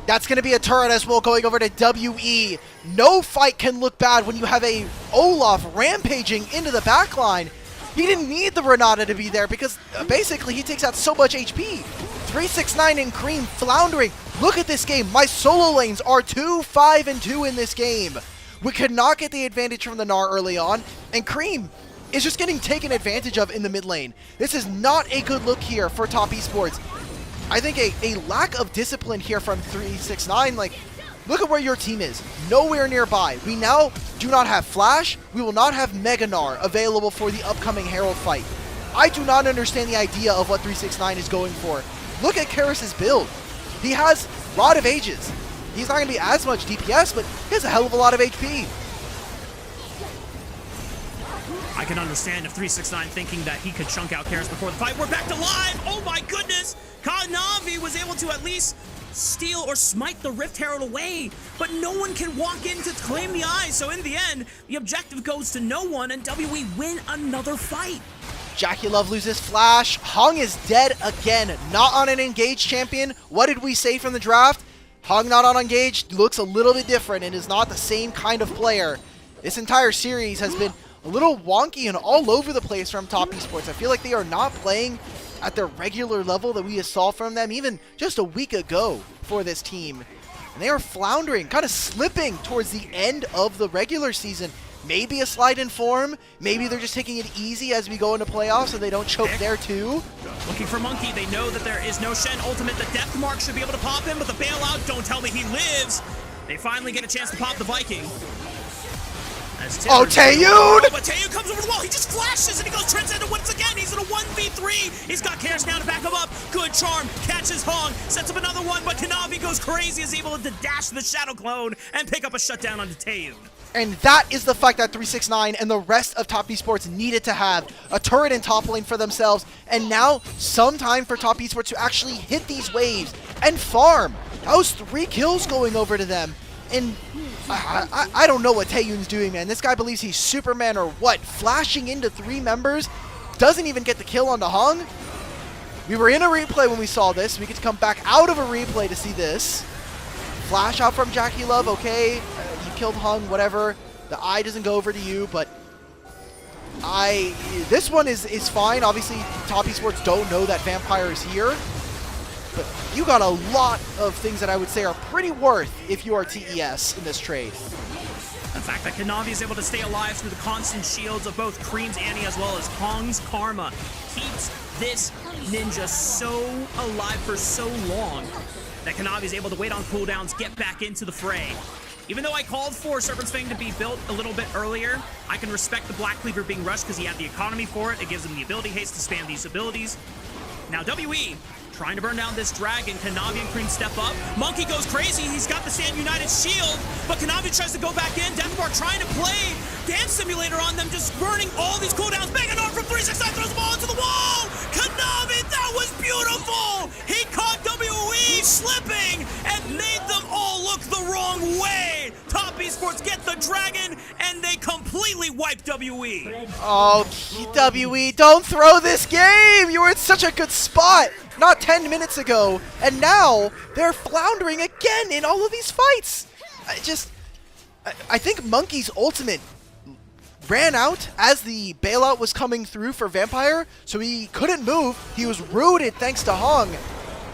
That's going to be a turret as well going over to WE. No fight can look bad when you have a Olaf rampaging into the backline. He didn't need the Renata to be there because basically he takes out so much HP. 369 and Cream floundering. Look at this game. My solo lanes are 2-5-2 in this game. We could not get the advantage from the Gnar early on, and Cream is just getting taken advantage of in the mid lane. This is not a good look here for top esports. I think a lack of discipline here from 369. Like, look at where your team is. Nowhere nearby. We now do not have Flash. We will not have Mega Gnar available for the upcoming Herald fight. I do not understand the idea of what 369 is going for. Look at Karis's build. He has Rod of Ages. He's not going to be as much DPS, but he has a hell of a lot of HP. I can understand if 369 thinking that he could chunk out Karis before the fight. We're back to live! Oh my goodness! Kanavi was able to at least steal or smite the Rift Herald away, but no one can walk in to claim the eye, so in the end, the objective goes to no one, and WE win another fight. Jackie Love loses Flash. Hung is dead again. Not on an engaged champion. What did we say from the draft? Hung not on engaged looks a little bit different and is not the same kind of player. This entire series has been a little wonky and all over the place from top esports. I feel like they are not playing at their regular level that we saw from them even just a week ago for this team. And they are floundering, kind of slipping towards the end of the regular season. Maybe a slide in form. Maybe they're just taking it easy as we go into playoffs so they don't choke there too. Looking for Monkey. They know that there is no Shen ultimate. The Death Mark should be able to pop him, but the bailout, don't tell me he lives. They finally get a chance to pop the Viking. Oh, Taeyun! But Taeyun comes over the wall. He just flashes and he goes transcendent once again. He's in a 1v3. He's got Karis now to back him up. Good charm. Catches Hong. Sets up another one, but Kanavi goes crazy. Is able to dash the Shadow Clone and pick up a shutdown onto Taeyun. And that is the fight that 369 and the rest of top esports needed to have. A turret in top lane for themselves, and now some time for top esports to actually hit these waves and farm. That was 3 kills going over to them. And I don't know what Taeyun's doing, man. This guy believes he's Superman or what? Flashing into 3 members, doesn't even get the kill onto Hung. We were in a replay when we saw this. We get to come back out of a replay to see this. Flash out from Jackie Love, okay. You killed Hung, whatever. The eye doesn't go over to you, but this one is fine. Obviously, top esports don't know that Vampire is here. But you got a lot of things that I would say are pretty worth if you are TES in this trade. The fact that Kanavi is able to stay alive through the constant shields of both Cream's Annie as well as Hong's Karma keeps this ninja so alive for so long that Kanavi is able to wait on cooldowns, get back into the fray. Even though I called for Serpent's Fang to be built a little bit earlier, I can respect the Black Cleaver being rushed because he had the economy for it. It gives him the ability haste to spam these abilities. Now WE trying to burn down this dragon. Kanavi and Cream step up. Monkey goes crazy. He's got the Stand United shield, but Kanavi tries to go back in. Deathmark trying to play Dance Simulator on them, just burning all these cooldowns. Mega Gnar from 369 throws the ball into the wall. Kanavi, that was beautiful. He caught WE slipping and made them all look the wrong way. Top esports get the dragon, and they completely wipe WE. Oh, WE, don't throw this game. You were in such a good spot not 10 minutes ago, and now they're floundering again in all of these fights. I think Monkey's ultimate ran out as the bailout was coming through for Vampire, so he couldn't move. He was rooted thanks to Hung.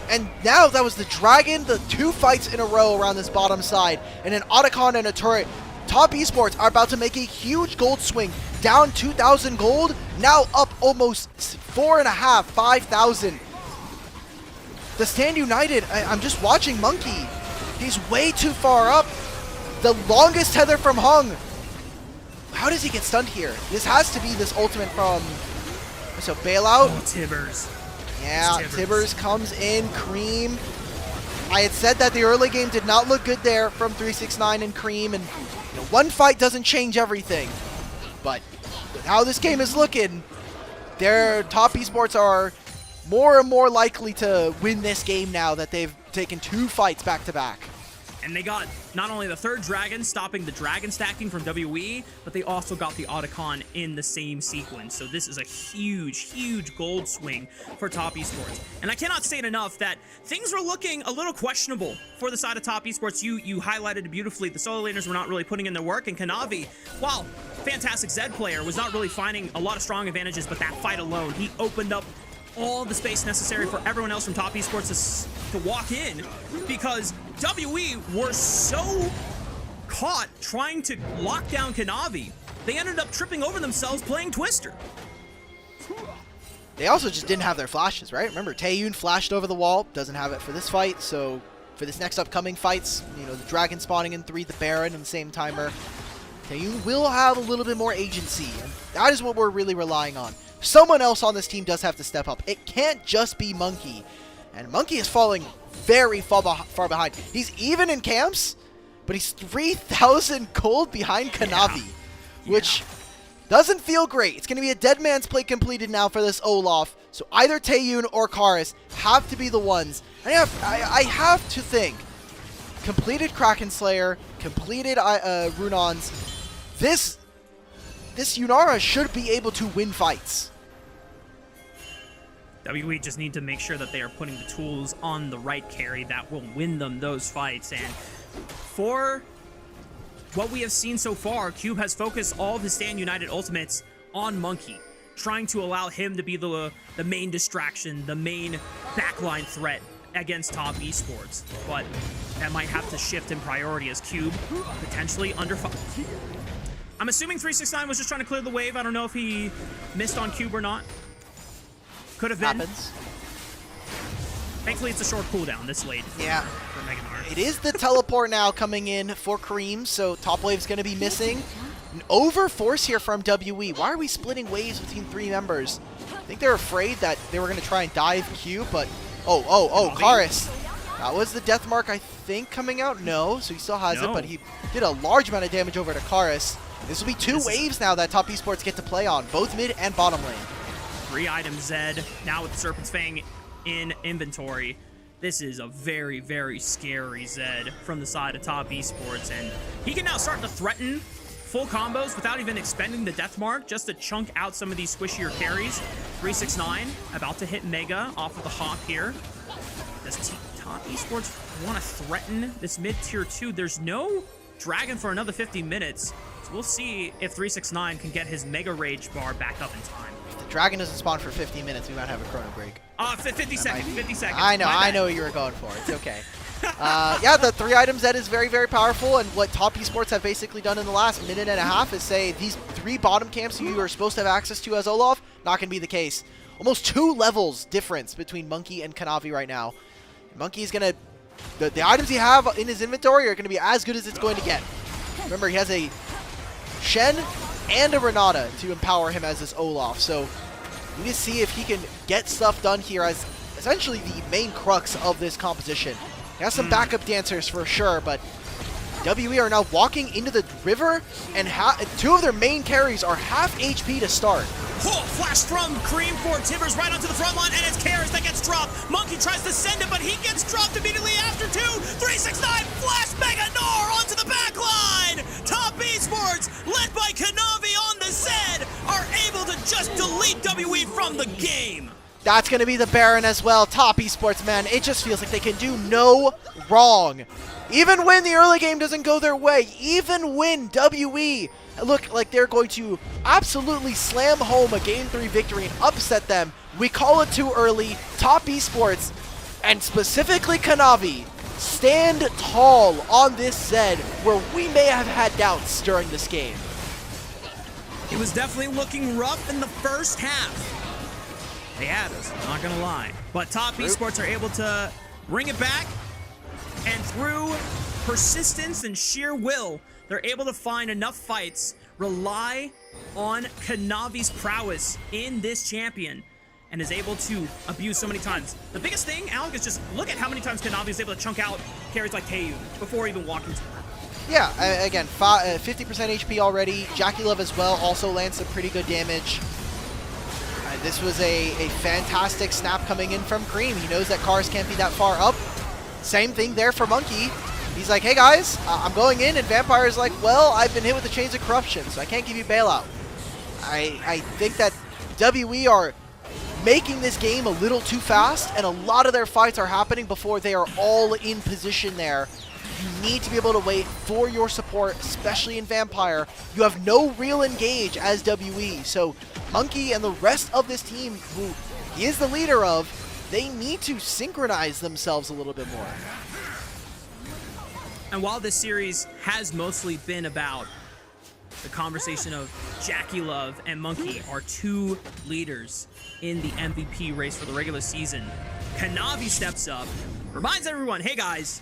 And now that was the Dragon, the 2 fights in a row around this bottom side, and an Otacon and a turret. Top Esports are about to make a huge gold swing, down 2,000 gold, now up almost 4.5, 5,000. The Stand United, I'm just watching Monkey. He's way too far up. The longest tether from Hung. How does he get stunned here? This has to be this ultimate from... So bailout. Oh, Tibbers. Yeah, Tibbers. Tibbers comes in. Cream. I had said that the early game did not look good there from 369 and Cream, and you know, one fight doesn't change everything. But with how this game is looking, their Top Esports are more and more likely to win this game now that they've taken 2 fights back to back. And they got not only the 3rd dragon, stopping the dragon stacking from WE, but they also got the Otacon in the same sequence. So this is a huge, huge gold swing for Top Esports. And I cannot state enough that things were looking a little questionable for the side of Top Esports. You highlighted it beautifully. The solo laners were not really putting in their work, and Kanavi, while fantastic Zed player, was not really finding a lot of strong advantages, but that fight alone, he opened up all the space necessary for everyone else from Top Esports to walk in, because WE were so caught trying to lock down Kanavi, they ended up tripping over themselves playing Twister. They also just didn't have their flashes, right? Remember, Taeyun flashed over the wall, doesn't have it for this fight, so for this next upcoming fights, you know, the Dragon spawning in 3, the Baron, and the same timer, Taeyun will have a little bit more agency, and that is what we're really relying on. Someone else on this team does have to step up. It can't just be Monkey. And Monkey is falling very far behind. He's even in camps, but he's 3,000 gold behind Kanavi, which doesn't feel great. It's going to be a dead man's play completed now for this Olaf. So either Taeyun or Karis have to be the ones. I have to think. Completed Kraken Slayer, completed Runons. This Yunara should be able to win fights. WE just need to make sure that they are putting the tools on the right carry that will win them those fights. And for what we have seen so far, Cube has focused all of his Stand United ultimates on Monkey, trying to allow him to be the main distraction, the main backline threat against Top Esports. But that might have to shift in priority as Cube potentially under fire. I'm assuming 369 was just trying to clear the wave. I don't know if he missed on Cube or not. Could have been. Happens. Thankfully, it's a short cooldown this late for Meganar. It is the teleport now coming in for Cream, so top wave's going to be missing. An overforce here from WE. Why are we splitting waves between 3 members? I think they're afraid that they were going to try and dive Q, but... Oh, Karis. That was the death mark, I think, coming out. No, so he still has it, but he did a large amount of damage over to Karis. This will be 2 waves now that Top Esports get to play on, both mid and bottom lane. 3 items Zed, now with the Serpent's Fang in inventory. This is a very, very scary Zed from the side of Top Esports, and he can now start to threaten full combos without even expending the death mark, just to chunk out some of these squishier carries. 369 about to hit Mega off of the Hawk here. Does Top Esports want to threaten this mid tier 2? There's no Dragon for another 50 minutes. So we'll see if 369 can get his Mega Rage bar back up in time. If the Dragon doesn't spawn for 50 minutes, we might have a chrono break. 50 seconds. 50 seconds. I know what you were going for. It's okay. Yeah, the 3 items that is very, very powerful, and what Top Esports have basically done in the last minute and a half is say these 3 bottom camps you are supposed to have access to as Olaf, not going to be the case. Almost 2 levels difference between Monkey and Kanavi right now. Monkey's going to... The items he have in his inventory are going to be as good as it's going to get. Remember, he has a Shen and a Renata to empower him as this Olaf, so we need to see if he can get stuff done here as essentially the main crux of this composition. He has some backup dancers for sure, but WE are now walking into the river, and 2 of their main carries are half HP to start. Oh, flash from Cream for Tibbers right onto the front line, and it's Karis that gets dropped. Monkey tries to send it, but he gets dropped immediately after 2. 369, flash Mega Gnar onto the back line. Top Esports, led by Kanavi on the Zed, are able to just delete WE from the game. That's going to be the Baron as well. Top Esports, man. It just feels like they can do no wrong. Even when the early game doesn't go their way, even when WE look like they're going to absolutely slam home a Game 3 victory and upset them, we call it too early. Top Esports, and specifically Kanavi, stand tall on this Zed where we may have had doubts during this game. It was definitely looking rough in the first half. They had us, not gonna lie. But Top Esports are able to bring it back, and through persistence and sheer will, they're able to find enough fights, rely on Kanavi's prowess in this champion, and is able to abuse so many times. The biggest thing, Alec, is just look at how many times Kanavi is able to chunk out carries like Taeyun before even walking to him. Yeah, again, 50% HP already. Jackie Love as well also lands some pretty good damage. This was a fantastic snap coming in from Cream. He knows that cars can't be that far up. Same thing there for Monkey. He's like, hey guys, I'm going in, and Vampire's like, well, I've been hit with the Chains of Corruption, so I can't give you bailout. I think that WE are making this game a little too fast, and a lot of their fights are happening before they are all in position there. You need to be able to wait for your support, especially in Vampire. You have no real engage as WE, so Monkey and the rest of this team, who he is the leader of, they need to synchronize themselves a little bit more. And while this series has mostly been about the conversation of Jackie Love and Monkey, our two leaders in the MVP race for the regular season, Kanavi steps up, reminds everyone, hey guys,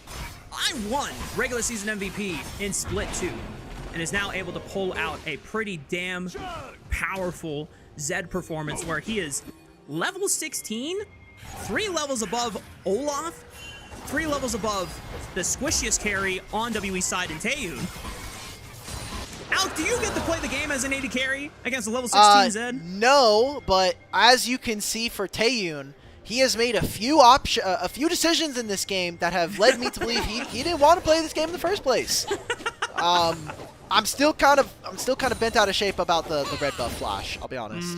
I won regular season MVP in Split 2, and is now able to pull out a pretty damn powerful Zed performance where he is level 16, 3 levels above Olaf, 3 levels above the squishiest carry on WE side in Taeyun. Alec, do you get to play the game as an AD carry against a level 16 Zed? No, but as you can see for Taeyun, he has made a few decisions in this game that have led me to believe he didn't want to play this game in the first place. I'm still kind of bent out of shape about the red buff flash, I'll be honest.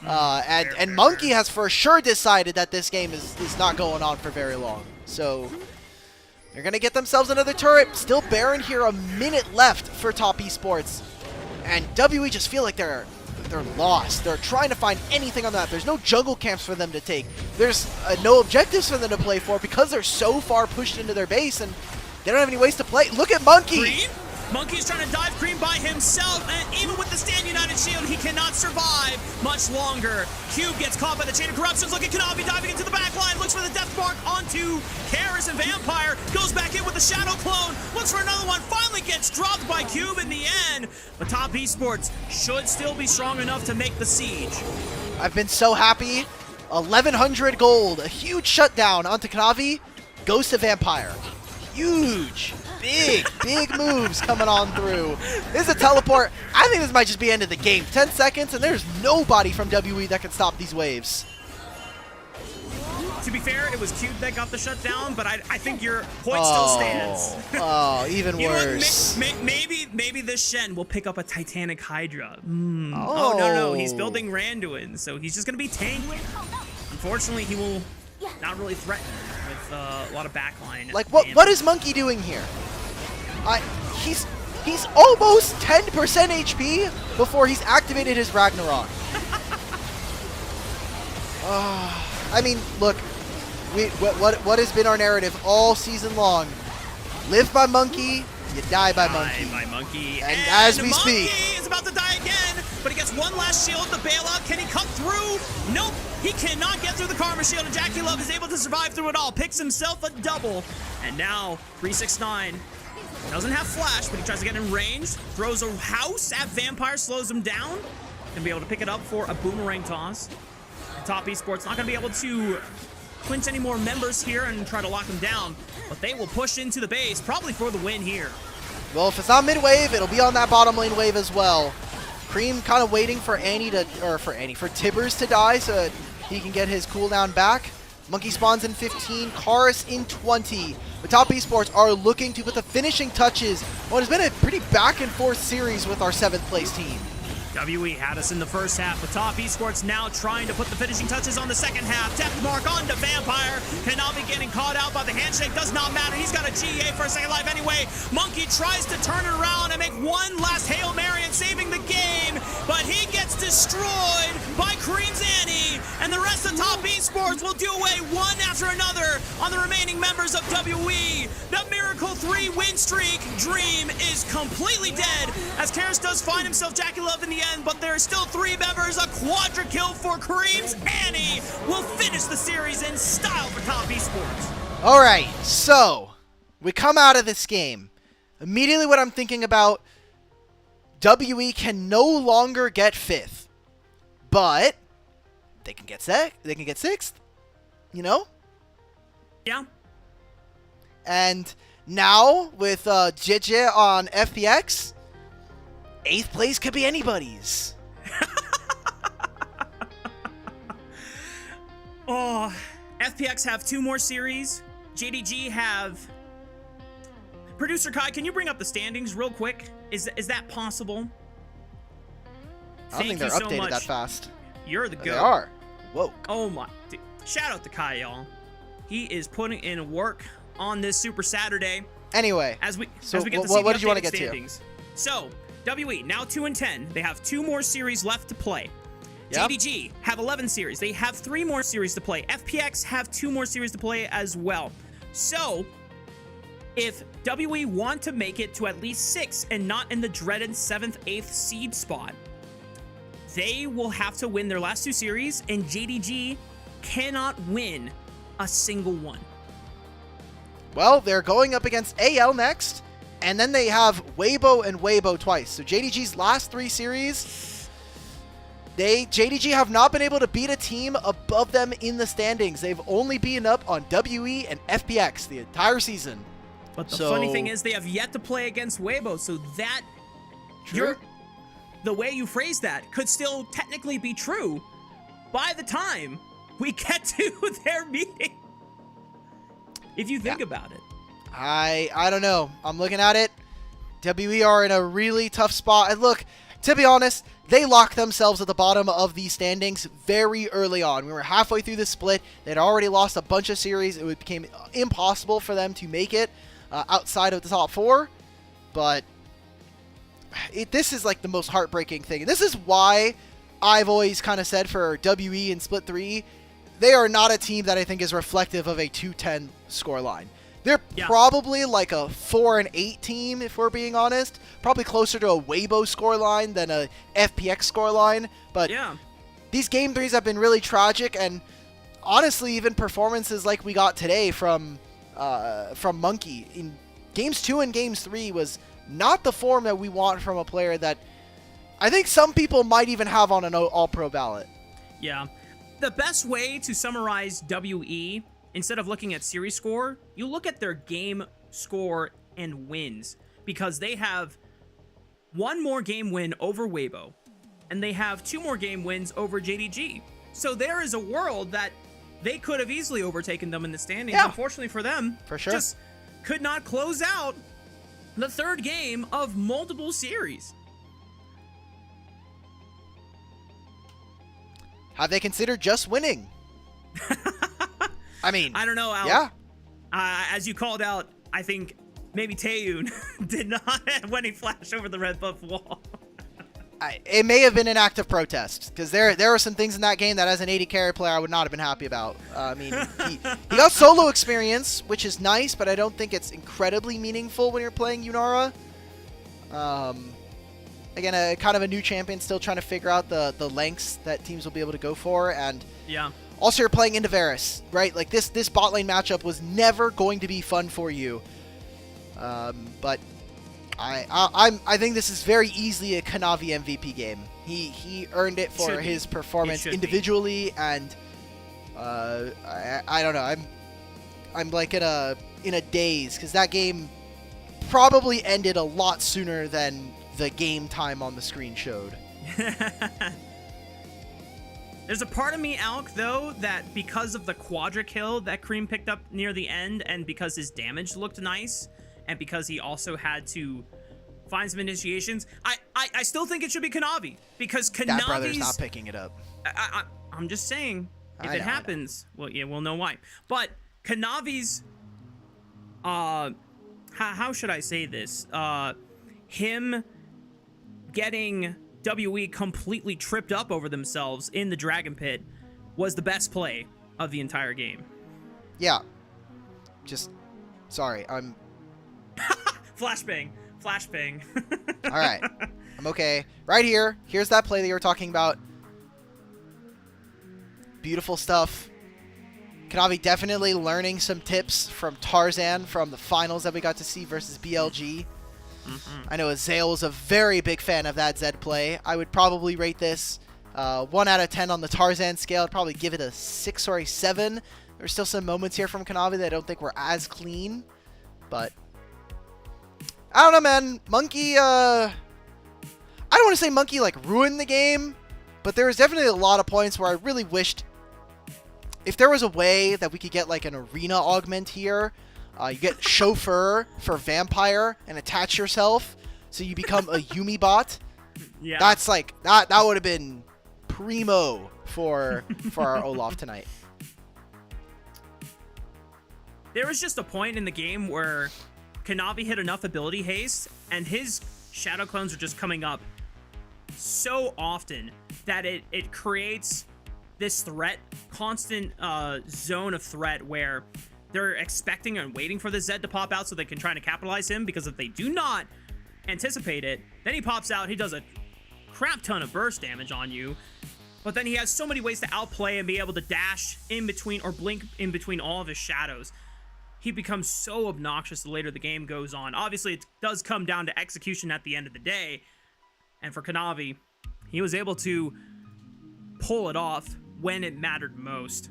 And Monkey has for sure decided that this game is not going on for very long. So they're going to get themselves another turret. Still Baron here, a minute left for Top Esports. And WE just feel like they're lost. They're trying to find anything on that. There's no jungle camps for them to take. There's no objectives for them to play for because they're so far pushed into their base and they don't have any ways to play. Look at Monkey. Cream? Monkey's trying to dive Cream by himself, and even with the Stand United shield, he cannot survive much longer. Cube gets caught by the Chain of Corruptions. Look at Kanavi diving into the back line, looks for the death mark onto Karis and Vampire, goes back in with the Shadow Clone, looks for another one, finally gets dropped by Cube in the end. But Top Esports should still be strong enough to make the siege. I've been so happy. 1,100 gold, a huge shutdown onto Kanavi, goes to Vampire. Huge. Big moves coming on through. This is a teleport. I think this might just be end of the game. 10 seconds, and there's nobody from WE that can stop these waves. To be fair, it was Cube that got the shutdown, but I think your point still stands. Oh, even You know what, worse. maybe this Shen will pick up a Titanic Hydra. Oh, no, he's building Randuin, so he's just going to be tanky. Unfortunately, he will not really threaten with a lot of backline. Like, what is Monkey doing here? He's almost 10% HP before he's activated his Ragnarok. I mean, look, what has been our narrative all season long? Live by Monkey, you die by Monkey. Die by Monkey. And as we speak, Monkey is about to die again, but he gets one last shield, the bailout. Can he cut through? Nope. He cannot get through the Karma Shield, and Jackie Love is able to survive through it all. Picks himself a double, and now 369 doesn't have flash, but he tries to get in range. Throws a house at Vampire, slows him down. Gonna be able to pick it up for a boomerang toss. Top Esports not gonna be able to clinch any more members here and try to lock them down, but they will push into the base, probably for the win here. well, if it's not mid wave, it'll be on that bottom lane wave as well. Cream kind of waiting for for Tibbers to die so that he can get his cooldown back. Monkey spawns in 15, Karis in 20. The Top Esports are looking to put the finishing touches on what has been a pretty back and forth series with our 7th place team. WE had us in the first half, but Top Esports now trying to put the finishing touches on the second half. Depth mark onto Vampire. Cannot be getting caught out by the handshake. Does not matter. He's got a GA for a second life anyway. Monkey tries to turn it around and make one last Hail Mary and saving the game, but he gets destroyed by Kareem's Annie, and the rest of Top Esports will do away one after another on the remaining members of WE. The Miracle 3 win streak dream is completely dead, as Karis does find himself Jackie Love in the end, but there are still 3 members. A quadra kill for Kareem's Annie will finish the series in style for Top Esports. All right, so we come out of this game. Immediately what I'm thinking about, WE can no longer get 5th, but they can get 6th, you know? Yeah. And now with JJ on FPX, 8th place could be anybody's. Oh, FPX have 2 more series. JDG have... Producer Kai, can you bring up the standings real quick? Is that possible? I don't think they're updated that fast. You're the goat. They are. Whoa. Oh my. Dude. Shout out to Kai, y'all. He is putting in work on this Super Saturday. Anyway, As we so get to what see the did you want to updated get to? standings. So, WE now 2-10. They have 2 more series left to play. Yep. JDG have 11 series. They have 3 more series to play. FPX have 2 more series to play as well. So, if WE want to make it to at least 6 and not in the dreaded 7th, 8th seed spot, they will have to win their last 2 series, and JDG cannot win a single one. Well, they're going up against AL next, and then they have Weibo and Weibo twice. So JDG's last 3 series, JDG have not been able to beat a team above them in the standings. They've only beaten up on WE and FPX the entire season. But the funny thing is they have yet to play against Weibo, so that the way you phrase that could still technically be true by the time we get to their meeting. If you think about it. I don't know. I'm looking at it. WE are in a really tough spot. And look, to be honest, they locked themselves at the bottom of the standings very early on. We were halfway through the split. They'd already lost a bunch of series. It became impossible for them to make it outside of the top 4. But this is like the most heartbreaking thing. And this is why I've always kind of said for WE and Split 3, they are not a team that I think is reflective of a 2-10 scoreline. They're probably like a 4-8 team, if we're being honest. Probably closer to a Weibo scoreline than a FPX scoreline. But these game 3s have been really tragic, and honestly, even performances like we got today from Monkey in games 2 and games 3 was not the form that we want from a player that I think some people might even have on an all-pro ballot. Yeah. The best way to summarize WE, instead of looking at series score, you look at their game score and wins, because they have 1 more game win over Weibo, and they have 2 more game wins over JDG. So there is a world that they could have easily overtaken them in the standings. Yeah. Unfortunately for them, for sure, just could not close out the 3rd game of multiple series. Have they considered just winning? I mean, I don't know, Al. Yeah. As you called out, I think maybe Taeyun did not when he flashed over the red buff wall. It may have been an act of protest, because there were some things in that game that as an 80 carry player I would not have been happy about. I mean, he got solo experience, which is nice, but I don't think it's incredibly meaningful when you're playing Yunara. Again, kind of a new champion, still trying to figure out the lengths that teams will be able to go for, and also you're playing into Varus, right? Like this bot lane matchup was never going to be fun for you. But I think this is very easily a Kanavi MVP game. He earned it for his performance individually, and I don't know. I'm like in a daze, because that game probably ended a lot sooner than the game time on the screen showed. There's a part of me, Alk, though, that because of the quadra kill that Kareem picked up near the end, and because his damage looked nice, and because he also had to find some initiations. I still think it should be Kanavi because That brother's Kanavi's. not picking it up. I'm just saying, if I it know. happens, well, yeah, we'll know why. But Kanavi's, how should I say this? Him getting WE completely tripped up over themselves in the Dragon Pit was the best play of the entire game. Yeah. Just, sorry, I'm... Flashbang. All right. I'm okay. Right here. Here's that play that you were talking about. Beautiful stuff. Kanavi definitely learning some tips from Tarzan from the finals that we got to see versus BLG. I know Azale was a very big fan of that Zed play. I would probably rate this 1 out of 10 on the Tarzan scale. I'd probably give it a 6 or a 7. There's still some moments here from Kanavi that I don't think were as clean. But I don't know, man. Monkey, I don't want to say Monkey like ruined the game, but there was definitely a lot of points where I really wished if there was a way that we could get like an arena augment here. You get Chauffeur for Vampire and attach yourself so you become a Yumi bot. Yeah. That's like that would have been primo for our Olaf tonight. There was just a point in the game where Kanavi hit enough ability haste and his shadow clones are just coming up so often that it creates this constant zone of threat where they're expecting and waiting for the Zed to pop out so they can try to capitalize him, because if they do not anticipate it, then he pops out, he does a crap ton of burst damage on you, but then he has so many ways to outplay and be able to dash in between or blink in between all of his shadows. He becomes so obnoxious the later the game goes on. Obviously, it does come down to execution at the end of the day, and for Kanavi, he was able to pull it off when it mattered most.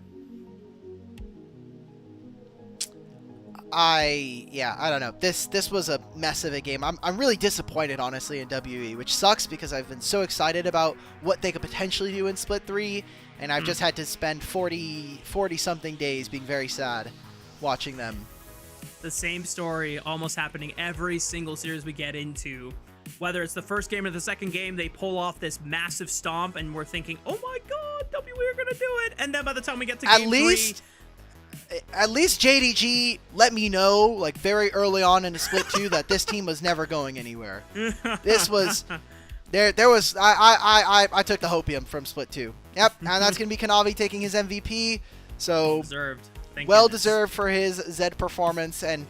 I don't know. This was a mess of a game. I'm really disappointed, honestly, in WE, which sucks because I've been so excited about what they could potentially do in Split 3, and I've just had to spend 40-something days being very sad watching them. The same story almost happening every single series we get into. Whether it's the first game or the second game, they pull off this massive stomp, and we're thinking, oh my god, WE are going to do it! And then by the time we get to game 3... At least JDG let me know, like, very early on in the Split 2 that this team was never going anywhere. This was... There was... I took the hopium from Split 2. Yep, and that's going to be Kanavi taking his MVP. So... Deserved. Well deserved for his Zed performance. And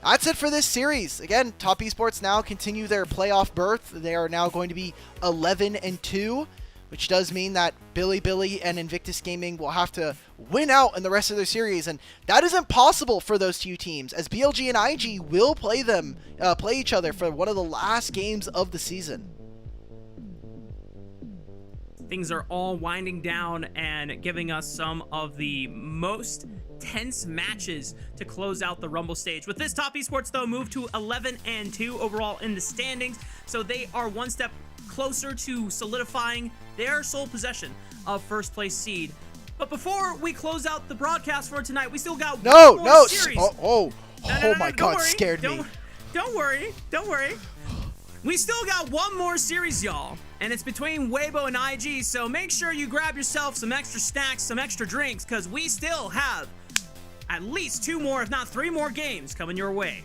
that's it for this series. Again, Top Esports now continue their playoff berth. They are now going to be 11-2. Which does mean that Billy and Invictus Gaming will have to win out in the rest of their series, and that isn't possible for those two teams, as BLG and IG will play each other for one of the last games of the season. Things are all winding down and giving us some of the most tense matches to close out the Rumble stage. With this, Top Esports, though, moved to 11-2 overall in the standings, so they are one step closer to solidifying their sole possession of first place seed. But before we close out the broadcast for tonight, we still got one more series. Oh my god, scared me. Don't worry. We still got one more series, y'all, and it's between Weibo and IG, so make sure you grab yourself some extra snacks, some extra drinks, because we still have at least 2 more, if not 3 more games coming your way.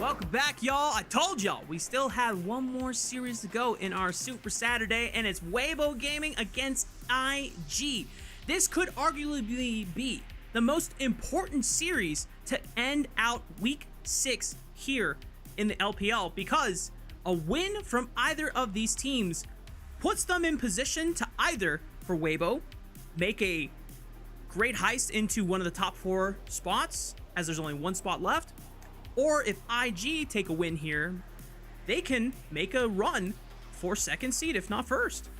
Welcome back, y'all. I told y'all we still had one more series to go in our Super Saturday, and it's Weibo Gaming against IG. This could arguably be the most important series to end out Week 6 here in the LPL, because a win from either of these teams puts them in position to either, for Weibo, make a great heist into one of the top 4 spots, as there's only one spot left, or if IG take a win here, they can make a run for second seed, if not first.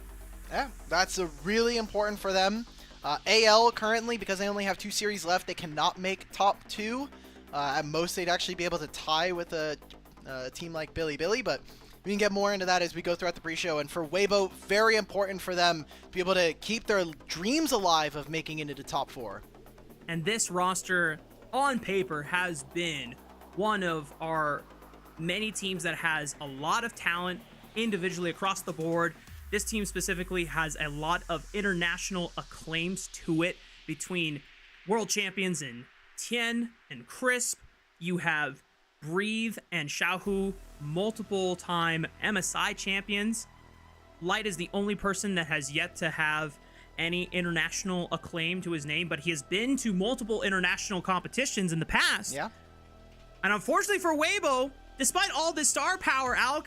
Yeah, that's really important for them. AL currently, because they only have 2 series left, they cannot make top 2. At most, they'd actually be able to tie with a team like Billy, but we can get more into that as we go throughout the pre-show. And for Weibo, very important for them to be able to keep their dreams alive of making it into top 4. And this roster, on paper, has been one of our many teams that has a lot of talent individually across the board. This team specifically has a lot of international acclaims to it, between world champions in Tien and Crisp. You have Breathe and Xiaohu, multiple time MSI champions. Light is the only person that has yet to have any international acclaim to his name, but he has been to multiple international competitions in the past. Yeah. And unfortunately for Weibo, despite all this star power, Alk,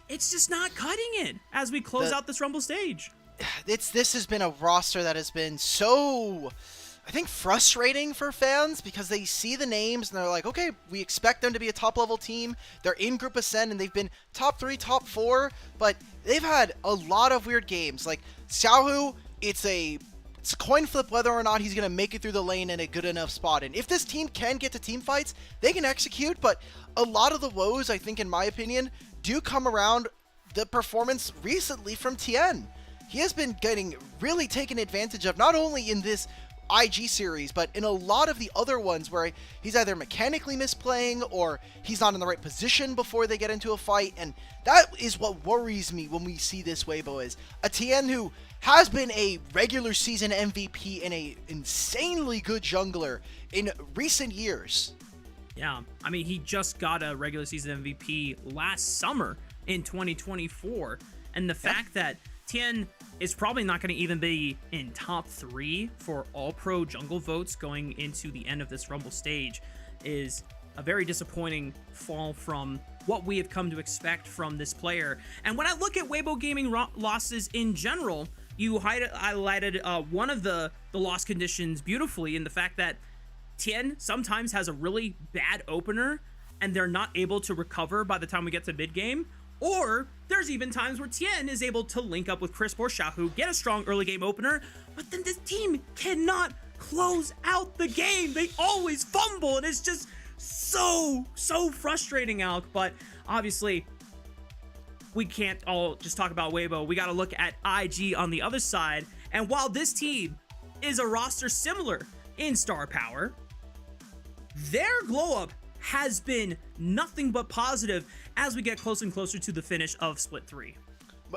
it's just not cutting it as we close out this Rumble stage. This has been a roster that has been so, I think, frustrating for fans, because they see the names and they're like, okay, we expect them to be a top-level team. They're in Group Ascend and they've been top 3, top 4, but they've had a lot of weird games. Like Xiaohu, it's a coin flip whether or not he's going to make it through the lane in a good enough spot. And if this team can get to team fights, they can execute, but a lot of the woes, I think, in my opinion, do come around the performance recently from Tien. He has been getting really taken advantage of, not only in this IG series, but in a lot of the other ones where he's either mechanically misplaying or he's not in the right position before they get into a fight. And that is what worries me when we see this Weibo, is a Tien who has been a regular season MVP and a insanely good jungler in recent years. Yeah, I mean, he just got a regular season MVP last summer in 2024. And the fact that Tien is probably not going to even be in top 3 for all-pro jungle votes going into the end of this Rumble stage is a very disappointing fall from what we have come to expect from this player. And when I look at Weibo Gaming losses in general, you highlighted one of the loss conditions beautifully, in the fact that Tien sometimes has a really bad opener and they're not able to recover by the time we get to mid-game. Or there's even times where Tien is able to link up with Crisp or Xiaohu, get a strong early game opener, but then this team cannot close out the game. They always fumble, and it's just so frustrating, Alk. But obviously, we can't all just talk about Weibo. We got to look at IG on the other side. And while this team is a roster similar in star power, their glow up has been nothing but positive as we get closer and closer to the finish of Split 3.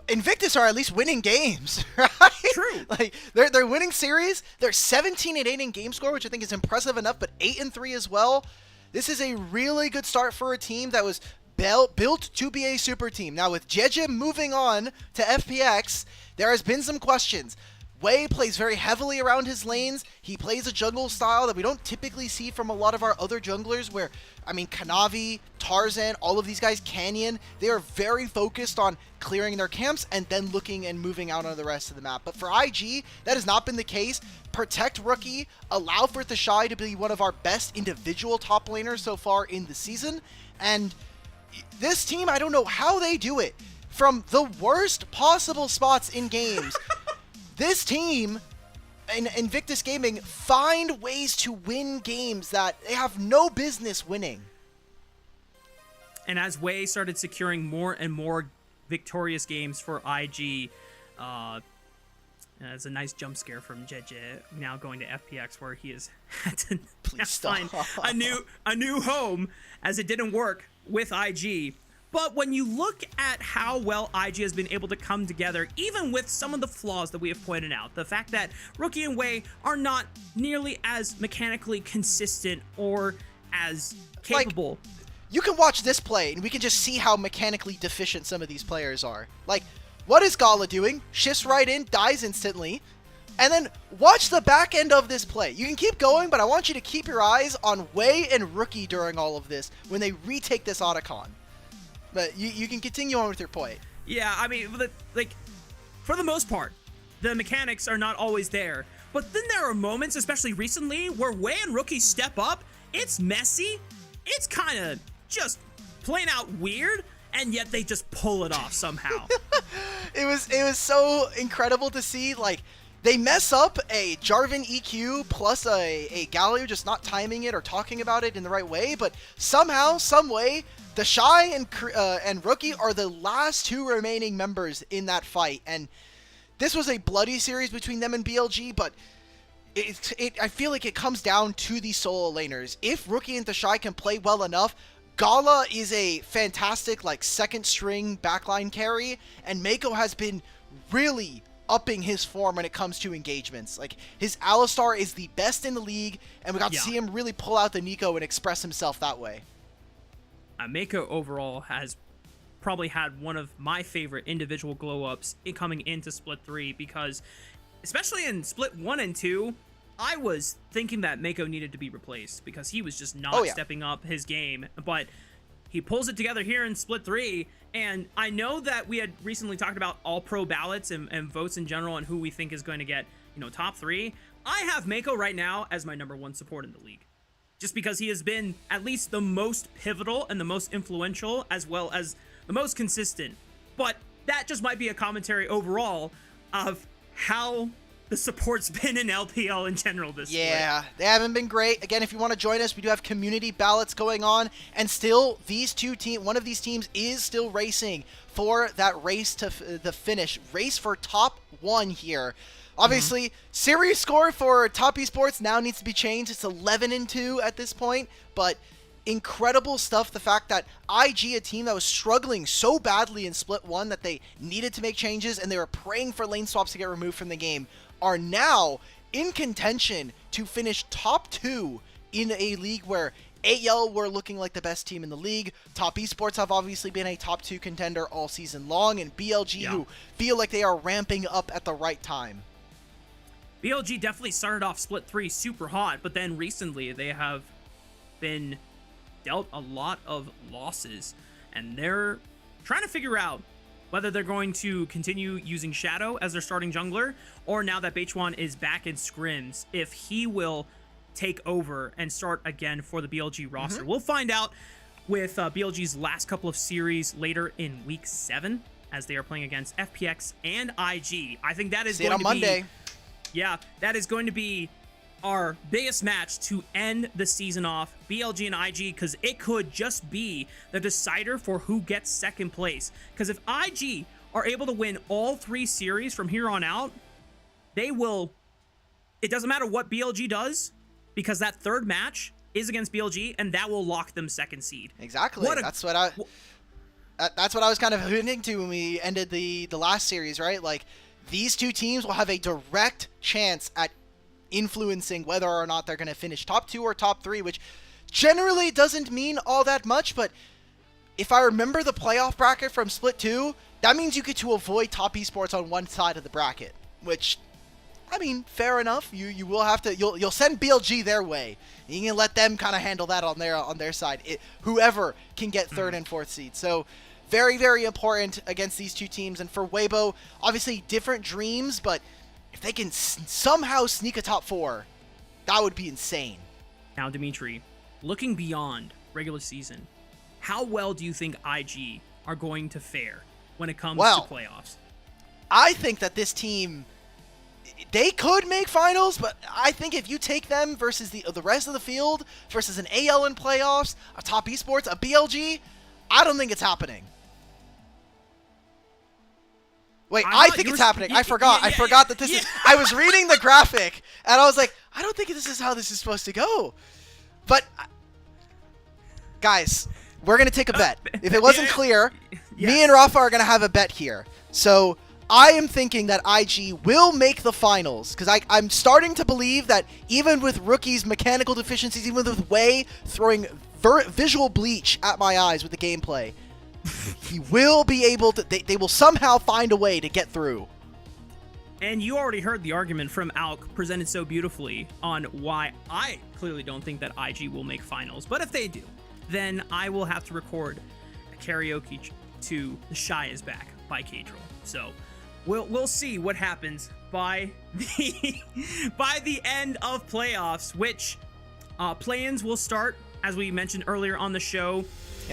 Invictus are at least winning games, right? True. Like they're winning series. They're 17-8 in game score, which I think is impressive enough, but 8-3 as well. This is a really good start for a team that was built to be a super team. Now with Jeje moving on to FPX, there has been some questions. Wei plays very heavily around his lanes. He plays a jungle style that we don't typically see from a lot of our other junglers, where, I mean, Kanavi, Tarzan, all of these guys, Canyon, they are very focused on clearing their camps and then looking and moving out on the rest of the map. But for IG, that has not been the case. Protect Rookie, allow for Thashai to be one of our best individual top laners so far in the season. And this team, I don't know how they do it. From the worst possible spots in games, this team and Invictus Gaming find ways to win games that they have no business winning. And as Wei started securing more and more victorious games for IG, it's a nice jump scare from Jeje now going to FPX, where he has had to find a new home, as it didn't work with IG. But when you look at how well IG has been able to come together, even with some of the flaws that we have pointed out, the fact that Rookie and Wei are not nearly as mechanically consistent or as capable. you can watch this play, and we can just see how mechanically deficient some of these players are. Like, what is Gala doing? Shifts right in, dies instantly. And then watch the back end of this play. You can keep going, but I want you to keep your eyes on Wei and Rookie during all of this when they retake this Otacon. But you can continue on with your point. Yeah, I mean, like, for the most part, the mechanics are not always there. But then there are moments, especially recently, where Wei and Rookie step up. It's messy. It's kind of just plain out weird, and yet they just pull it off somehow. It was so incredible to see, like, they mess up a Jarvan EQ plus a Galio just not timing it or talking about it in the right way, but somehow, some way, the Shy and Rookie are the last two remaining members in that fight, and this was a bloody series between them and BLG, but I feel like it comes down to the solo laners. If Rookie and the Shy can play well enough, Gala is a fantastic, like, second string backline carry, and Mako has been really upping his form when it comes to engagements. Like, his Alistar is the best in the league, and we got to see him really pull out the Nico and express himself that way. Mako overall has probably had one of my favorite individual glow-ups coming into Split 3, because especially in Split 1 and 2, I was thinking that Mako needed to be replaced because he was just not stepping up his game, but he pulls it together here in Split 3, and I know that we had recently talked about all-pro ballots and votes in general and who we think is going to get, top 3. I have Mako right now as my #1 support in the league, just because he has been at least the most pivotal and the most influential, as well as the most consistent. But that just might be a commentary overall of how the support's been in LPL in general this split. Yeah, they haven't been great. Again, if you want to join us, we do have community ballots going on, and still one of these teams is still racing for that race to the finish. Race for top 1 here. Obviously, series score for Top Esports now needs to be changed. It's 11-2 at this point, but incredible stuff. The fact that IG, a team that was struggling so badly in Split 1 that they needed to make changes and they were praying for lane swaps to get removed from the game, are now in contention to finish top 2 in a league where AL were looking like the best team in the league. Top Esports have obviously been a top 2 contender all season long, and BLG who feel like they are ramping up at the right time. BLG definitely started off Split 3 super hot, but then recently they have been dealt a lot of losses, and they're trying to figure out whether they're going to continue using Shadow as their starting jungler, or now that Beichuan is back in scrims, if he will take over and start again for the BLG roster. We'll find out with BLG's last couple of series later in Week 7, as they are playing against FPX and IG. I think that is going to be Monday. Yeah, that is going to be our biggest match to end the season off, BLG and IG, because it could just be the decider for who gets second place. Because if IG are able to win all 3 series from here on out, they will, it doesn't matter what BLG does, because that third match is against BLG, and that will lock them second seed. Exactly. That's what I was kind of hinting to when we ended the last series, right? Like, these two teams will have a direct chance at influencing whether or not they're going to finish top 2 or top 3, which generally doesn't mean all that much, but if I remember the playoff bracket from Split 2, that means you get to avoid Top Esports on one side of the bracket, which, I mean, fair enough. You will have to, you'll send BLG their way. You can let them kind of handle that on their side. Whoever can get 3rd and 4th seed. So very, very important against these two teams. And for Weibo, obviously different dreams, but if they can somehow sneak a top 4, that would be insane. Now, Dimitri, looking beyond regular season, how well do you think IG are going to fare when it comes to playoffs? I think that this team, they could make finals, but I think if you take them versus the rest of the field, versus an AL in playoffs, a Top Esports, a BLG, I don't think it's happening. Wait, I think it's happening. I forgot. I forgot that this is... I was reading the graphic, and I was like, I don't think this is how this is supposed to go. But, guys, we're going to take a bet. If it wasn't clear, me and Rafa are going to have a bet here. So, I am thinking that IG will make the finals, because I'm starting to believe that even with Rookie's mechanical deficiencies, even with Wei throwing visual bleach at my eyes with the gameplay. He will be able to, they will somehow find a way to get through. And you already heard the argument from Alk presented so beautifully on why I clearly don't think that IG will make finals. But if they do, then I will have to record a karaoke to The Shy Is Back by Cadril. So we'll see what happens by the end of playoffs, which play-ins will start, as we mentioned earlier on the show,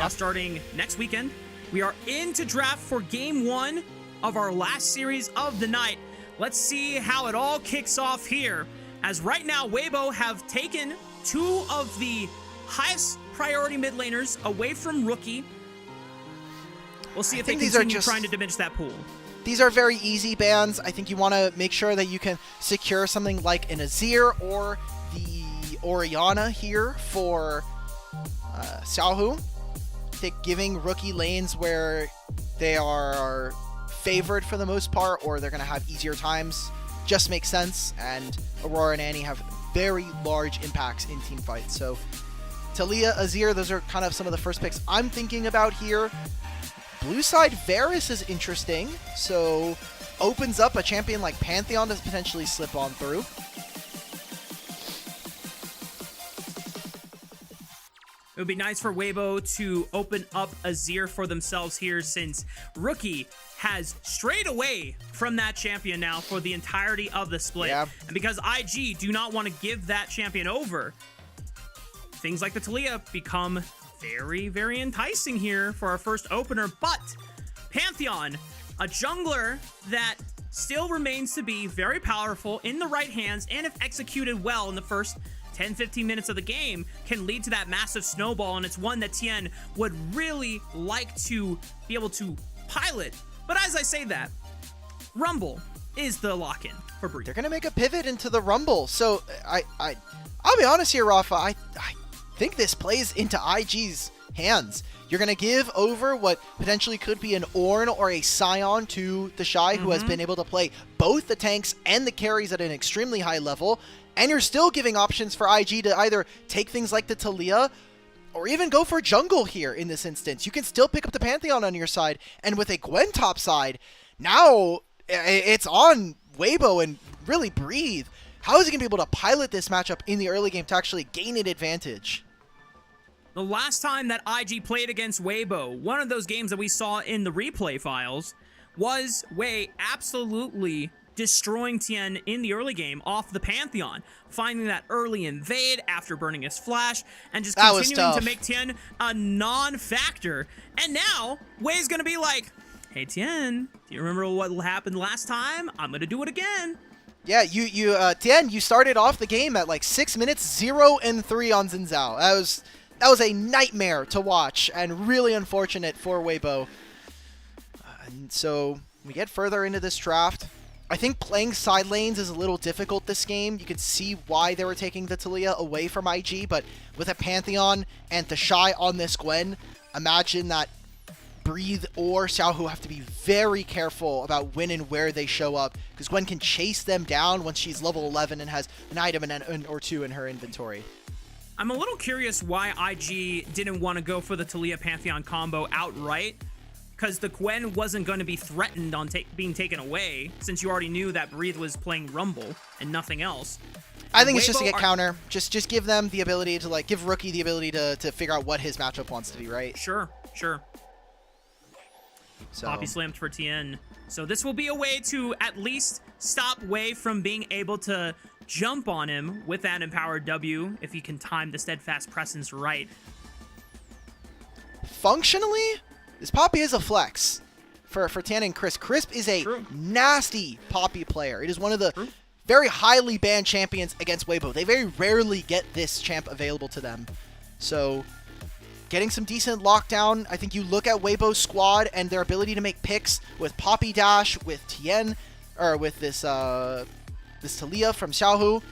starting next weekend. We are into draft for game 1 of our last series of the night. Let's see how it all kicks off here, as right now Weibo have taken 2 of the highest priority mid laners away from Rookie. We'll see if they continue trying to diminish that pool. These are very easy bans. I think you want to make sure that you can secure something like an Azir or the Orianna here for Xiaohu. I think giving Rookie lanes where they are favored for the most part, or they're going to have easier times, just makes sense. And Aurora and Annie have very large impacts in team fights. So Taliyah, Azir, those are kind of some of the first picks I'm thinking about here. Blue side, Varus is interesting, so opens up a champion like Pantheon to potentially slip on through. It would be nice for Weibo to open up Azir for themselves here, since Rookie has strayed away from that champion now for the entirety of the split. Yeah. And because IG do not want to give that champion over, things like the Taliyah become very, very enticing here for our first opener. But Pantheon, a jungler that still remains to be very powerful in the right hands, and if executed well in the first 10-15 minutes of the game, can lead to that massive snowball, and it's one that Tien would really like to be able to pilot. But as I say that, Rumble is the lock-in for Breeze. They're going to make a pivot into the Rumble. So I'll be honest here, Rafa. I think this plays into IG's hands. You're going to give over what potentially could be an Ornn or a Sion to the Shy, who has been able to play both the tanks and the carries at an extremely high level. And you're still giving options for IG to either take things like the Taliyah or even go for jungle here in this instance. You can still pick up the Pantheon on your side. And with a Gwen top side, now it's on Weibo and really Breathe. How is he going to be able to pilot this matchup in the early game to actually gain an advantage? The last time that IG played against Weibo, one of those games that we saw in the replay files, was Wei absolutely destroying Tien in the early game off the Pantheon, finding that early invade after burning his flash, and just continuing to make Tien a non-factor. And now, Wei's gonna be like, hey Tien, do you remember what happened last time? I'm gonna do it again. Yeah, Tien, you started off the game at like 6 minutes, 0-3 on Xin Zhao. That was a nightmare to watch, and really unfortunate for Weibo. And so we get further into this draft. I think playing side lanes is a little difficult this game. You can see why they were taking the Taliyah away from IG, but with a Pantheon and the Shy on this Gwen, imagine that Breathe or Xiaohu have to be very careful about when and where they show up, because Gwen can chase them down once she's level 11 and has an item or two in her inventory. I'm a little curious why IG didn't want to go for the Taliyah Pantheon combo outright, because the Gwen wasn't going to be threatened on being taken away, since you already knew that Breathe was playing Rumble and nothing else. I think it's just to get counter. Just give them the ability to, like, give Rookie the ability to figure out what his matchup wants to be, right? Sure. So. Poppy slammed for Tien. So this will be a way to at least stop Wei from being able to jump on him with that empowered W, if he can time the steadfast presence right. Functionally, this Poppy is a flex for Tien and Crisp. Crisp is a nasty Poppy player. It is one of the very highly banned champions against Weibo. They very rarely get this champ available to them. So getting some decent lockdown. I think you look at Weibo's squad and their ability to make picks with Poppy Dash, with Tien, or with this Taliyah from Xiaohu.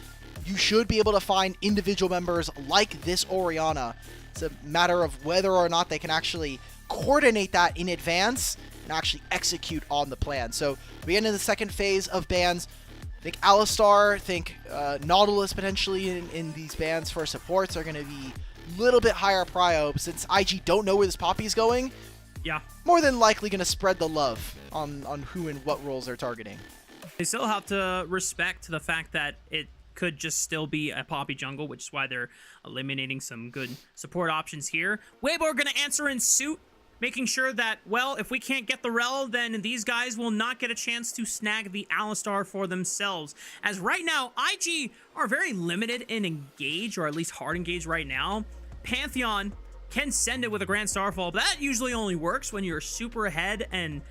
You should be able to find individual members like this Orianna. It's a matter of whether or not they can actually coordinate that in advance and actually execute on the plan. So we get into the second phase of bans. Think Alistar, think Nautilus potentially in these bans for supports are going to be little bit higher prio since IG don't know where this Poppy's going. Yeah. More than likely going to spread the love on who and what roles they're targeting. They still have to respect the fact that it could just still be a Poppy jungle, which is why they're eliminating some good support options here. Weibo are going to answer in suit, making sure that, well, if we can't get the Rel, then these guys will not get a chance to snag the Alistar for themselves. As right now, IG are very limited in engage, or at least hard engage right now. Pantheon can send it with a Grand Starfall, but that usually only works when you're super ahead and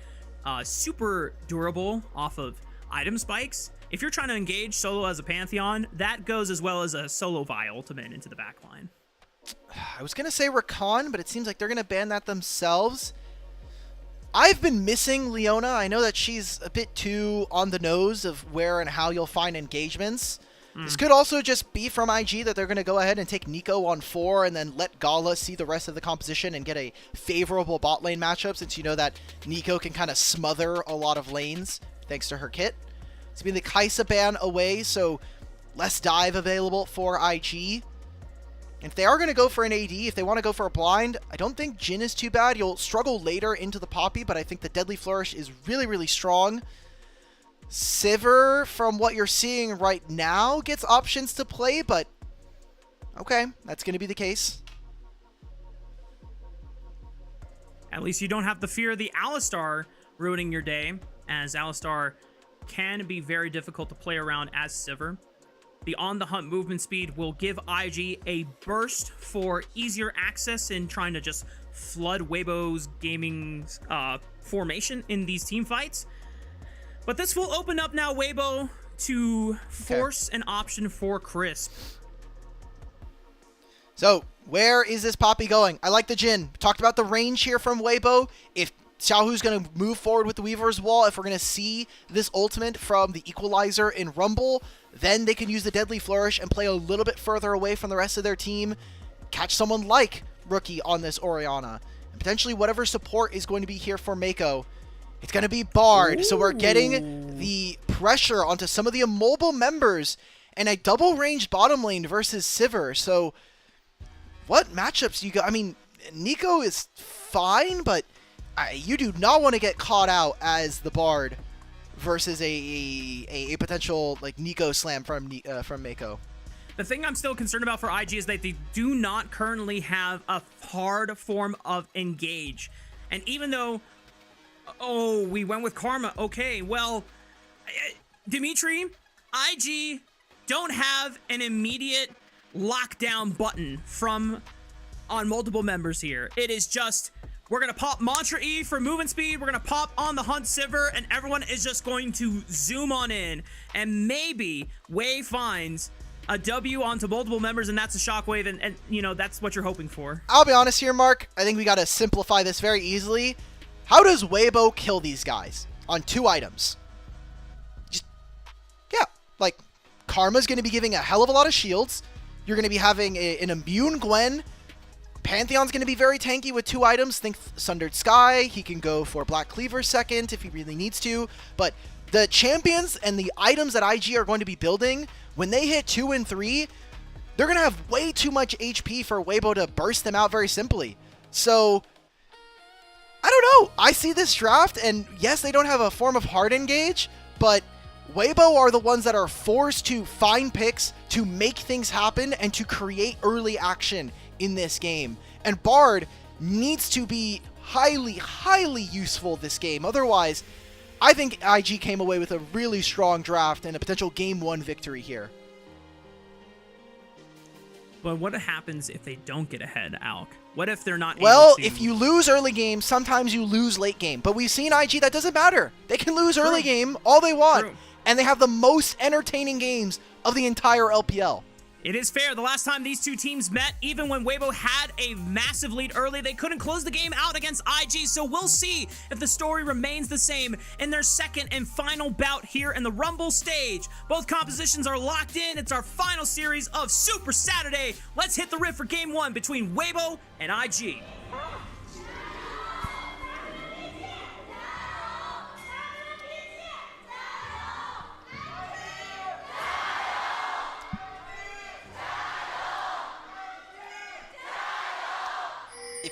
super durable off of item spikes. If you're trying to engage solo as a Pantheon, that goes as well as a solo Vi ultimate into the backline. I was going to say Rakan, but it seems like they're going to ban that themselves. I've been missing Leona. I know that she's a bit too on the nose of where and how you'll find engagements. This could also just be from IG that they're going to go ahead and take Nico on 4 and then let Gala see the rest of the composition and get a favorable bot lane matchup, since you know that Nico can kind of smother a lot of lanes thanks to her kit. It's been the Kai'Sa ban away, so less dive available for IG. If they are going to go for an AD, if they want to go for a blind, I don't think Jhin is too bad. You'll struggle later into the Poppy, but I think the Deadly Flourish is really, really strong. Sivir, from what you're seeing right now, gets options to play, but okay, that's going to be the case. At least you don't have the fear of the Alistar ruining your day, as Alistar can be very difficult to play around as Sivir. The on-the-hunt movement speed will give IG a burst for easier access in trying to just flood Weibo's gaming formation in these team fights. But this will open up now Weibo to force an option for Crisp. So, where is this Poppy going? I like the Jhin. Talked about the range here from Weibo. If Xiaohu's going to move forward with the Weaver's Wall, if we're going to see this ultimate from the Equalizer in Rumble, then they can use the Deadly Flourish and play a little bit further away from the rest of their team. Catch someone like Rookie on this Orianna. And potentially whatever support is going to be here for Mako. It's going to be Bard. Ooh. So we're getting the pressure onto some of the immobile members and a double-ranged bottom lane versus Sivir. So what matchups do you got? I mean, Nico is fine, but you do not want to get caught out as the Bard versus a potential like Nico slam from Mako. The thing I'm still concerned about for IG is that they do not currently have a hard form of engage. And even though, oh, we went with Karma, okay, well, Dimitri, IG don't have an immediate lockdown button on multiple members here. It is just, we're going to pop Mantra E for movement speed, we're going to pop on the hunt Sivir, and everyone is just going to zoom on in, and maybe Wei finds a W onto multiple members, and that's a shockwave, and you know, that's what you're hoping for. I'll be honest here, Mark. I think we got to simplify this very easily. How does Weibo kill these guys on 2 items? Like, Karma's going to be giving a hell of a lot of shields. You're going to be having an immune Gwen. Pantheon's going to be very tanky with 2 items. Think Sundered Sky. He can go for Black Cleaver second if he really needs to. But the champions and the items that IG are going to be building, when they hit 2 and 3, they're going to have way too much HP for Weibo to burst them out very simply. So, I don't know. I see this draft, and yes, they don't have a form of hard engage, but Weibo are the ones that are forced to find picks, to make things happen, and to create early action in this game. And Bard needs to be highly, highly useful this game. Otherwise, I think IG came away with a really strong draft and a potential Game 1 victory here. But what happens if they don't get ahead, Alk? What if they're not Well, able to... if you lose early game, sometimes you lose late game. But we've seen IG, that doesn't matter. They can lose early game all they want. True. And they have the most entertaining games of the entire LPL. It is fair. The last time these two teams met, even when Weibo had a massive lead early, they couldn't close the game out against IG, so we'll see if the story remains the same in their second and final bout here in the Rumble stage. Both compositions are locked in. It's our final series of Super Saturday. Let's hit the rip for Game 1 between Weibo and IG.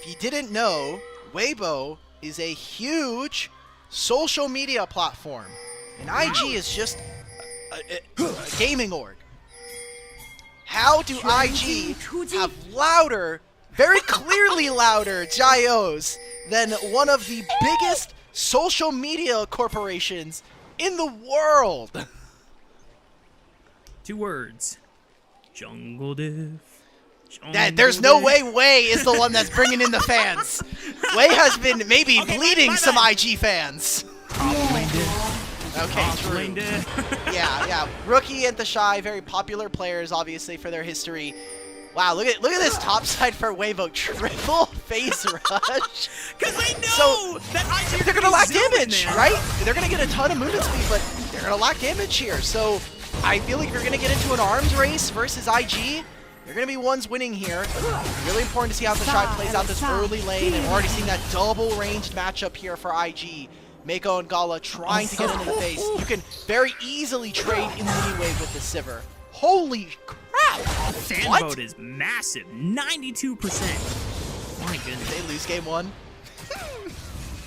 if you didn't know, Weibo is a huge social media platform, and IG is just a gaming org. How do IG have louder, very clearly louder gyos than one of the biggest social media corporations in the world? 2 words. Jungle diff. There's no way Wei is the one that's bringing in the fans. Wei has been maybe bleeding some IG fans. Okay, true. Yeah. Rookie and the Shy, very popular players, obviously, for their history. Wow, look at this top side for Weibo. Triple phase rush. Because they know that IG they're going to lack damage, right? They're going to get a ton of movement speed, but they're going to lack damage here. So I feel like if you're going to get into an arms race versus IG, you're going to be ones winning here. Really important to see how the Shy plays out this early lane, and we're already seeing that double ranged matchup here for IG. Mako and Gala trying to get into the face. You can very easily trade in the mini wave with the Sivir. Holy crap! Fan What? vote is massive, 92%. My goodness. They lose game 1.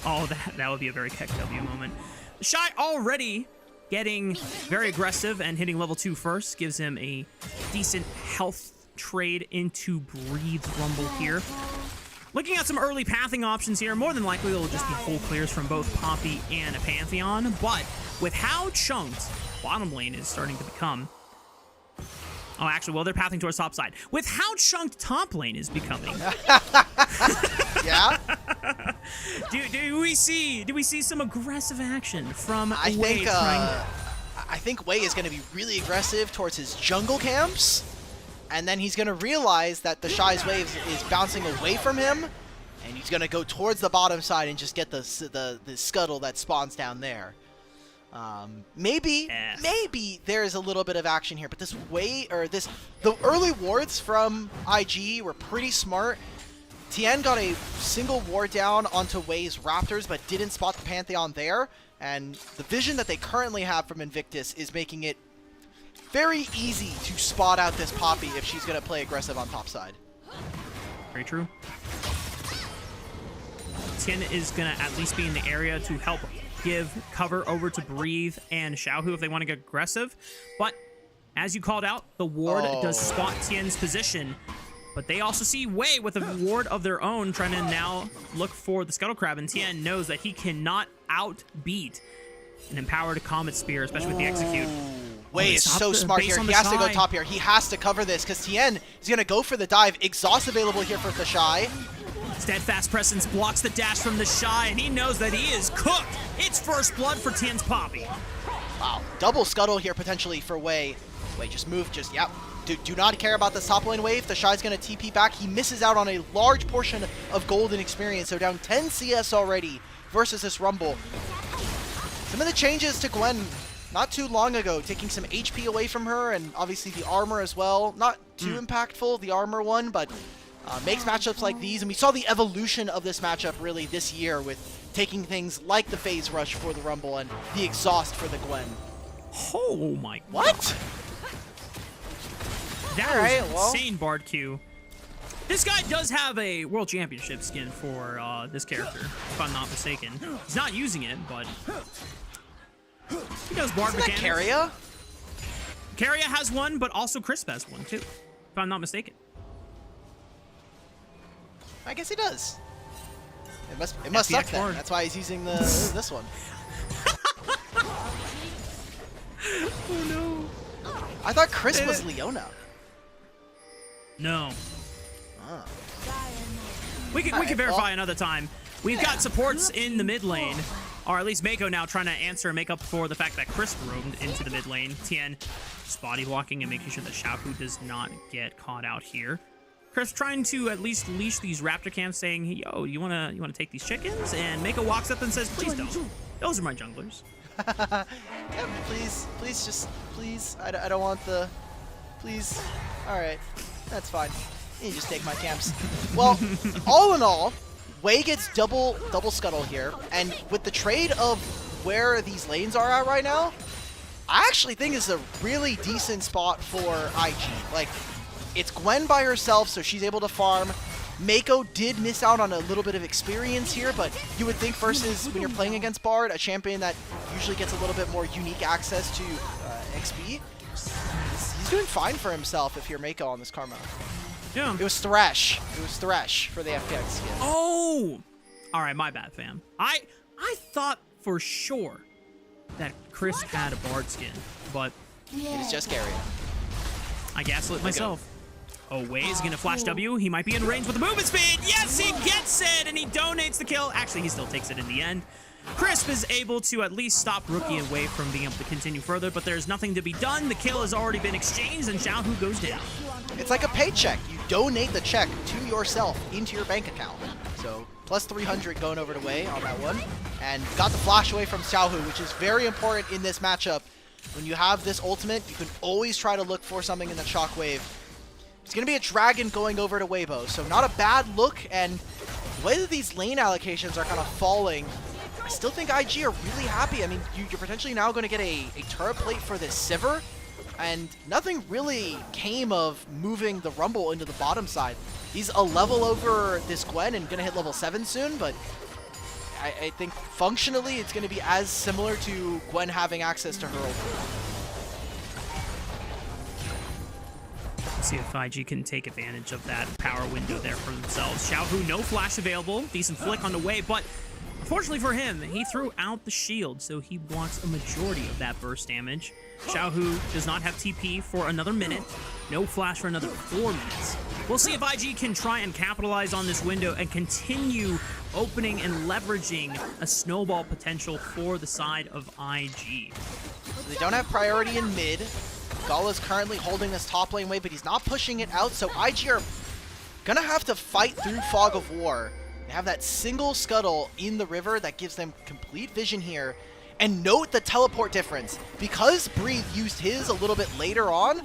Oh, that would be a very Keck W moment. Shy already getting very aggressive and hitting level 2 first gives him a decent health trade into Breathe Rumble here. Looking at some early pathing options here, more than likely it'll just be full clears from both Poppy and a Pantheon, but with how chunked bottom lane is starting to become... Oh, actually, well, they're pathing towards top side. With how chunked top lane is becoming... Yeah? do we see some aggressive action from I Wei think Wei is going to be really aggressive towards his jungle camps, and then he's going to realize that the Shy's wave is bouncing away from him, and he's going to go towards the bottom side and just get the scuttle that spawns down there. Maybe there is a little bit of action here, but the early wards from IG were pretty smart. Tien got a single ward down onto Wei's Raptors, but didn't spot the Pantheon there, and the vision that they currently have from Invictus is making it very easy to spot out this Poppy if she's going to play aggressive on top side. Very true. Tien is going to at least be in the area to help give cover over to Breathe and Xiaohu if they want to get aggressive. But as you called out, the ward does spot Tien's position. But they also see Wei with a ward of their own trying to now look for the Scuttle Crab. And Tien knows that he cannot outbeat an empowered Comet Spear, especially with the execute. Wei is so smart here. He has to go top here. He has to cover this because Tien is going to go for the dive. Exhaust available here for the Shy. Steadfast Presence blocks the dash from the Shy, and he knows that he is cooked. It's first blood for Tien's Poppy. Wow. Double Scuttle here potentially for Wei. Wei, just move. Yep. Do not care about the top lane wave. The Shy's going to TP back. He misses out on a large portion of golden experience. So down 10 CS already versus this Rumble. Some of the changes to Gwen not too long ago, taking some HP away from her, and obviously the armor as well. Not too impactful, the armor one, but makes matchups like these. And we saw the evolution of this matchup really this year with taking things like the phase rush for the Rumble and the exhaust for the Gwen. Oh my... What? That was insane, Bard Q. This guy does have a World Championship skin for this character, if I'm not mistaken. He's not using it, but he does Bard mechanics. Keria? Keria has one, but also Crisp has one too, if I'm not mistaken. I guess he does. It must suck then. That's why he's using this one. Oh no. I thought Chris was Leona. No. We can verify another time. We've got supports in the mid lane, or at least Mako now trying to answer and make up for the fact that Chris roamed into the mid lane. Tien just body blocking and making sure that Xiaohu does not get caught out here. Chris trying to at least leash these raptor camps, saying, "Yo, you wanna take these chickens?" And Mako walks up and says, "Please don't. Those are my junglers." Yeah, please, please. I don't want the. Please. All right, that's fine. You just take my camps. Well, all in all, Wei gets double scuttle here, and with the trade of where these lanes are at right now, I actually think it's a really decent spot for IG. Like, it's Gwen by herself, so she's able to farm. Mako did miss out on a little bit of experience here, but you would think versus when you're playing against Bard, a champion that usually gets a little bit more unique access to XP, he's doing fine for himself if you're Mako on this Karma. Yeah. It was Thresh. It was Thresh for the FPX skin. Oh! Alright, my bad, fam. I thought for sure that Chris had a Bard skin, but It was just Gary. I gaslit myself. Oh, Wei is gonna flash W. He might be in range with the movement speed. Yes, he gets it, and he donates the kill. Actually, he still takes it in the end. Crisp is able to at least stop Rookie and Wei from being able to continue further, but there's nothing to be done. The kill has already been exchanged, and Xiaohu goes down. It's like a paycheck. You donate the check to yourself into your bank account. So plus 300 going over to Wei on that one. And got the flash away from Xiaohu, which is very important in this matchup. When you have this ultimate, you can always try to look for something in the shockwave. It's going to be a dragon going over to Weibo, so not a bad look. And the way that these lane allocations are kind of falling, I still think IG are really happy. I mean, you're potentially now going to get a turret plate for this Sivir, and nothing really came of moving the Rumble into the bottom side. He's a level over this Gwen and going to hit level 7 soon, but I think functionally it's going to be as similar to Gwen having access to her ult. See if IG can take advantage of that power window there for themselves. Xiaohu, no flash available. Decent flick on the way, but unfortunately for him, he threw out the shield, so he blocks a majority of that burst damage. Xiaohu does not have TP for another minute. No flash for another 4 minutes. We'll see if IG can try and capitalize on this window and continue opening and leveraging a snowball potential for the side of IG. So they don't have priority in mid. Gala's currently holding this top lane wave, but he's not pushing it out, so IG are gonna have to fight through Fog of War. They have that single scuttle in the river that gives them complete vision here. And note the teleport difference. Because Breathe used his a little bit later on,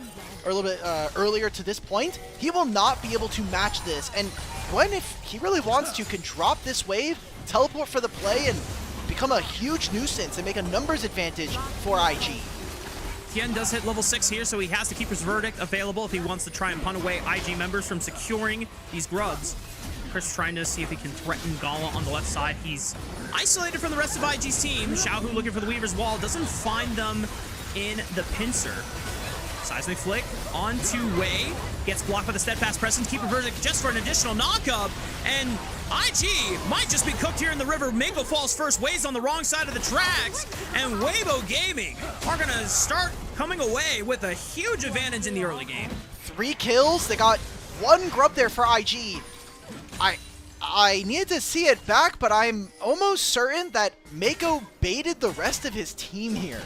or a little bit earlier to this point, he will not be able to match this. And Gwen, if he really wants to, can drop this wave, teleport for the play, and become a huge nuisance and make a numbers advantage for IG. Tien does hit level 6 here, so he has to keep his verdict available if he wants to try and punt away IG members from securing these grubs. Chris trying to see if he can threaten Gala on the left side. He's isolated from the rest of IG's team. Xiaohu looking for the Weaver's Wall. Doesn't find them in the pincer. Seismic flick onto Wei. Gets blocked by the Steadfast Presence. Keeper verdict just for an additional knockup. And IG might just be cooked here in the river. Mako falls first. Wei's on the wrong side of the tracks. And Weibo Gaming are going to start coming away with a huge advantage in the early game. 3 kills. They got 1 grub there for IG. I needed to see it back, but I'm almost certain that Mako baited the rest of his team here.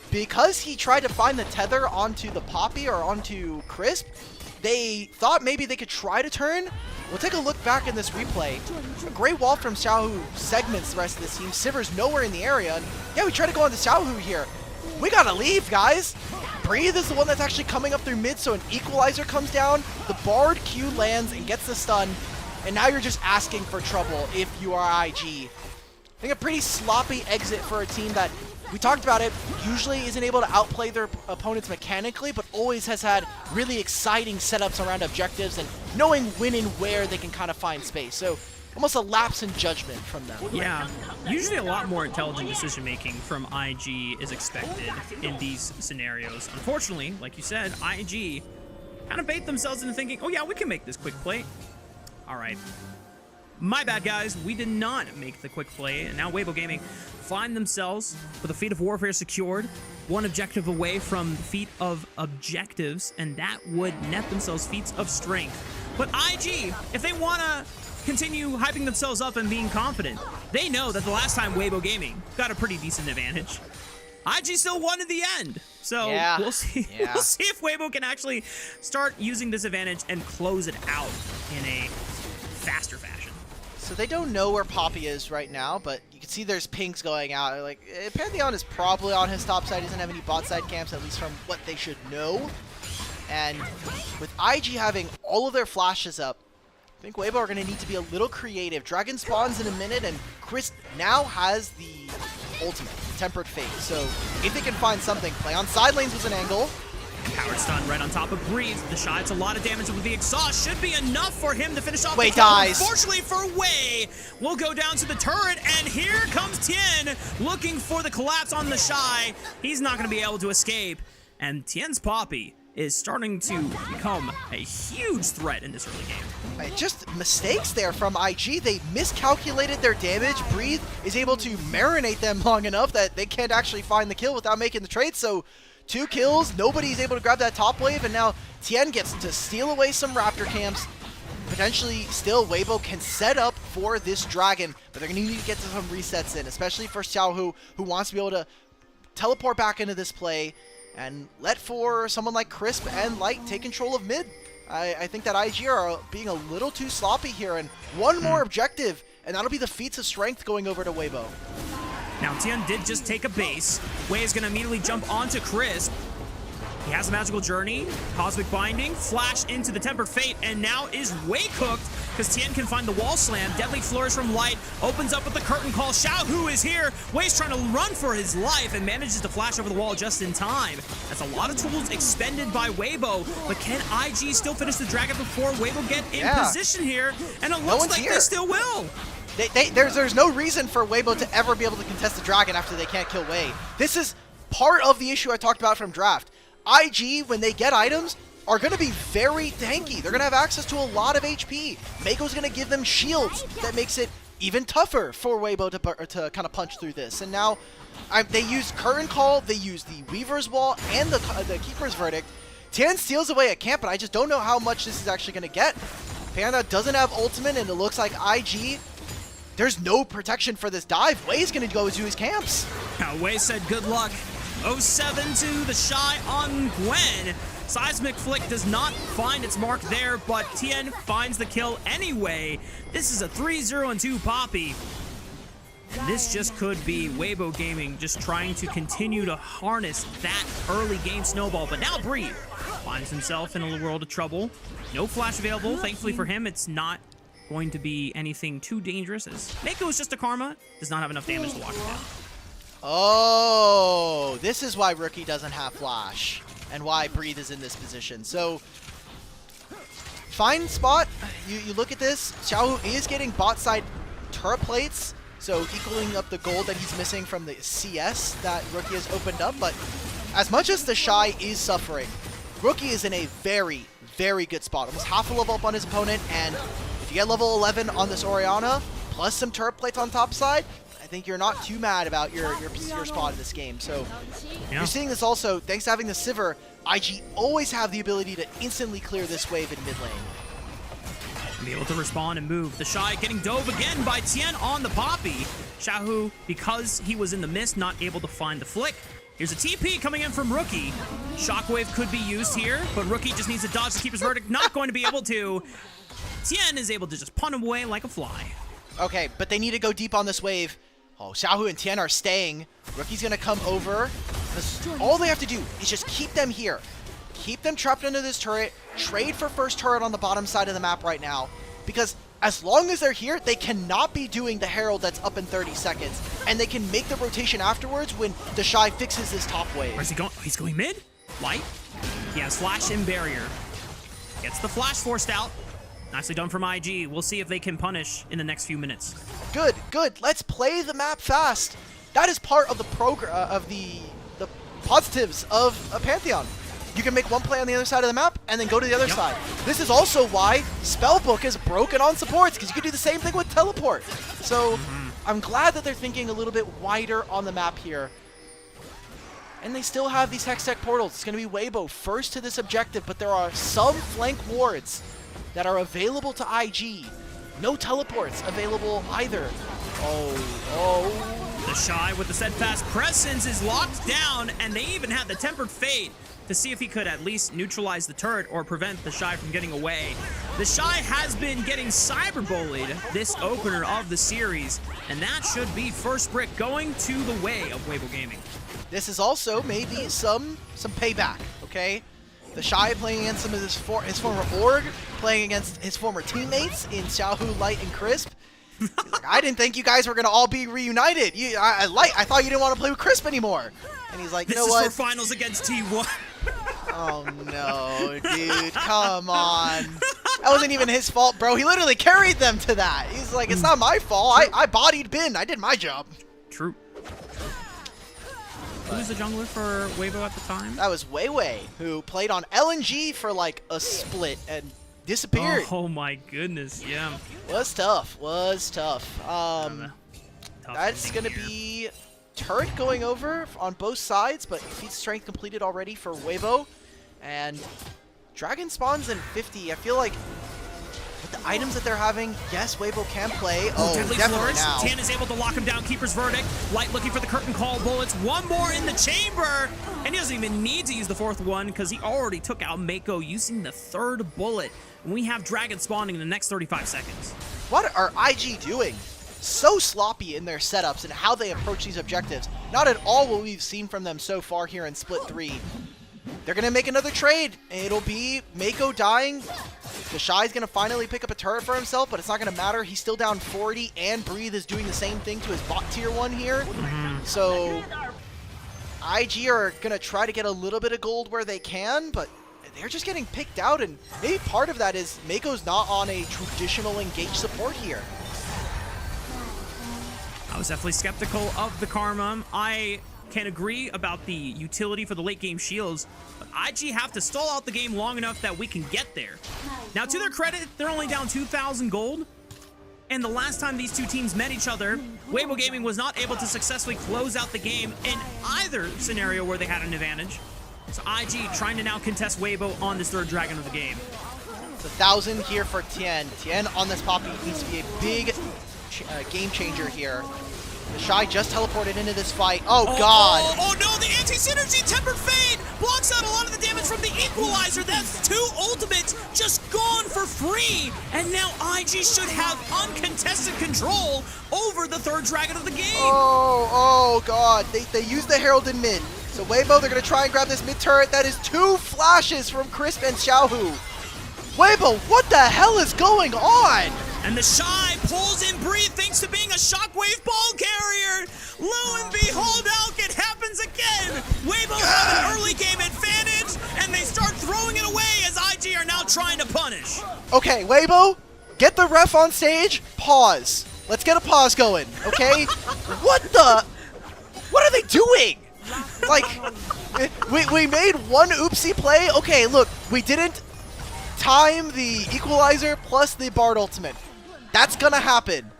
Because he tried to find the tether onto the Poppy or onto Crisp, they thought maybe they could try to turn. We'll take a look back in this replay. A great wall from Xiaohu segments the rest of this team. Sivir's nowhere in the area. And yeah, we try to go on to Xiaohu here. We gotta leave, guys. Breathe is the one that's actually coming up through mid, so an equalizer comes down. The Bard Q lands and gets the stun. And now you're just asking for trouble if you are IG. I think a pretty sloppy exit for a team that, we talked about it, usually isn't able to outplay their opponents mechanically, but always has had really exciting setups around objectives and knowing when and where they can kind of find space. So almost a lapse in judgment from them. Yeah, usually a lot more intelligent decision making from IG is expected in these scenarios. Unfortunately, like you said, IG kind of bait themselves into thinking, oh yeah, we can make this quick play. All right. My bad, guys. We did not make the quick play, and now Weibo Gaming find themselves with a Feat of Warfare secured, 1 objective away from Feat of Objectives, and that would net themselves Feats of Strength. But IG, if they want to continue hyping themselves up and being confident, they know that the last time Weibo Gaming got a pretty decent advantage, IG still won in the end. So yeah. We'll see. Yeah. We'll see if Weibo can actually start using this advantage and close it out in a faster fashion. So they don't know where Poppy is right now, but you can see there's pings going out. Like, Pantheon is probably on his top side. He doesn't have any bot side camps, at least from what they should know. And with IG having all of their flashes up, I think Weibo are going to need to be a little creative. Dragon spawns in a minute, and Chris now has the ultimate, Tempered Fate. So if they can find something, play on side lanes was an angle. Powered stun right on top of Breathe. The Shy, it's a lot of damage with the exhaust. Should be enough for him to finish off Wei the kill. dies. Unfortunately for Wei, we'll go down to the turret, and here comes Tien looking for the collapse on the Shy. He's not going to be able to escape. And Tien's Poppy is starting to become a huge threat in this early game. Just mistakes there from IG. They miscalculated their damage. Breathe is able to marinate them long enough that they can't actually find the kill without making the trade. So 2 kills, nobody's able to grab that top wave, and now Tien gets to steal away some Raptor camps. Potentially still Weibo can set up for this Dragon, but they're going to need to get some resets in, especially for Xiaohu, who wants to be able to teleport back into this play and let for someone like Crisp and Light take control of mid. I think that IG are being a little too sloppy here, and one more objective, and that'll be the feats of strength going over to Weibo. Now, Tien did just take a base. Wei is going to immediately jump onto Crisp. He has a magical journey, cosmic binding, flash into the tempered fate, and now is Wei cooked because Tien can find the wall slam. Deadly flourish from Light opens up with the curtain call. Xiaohu is here. Wei's trying to run for his life and manages to flash over the wall just in time. That's a lot of tools expended by Weibo, but can IG still finish the dragon before Weibo get in position here? And it looks like they still will. There's no reason for Weibo to ever be able to contest the dragon after they can't kill Wei. This is part of the issue I talked about from draft. IG, when they get items, are going to be very tanky. They're going to have access to a lot of HP. Mako's going to give them shields that makes it even tougher for Weibo to kind of punch through this. And now they use Curtain Call, they use the Weaver's Wall, and the Keeper's Verdict. Tien steals away a camp, but I just don't know how much this is actually going to get. Panda doesn't have ultimate, and it looks like IG, there's no protection for this dive. Wei's going to go to his camps. Now, Wei said good luck. 0-7 to the Shy on Gwen. Seismic Flick does not find its mark there, but Tien finds the kill anyway. This is a 3-0-2 Poppy. This just could be Weibo Gaming just trying to continue to harness that early game snowball. But now Breathe finds himself in a world of trouble. No flash available. Thankfully for him, it's not going to be anything too dangerous, as Mako is just a Karma. Does not have enough damage to lock it down. Oh, this is why Rookie doesn't have flash and why Breathe is in this position. So, fine spot. You look at this. Xiaohu is getting bot side turret plates, so equaling up the gold that he's missing from the CS that Rookie has opened up. But as much as the Shy is suffering, Rookie is in a very, very good spot. Almost half a level up on his opponent, and if you get level 11 on this Orianna, plus some turret plates on top side, I think you're not too mad about your spot in this game. So you're seeing this also, thanks to having the Sivir, IG always have the ability to instantly clear this wave in mid lane. Be able to respond and move. The Shy getting dove again by Tien on the Poppy. Xiaohu, because he was in the mist, not able to find the flick. Here's a TP coming in from Rookie. Shockwave could be used here, but Rookie just needs to dodge the Keeper's Verdict. Not going to be able to. Tien is able to just punt him away like a fly. Okay, but they need to go deep on this wave. Oh, Xiaohu and Tien are staying. Rookie's going to come over. All they have to do is just keep them here. Keep them trapped under this turret. Trade for first turret on the bottom side of the map right now. Because as long as they're here, they cannot be doing the Herald that's up in 30 seconds. And they can make the rotation afterwards when the Shy fixes this top wave. Where's he going? Oh, he's going mid? Light? He has flash and barrier. Gets the flash forced out. Nicely done from IG. We'll see if they can punish in the next few minutes. Good, good. Let's play the map fast. That is part of the the positives of a Pantheon. You can make one play on the other side of the map and then go to the other side. This is also why Spellbook is broken on supports, because you can do the same thing with Teleport. So I'm glad that they're thinking a little bit wider on the map here. And they still have these Hextech portals. It's going to be Weibo first to this objective, but there are some flank wards that are available to IG. No teleports available either. Oh. The Shy with the steadfast presence is locked down, and they even had the tempered fate to see if he could at least neutralize the turret or prevent the Shy from getting away. The Shy has been getting cyberbullied this opener of the series, and that should be first brick going to the way of Weibo Gaming. This is also maybe some payback, okay? The Shy playing against some of his former org, playing against his former teammates in Xiaohu, Light, and Crisp. Like, I didn't think you guys were gonna all be reunited. I thought you didn't want to play with Crisp anymore. And he's like, you know what? This is for finals against T1. Oh no, dude, come on. That wasn't even his fault, bro. He literally carried them to that. He's like, it's not my fault. I bodied Bin. I did my job. True. Who was the jungler for Weibo at the time? That was Weiwei, who played on LNG for like a split and disappeared. Oh my goodness, yeah. Was tough. Tough That's ending gonna here. be turret going over on both sides, but feat strength completed already for Weibo. And Dragon spawns in 50. I feel like with the items that they're having, yes, Weibo can play. Oh, Deadly definitely Flourish. now. Tan is able to lock him down. Keeper's Verdict. Light looking for the curtain call bullets. One more in the chamber. And he doesn't even need to use the fourth one because he already took out Mako using the third bullet. And we have Dragon spawning in the next 35 seconds. What are IG doing? So sloppy in their setups and how they approach these objectives. Not at all what we've seen from them so far here in Split 3. They're going to make another trade. It'll be Mako dying. The Shy's going to finally pick up a turret for himself, but it's not going to matter. He's still down 40, and Breathe is doing the same thing to his bot tier 1 here. So IG are going to try to get a little bit of gold where they can, but they're just getting picked out, and maybe part of that is Mako's not on a traditional engage support here. I was definitely skeptical of the Karma. I can agree about the utility for the late game shields, but IG have to stall out the game long enough that we can get there. Now, to their credit, they're only down 2,000 gold. And the last time these two teams met each other, Weibo Gaming was not able to successfully close out the game in either scenario where they had an advantage. So IG trying to now contest Weibo on this third dragon of the game. It's 1,000 here for Tien. Tien on this Poppy needs to be a big game changer here. The Shy just teleported into this fight. Oh, God. Oh, no, the anti-synergy Tempered Fade blocks out a lot of the damage from the Equalizer. That's two ultimates just gone for free. And now IG should have uncontested control over the third dragon of the game. Oh, God. They used the Herald in mid. So Weibo, they're going to try and grab this mid turret. That is 2 flashes from Crisp and Xiaohu. Weibo, what the hell is going on? And the Shy pulls in Breathe thanks to being a Shockwave ball carrier. Lo and behold, Alk, it happens again. Weibo have an early game advantage, and they start throwing it away as IG are now trying to punish. Okay, Weibo, get the ref on stage. Pause. Let's get a pause going, okay? What are they doing? Like, we made one oopsie play. Okay, look, we didn't time the Equalizer plus the Bard ultimate. That's gonna happen.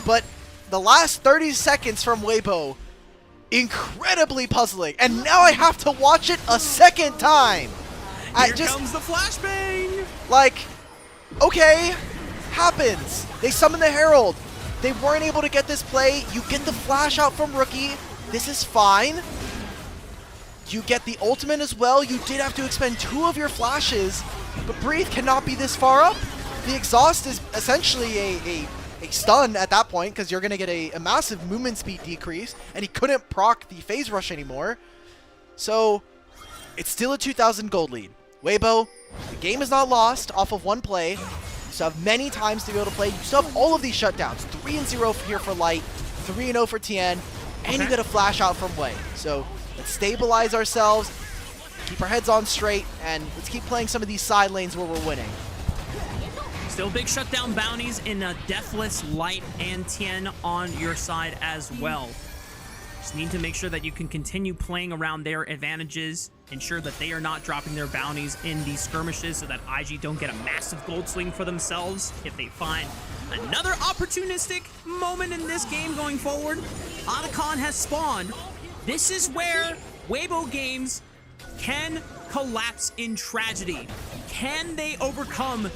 But the last 30 seconds from Weibo, incredibly puzzling. And now I have to watch it a second time. Here comes the flashbang. Like, okay, happens. They summon the Herald. They weren't able to get this play. You get the flash out from Rookie. This is fine. You get the ultimate as well. You did have to expend 2 of your flashes, but Breathe cannot be this far up. The exhaust is essentially a stun at that point because you're going to get a massive movement speed decrease, and he couldn't proc the phase rush anymore. So it's still a 2,000 gold lead. Weibo, the game is not lost off of one play. You still have many times to be able to play. You still have all of these shutdowns. 3-0 here for Light, 3-0 for Tien, and you get a flash out from Wei. So let's stabilize ourselves, keep our heads on straight, and let's keep playing some of these side lanes where we're winning. Still big shutdown bounties in Deathless, Light, and Tien on your side as well. Just need to make sure that you can continue playing around their advantages, ensure that they are not dropping their bounties in these skirmishes so that IG don't get a massive gold swing for themselves if they find another opportunistic moment in this game going forward. Otacon has spawned. This is where Weibo Games can collapse in tragedy. Can they overcome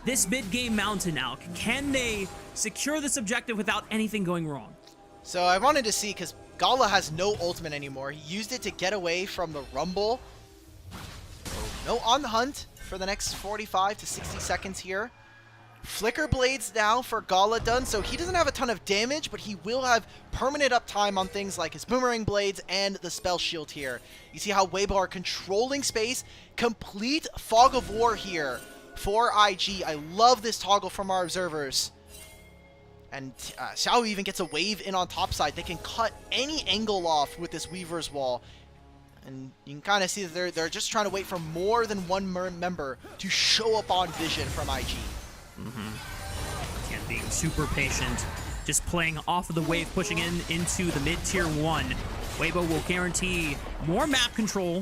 this mid-game mountain, Alk? Can they secure this objective without anything going wrong? So I wanted to see, because Gala has no ultimate anymore. He used it to get away from the Rumble. No on the hunt for the next 45 to 60 seconds here. Flicker Blades now for Gala done, so he doesn't have a ton of damage, but he will have permanent uptime on things like his Boomerang Blades and the Spell Shield here. You see how Weibo are controlling space. Complete Fog of War here for IG. I love this toggle from our observers. And Xiao even gets a wave in on top side. They can cut any angle off with this Weaver's Wall. And you can kind of see that they're just trying to wait for more than one member to show up on vision from IG. Tian being super patient, just playing off of the wave, pushing into the mid-tier 1. Weibo will guarantee more map control,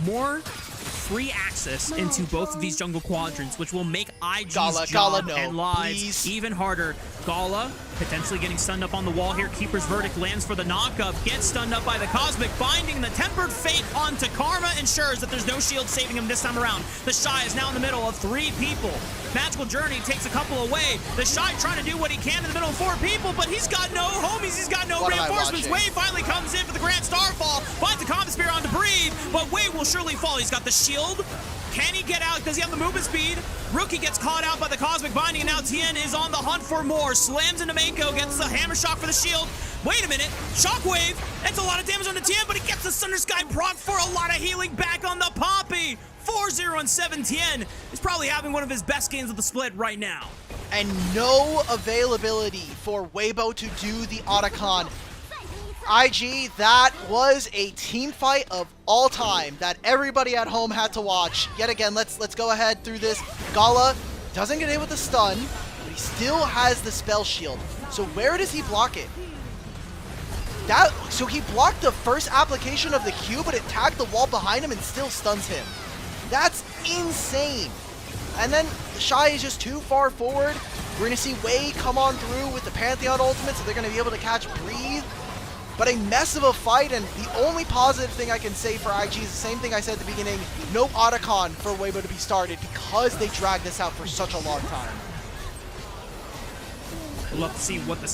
more free access into both of these jungle quadrants, which will make IG's job no, and lives please. even harder. Gala potentially getting stunned up on the wall here. Keeper's Verdict lands for the knockup, gets stunned up by the Cosmic, binding the Tempered Fate onto Karma, ensures that there's no shield saving him this time around. The Shy is now in the middle of 3 people. Magical Journey takes a couple away. The Shy trying to do what he can in the middle of 4 people, but he's got no homies, he's got no reinforcements. Wei finally comes in for the Grand Starfall, finds the Combat Spear on to breathe, but Wei will surely fall. He's got the shield. Can he get out? Does he have the movement speed? Rookie gets caught out by the Cosmic Binding, and now Tien is on the hunt for more. Slams into Mako, gets the Hammer Shock for the shield. Wait a minute, Shockwave, that's a lot of damage on the Tien, but he gets the Thunder Sky proc for a lot of healing back on the Poppy. 4-0 and 7. Tien is probably having one of his best games of the split right now. And no availability for Weibo to do the Otacon. IG, that was a team fight of all time that everybody at home had to watch. Yet again, let's go ahead through this. Gala doesn't get hit with the stun, but he still has the spell shield. So where does he block it? So he blocked the first application of the Q, but it tagged the wall behind him and still stuns him. That's insane. And then the Shy is just too far forward. We're going to see Wei come on through with the Pantheon ultimate, so they're going to be able to catch Breathe. But a mess of a fight, and the only positive thing I can say for IG is the same thing I said at the beginning. No Otacon for Weibo to be started because they dragged this out for such a long time. We'll love to see what the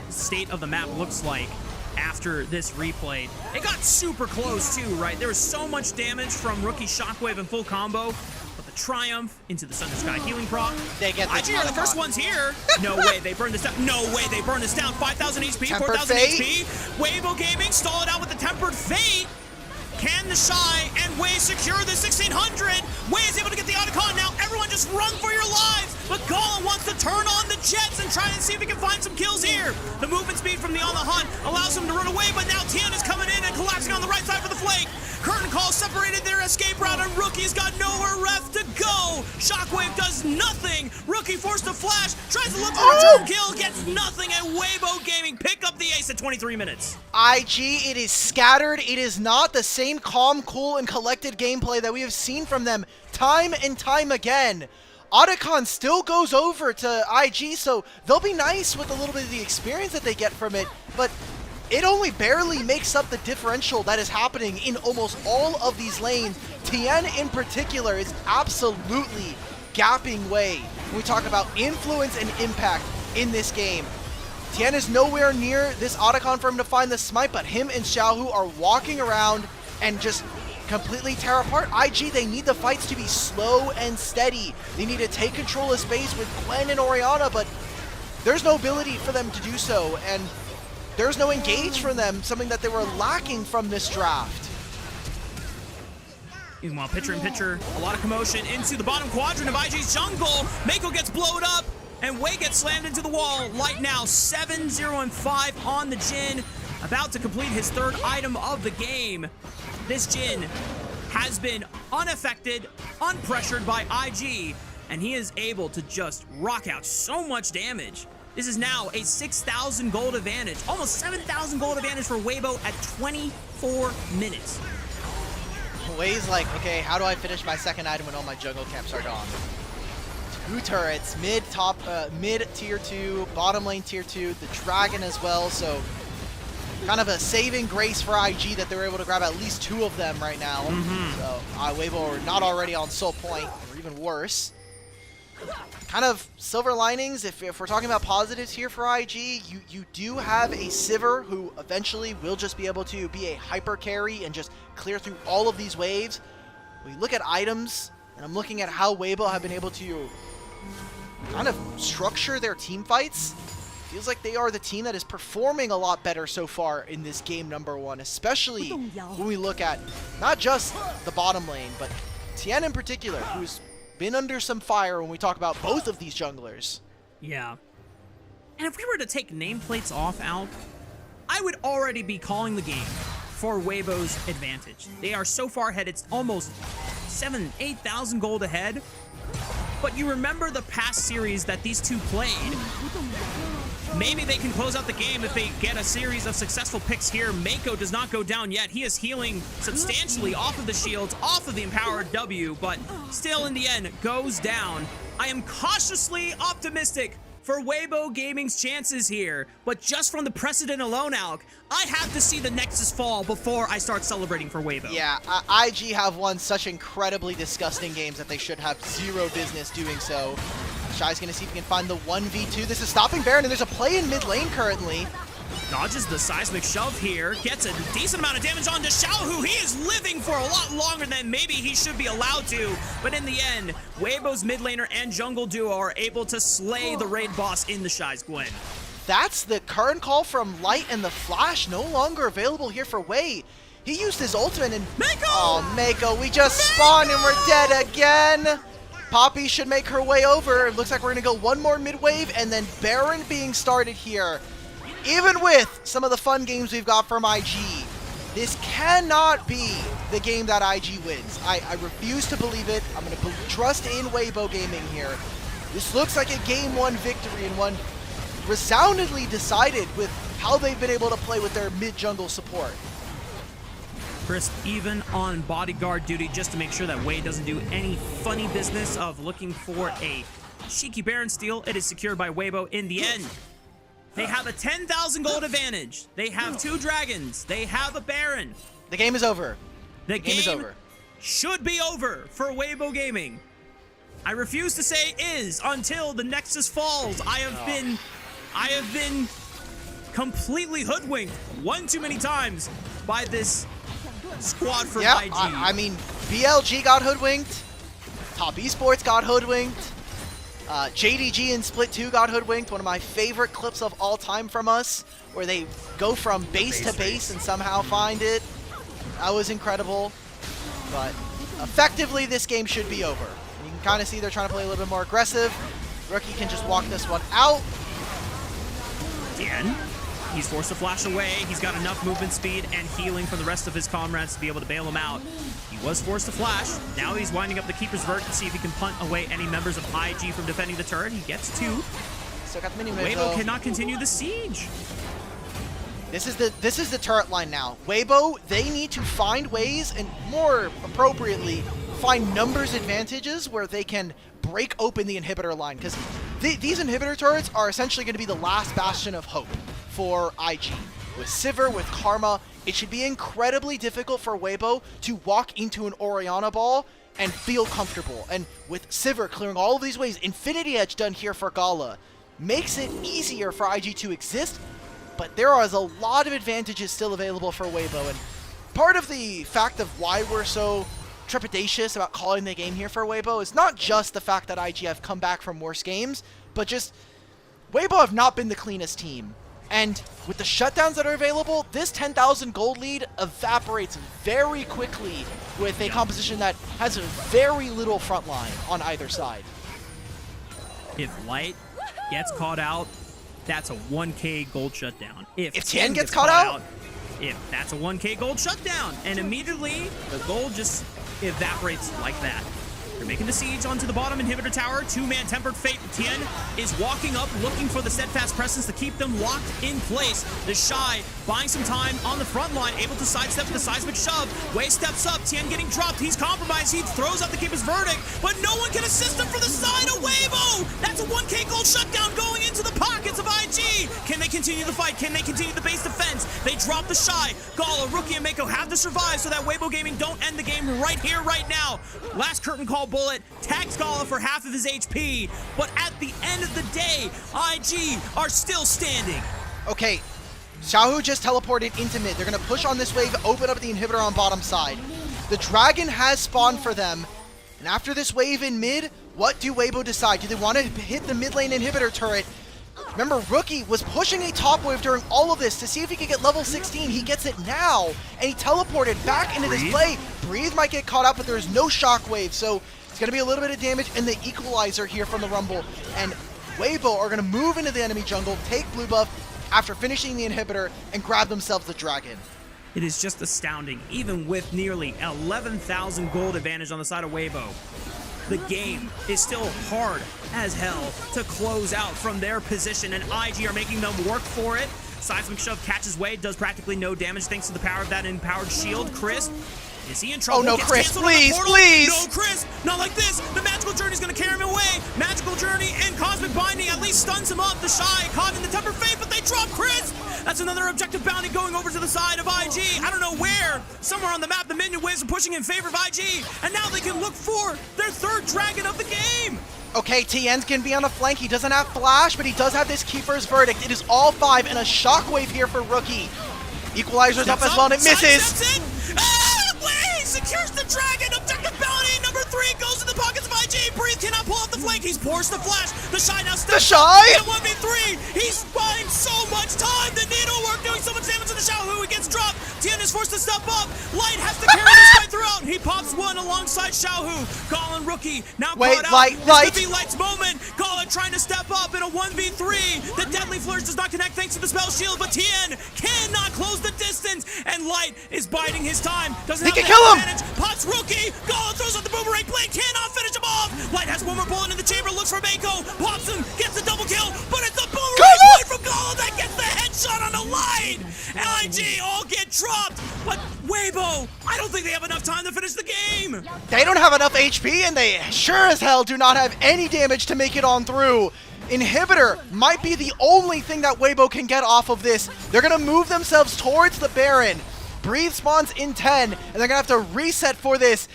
state of the map looks like after this replay. It got super close too, right? There was so much damage from Rookie Shockwave and full combo. But the Triumph into the Thunder Sky healing proc. They get IG are the first ones here. No way, they burn this down. No way, they burn this down. 5,000 HP, 4,000 HP. Weibo Gaming stall it out with the Tempered Fate. Can the Shy and Wei secure the 1600? Wei is able to get the Otacon now. Everyone just run for your lives. But Gala wants to turn on the Jets and try and see if he can find some kills here. The movement speed from the On the Hunt allows him to run away, but now Tien is coming in and collapsing on the right side for the flank. Curtain Call separated their escape route, and Rookie's got nowhere left to go. Shockwave does nothing. Rookie forced to flash, tries to look for a return kill, gets nothing, and Weibo Gaming pick up the ace at 23 minutes. IG, it is scattered. It is not the same calm, cool, and collected gameplay that we have seen from them time and time again. Otacon still goes over to IG, so they'll be nice with a little bit of the experience that they get from it, but it only barely makes up the differential that is happening in almost all of these lanes. Tien in particular is absolutely gapping Wei when we talk about influence and impact in this game. Tien is nowhere near this Otacon for him to find the smite, but him and Xiaohu are walking around and just completely tear apart. IG, they need the fights to be slow and steady. They need to take control of space with Gwen and Orianna, but there's no ability for them to do so, and there's no engage from them, something that they were lacking from this draft. Meanwhile, pitcher-in-pitcher, a lot of commotion into the bottom quadrant of IG's jungle. Mako gets blowed up, and Wei gets slammed into the wall. Light now 7-0 and 5 on the Jhin, about to complete his third item of the game. This Jhin has been unaffected, unpressured by IG, and he is able to just rock out so much damage. This is now a 6,000 gold advantage, almost 7,000 gold advantage for Weibo at 24 minutes. Wei's like, okay, how do I finish my second item when all my jungle camps are gone? 2 turrets, mid tier 2, bottom lane tier 2, the dragon as well, so kind of a saving grace for IG that they were able to grab at least 2 of them right now. So Weibo are not already on soul point, or even worse. Kind of silver linings, if we're talking about positives here for IG, you do have a Sivir who eventually will just be able to be a hyper carry and just clear through all of these waves. We look at items, and I'm looking at how Weibo have been able to kind of structure their team fights. Feels like they are the team that is performing a lot better so far in this game number 1, especially when we look at not just the bottom lane, but Tien in particular, who's been under some fire when we talk about both of these junglers. Yeah. And if we were to take nameplates off out, I would already be calling the game for Weibo's advantage. They are so far ahead, it's almost 8,000 gold ahead. But you remember the past series that these two played. Maybe they can close out the game if they get a series of successful picks here. Mako does not go down yet. He is healing substantially off of the shields, off of the empowered W, but still in the end goes down. I am cautiously optimistic for Weibo Gaming's chances here, but just from the precedent alone, Alec, I have to see the Nexus fall before I start celebrating for Weibo. Yeah, IG have won such incredibly disgusting games that they should have zero business doing so. Shy's going to see if he can find the 1v2. This is stopping Baron, and there's a play in mid lane currently. Dodges the seismic shove here, gets a decent amount of damage on Xiao, who he is living for a lot longer than maybe he should be allowed to. But in the end, Weibo's mid laner and jungle duo are able to slay the raid boss in the Shy's Gwen. That's the current call from Light, and the flash no longer available here for Wei. He used his ultimate and... Mako! Oh, Mako, we just spawned and we're dead again. Poppy should make her way over. It looks like we're going to go one more mid wave, and then Baron being started here. Even with some of the fun games we've got from IG, this cannot be the game that IG wins. I refuse to believe it. I'm going to trust in Weibo Gaming here. This looks like a game one victory, and one resoundingly decided with how they've been able to play with their mid-jungle support. Crisp even on bodyguard duty just to make sure that Wei doesn't do any funny business of looking for a cheeky Baron steal. It is secured by Weibo in the end. They have a 10,000 gold advantage. They have 2 dragons. They have a Baron. The game is over. The game is over. Should be over for Weibo Gaming. I refuse to say is until the Nexus falls. I have been completely hoodwinked one too many times by this squad from IG. I mean, BLG got hoodwinked. Top Esports got hoodwinked. JDG and Split 2 got hoodwinked. One of my favorite clips of all time from us, where they go from base to base and somehow find it. That was incredible. But effectively, this game should be over. You can kind of see they're trying to play a little bit more aggressive. Rookie can just walk this one out. Again, he's forced to flash away. He's got enough movement speed and healing from the rest of his comrades to be able to bail him out. He was forced to flash. Now he's winding up the Keeper's Vert to see if he can punt away any members of IG from defending the turret. He gets 2. Still got the mini wave, Weibo though. cannot continue the siege. This is the turret line now. Weibo, they need to find ways, and more appropriately, find numbers advantages where they can break open the inhibitor line, because these inhibitor turrets are essentially going to be the last bastion of hope for IG. With Sivir, with Karma, it should be incredibly difficult for Weibo to walk into an Orianna ball and feel comfortable. And with Sivir clearing all of these ways, Infinity Edge done here for Gala makes it easier for IG to exist, but there is a lot of advantages still available for Weibo. And part of the fact of why we're so trepidatious about calling the game here for Weibo is not just the fact that IG have come back from worse games, but just Weibo have not been the cleanest team. And with the shutdowns that are available, this 10,000 gold lead evaporates very quickly with a composition that has very little front line on either side. If Light gets caught out, that's a 1k gold shutdown. If Tien gets caught out, if that's a 1k gold shutdown, and immediately the gold just evaporates like that. They're making the siege onto the bottom inhibitor tower. 2-man Tempered Fate. Tien is walking up, looking for the steadfast presence to keep them locked in place. The Shy buying some time on the front line, able to sidestep the seismic shove. Wei steps up. Tien getting dropped. He's compromised. He throws out the Keeper's Verdict, but no one can assist him for the side of Weibo. That's a 1k gold shutdown going into the pockets of IG. Can they continue the fight? Can they continue the base defense? They drop the Shy. Gala, Rookie, and Mako have to survive so that Weibo Gaming don't end the game right here, right now. Last curtain call bullet tags Gala for half of his HP, but at the end of the day, IG are still standing. Okay, Xiaohu just teleported into mid. They're going to push on this wave, open up the inhibitor on bottom side. The dragon has spawned for them, and after this wave in mid, what do Weibo decide? Do they want to hit the mid lane inhibitor turret? Remember, Rookie was pushing a top wave during all of this to see if he could get level 16. He gets it now, and he teleported back into this play. Breathe might get caught out, but there's no shockwave, so it's going to be a little bit of damage in the equalizer here from the Rumble. And Weibo are going to move into the enemy jungle, take blue buff after finishing the inhibitor, and grab themselves the dragon. It is just astounding, even with nearly 11,000 gold advantage on the side of Weibo. The game is still hard as hell to close out from their position, and IG are making them work for it. Seismic Shove catches Wei, does practically no damage thanks to the power of that empowered shield. Chris, is he in trouble? Oh no, Gets Chris, canceled on the please, portal. please! No, Chris, not like this. The Magical Journey is going to carry him away. Magical Journey and Cosmic Binding at least stuns him up. The Shy caught in the Temper Fate, but they drop Chris. That's another objective bounty going over to the side of IG. I don't know where. Somewhere on the map, the minion waves are pushing in favor of IG, and now they can look for their third dragon of the game. Okay, TN's gonna be on the flank. He doesn't have flash, but he does have this Keeper's Verdict. It is all 5 and a shockwave here for Rookie. Equalizer's up as well, and it misses. Wei secures the dragon. Objective bounty number 3 goes to the pockets of IG. Breathe cannot pull off the flank. He's forced the flash. The Shy now steps The Shy? up. 1v3. He's buying so much time. The needlework doing so much damage to the Xiaohu. He gets dropped. Tien is forced to step up. Light has to carry this fight throughout. He pops one alongside Xiaohu. Colin Rookie now Wait, caught out. Light. This could be Light's moment. Colin trying to step up in a 1v3. The Deadly Flourish does not connect thanks to the spell shield, but Tien cannot close the distance, and Light is biding his time. Doesn't He have can the kill him! advantage. Pops Rookie. Colin throws out the boomerang blade. Cannot finish him off. Light has one more bullet in the chamber. Looks for Mako. Pops him. Gets the double kill, but it's a boomerang blade from Colin that gets the headshot on the Light. LNG all get dropped, but Weibo, I don't think they have enough time to finish the game. They don't have enough HP, and they sure as hell do not have any damage to make it on through. Inhibitor might be the only thing that Weibo can get off of this. They're going to move themselves towards the Baron. Breathe spawns in 10, and they're going to have to reset for this.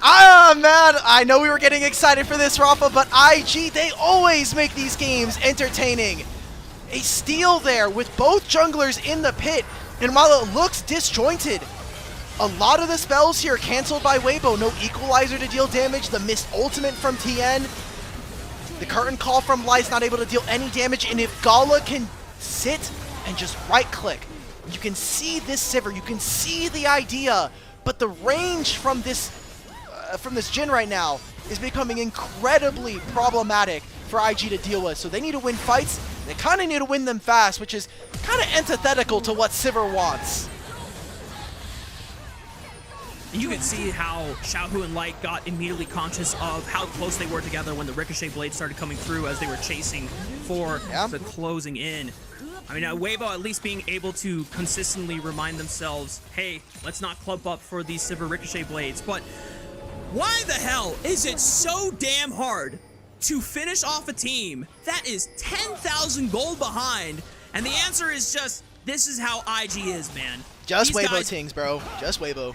Ah, man, I know we were getting excited for this, Rafa, but IG, they always make these games entertaining. A steal there with both junglers in the pit, and while it looks disjointed, a lot of the spells here canceled by Weibo. No equalizer to deal damage, the missed ultimate from Tien. The curtain call from Light's not able to deal any damage, and if Gala can sit and just right-click, you can see this Sivir, you can see the idea, but the range from this Jhin right now is becoming incredibly problematic for IG to deal with. So they need to win fights, they kind of need to win them fast, which is kind of antithetical to what Sivir wants. You can see how Xiaohu and Light got immediately conscious of how close they were together when the Ricochet blade started coming through as they were chasing for the closing in. I mean, Weibo at least being able to consistently remind themselves, hey, let's not clump up for these Sivir Ricochet blades. But why the hell is it so damn hard to finish off a team that is 10,000 gold behind? And the answer is just, this is how IG is, man. Just These Weibo guys- Tings, bro. Just Weibo.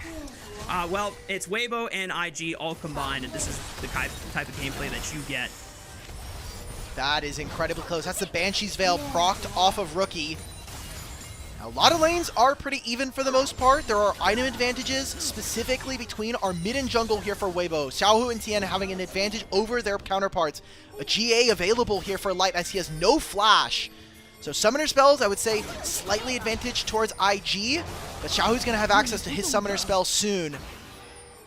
Well, it's Weibo and IG all combined, and this is the type of gameplay that you get. That is incredibly close. That's the Banshee's Veil procced off of Rookie. Now, a lot of lanes are pretty even for the most part. There are item advantages specifically between our mid and jungle here for Weibo. Xiaohu and Tien having an advantage over their counterparts. A GA available here for Light as he has no flash. So summoner spells, I would say, slightly advantage towards IG, but Xiaohu's going to have access to his summoner spell soon.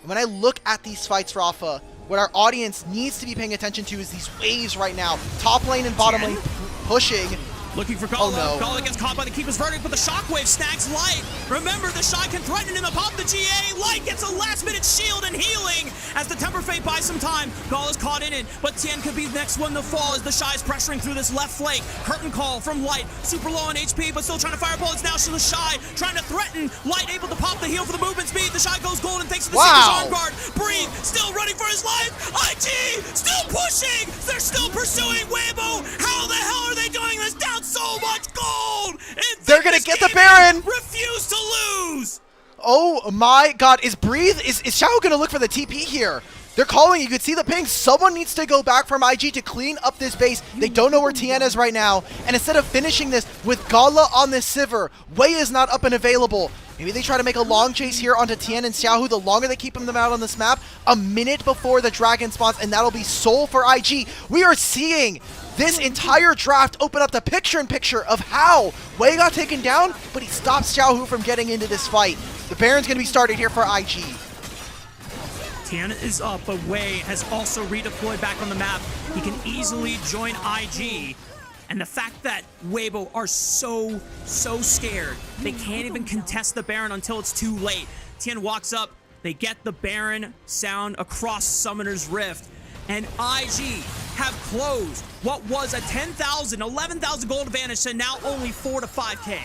And when I look at these fights, Rafa, what our audience needs to be paying attention to is these waves right now. Top lane and bottom lane pushing. Looking for Gala. Oh, no. Gala gets caught by the Keeper's Verdict, but the Shockwave snags Light. Remember, the Shy can threaten him to pop the GA. Light gets a last-minute shield and healing as the Temper Fate buys some time. Gala's caught in it, but Tien could be the next one to fall as the Shy is pressuring through this left flank. Curtain call from Light, super low on HP, but still trying to fire bullets now. So the Shy trying to threaten. Light able to pop the heal for the movement speed. The Shy goes golden thanks to the Seeker's arm guard. Breathe, still running for his life. IG, still pushing. They're still pursuing Weibo. How the hell are they doing this? Down so much gold. They're gonna get the Baron. Refuse to lose. Oh my god, is Xiao gonna look for the TP here? They're calling, you can see the ping. Someone needs to go back from IG to clean up this base. They don't know where Tien is right now. And instead of finishing this with Gala on this Sivir, Wei is not up and available. Maybe they try to make a long chase here onto Tien and Xiaohu. The longer they keep them out on this map, a minute before the dragon spawns, and that'll be Soul for IG. We are seeing this entire draft open up the picture-in-picture of how Wei got taken down, but he stops Xiaohu from getting into this fight. The Baron's going to be started here for IG. Tien is up, but Wei has also redeployed back on the map. He can easily join IG And the fact that Weibo are so scared, they can't even contest the Baron until it's too late. Tien walks up, they get the Baron sound across Summoner's Rift, and IG have closed what was a 10,000, 11,000 gold advantage to now only 4 to 5k.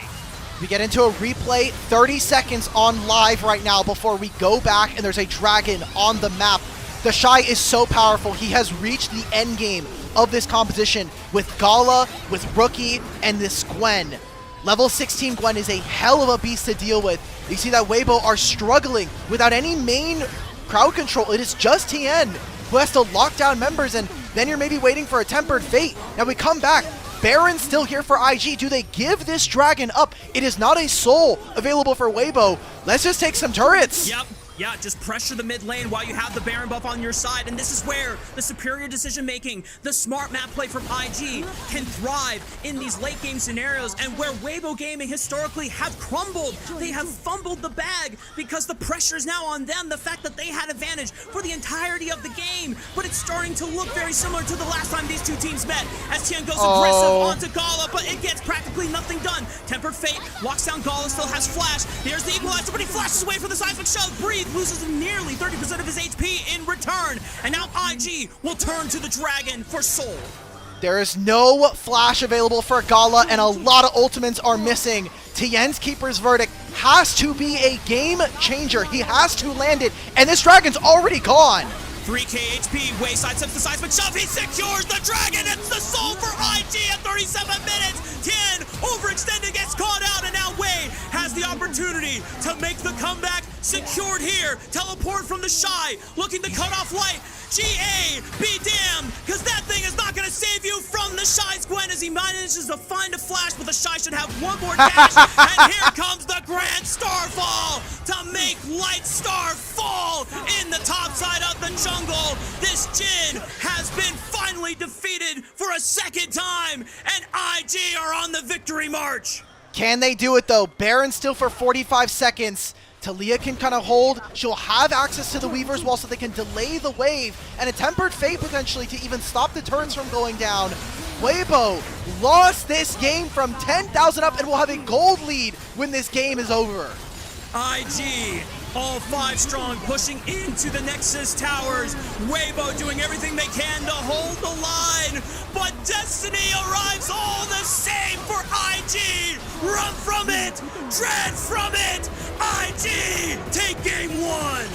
We get into a replay, 30 seconds on live right now before we go back, and there's a dragon on the map. The Shy is so powerful. He has reached the end game of this composition with Gala, with Rookie, and this Gwen. Level 16 Gwen is a hell of a beast to deal with. You see that Weibo are struggling without any main crowd control. It is just Tien who has to lock down members, and then you're maybe waiting for a Tempered Fate. Now we come back. Baron's still here for IG. Do they give this dragon up? It is not a soul available for Weibo. Let's just take some turrets. Yep. Yeah, just pressure the mid lane while you have the Baron buff on your side, and this is where the superior decision making, the smart map play from IG can thrive in these late game scenarios, and where Weibo Gaming historically have crumbled. They have fumbled the bag because the pressure is now on them, the fact that they had advantage for the entirety of the game, but it's starting to look very similar to the last time these two teams met, as Tien goes aggressive onto Gala, but it gets practically nothing done. Tempered Fate walks down Gala, still has flash. Here's the equalizer, but he flashes away for the seismic shove. Breathe loses nearly 30% of his HP in return, and now IG will turn to the dragon for soul. There is no flash available for Gala, and a lot of ultimates are missing. Tien's Keeper's Verdict has to be a game changer. He has to land it, and this dragon's already gone. 3k HP, Wayside sends the seismic shove, he secures the dragon, it's the soul for IG at 37 minutes. Tien overextended, gets caught out, and now Wei has the opportunity to make the comeback. Secured here, teleport from the Shy, looking to cut off light. GA, be damned, because that thing is not going to save you from the Shy's Gwen as he manages to find a flash, but the Shy should have one more dash, and here comes the Grand Starfall to make Light Star fall in the top side of the jungle. This Jhin has been finally defeated for a second time, and IG are on the victory march. Can they do it though? Baron still for 45 seconds. Talia can kind of hold. She'll have access to the Weaver's Wall so they can delay the wave, and a Tempered Fate potentially to even stop the turrets from going down. Weibo lost this game from 10,000 up and will have a gold lead when this game is over. IG, all 5 strong, pushing into the Nexus towers. Weibo doing everything they can to hold the line, but destiny arrives all the same for IG. Run from it, dread from it. IG, take game 1.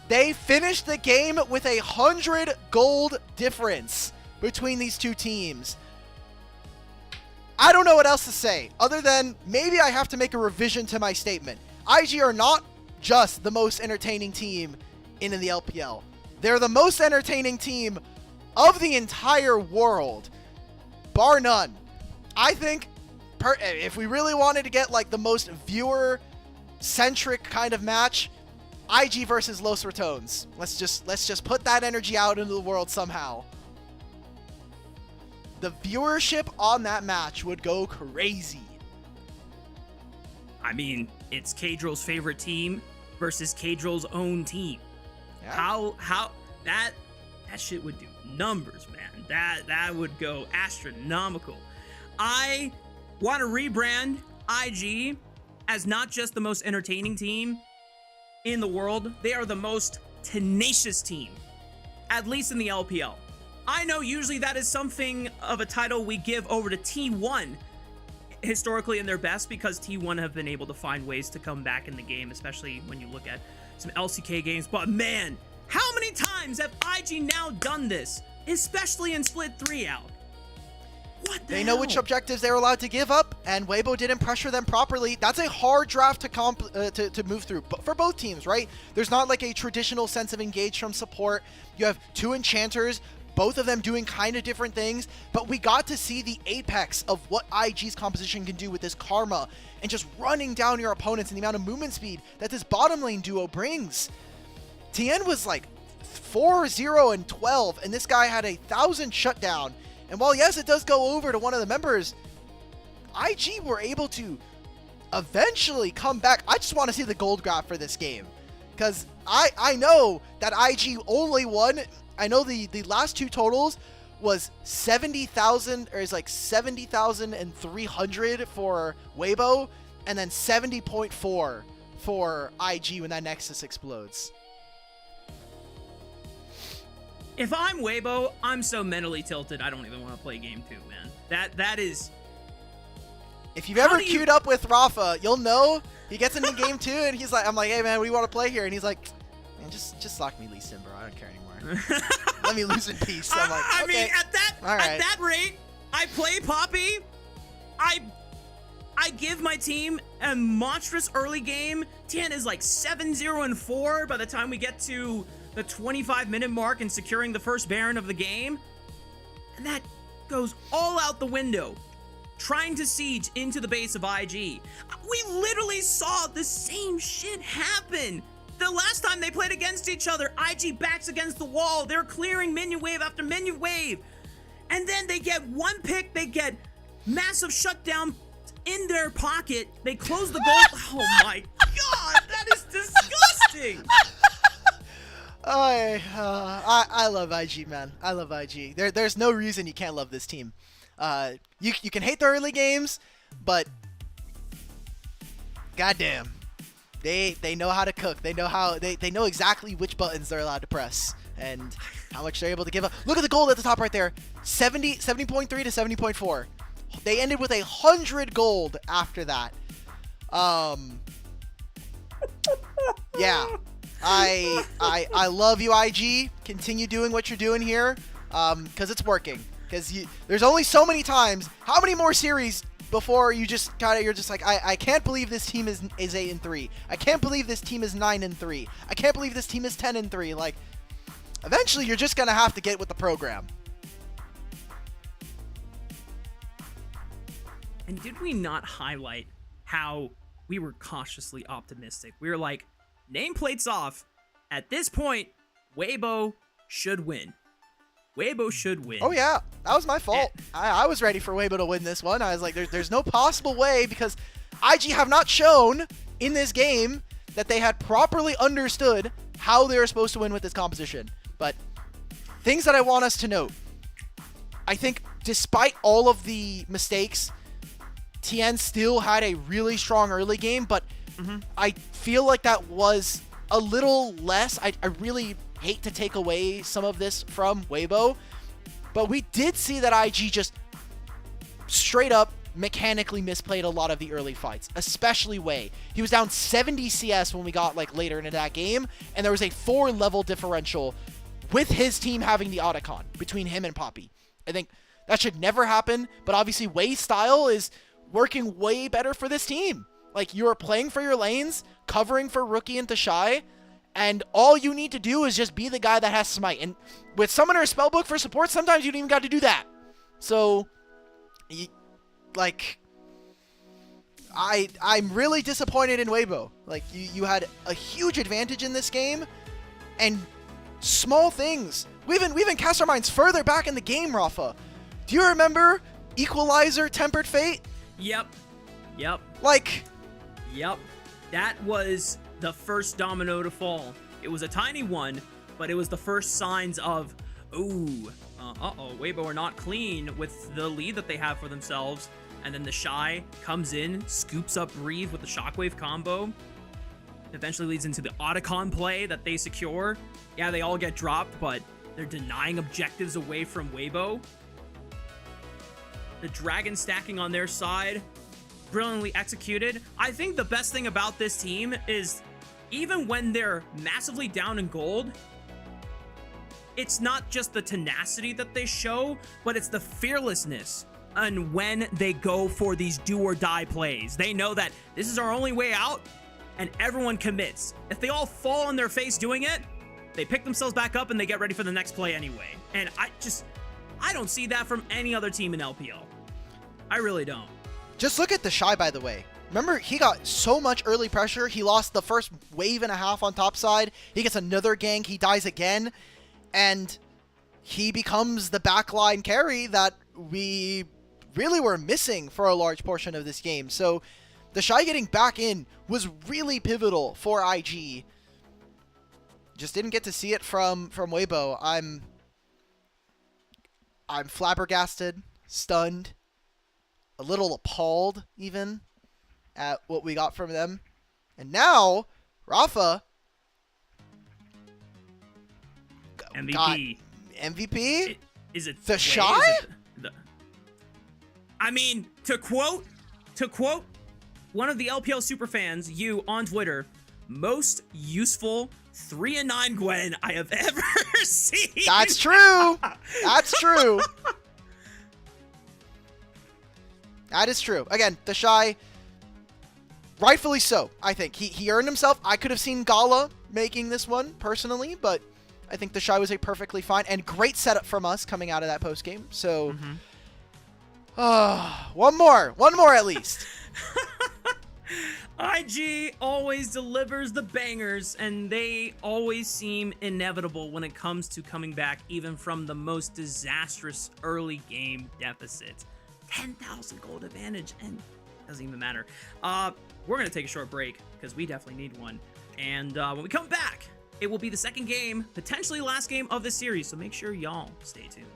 They finished the game with 100 gold difference between these two teams. I don't know what else to say, other than maybe I have to make a revision to my statement. IG are not just the most entertaining team in the LPL. They're the most entertaining team of the entire world, bar none. I think if we really wanted to get like the most viewer-centric kind of match, IG versus Los Ratones. Let's just put that energy out into the world somehow. The viewership on that match would go crazy. I mean, it's K-Drill's favorite team versus K-Drill's own team. Yeah. How that shit would do numbers, man. That would go astronomical. I want to rebrand IG as not just the most entertaining team in the world, they are the most tenacious team, at least in the LPL. I know usually that is something of a title we give over to T1 historically in their best, because T1 have been able to find ways to come back in the game, especially when you look at some LCK games. But man, how many times have IG now done this, especially in Split 3 out? What the They hell? know which objectives they're allowed to give up, and Weibo didn't pressure them properly. That's a hard draft to move through, but for both teams, right? There's not like a traditional sense of engage from support. You have 2 enchanters, both of them doing kind of different things, but we got to see the apex of what IG's composition can do with this Karma and just running down your opponents and the amount of movement speed that this bottom lane duo brings. Tien was like 4-0 and 12, and this guy had 1,000 shutdown. And while yes, it does go over to one of the members, IG were able to eventually come back. I just want to see the gold graph for this game, because I know that IG only won. I know the last 2 totals was 70,000, or is like 70,300 for Weibo, and then 70.4 for IG when that Nexus explodes. If I'm Weibo, I'm so mentally tilted, I don't even want to play game 2, man. That is... If you've ever queued up with Rafa, you'll know he gets into game 2 and he's like, I'm like, hey man, what do you want to play here? And he's like, man, just lock me Lee Sin, bro. I don't care anymore. Let me lose in peace. I'm like, I okay. mean, at that rate, I play Poppy. I give my team a monstrous early game. Tian is like 7-0-4 by the time we get to the 25-minute mark and securing the first Baron of the game. And that goes all out the window. Trying to siege into the base of IG. We literally saw the same shit happen. The last time they played against each other, IG backs against the wall. They're clearing minion wave after minion wave. And then they get one pick. They get massive shutdown in their pocket. They close the goal. Oh my god, that is disgusting. I love IG, man. I love IG. There's no reason you can't love this team. You can hate the early games, but goddamn, they know how to cook. They know exactly which buttons they're allowed to press and how much they're able to give up. Look at the gold at the top right there, 70.3 to 70.4. They ended with 100 gold after that. Yeah. I love you, IG. Continue doing what you're doing here, because it's working. Because there's only so many times. How many more series before you're just like, I can't believe this team is 8-3. I can't believe this team is 9-3. I can't believe this team is 10-3. Like, eventually you're just gonna have to get with the program. And did we not highlight how we were cautiously optimistic? We were like, nameplates off. At this point, Weibo should win. Weibo should win. Oh yeah, that was my fault. I was ready for Weibo to win this one. I was like, there's no possible way, because IG have not shown in this game that they had properly understood how they were supposed to win with this composition. But things that I want us to note. I think despite all of the mistakes, TN still had a really strong early game, but I feel like that was a little less. I really hate to take away some of this from Weibo, but we did see that IG just straight up mechanically misplayed a lot of the early fights, especially Wei. He was down 70 CS when we got like later into that game, and there was a 4-level differential with his team having the Otacon between him and Poppy. I think that should never happen, but obviously Wei's style is working way better for this team. Like, you are playing for your lanes, covering for Rookie and Tashai, and all you need to do is just be the guy that has Smite. And with Summoner Spellbook for support, sometimes you don't even got to do that. So, I'm really disappointed in Weibo. Like, you had a huge advantage in this game, and small things. We even cast our minds further back in the game, Rafa. Do you remember Equalizer Tempered Fate? Yep. Like... Yep. That was the first domino to fall. It was a tiny one, but it was the first signs of, Weibo are not clean with the lead that they have for themselves. And then the Shy comes in, scoops up Reeve with the Shockwave combo. Eventually leads into the Otacon play that they secure. Yeah, they all get dropped, but they're denying objectives away from Weibo. The Dragon stacking on their side, brilliantly executed. I think the best thing about this team is even when they're massively down in gold, it's not just the tenacity that they show, but it's the fearlessness. And when they go for these do or die plays, they know that this is our only way out, and everyone commits. If they all fall on their face doing it, they pick themselves back up and they get ready for the next play anyway. And I don't see that from any other team in LPL. I really don't. Just look at the Shy, by the way. Remember, he got so much early pressure. He lost the first wave and a half on top side. He gets another gank. He dies again. And he becomes the backline carry that we really were missing for a large portion of this game. So the Shy getting back in was really pivotal for IG. Just didn't get to see it from Weibo. I'm flabbergasted, stunned, a little appalled even at what we got from them. And now, Rafa MVP. got MVP? Is it The wait, Shy? is it I mean, to quote one of the LPL superfans, you on Twitter, most useful 3-9 Gwen I have ever seen. That's true. That's true. That is true. Again, the Shy, rightfully so, I think. He earned himself. I could have seen Gala making this one, personally, but I think the Shy was a perfectly fine and great setup from us coming out of that postgame. So, one more at least. IG always delivers the bangers, and they always seem inevitable when it comes to coming back, even from the most disastrous early game deficit. 10,000 gold advantage, and it doesn't even matter. We're going to take a short break, because we definitely need one. And when we come back, it will be the second game, potentially last game of this series, so make sure y'all stay tuned.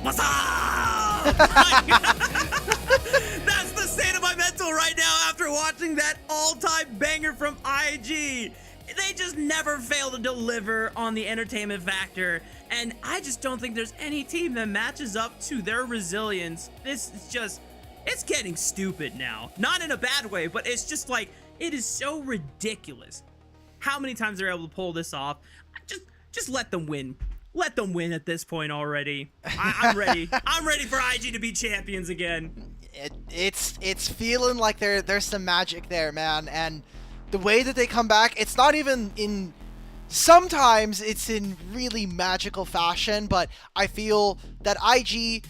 What's up? That's the state of my mental right now after watching that all-time banger from IG. They just never fail to deliver on the entertainment factor, and I just don't think there's any team that matches up to their resilience. This is just, it's getting stupid now. Not in a bad way, but it's just like, it is so ridiculous how many times they're able to pull this off. Just let them win. Let them win at this point already. I'm ready. I'm ready for IG to be champions again. It's feeling like there's some magic there, man. And the way that they come back, it's not even in... Sometimes it's in really magical fashion, but I feel that IG...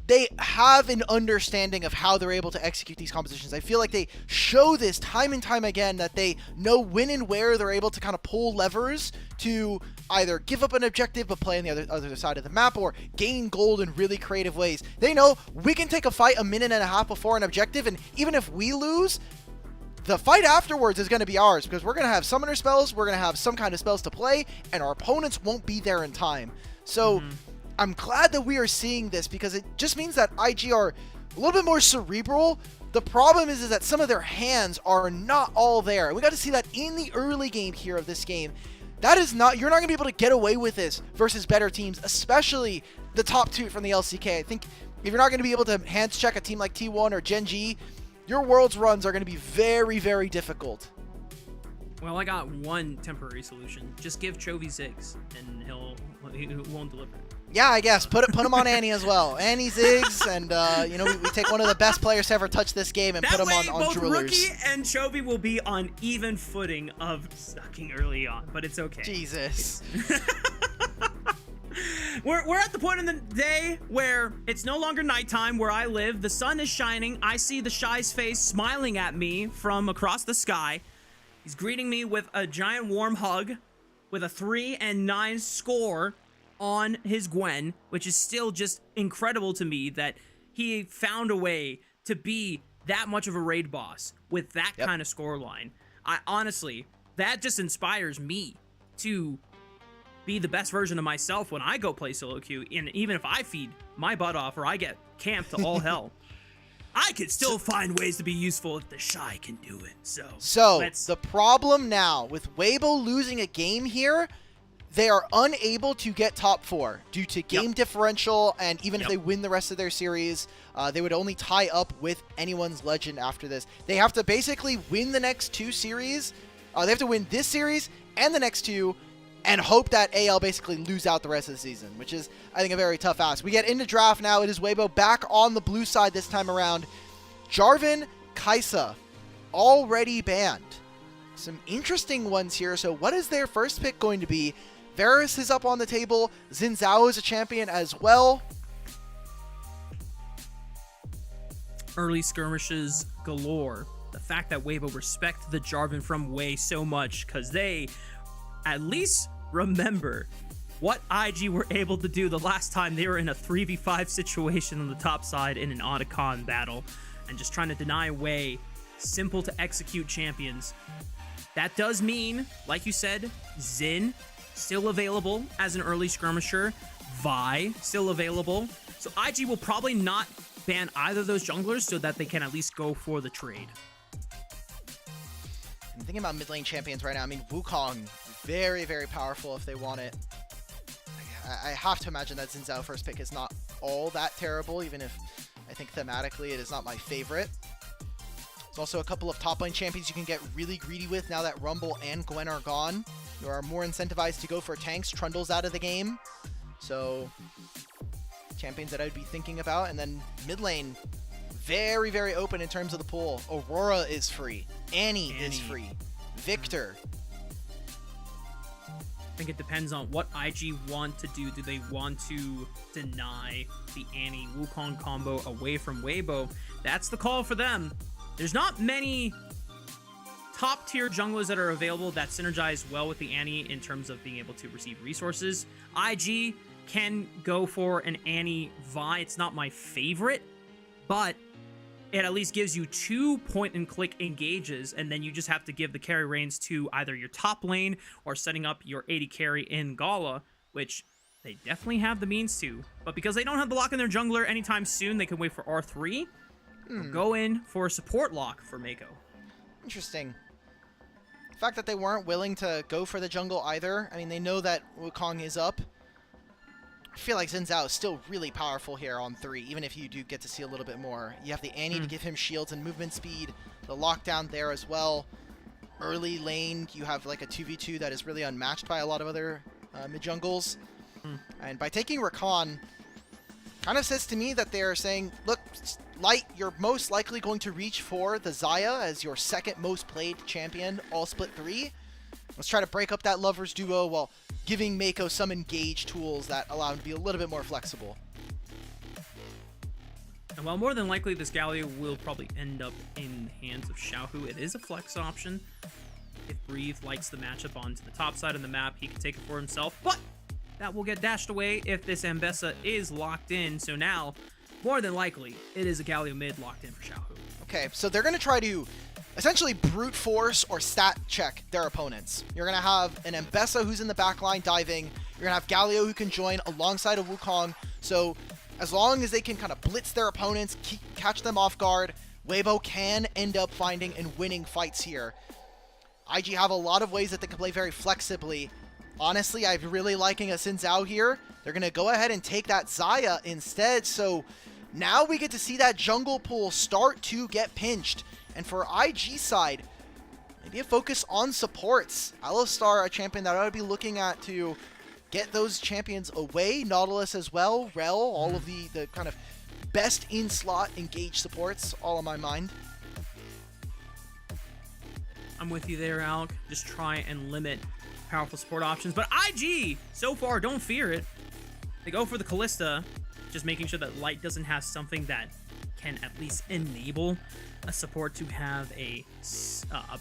they have an understanding of how they're able to execute these compositions. I feel like they show this time and time again, that they know when and where they're able to kind of pull levers to either give up an objective but play on the other side of the map, or gain gold in really creative ways. They know we can take a fight a minute and a half before an objective, and even if we lose, the fight afterwards is going to be ours, because we're going to have summoner spells, we're going to have some kind of spells to play, and our opponents won't be there in time. So I'm glad that we are seeing this, because it just means that IG are a little bit more cerebral. The problem is that some of their hands are not all there. We got to see that in the early game here of this game. That is not, you're not going to be able to get away with this versus better teams, especially the top two from the LCK. I think if you're not going to be able to hands check a team like T1 or Gen G, your Worlds runs are going to be very, very difficult. Well, I got one temporary solution. Just give Chovy Ziggs, and he won't deliver. Yeah, I guess. Put him on Annie as well. Annie Ziggs, and we take one of the best players to ever touch this game and that put him way, on both Drillers. Rookie and Chovy will be on even footing of sucking early on, but it's okay. Jesus. We're at the point in the day where it's no longer nighttime where I live. The sun is shining. I see the Shy's face smiling at me from across the sky. He's greeting me with a giant warm hug with a 3-9 score on his Gwen, which is still just incredible to me that he found a way to be that much of a raid boss with that kind of score line. I honestly, that just inspires me to be the best version of myself when I go play solo queue, and even if I feed my butt off or I get camped to all hell, I could still find ways to be useful if the Shy can do it. So the problem now with Weibo losing a game here, they are unable to get top 4 due to game differential, and even if they win the rest of their series, they would only tie up with anyone's legend after this. They have to basically win the next 2 series. They have to win this series and the next 2, and hope that AL basically lose out the rest of the season, which is, I think, a very tough ask. We get into draft now. It is Weibo back on the blue side this time around. Jarvan, Kai'Sa, already banned. Some interesting ones here. So what is their first pick going to be? Varus is up on the table. Xin Zhao is a champion as well. Early skirmishes galore. The fact that Weibo respect the Jarvan from Wei so much, because they at least remember what IG were able to do the last time they were in a 3v5 situation on the top side in an Otacon battle, and just trying to deny Wei simple to execute champions. That does mean, like you said, Xin still available as an early skirmisher, Vi still available. So IG will probably not ban either of those junglers so that they can at least go for the trade. I'm thinking about mid lane champions right now. I mean, Wukong, very, very powerful if they want it. I have to imagine that Xin Zhao first pick is not all that terrible, even if I think thematically it is not my favorite. There's also a couple of top lane champions you can get really greedy with now that Rumble and Gwen are gone. You are more incentivized to go for tanks. Trundle's out of the game. So, champions that I would be thinking about. And then mid lane, very, very open in terms of the pool. Aurora is free. Annie is free. Victor. I think it depends on what IG want to do. Do they want to deny the Annie Wukong combo away from Weibo? That's the call for them. There's not many top tier junglers that are available that synergize well with the Annie in terms of being able to receive resources. IG can go for an Annie Vi. It's not my favorite, but it at least gives you 2 point-and-click engages, and then you just have to give the carry reins to either your top lane or setting up your AD carry in Gala, which They definitely have the means to, but because they don't have the lock in their jungler anytime soon, they can wait for R3 or go in for a support lock for Mako. Interesting. The fact that they weren't willing to go for the jungle either. I mean, they know that Wukong is up. I feel like Xin Zhao is still really powerful here on 3, even if you do get to see a little bit more. You have the Annie to give him shields and movement speed, the lockdown there as well. Early lane, you have like a 2v2 that is really unmatched by a lot of other mid-jungles. And by taking Rakan, kind of says to me that they're saying, look, Light, you're most likely going to reach for the Xayah as your second most played champion, all split 3. Let's try to break up that lovers duo while giving Mako some engage tools that allow him to be a little bit more flexible. And while more than likely this Galio will probably end up in the hands of Xiaohu, it is a flex option. If Breathe likes the matchup onto the top side of the map, he can take it for himself, but that will get dashed away if this Ambessa is locked in. So now, more than likely, it is a Galio mid locked in for Xiaohu. Okay, so they're going to try to essentially brute force or stat check their opponents. You're going to have an Ambessa who's in the backline diving. You're going to have Galio who can join alongside of Wukong. So as long as they can kind of blitz their opponents, catch them off guard, Weibo can end up finding and winning fights here. IG have a lot of ways that they can play very flexibly. Honestly, I'm really liking a Xin Zhao here. They're going to go ahead and take that Xayah instead. So now we get to see that jungle pool start to get pinched. And for IG side, maybe a focus on supports. Alistar, a champion that I would be looking at to get those champions away. Nautilus as well. Rel, all of the kind of best in-slot engaged supports, all on my mind. I'm with you there, Alec. Just try and limit powerful support options. But IG, so far, don't fear it. They go for the Kalista, just making sure that Light doesn't have something that can at least enable a support to have a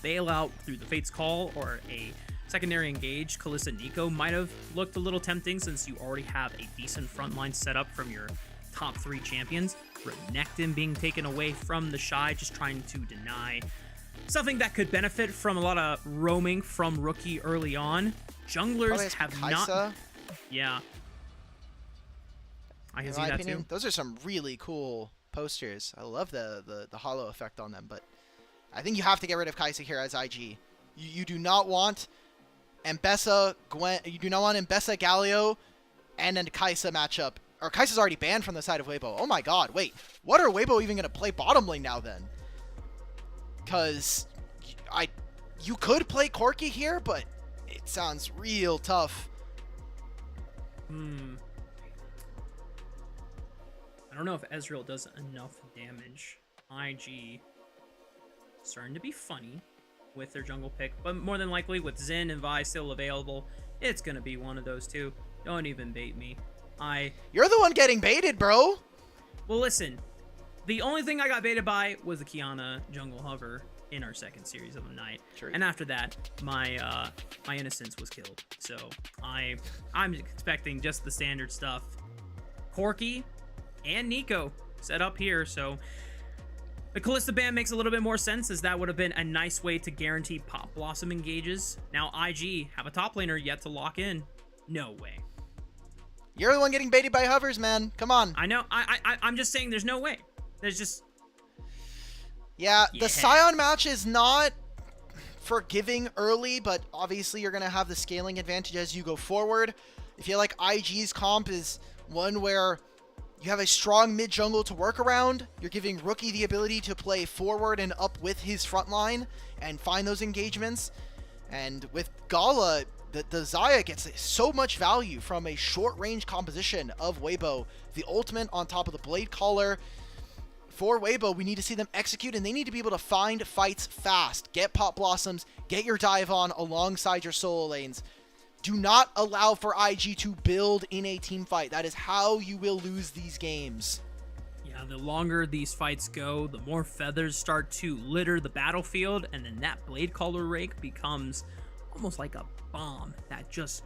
bailout through the Fate's Call or a secondary engage. Kalista Nico might have looked a little tempting since you already have a decent frontline setup from your top 3 champions. Renekton being taken away from the Shy, just trying to deny something that could benefit from a lot of roaming from Rookie early on. Junglers have Kaisa. not... Yeah. I can see that too. Those are some really cool posters. I love the hollow effect on them, but I think you have to get rid of Kaisa here as IG. You do not want Ambessa Gwen. You do not want Ambessa Galio and then Kaisa matchup. Or Kaisa's already banned from the side of Weibo. Oh my god, wait. What are Weibo even going to play bottom lane now then? Because you could play Corki here, but it sounds real tough. I don't know if Ezreal does enough damage. IG starting to be funny with their jungle pick, but more than likely with Xin and Vi still available, it's going to be one of those two. Don't even bait me. You're the one getting baited, bro. Well, listen. The only thing I got baited by was the Kiana jungle hover in our second series of the night. True. And after that, my innocence was killed. So I'm expecting just the standard stuff. Corki and Nico set up here, so the Kalista ban makes a little bit more sense, as that would have been a nice way to guarantee Pop Blossom engages. Now IG have a top laner yet to lock in. No way. You're the one getting baited by hovers, man. Come on. I know. I'm just saying there's no way. There's just... Yeah, the Scion match is not forgiving early, but obviously you're going to have the scaling advantage as you go forward. I feel like IG's comp is one where you have a strong mid jungle to work around. You're giving Rookie the ability to play forward and up with his front line and find those engagements. And with Gala, the Xayah gets so much value from a short-range composition of Weibo. The ultimate on top of the Blade Caller. For Weibo, we need to see them execute, and they need to be able to find fights fast. Get Pop Blossoms, get your dive on alongside your solo lanes. Do not allow for IG to build in a team fight. That is how you will lose these games. Yeah, the longer these fights go, the more feathers start to litter the battlefield, and then that Blade Caller rake becomes almost like a bomb that just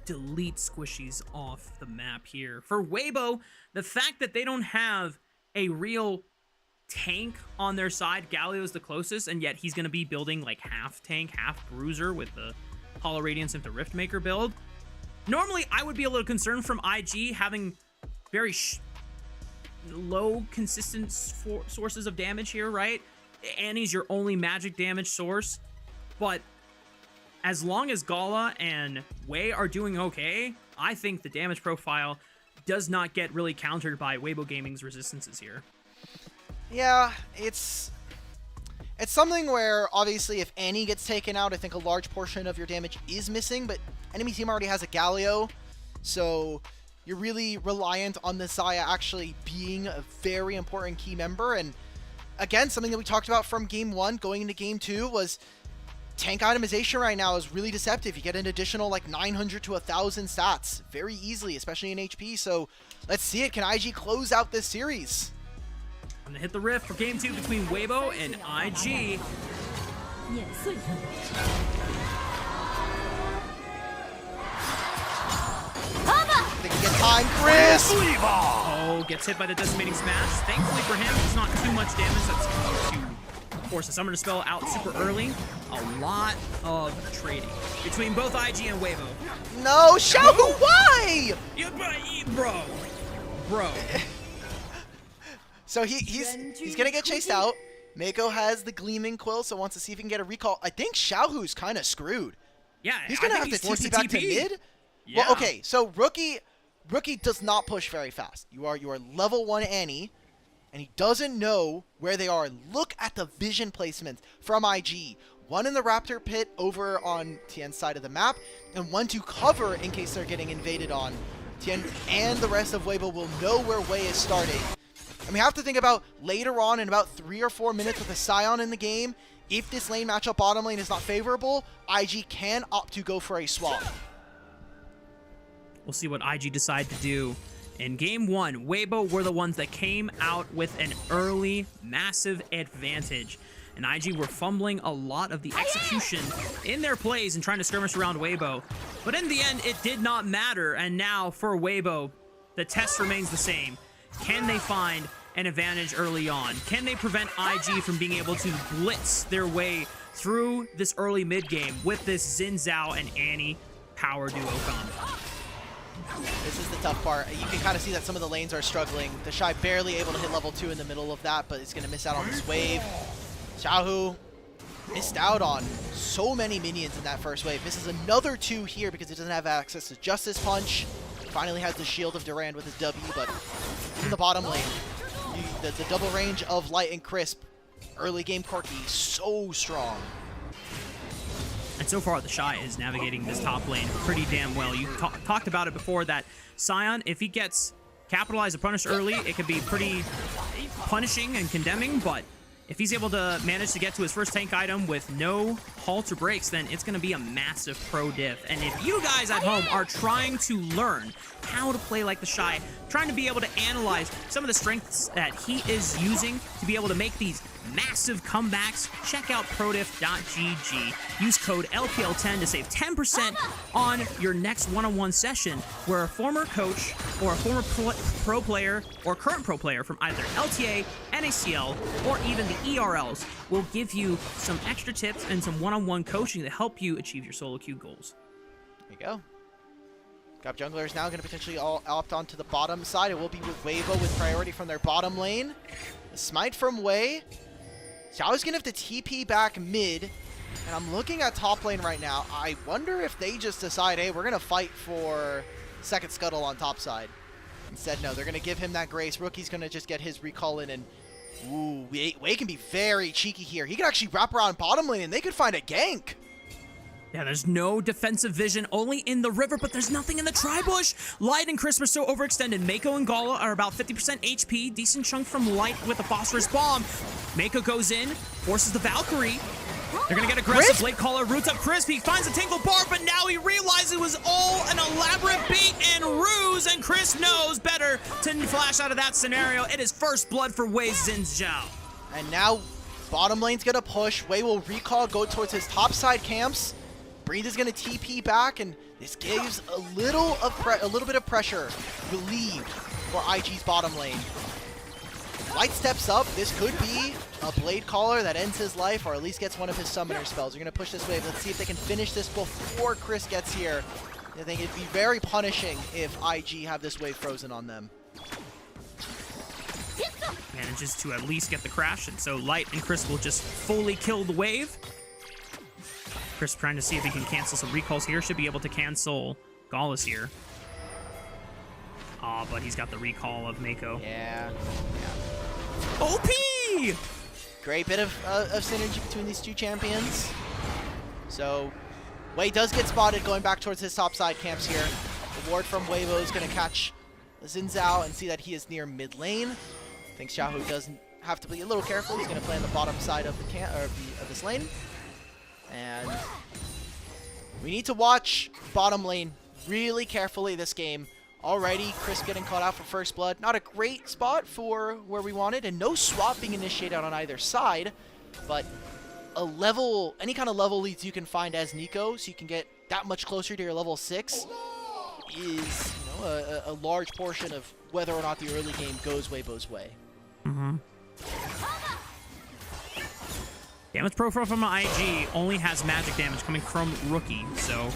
deletes squishies off the map here. For Weibo, the fact that they don't have a real tank on their side, Galio's the closest, and yet he's going to be building like half tank, half bruiser with the Hollow Radiance into Riftmaker build. Normally, I would be a little concerned from IG having very low consistent sources of damage here, right? Annie's your only magic damage source, but as long as Gala and Wei are doing okay, I think the damage profile does not get really countered by Weibo Gaming's resistances here. Yeah, it's something where, obviously, if Annie gets taken out, I think a large portion of your damage is missing, but enemy team already has a Galio, so you're really reliant on the Xayah actually being a very important key member. And again, something that we talked about from Game 1 going into Game 2 was tank itemization right now is really deceptive. You get an additional like 900 to 1,000 stats very easily, especially in HP, so let's see it. Can IG close out this series? I'm gonna hit the rift for Game 2 between Weibo and IG. 碾碎。 They can get time, Chris! Oh, gets hit by the decimating smash. Thankfully for him, it's not too much damage. That's going to force the summoner spell out super early. A lot of trading between both IG and Weibo. No, Xiaohu, why? Bro. So he's gonna get chased out. Mako has the Gleaming Quill, so wants to see if he can get a recall. I think Xiaohu's kind of screwed. Yeah, He's gonna have to forced TP back to mid. Yeah. Well, okay, so Rookie does not push very fast. You are level 1 Annie, and he doesn't know where they are. Look at the vision placement from IG. One in the Raptor pit over on Tien's side of the map, and one to cover in case they're getting invaded on. Tien and the rest of Weibo will know where Wei is starting. And we have to think about later on in about 3 or 4 minutes with a Scion in the game, if this lane matchup bottom lane is not favorable, IG can opt to go for a swap. We'll see what IG decide to do. In Game 1, Weibo were the ones that came out with an early, massive advantage. And IG were fumbling a lot of the execution in their plays and trying to skirmish around Weibo. But in the end, it did not matter. And now for Weibo, the test remains the same. Can they find an advantage early on? Can they prevent IG from being able to blitz their way through this early mid game with this Xin Zhao and Annie power duo combo? This is the tough part. You can kind of see that some of the lanes are struggling. The Shy barely able to hit level 2 in the middle of that, but he's going to miss out on this wave. Xiaohu missed out on so many minions in that first wave. Misses another 2 here because he doesn't have access to Justice Punch. Finally has the Shield of Durand with his W, but in the bottom lane, the double range of Light and Crisp, early game Corki, so strong. And so far, the Shy is navigating this top lane pretty damn well. You talked about it before that Scion, if he gets capitalized or punished early, it could be pretty punishing and condemning, but if he's able to manage to get to his first tank item with no halts or breaks, then it's going to be a massive pro diff. And if you guys at home are trying to learn how to play like the Shy, trying to be able to analyze some of the strengths that he is using to be able to make these massive comebacks, check out prodiff.gg. Use code LPL10 to save 10% on your next one-on-one session where a former coach or a former pro player or current pro player from either LTA, NACL, or even the ERLs will give you some extra tips and some one-on-one coaching to help you achieve your solo queue goals. There you go. Gap Jungler is now going to potentially all opt onto the bottom side. It will be with Weibo with priority from their bottom lane. The smite from Wei. Xiao's going to have to TP back mid. And I'm looking at top lane right now. I wonder if they just decide, hey, we're going to fight for second scuttle on top side. Instead, no, they're going to give him that grace. Rookie's going to just get his recall in. And ooh, Wei can be very cheeky here. He can actually wrap around bottom lane and they could find a gank. Yeah, there's no defensive vision, only in the river, but there's nothing in the tri-bush. Light and Crisp are so overextended. Mako and Gala are about 50% HP. Decent chunk from Light with a Phosphorus Bomb. Mako goes in, forces the Valkyrie. They're going to get aggressive. Crisp? Blade Caller roots up Crisp. He finds a Tingle Bar, but now he realizes it was all an elaborate bait and ruse, and Crisp knows better to flash out of that scenario. It is first blood for Wei Xin Zhao. And now bottom lane's going to push. Wei will recall, go towards his top side camps. Breathe is going to TP back, and this gives a little bit of pressure relieved for IG's bottom lane. Light steps up. This could be a Blade Caller that ends his life, or at least gets one of his summoner spells. They're going to push this wave. Let's see if they can finish this before Chris gets here. I think it'd be very punishing if IG have this wave frozen on them. Manages to at least get the crash, and so Light and Chris will just fully kill the wave. Chris trying to see if he can cancel some recalls here. Should be able to cancel Gallus here. Aw, but he's got the recall of Mako. Yeah. OP! Great bit of synergy between these two champions. So, Wei does get spotted going back towards his top side camps here. The ward from Weibo is going to catch Xin Zhao and see that he is near mid lane. I think Xiaohu doesn't have to be a little careful. He's going to play on the bottom side of of this lane. And we need to watch bottom lane really carefully this game. Already, Chris getting caught out for first blood. Not a great spot for where we wanted, and no swap being initiated on either side. But a level, any kind of level leads you can find as Nico, so you can get that much closer to your level 6, is a large portion of whether or not the early game goes Weibo's way. Damage profile from IG only has magic damage coming from Rookie, so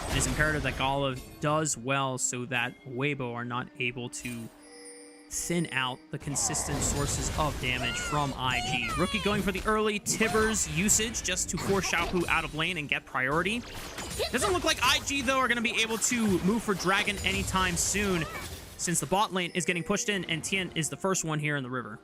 it is imperative that Gala does well so that Weibo are not able to thin out the consistent sources of damage from IG. Rookie going for the early Tibbers usage just to force Xiaohu out of lane and get priority. Doesn't look like IG, though, are going to be able to move for Dragon anytime soon since the bot lane is getting pushed in and Tien is the first one here in the river.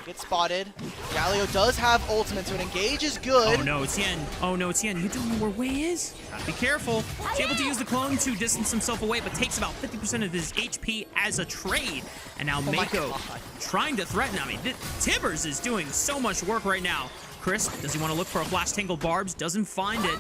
Get spotted. Galio does have ultimate, so an engage is good. Oh no, Tien. Oh no, Tien. You don't know where Wei is? Gotta be careful. He's able to use the clone to distance himself away, but takes about 50% of his HP as a trade. And now Mako trying to threaten. I mean, Tibbers is doing so much work right now. Chris, does he want to look for a flash tangled barbs? Doesn't find it.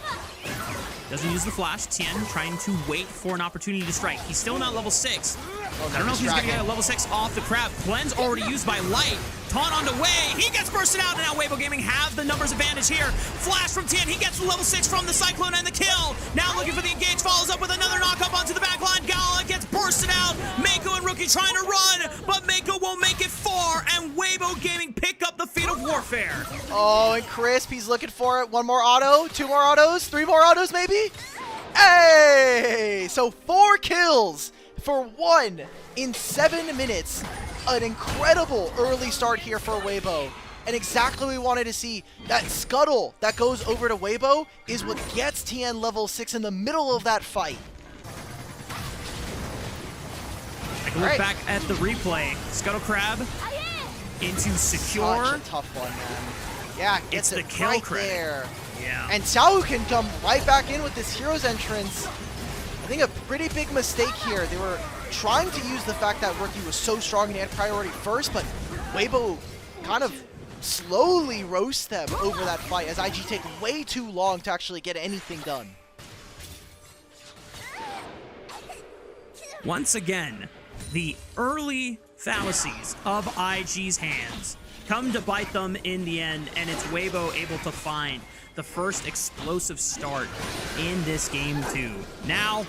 Doesn't use the flash. Tien trying to wait for an opportunity to strike. He's still not level 6. I don't know if he's going to get a level 6 off the crab. Cleanse already used by Light. Taunt on the way. He gets bursted out, and now Weibo Gaming have the numbers advantage here. Flash from Tien. He gets the level 6 from the Cyclone and the kill. Now looking for the engage. Follows up with another knock up onto the back line. Gala gets bursted out. Mako and Rookie trying to run, but Mako won't make it far, and Weibo Gaming pick up the feat of warfare. Oh, and Crisp, he's looking for it. One more auto, 2 more autos, 3 more autos maybe? Hey! So 4 kills for 1 in 7 minutes. An incredible early start here for Weibo. And exactly what we wanted to see. That scuttle that goes over to Weibo is what gets Tien level 6 in the middle of that fight. Take a look back at the replay. Scuttle Crab into secure. Such a tough one, man. Yeah, gets it's it the kill right credit. there. Yeah. And Xiao can come right back in with this hero's entrance. I think a pretty big mistake here. They were trying to use the fact that Rookie was so strong and he had priority first, but Weibo kind of slowly roasts them over that fight as IG take way too long to actually get anything done. Once again, the early fallacies of IG's hands come to bite them in the end, and it's Weibo able to find the first explosive start in this game too. Now,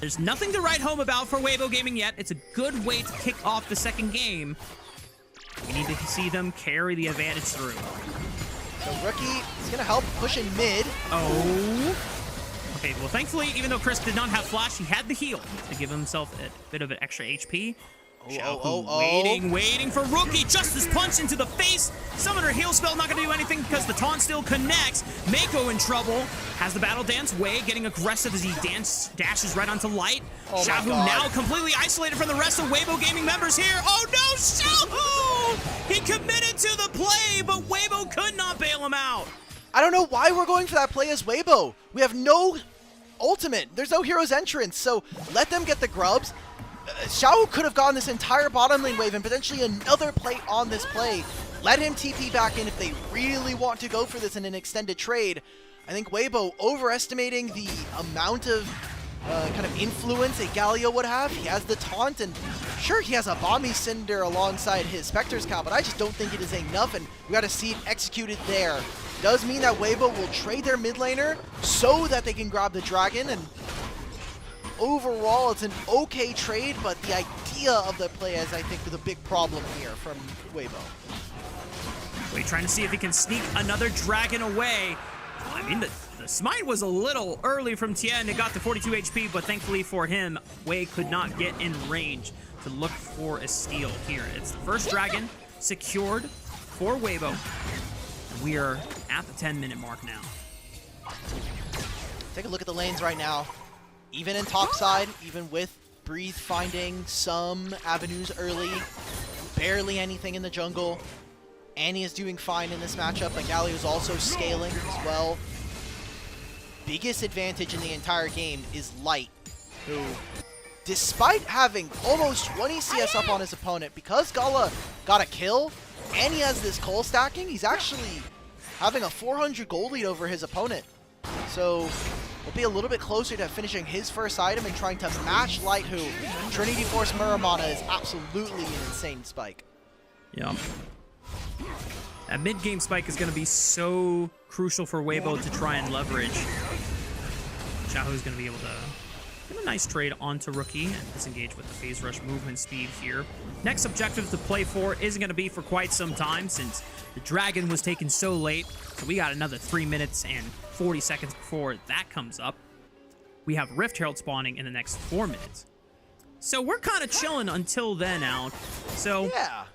there's nothing to write home about for Weibo Gaming yet. It's a good way to kick off the second game. We need to see them carry the advantage through. So Rookie is going to help push in mid. Oh. Okay, well, thankfully, even though Chris did not have flash, he had the heal to give himself a bit of an extra HP. Waiting for Rookie. Justice punch into the face. Summoner heal spell not going to do anything because the taunt still connects. Mako in trouble. Has the battle dance. Wei getting aggressive as he dashes right onto Light. Xiaohu now completely isolated from the rest of Weibo Gaming members here. Oh no, Xiaohu! He committed to the play, but Weibo could not bail him out. I don't know why we're going for that play as Weibo. We have no ultimate. There's no hero's entrance, so let them get the grubs. Xiao could have gotten this entire bottom lane wave and potentially another play on this play. Let him TP back in if they really want to go for this in an extended trade. I think Weibo overestimating the amount of kind of influence a Galio would have. He has the taunt, and sure, he has a Bomby Cinder alongside his Spectre's Cow, but I just don't think it is enough, and we got to see it executed there. Does mean that Weibo will trade their mid laner so that they can grab the dragon, and overall, it's an okay trade, but the idea of the play is, I think, the big problem here from Weibo. Wei trying to see if he can sneak another dragon away. I mean, the smite was a little early from Tien. It got to 42 HP, but thankfully for him, Wei could not get in range to look for a steal here. It's the first dragon secured for Weibo. And we are at the 10-minute mark now. Take a look at the lanes right now. Even in topside, even with Breathe finding some avenues early, barely anything in the jungle. Annie is doing fine in this matchup, but Galio is also scaling as well. Biggest advantage in the entire game is Light, who, despite having almost 20 CS up on his opponent, because Gala got a kill, and he has this coal stacking, he's actually having a 400 gold lead over his opponent. So we'll be a little bit closer to finishing his first item and trying to match Light, who Trinity Force Muramana is absolutely an insane spike. Yeah. That mid-game spike is going to be so crucial for Weibo to try and leverage. Xiaohu's going to be able to get a nice trade onto Rookie and disengage with the phase rush movement speed here. Next objective to play for isn't going to be for quite some time since the dragon was taken so late. So we got another 3 minutes and 40 seconds before that comes up. We have Rift Herald spawning in the next 4 minutes. So we're kind of chilling until then out. So Yeah.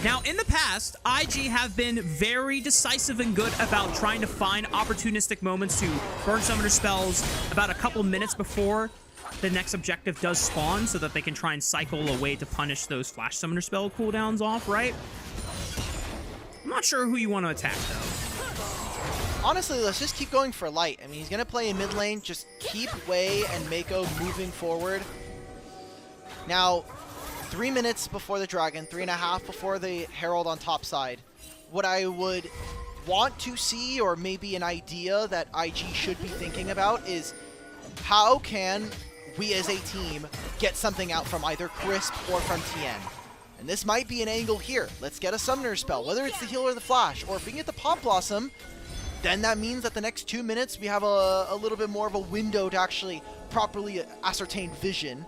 now, in the past, IG have been very decisive and good about trying to find opportunistic moments to burn summoner spells about a couple minutes before the next objective does spawn so that they can try and cycle a way to punish those flash summoner spell cooldowns off, right? I'm not sure who you want to attack, though. Honestly, let's just keep going for Light. I mean, he's going to play in mid lane. Just keep Wei and Mako moving forward. Now, 3 minutes before the dragon, 3.5 before the Herald on top side. What I would want to see, or maybe an idea that IG should be thinking about, is how can we as a team get something out from either Crisp or from Tien? And this might be an angle here. Let's get a summoner spell, whether it's the heal or the flash, or if we can get the Pop Blossom, then that means that the next 2 minutes we have a little bit more of a window to actually properly ascertain vision.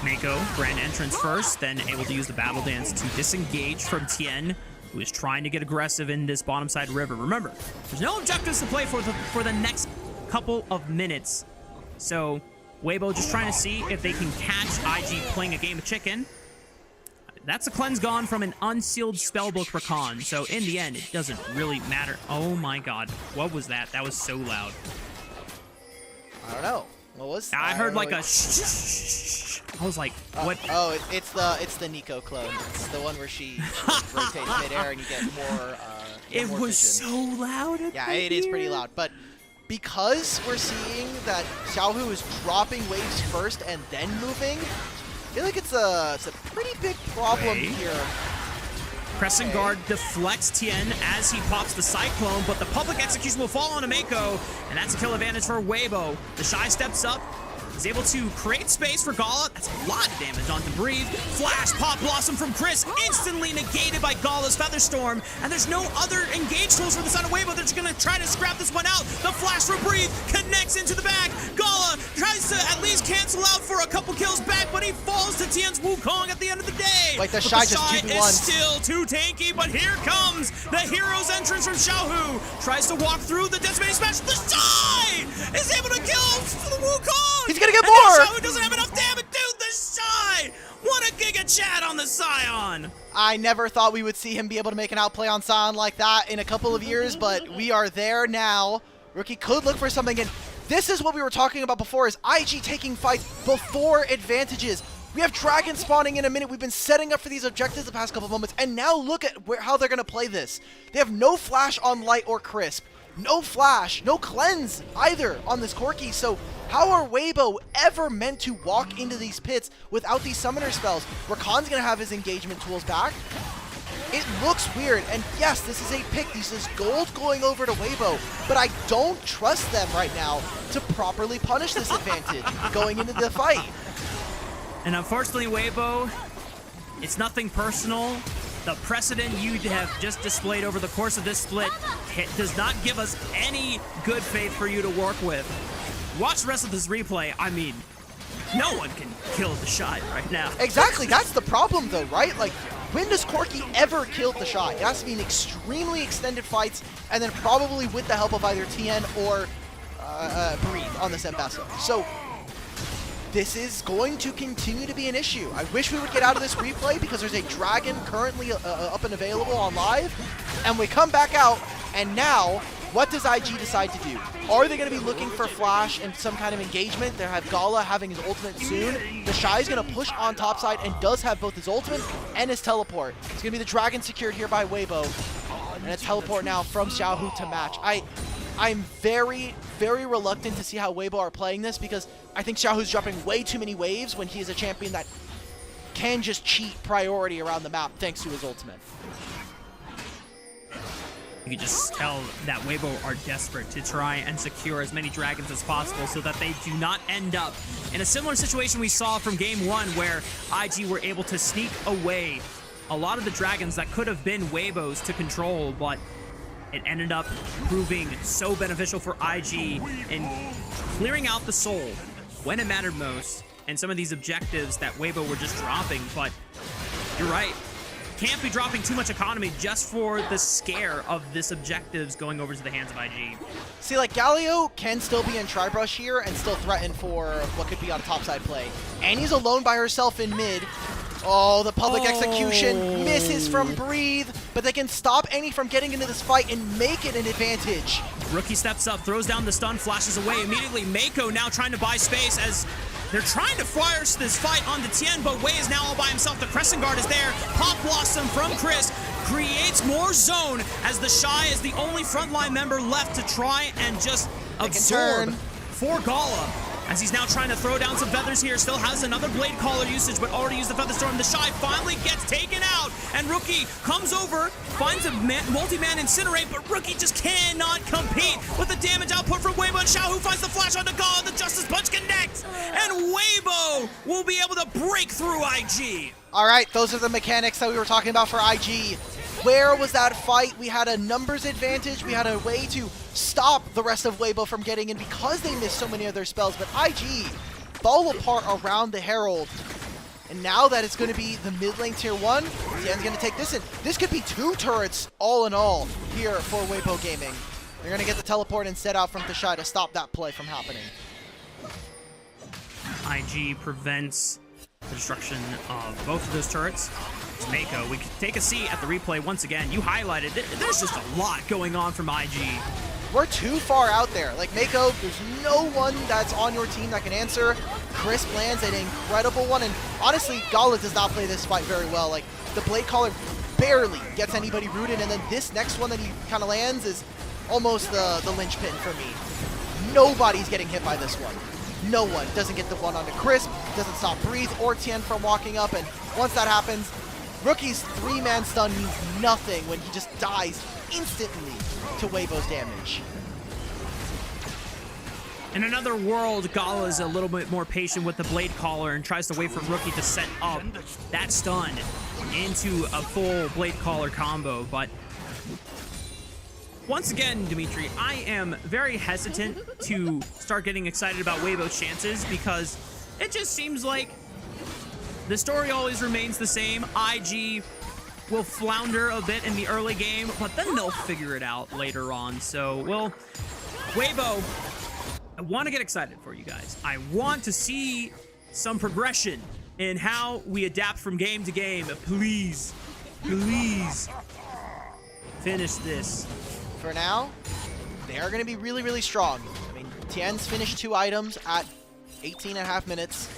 Mako, grand entrance first, then able to use the Battle Dance to disengage from Tien, who is trying to get aggressive in this bottom side river. Remember, there's no objectives to play for the next couple of minutes. So Weibo just trying to see if they can catch IG playing a game of chicken. That's a cleanse gone from an unsealed spellbook Rakan, so in the end, it doesn't really matter. Oh my god, what was that? That was so loud. I don't know. What was that? I heard like a shh. I was like, what? Oh, it's the Nico clone. It's the one where she rotates midair and you get more. It more was vision. so loud. Yeah, it is pretty loud. But because we're seeing that Xiaohu is dropping waves first and then moving, I feel like it's a pretty big problem Wait. here. Crescent Guard deflects Tien as he pops the Cyclone, but the public execution will fall on Mako, and that's a kill advantage for Weibo. The Shy steps up, is able to create space for Gala. That's a lot of damage onto Breathe. Flash Pop Blossom from Chris, instantly negated by Gala's Featherstorm, and there's no other engage tools for the side of Weibo. They're just gonna try to scrap this one out. The flash for Breathe connects into the back. Gala tries to at least cancel out for a couple kills back, but he falls to Tien's Wukong at the end of the day. Like the But Shy the just Shy 2v1. is still too tanky, but here comes the hero's entrance from Xiaohu. Tries to walk through the decimating smash. The Shy is able to kill the Wukong. He's gonna get And more. the Xiaohu doesn't have enough damage, dude. The Shy. What a Giga Chat on the Scion. I never thought we would see him be able to make an outplay on Sion like that in a couple of years, but we are there now. Rookie could look for something, and this is what we were talking about before, is IG taking fights before advantages. We have Dragon spawning in a minute. We've been setting up for these objectives the past couple of moments, and now look at how they're going to play this. They have no flash on Light or Crisp. No flash, no cleanse either on this Corki, so how are Weibo ever meant to walk into these pits without these summoner spells? Rakan's going to have his engagement tools back. It looks weird, and yes, this is a pick. This is gold going over to Weibo, but I don't trust them right now to properly punish this advantage going into the fight. And unfortunately, Weibo, it's nothing personal. The precedent you have just displayed over the course of this split does not give us any good faith for you to work with. Watch the rest of this replay. I mean, no one can kill the Shy right now. Exactly, that's the problem though, right? Like, when does Corki ever kill the Shy? It has to be in extremely extended fights, and then probably with the help of either TN or Breathe on the Zambessa. So this is going to continue to be an issue. I wish we would get out of this replay because there's a Dragon currently up and available on live, and we come back out, and now what does IG decide to do? Are they going to be looking for Flash and some kind of engagement? They have Gala having his ultimate soon. The Shy is going to push on top side and does have both his ultimate and his teleport. It's going to be the Dragon secured here by Weibo, and a teleport now from Xiaohu to match. I'm very, very reluctant to see how Weibo are playing this because I think Xiaohu's dropping way too many waves when he is a champion that can just cheat priority around the map thanks to his ultimate. You can just tell that Weibo are desperate to try and secure as many dragons as possible so that they do not end up in a similar situation we saw from game 1 where IG were able to sneak away a lot of the dragons that could have been Weibo's to control, but it ended up proving so beneficial for IG in clearing out the soul when it mattered most and some of these objectives that Weibo were just dropping. But you're right. Can't be dropping too much economy just for the scare of this objectives going over to the hands of IG. See, like, Galio can still be in Tribrush here and still threaten for what could be on a topside play. Annie's alone by herself in mid. Oh, the public execution misses from Breathe, but they can stop Annie from getting into this fight and make it an advantage. Rookie steps up, throws down the stun, flashes away immediately. Mako now trying to buy space as they're trying to fire this fight onto Tien, but Wei is now all by himself. The Crescent Guard is there. Pop Blossom from Chris creates more zone as the Shy is the only frontline member left to try and just absorb for Gala. As he's now trying to throw down some feathers here, still has another Blade Caller usage, but already used the Feather Storm. The Shy finally gets taken out, and Rookie comes over, finds a multi-man Incinerate, but Rookie just cannot compete with the damage output from Weibo, and Xiaohu finds the flash onto Gala. The Justice Punch connects, and Weibo will be able to break through IG. All right, those are the mechanics that we were talking about for IG. Where was that fight? We had a numbers advantage. We had a way to stop the rest of Weibo from getting in because they missed so many of their spells. But IG fall apart around the Herald. And now that it's going to be the mid lane tier 1, Tien's going to take this in. This could be 2 turrets all in all here for Weibo Gaming. They're going to get the teleport and set out from Tashai to stop that play from happening. IG prevents the destruction of both of those turrets. It's Mako. We can take a seat at the replay once again. You highlighted it. There's just a lot going on from IG. We're too far out there. Like, Mako, there's no one that's on your team that can answer. Chris lands an incredible one, and honestly, Gala does not play this fight very well. Like, the Blade Caller barely gets anybody rooted, and then this next one that he kind of lands is almost the linchpin for me. Nobody's getting hit by this one. No one. Doesn't get the one onto Crisp, doesn't stop Breathe or Tien from walking up, and once that happens, Rookie's 3-man stun means nothing when he just dies instantly to Weibo's damage. In another world, Gala is a little bit more patient with the Blade Caller and tries to wait for Rookie to set up that stun into a full Blade Caller combo, but once again, Dimitri, I am very hesitant to start getting excited about Weibo's chances because it just seems like the story always remains the same. IG will flounder a bit in the early game, but then they'll figure it out later on. So, well, Weibo, I want to get excited for you guys. I want to see some progression in how we adapt from game to game. Please, please finish this. For now, they are going to be really, really strong. I mean, Tien's finished 2 items at 18.5 minutes.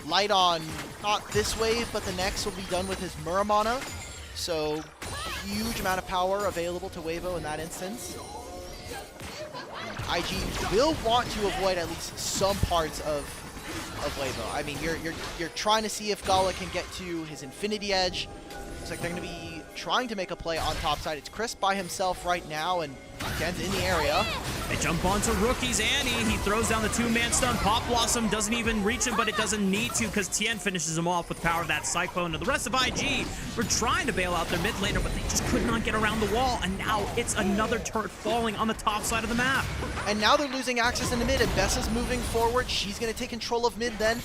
Light on not this wave, but the next will be done with his Muramana. So, huge amount of power available to Weibo in that instance. IG will want to avoid at least some parts of Weibo. I mean, you're trying to see if Gala can get to his Infinity Edge. Looks like they're going to be trying to make a play on top side. It's Chris by himself right now, and Ken's in the area. They jump onto Rookie's Annie. He throws down the 2-man stun. Pop Blossom doesn't even reach him, but it doesn't need to because Tien finishes him off with the power of that Cyclone. And the rest of IG were trying to bail out their mid laner, but they just could not get around the wall. And now it's another turret falling on the top side of the map. And now they're losing access in the mid, and Bessa's moving forward. She's going to take control of mid then.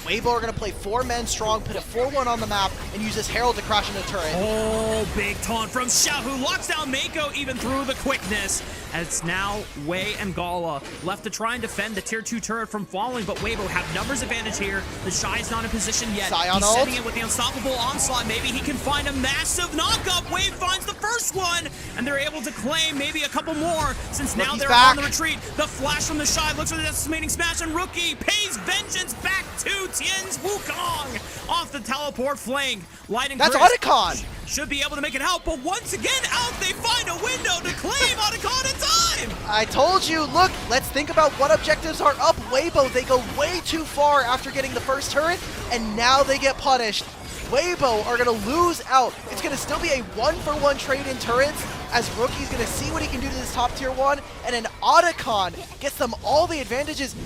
Weibo are going to play 4 men strong, put a 4-1 on the map, and use this Herald to crash into the turret. Oh, big taunt from Xiao, who locks down Mako even through the quickness. As now Wei and Gala left to try and defend the tier 2 turret from falling, but Weibo have numbers advantage here. The Shy is not in position yet. Scion He's ult. setting it with the unstoppable onslaught. Maybe he can find a massive knockup. Wei finds the first one, and they're able to claim maybe a couple more since now Rookie's they're back. on the retreat. The flash from the Shy looks for the decimating smash, and Rookie pays vengeance back to Tien's Wukong off the teleport flank. Lighting That's Chris Otacon! should be able to make it out, but once again, out they find a window to claim Otacon in time! I told you, look, let's think about what objectives are up. Weibo, they go way too far after getting the first turret, and now they get punished. Weibo are going to lose out. It's going to still be a 1-for-1 trade in turrets, as Rookie's going to see what he can do to this top tier 1, and an Otacon gets them all the advantages.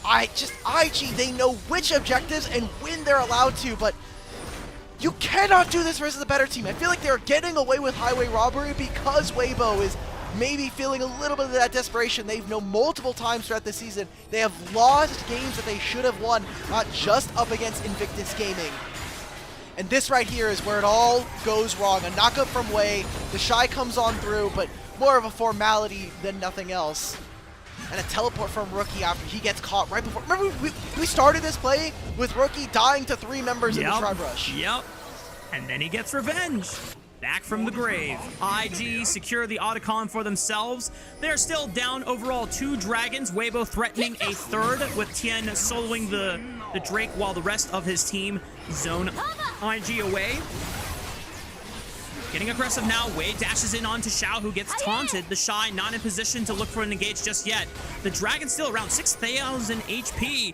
IG, they know which objectives and when they're allowed to, but you cannot do this versus a better team. I feel like they're getting away with highway robbery because Weibo is maybe feeling a little bit of that desperation. They've known multiple times throughout the season. They have lost games that they should have won, not just up against Invictus Gaming. And this right here is where it all goes wrong. A knockup from Wei, the Shy comes on through, but more of a formality than nothing else. And a teleport from Rookie after he gets caught right before. Remember, we started this play with Rookie dying to 3 members in the Tribe Rush. Yep. And then he gets revenge. Back from the grave. IG secure the Otacon for themselves. They're still down overall 2 dragons. Weibo threatening a 3rd with Tien soloing the Drake while the rest of his team zone IG away. Getting aggressive now, Wei dashes in onto Xiao, who gets taunted. The Shy not in position to look for an engage just yet. The Dragon's still around 6,000 HP.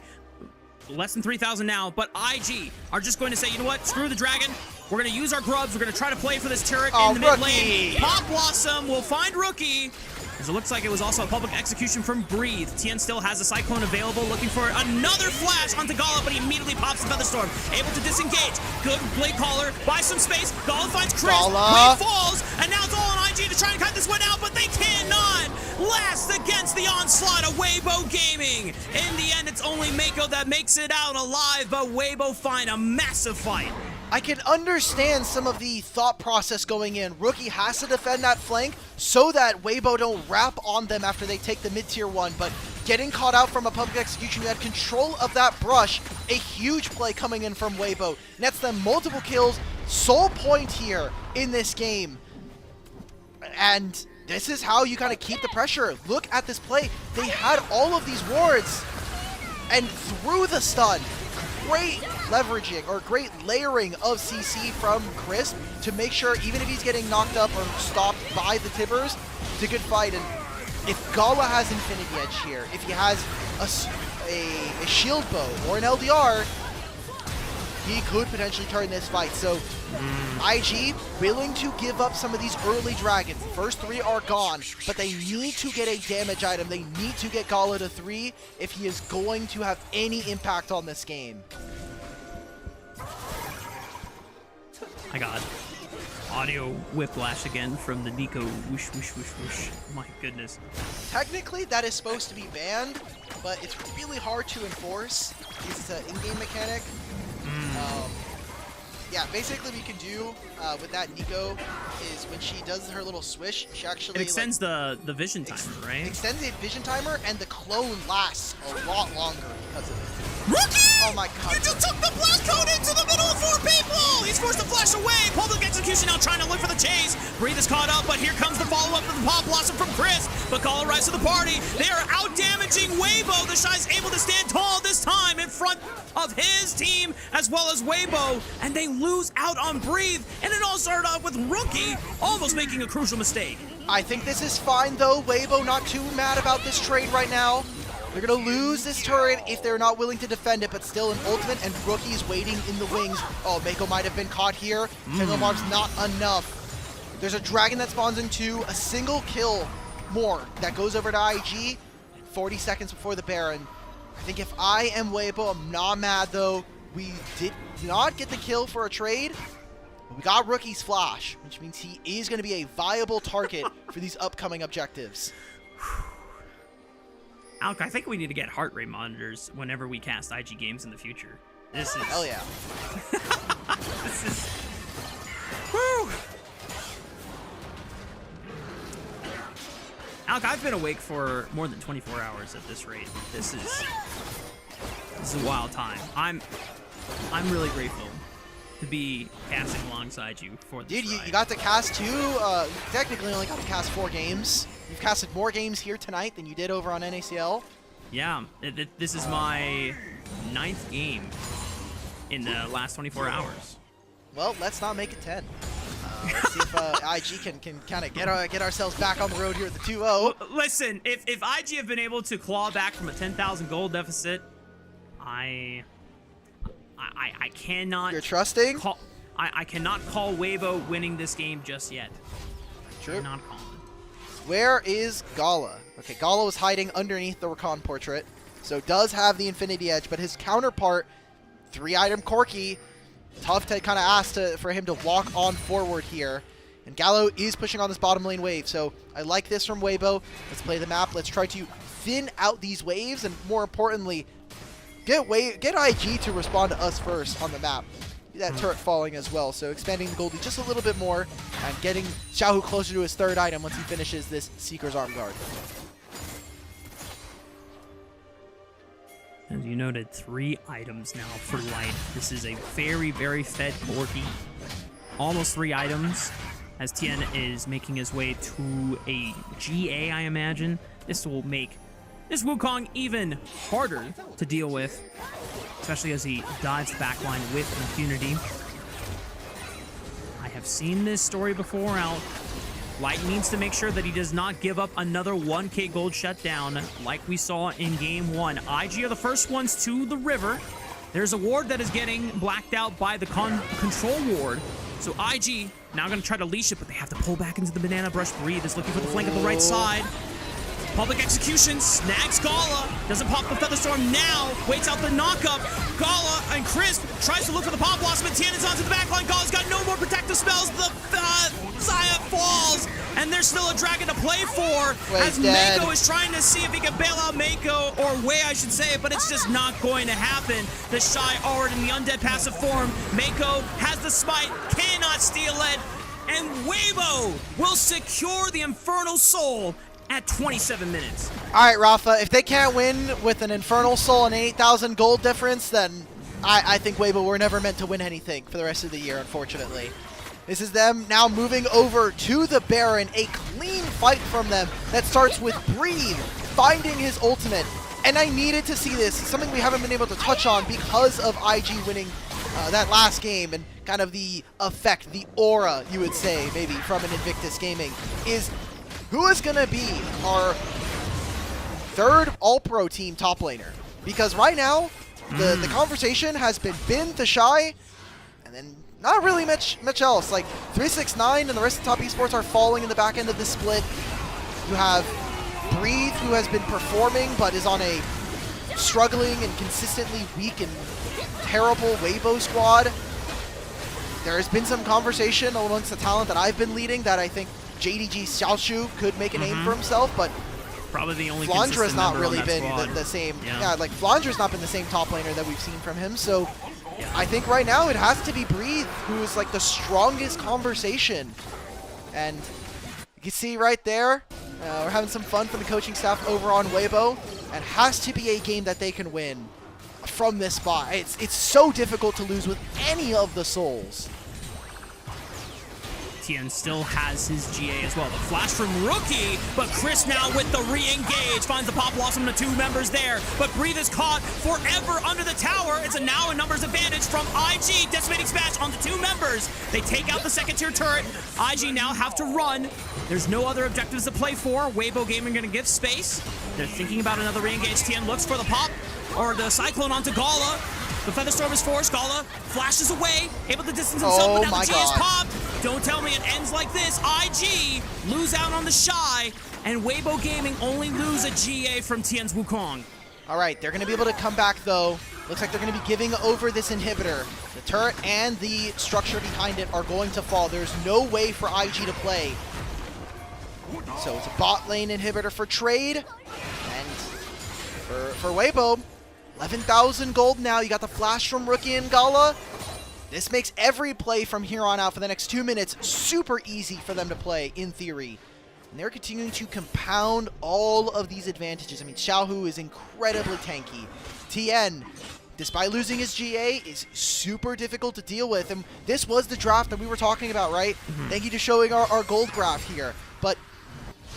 Less than 3,000 now, but IG are just going to say, you know what, screw the Dragon. We're going to use our grubs. We're going to try to play for this turret in the mid lane. Pop Blossom will find Rookie. As it looks like it was also a public execution from Breathe. Tien still has a Cyclone available, looking for another flash onto Gala, but he immediately pops the Featherstorm. Able to disengage. Good Blade Caller, buys some space. Gala finds Chris. Wei falls, and now it's all on IG to try and cut this one out, but they cannot last against the onslaught of Weibo Gaming. In the end, it's only Mako that makes it out alive, but Weibo find a massive fight. I can understand some of the thought process going in. Rookie has to defend that flank so that Weibo don't wrap on them after they take the mid-tier 1, but getting caught out from a public execution, you had control of that brush, a huge play coming in from Weibo. Nets them multiple kills, sole point here in this game. And this is how you kind of keep the pressure. Look at this play. They had all of these wards, and through the stun, great leveraging or great layering of CC from Crisp to make sure even if he's getting knocked up or stopped by the Tibbers, it's a good fight. And if Gala has Infinity Edge here, if he has a shield bow or an LDR, he could potentially turn this fight. So IG willing to give up some of these early dragons. The first 3 are gone, but they need to get a damage item. They need to get Gala to 3 if he is going to have any impact on this game. I got audio whiplash again from the Nico whoosh, whoosh, whoosh, whoosh. My goodness. Technically, that is supposed to be banned, but it's really hard to enforce. It's an in-game mechanic. Yeah, basically what you can do with that Nico is when she does her little swish, she actually It extends the vision timer, right? Extends the vision timer, and the clone lasts a lot longer because of it. Rookie! Oh my god. You just took the blast code into the middle of 4 people! He's forced to flash away! Public execution now trying to look for the chase. Breathe is caught up, but here comes the follow-up of the Pop Blossom from Chris. But Gala arrives to the party. They are out-damaging Weibo. The Shy's able to stand tall this time in front of his team as well as Weibo. And they lose out on Breathe. And it all started off with Rookie almost making a crucial mistake. I think this is fine though. Weibo not too mad about this trade right now. They're going to lose this turret if they're not willing to defend it, but still an ultimate, and Rookie's waiting in the wings. Oh, Mako might have been caught here. Tango Marb's not enough. There's a dragon that spawns into a single kill more that goes over to IG 40 seconds before the Baron. I think if I am Weibo, I'm not mad though. We did not get the kill for a trade, but we got Rookie's flash, which means he is going to be a viable target for these upcoming objectives. Alec, I think we need to get heart rate monitors whenever we cast IG games in the future. This is... Hell yeah. This is... Woo! Alec, I've been awake for more than 24 hours at this rate. This is a wild time. I'm really grateful to be casting alongside you for this Dude, ride. you got to cast 2. You technically only got to cast 4 games. You've casted more games here tonight than you did over on NACL. Yeah, this is my 9th game in the last 24 hours. Well, let's not make it 10. Let's see if IG can kind of get ourselves back on the road here at the 2-0. Listen, if IG have been able to claw back from a 10,000 gold deficit, I cannot. You're trusting? I cannot call Weibo winning this game just yet. True. I'm not calling. Where is Gala? Okay, Gala was hiding underneath the Rakan portrait, so does have the Infinity Edge, but his counterpart, 3-item Corki, tough to kind of ask for him to walk on forward here. And Gallo is pushing on this bottom lane wave, so I like this from Weibo. Let's play the map. Let's try to thin out these waves, and more importantly, get IG to respond to us first on the map. That turret falling as well, so expanding the Goldie just a little bit more and getting Xiaohu closer to his 3rd item once he finishes this Seeker's Arm Guard. As you noted, 3 items now for Light. This is a very, very fed Corki. Almost 3 items as Tien is making his way to a GA, I imagine. This will make this Wukong even harder to deal with, especially as he dives the backline with impunity. I have seen this story before out. Light needs to make sure that he does not give up another 1k gold shutdown like we saw in game 1. IG are the first ones to the river. There's a ward that is getting blacked out by the control ward. So IG now going to try to leash it, but they have to pull back into the banana brush. Breathe is looking for the flank of the right side. Public execution, snags Gala, doesn't pop the Featherstorm now, waits out the knockup. Gala and Crisp tries to look for the Pop Blossom, and Tien is onto the backline. Gala's got no more protective spells. The Xayah falls, and there's still a dragon to play for. As Mako is trying to see if he can bail out Mako, or Wei, I should say, but it's just not going to happen. The Shy Ard in the undead passive form. Mako has the smite, cannot steal it, and Weibo will secure the Infernal Soul at 27 minutes. All right, Rafa, if they can't win with an Infernal Soul and 8,000 gold difference, then I think Weibo were never meant to win anything for the rest of the year, unfortunately. This is them now moving over to the Baron. A clean fight from them that starts with Breathe finding his ultimate. And I needed to see this. It's something we haven't been able to touch on because of IG winning that last game, and kind of the effect, the aura, you would say, maybe, from an Invictus Gaming, is who is going to be our 3rd All-Pro team top laner. Because right now, the conversation has been Bin to Shy, and then not really much else. Like, 369 and the rest of Top Esports are falling in the back end of the split. You have Breathe, who has been performing, but is on a struggling and consistently weak and terrible Weibo squad. There has been some conversation amongst the talent that I've been leading that I think JDG Xiaoshu could make a name for himself, but probably the only Flandra's not really been the same. Yeah, like Flandra's not been the same top laner that we've seen from him. So I think right now it has to be Breathe, who is like the strongest conversation. And you can see right there, we're having some fun from the coaching staff over on Weibo. And has to be a game that they can win from this spot. It's so difficult to lose with any of the souls. Tien still has his GA as well. The flash from Rookie, but Chris now with the re-engage. Finds the Pop Blossom, the 2 members there. But Breathe is caught forever under the tower. It's a now a numbers advantage from IG. Decimating Smash on the 2 members. They take out the 2nd tier turret. IG now have to run. There's no other objectives to play for. Weibo Gaming gonna give space. They're thinking about another re-engage. Tien looks for the pop, or the Cyclone onto Gala. The Featherstorm is forced. Gala flashes away, able to distance himself, but now the G is popped. Don't tell me it ends like this. IG lose out on the Shy, and Weibo Gaming only lose a GA from Tien's Wukong. All right, they're going to be able to come back, though. Looks like they're going to be giving over this inhibitor. The turret and the structure behind it are going to fall. There's no way for IG to play. So it's a bot lane inhibitor for trade. And for Weibo, 11,000 gold now. You got the flash from Rookie and Gala. This makes every play from here on out for the next 2 minutes super easy for them to play, in theory. And they're continuing to compound all of these advantages. I mean, Xiaohu is incredibly tanky. Tien, despite losing his GA, is super difficult to deal with. And this was the draft that we were talking about, right? Thank you to showing our gold graph here. But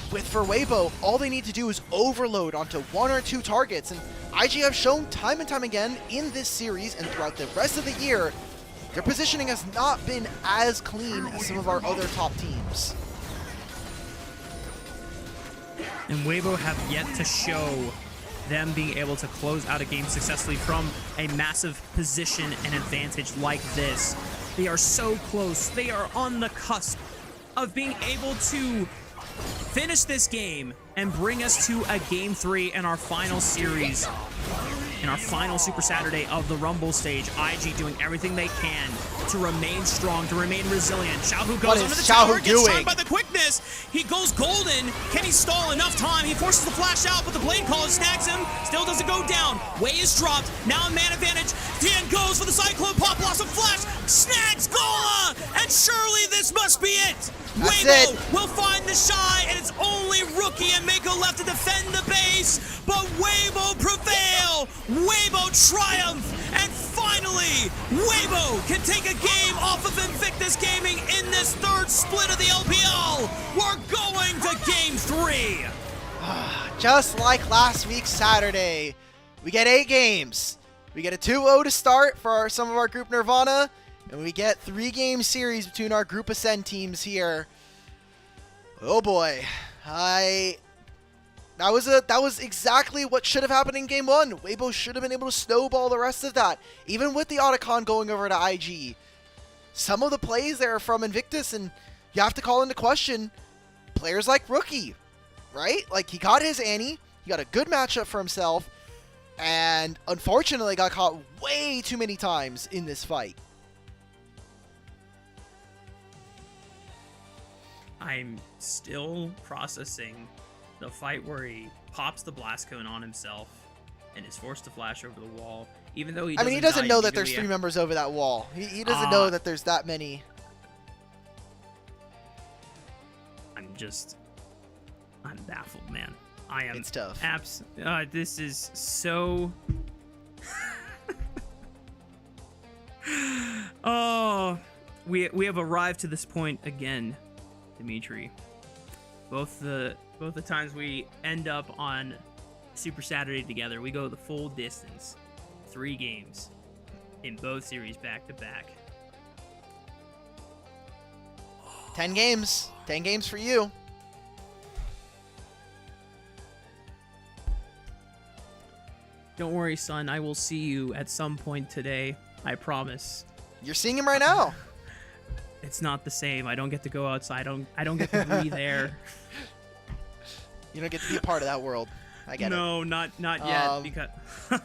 for Weibo, all they need to do is overload onto 1 or 2 targets. And IG have shown time and time again in this series and throughout the rest of the year, their positioning has not been as clean as some of our other top teams. And Weibo have yet to show them being able to close out a game successfully from a massive position and advantage like this. They are so close. They are on the cusp of being able to finish this game and bring us to a Game 3 in our final series, in our final Super Saturday of the Rumble stage. IG doing everything they can to remain strong, to remain resilient. Xiaohu goes under the tower, gets stunned by the quickness. He goes golden. Can he stall enough time? He forces the flash out, but the blade caller snags him. Still doesn't go down. Wei is dropped. Now a man advantage. Tien goes for the Cyclone Pop, loss of flash. Snags Gola! And surely this must be it. Weibo will find the shy, and it's only Rookie and Mako left to defend the base, but Weibo prevail! Weibo triumph! And finally, Weibo can take a game off of Invictus Gaming in this third split of the LPL! We're going to Game 3! Just like last week's Saturday, we get 8 games. We get a 2-0 to start for some of our Group Nirvana, and we get 3-game series between our Group Ascend teams here. Oh boy, that was exactly what should have happened in Game 1. Weibo should have been able to snowball the rest of that, even with the Otacon going over to IG. Some of the plays there are from Invictus, and you have to call into question players like Rookie, right? Like, he got his Annie, he got a good matchup for himself, and unfortunately got caught way too many times in this fight. I'm still processing the fight where he pops the blast cone on himself and is forced to flash over the wall, even though he doesn't know that there's 3 members over that wall. He doesn't know that there's that many. I'm baffled, man. I am. It's tough. This is so. Oh, we have arrived to this point again, Dimitri. Both the times we end up on Super Saturday together, we go the full distance. 3 games in both series back to back. 10 games. 10 games for you. Don't worry, son. I will see you at some point today. I promise. You're seeing him right now. It's not the same. I don't get to go outside. I don't get to breathe air. You don't get to be a part of that world. I get it. No, not yet. Because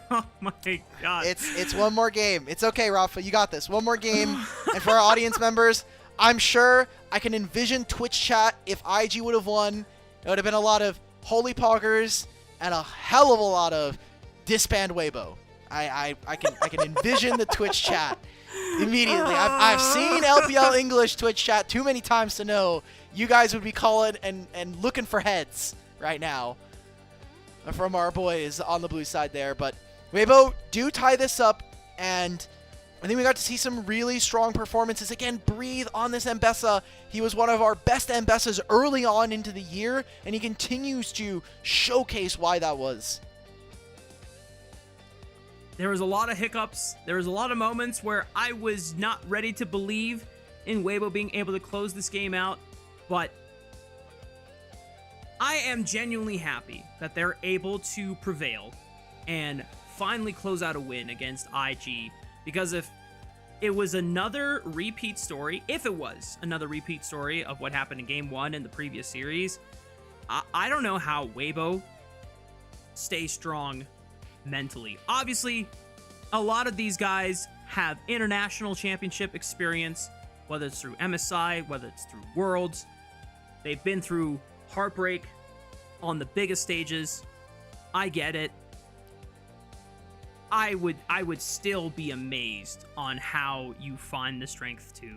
oh my god. It's one more game. It's okay, Rafa. You got this. One more game. And for our audience members, I'm sure I can envision Twitch chat if IG would have won. It would have been a lot of holy poggers and a hell of a lot of disband Weibo. I can envision the Twitch chat immediately. I've seen LPL English Twitch chat too many times to know you guys would be calling and looking for heads right now from our boys on the blue side there. But Weibo do tie this up, and I think we got to see some really strong performances. Again, breathe on this Mbessa. He was one of our best Mbessas early on into the year, and he continues to showcase why that was. There was a lot of hiccups. There was a lot of moments where I was not ready to believe in Weibo being able to close this game out, but I am genuinely happy that they're able to prevail and finally close out a win against IG, because if it was another repeat story, of what happened in Game 1 in the previous series, I don't know how Weibo stays strong mentally. Obviously, a lot of these guys have international championship experience, whether it's through MSI, whether it's through Worlds. They've been through heartbreak on the biggest stages. I get it. I would still be amazed on how you find the strength to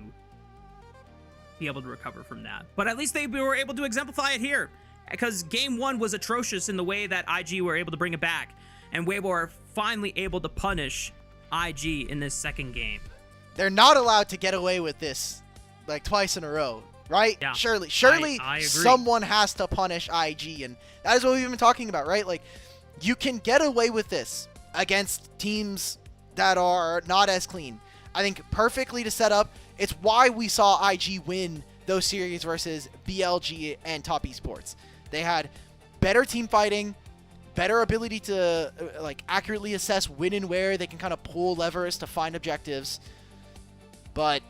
be able to recover from that. But at least they were able to exemplify it here, because game 1 was atrocious in the way that IG were able to bring it back, and Weibo are finally able to punish IG in this second game. They're not allowed to get away with this like twice in a row, right? Yeah, Surely I agree. someone has to punish IG, and that is what we've been talking about, right? Like, you can get away with this against teams that are not as clean. I think perfectly to set up, it's why we saw IG win those series versus BLG and Top Esports. They had better team fighting, better ability to like accurately assess when and where they can kind of pull levers to find objectives. But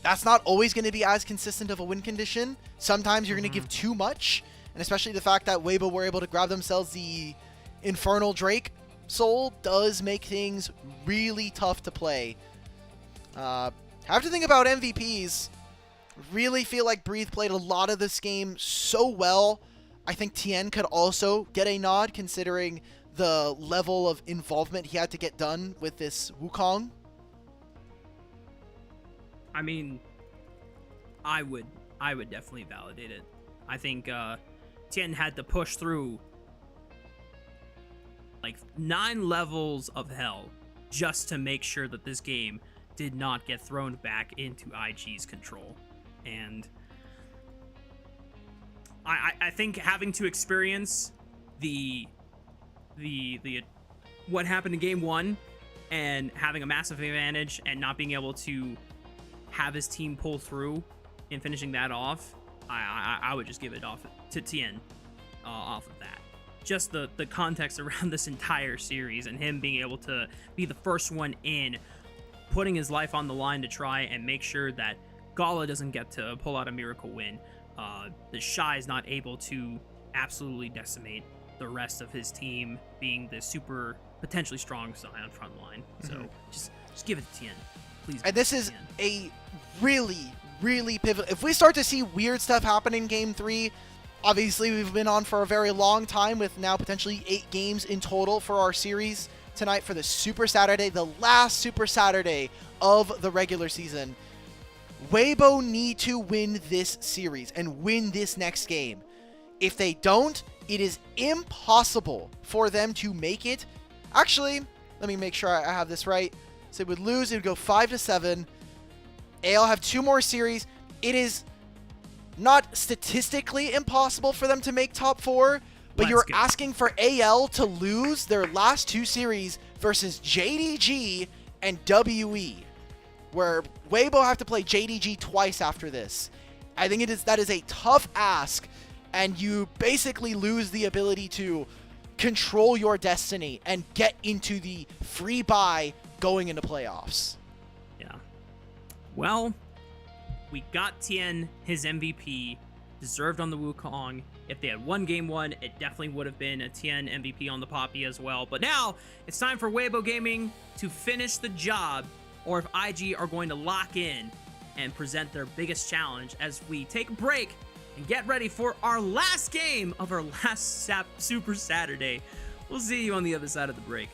that's not always going to be as consistent of a win condition. Sometimes you're going to give too much, and especially the fact that Weibo were able to grab themselves the Infernal Drake soul does make things really tough to play. Have to think about MVPs. Really feel like Breathe played a lot of this game so well. I think Tien could also get a nod considering the level of involvement he had to get done with this Wukong. I mean, I would definitely validate it. I think Tien had to push through like 9 levels of hell just to make sure that this game did not get thrown back into IG's control. And I think having to experience the what happened in game 1 and having a massive advantage and not being able to have his team pull through and finishing that off, I would just give it off to Tien off of that. Just the context around this entire series and him being able to be the first one in, putting his life on the line to try and make sure that Gala doesn't get to pull out a miracle win. The Shy is not able to absolutely decimate the rest of his team, being the super potentially strong side on front line. So just give it to Tien, please. And this is a really, really pivotal. If we start to see weird stuff happen in game 3, obviously we've been on for a very long time with now potentially 8 games in total for our series tonight for the Super Saturday, the last Super Saturday of the regular season. Weibo need to win this series and win this next game. If they don't, it is impossible for them to make it. Actually, let me make sure I have this right. So it would lose, it would go 5-7. AL have 2 more series. It is not statistically impossible for them to make top 4, but you're asking for AL to lose their last 2 series versus JDG and WE, where Weibo have to play JDG twice after this. I think that is a tough ask, and you basically lose the ability to control your destiny and get into the free buy going into playoffs. Yeah. Well, we got Tien his MVP, deserved on the Wukong. If they had won game 1, it definitely would have been a Tien MVP on the Poppy as well. But now it's time for Weibo Gaming to finish the job, or if IG are going to lock in and present their biggest challenge as we take a break and get ready for our last game of our last Super Saturday. We'll see you on the other side of the break.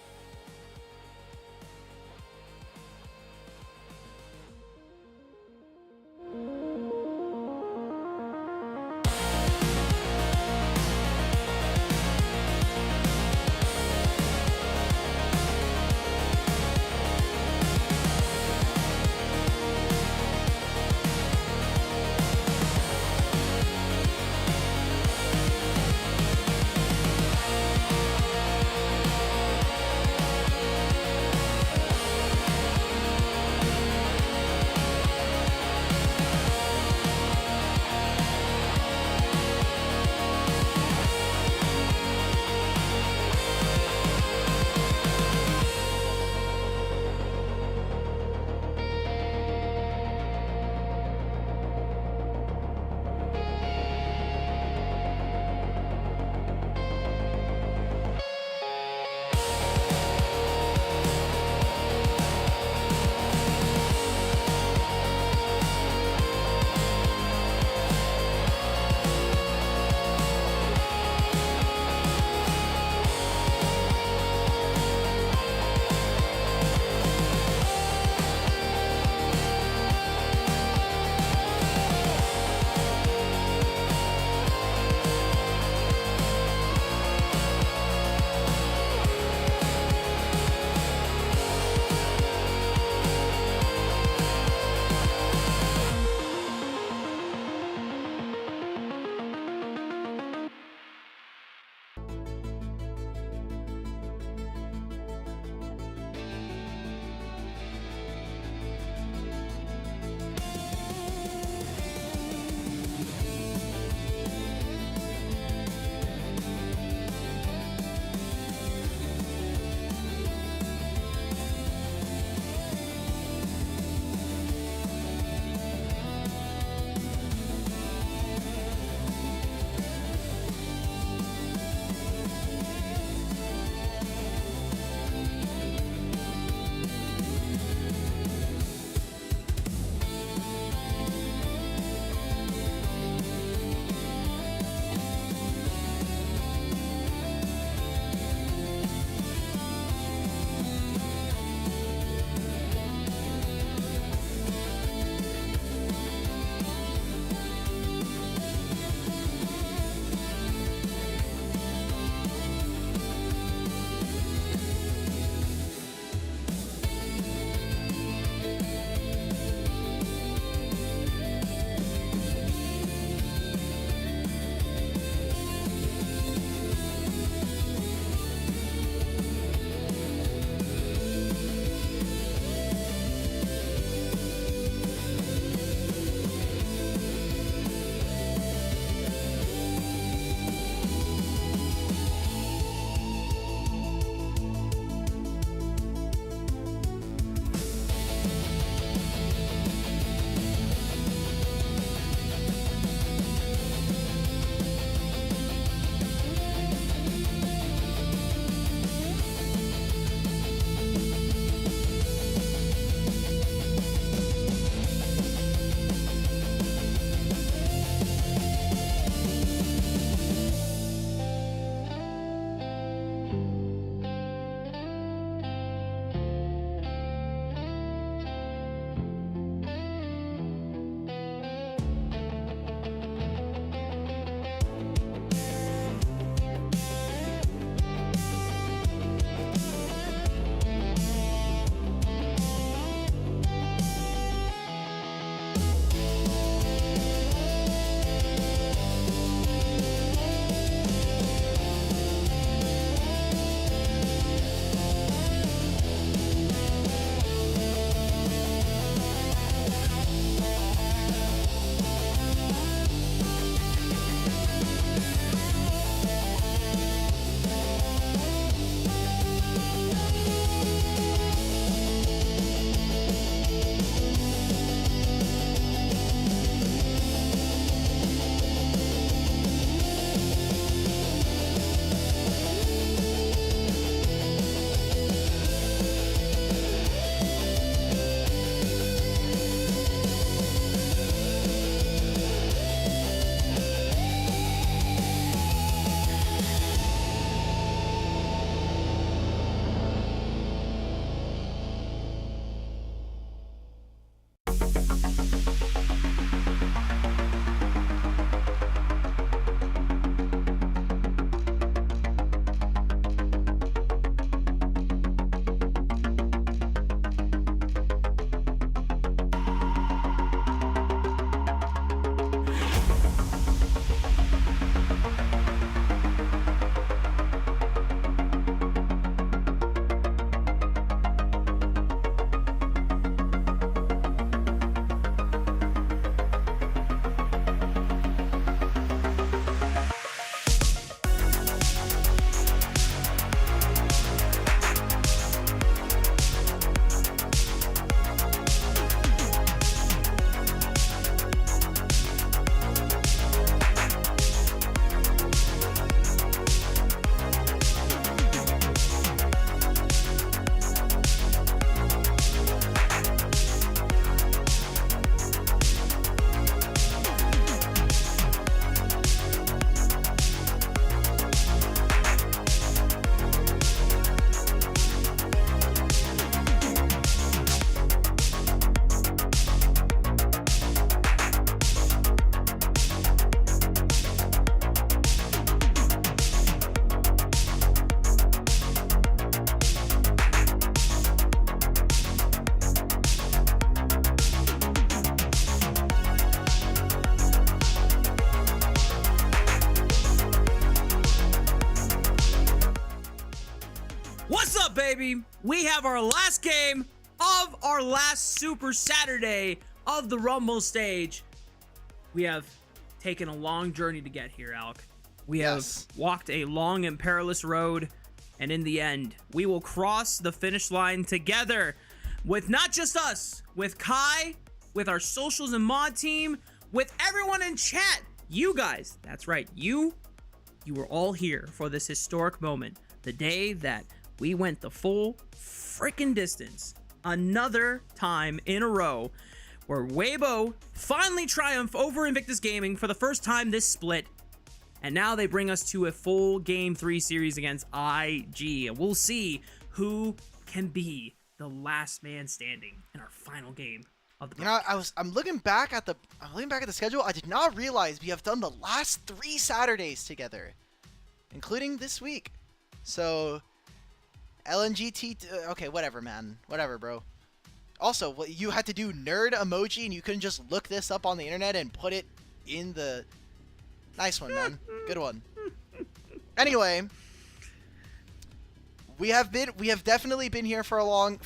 up, baby? We have our last game of our last Super Saturday of the Rumble stage. We have taken a long journey to get here, Alk. We have walked a long and perilous road, and in the end, we will cross the finish line together with not just us, with Kai, with our socials and mod team, with everyone in chat. You guys, that's right, you were all here for this historic moment, the day that we went the full freaking distance. Another time in a row where Weibo finally triumphed over Invictus Gaming for the first time this split. And now they bring us to a full Game 3 series against IG. And we'll see who can be the last man standing in our final game of the broadcast. I'm looking back at the schedule. I did not realize we have done the last 3 Saturdays together, including this week. So LNG okay, whatever, man. Whatever, bro. Also, you had to do nerd emoji and you couldn't just look this up on the internet and put it in the... Nice one, man. Good one. Anyway, we have definitely been here for a long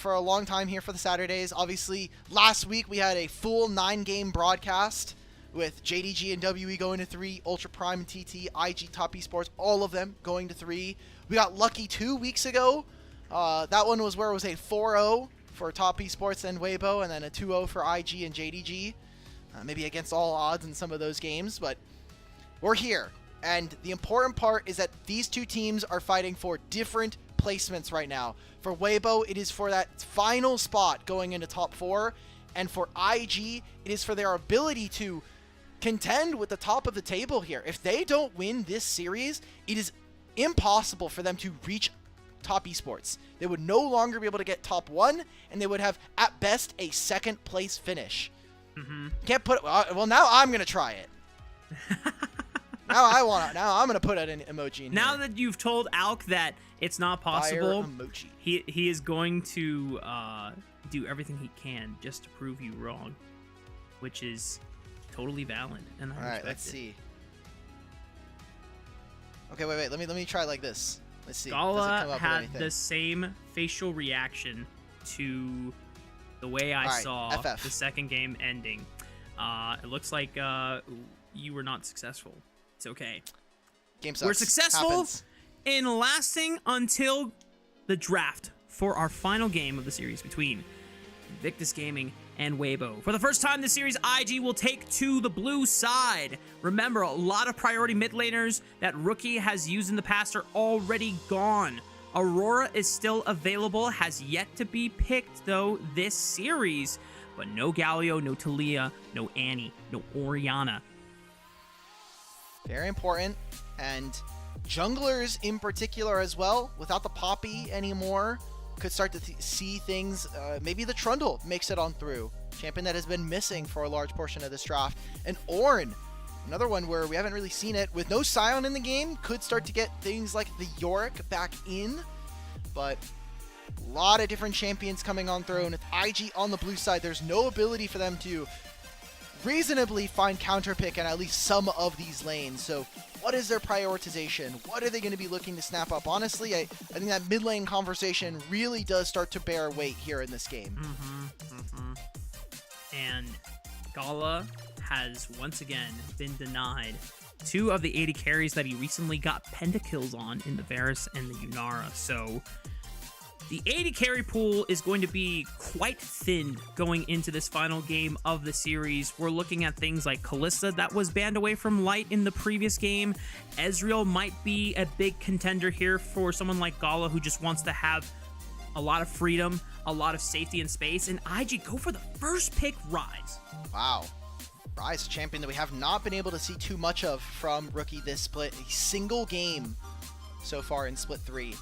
time here for the Saturdays. Obviously, last week we had a full 9-game broadcast with JDG and WE going to 3, Ultra Prime and TT, IG Top Esports, all of them going to 3. We got lucky 2 weeks ago. That one was where it was a 4-0 for Top Esports and Weibo, and then a 2-0 for IG and JDG. Maybe against all odds in some of those games, but we're here. And the important part is that these two teams are fighting for different placements right now. For Weibo, it is for that final spot going into top 4. And for IG, it is for their ability to contend with the top of the table here. If they don't win this series, it is impossible for them to reach Top Esports. They would no longer be able to get top 1, and they would have, at best, a 2nd place finish. Can't put it... Well, now I'm going to try it. Now I'm going to put an emoji in Now here. that you've told Alk that it's not possible, Fire emoji. he is going to do everything he can just to prove you wrong, which is totally valid. And I Alright, respect let's it. see. Okay, wait. Let me try like this. Let's see. Does it Gala come up with had anything? the same facial reaction to the way I Alright, saw FF. the second game ending. It looks like you were not successful. It's okay. Game sucks. We're successful Happens. in lasting until the draft for our final game of the series between Invictus Gaming and Weibo. For the first time this series, IG will take to the blue side. Remember, a lot of priority mid laners that Rookie has used in the past are already gone. Aurora is still available, has yet to be picked though this series. But no Galio, no Talia, no Annie, no Oriana. Very important. And junglers in particular as well, without the Poppy anymore, could start to see things. Maybe the Trundle makes it on through. Champion that has been missing for a large portion of this draft. And Ornn, another one where we haven't really seen it. With no Scion in the game, could start to get things like the Yorick back in. But a lot of different champions coming on through. And with IG on the blue side, there's no ability for them to reasonably find counterpick in at least some of these lanes. So what is their prioritization? What are they going to be looking to snap up? Honestly, I think that mid lane conversation really does start to bear weight here in this game. And Gala has once again been denied 2 of the 80 carries that he recently got pentakills on in the Varus and the Yunara. So the 80 carry pool is going to be quite thin going into this final game of the series. We're looking at things like Kalista that was banned away from Light in the previous game. Ezreal might be a big contender here for someone like Gala who just wants to have a lot of freedom, a lot of safety and space. And IG go for the first pick, Rise. Wow. Rise, a champion that we have not been able to see too much of from Rookie this split. A single game so far in Split 3.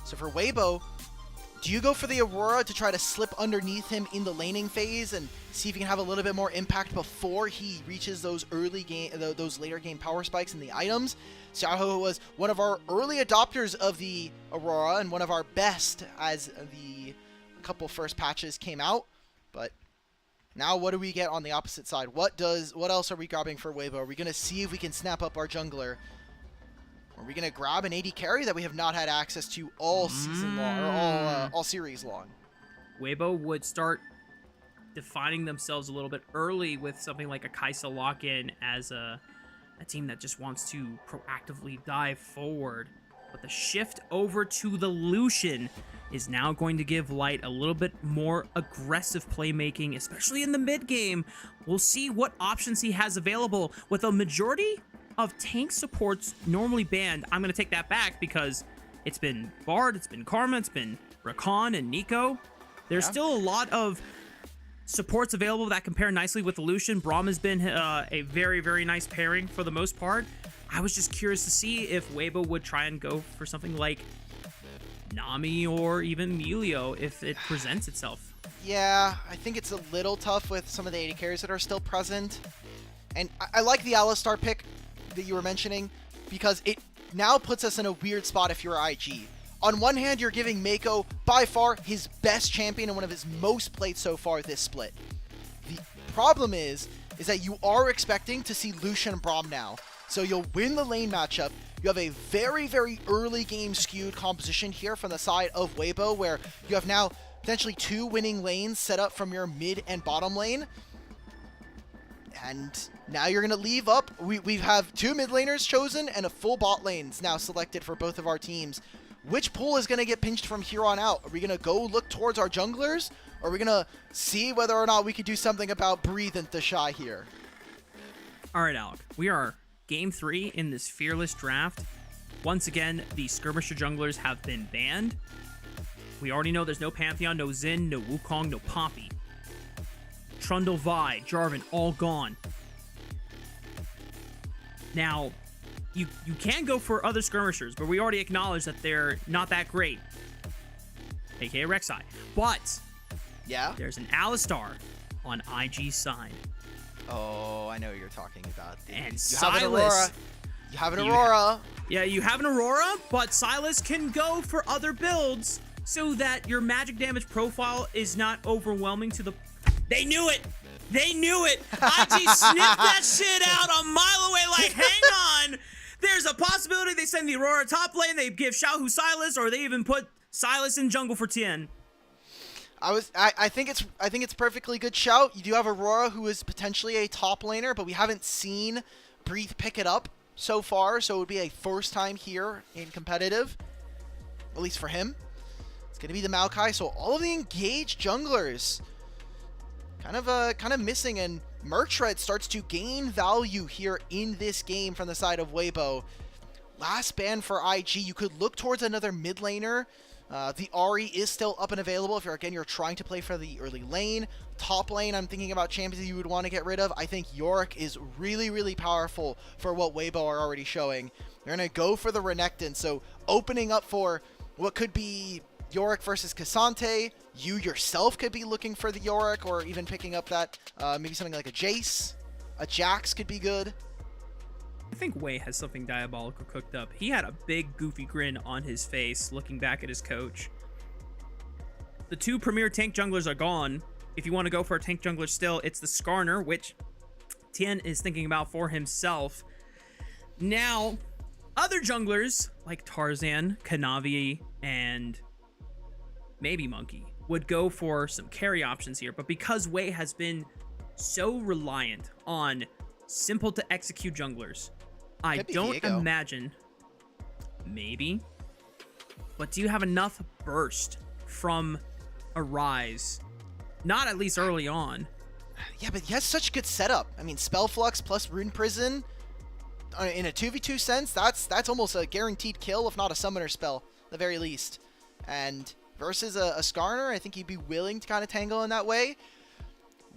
So for Weibo, do you go for the Aurora to try to slip underneath him in the laning phase and see if you can have a little bit more impact before he reaches those those later game power spikes in the items? Xiaohu was one of our early adopters of the Aurora and one of our best as the couple first patches came out. But now what do we get on the opposite side? What else are we grabbing for Weibo? Are we going to see if we can snap up our jungler? Are we going to grab an AD carry that we have not had access to all season long, or all series long? Weibo would start defining themselves a little bit early with something like a Kaisa lock-in as a team that just wants to proactively dive forward. But the shift over to the Lucian is now going to give Light a little bit more aggressive playmaking, especially in the mid game. We'll see what options he has available. With a majority of tank supports normally banned, I'm going to take that back because it's been Bard, it's been Karma, it's been Rakan and Nico. There's still a lot of supports available that compare nicely with the Lucian. Braum has been a very, very nice pairing for the most part. I was just curious to see if Weibo would try and go for something like Nami or even Melio if it presents itself. Yeah, I think it's a little tough with some of the AD carries that are still present. And I like the Alistar pick that you were mentioning because it now puts us in a weird spot if you're IG. On one hand, you're giving Mako, by far, his best champion and one of his most played so far this split. The problem is that you are expecting to see Lucian and Braum now. So you'll win the lane matchup. You have a very, very early game skewed composition here from the side of Weibo, where you have now potentially 2 winning lanes set up from your mid and bottom lane. And now you're going to leave up. We have 2 mid laners chosen and a full bot lanes now selected for both of our teams. Which pool is going to get pinched from here on out? Are we going to go look towards our junglers? Or are we going to see whether or not we could do something about Breathe and Thashai here? All right, Alec. We are Game 3 in this Fearless draft. Once again, the Skirmisher junglers have been banned. We already know there's no Pantheon, no Xin, no Wukong, no Poppy. Trundle, Vi, Jarvan, all gone. Now, you can go for other Skirmishers, but we already acknowledged that they're not that great. AKA Rek'Sai. But yeah, there's an Alistar on IG's side. Oh, I know what you're talking about. And you Silas. have an Aurora. You have an Aurora. Yeah, you have an Aurora, but Silas can go for other builds so that your magic damage profile is not overwhelming to the... They knew it! They knew it! IG sniffed that shit out a mile away like, hang on! There's a possibility they send the Aurora top lane, they give Xiaohu Silas, or they even put Silas in jungle for Tien. I think it's perfectly good shout. You do have Aurora, who is potentially a top laner, but we haven't seen Breathe pick it up so far, so it would be a first time here in competitive, at least for him. It's gonna be the Maokai, so all of the engaged junglers kind of missing, and Merchred starts to gain value here in this game from the side of Weibo. Last ban for IG. You could look towards another mid laner. The Ahri is still up and available if you're trying to play for the early lane. Top lane, I'm thinking about champions you would want to get rid of. I think Yorick is really, really powerful for what Weibo are already showing. They're going to go for the Renekton, so opening up for what could be Yorick versus Cassante. You yourself could be looking for the Yorick, or even picking up that, maybe something like a Jace. A Jax could be good. I think Wei has something diabolical cooked up. He had a big goofy grin on his face looking back at his coach. The 2 premier tank junglers are gone. If you want to go for a tank jungler still, it's the Skarner, which Tien is thinking about for himself. Now, other junglers like Tarzan, Kanavi, and maybe Monkey would go for some carry options here, but because Wei has been so reliant on simple to execute junglers, I don't imagine, maybe, but do you have enough burst from a Rise? Not at least early on. Yeah, but he has such good setup. I mean, Spell Flux plus Rune Prison, in a 2v2 sense, that's almost a guaranteed kill, if not a summoner spell, at the very least. And versus a Skarner, I think he'd be willing to kind of tangle in that way.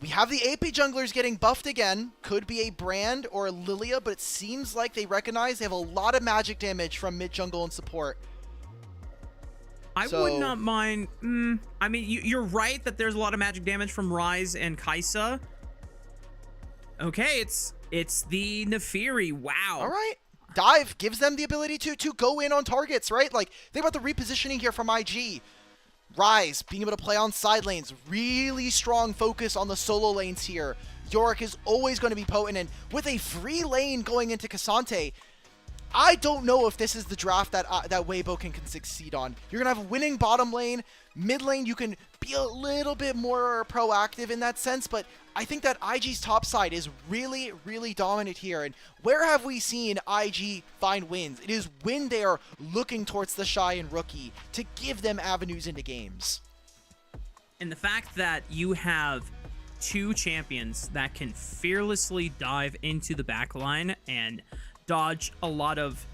We have the AP junglers getting buffed again. Could be a Brand or a Lilia, but it seems like they recognize they have a lot of magic damage from mid jungle and support. I would not mind. I mean, you're right that there's a lot of magic damage from Rise and Kaisa. Okay, it's the Nefiri. Wow. All right. Dive gives them the ability to go in on targets, right? Like, think about the repositioning here from IG. Rise, being able to play on side lanes, really strong focus on the solo lanes here. Yorick is always going to be potent, and with a free lane going into Cassante, I don't know if this is the draft that Weibo can succeed on. You're going to have a winning bottom lane. Mid lane, you can be a little bit more proactive in that sense, but I think that IG's top side is really, really dominant here. And where have we seen IG find wins? It is when they are looking towards the Shy and Rookie to give them avenues into games. And the fact that you have two champions that can fearlessly dive into the backline and dodge a lot of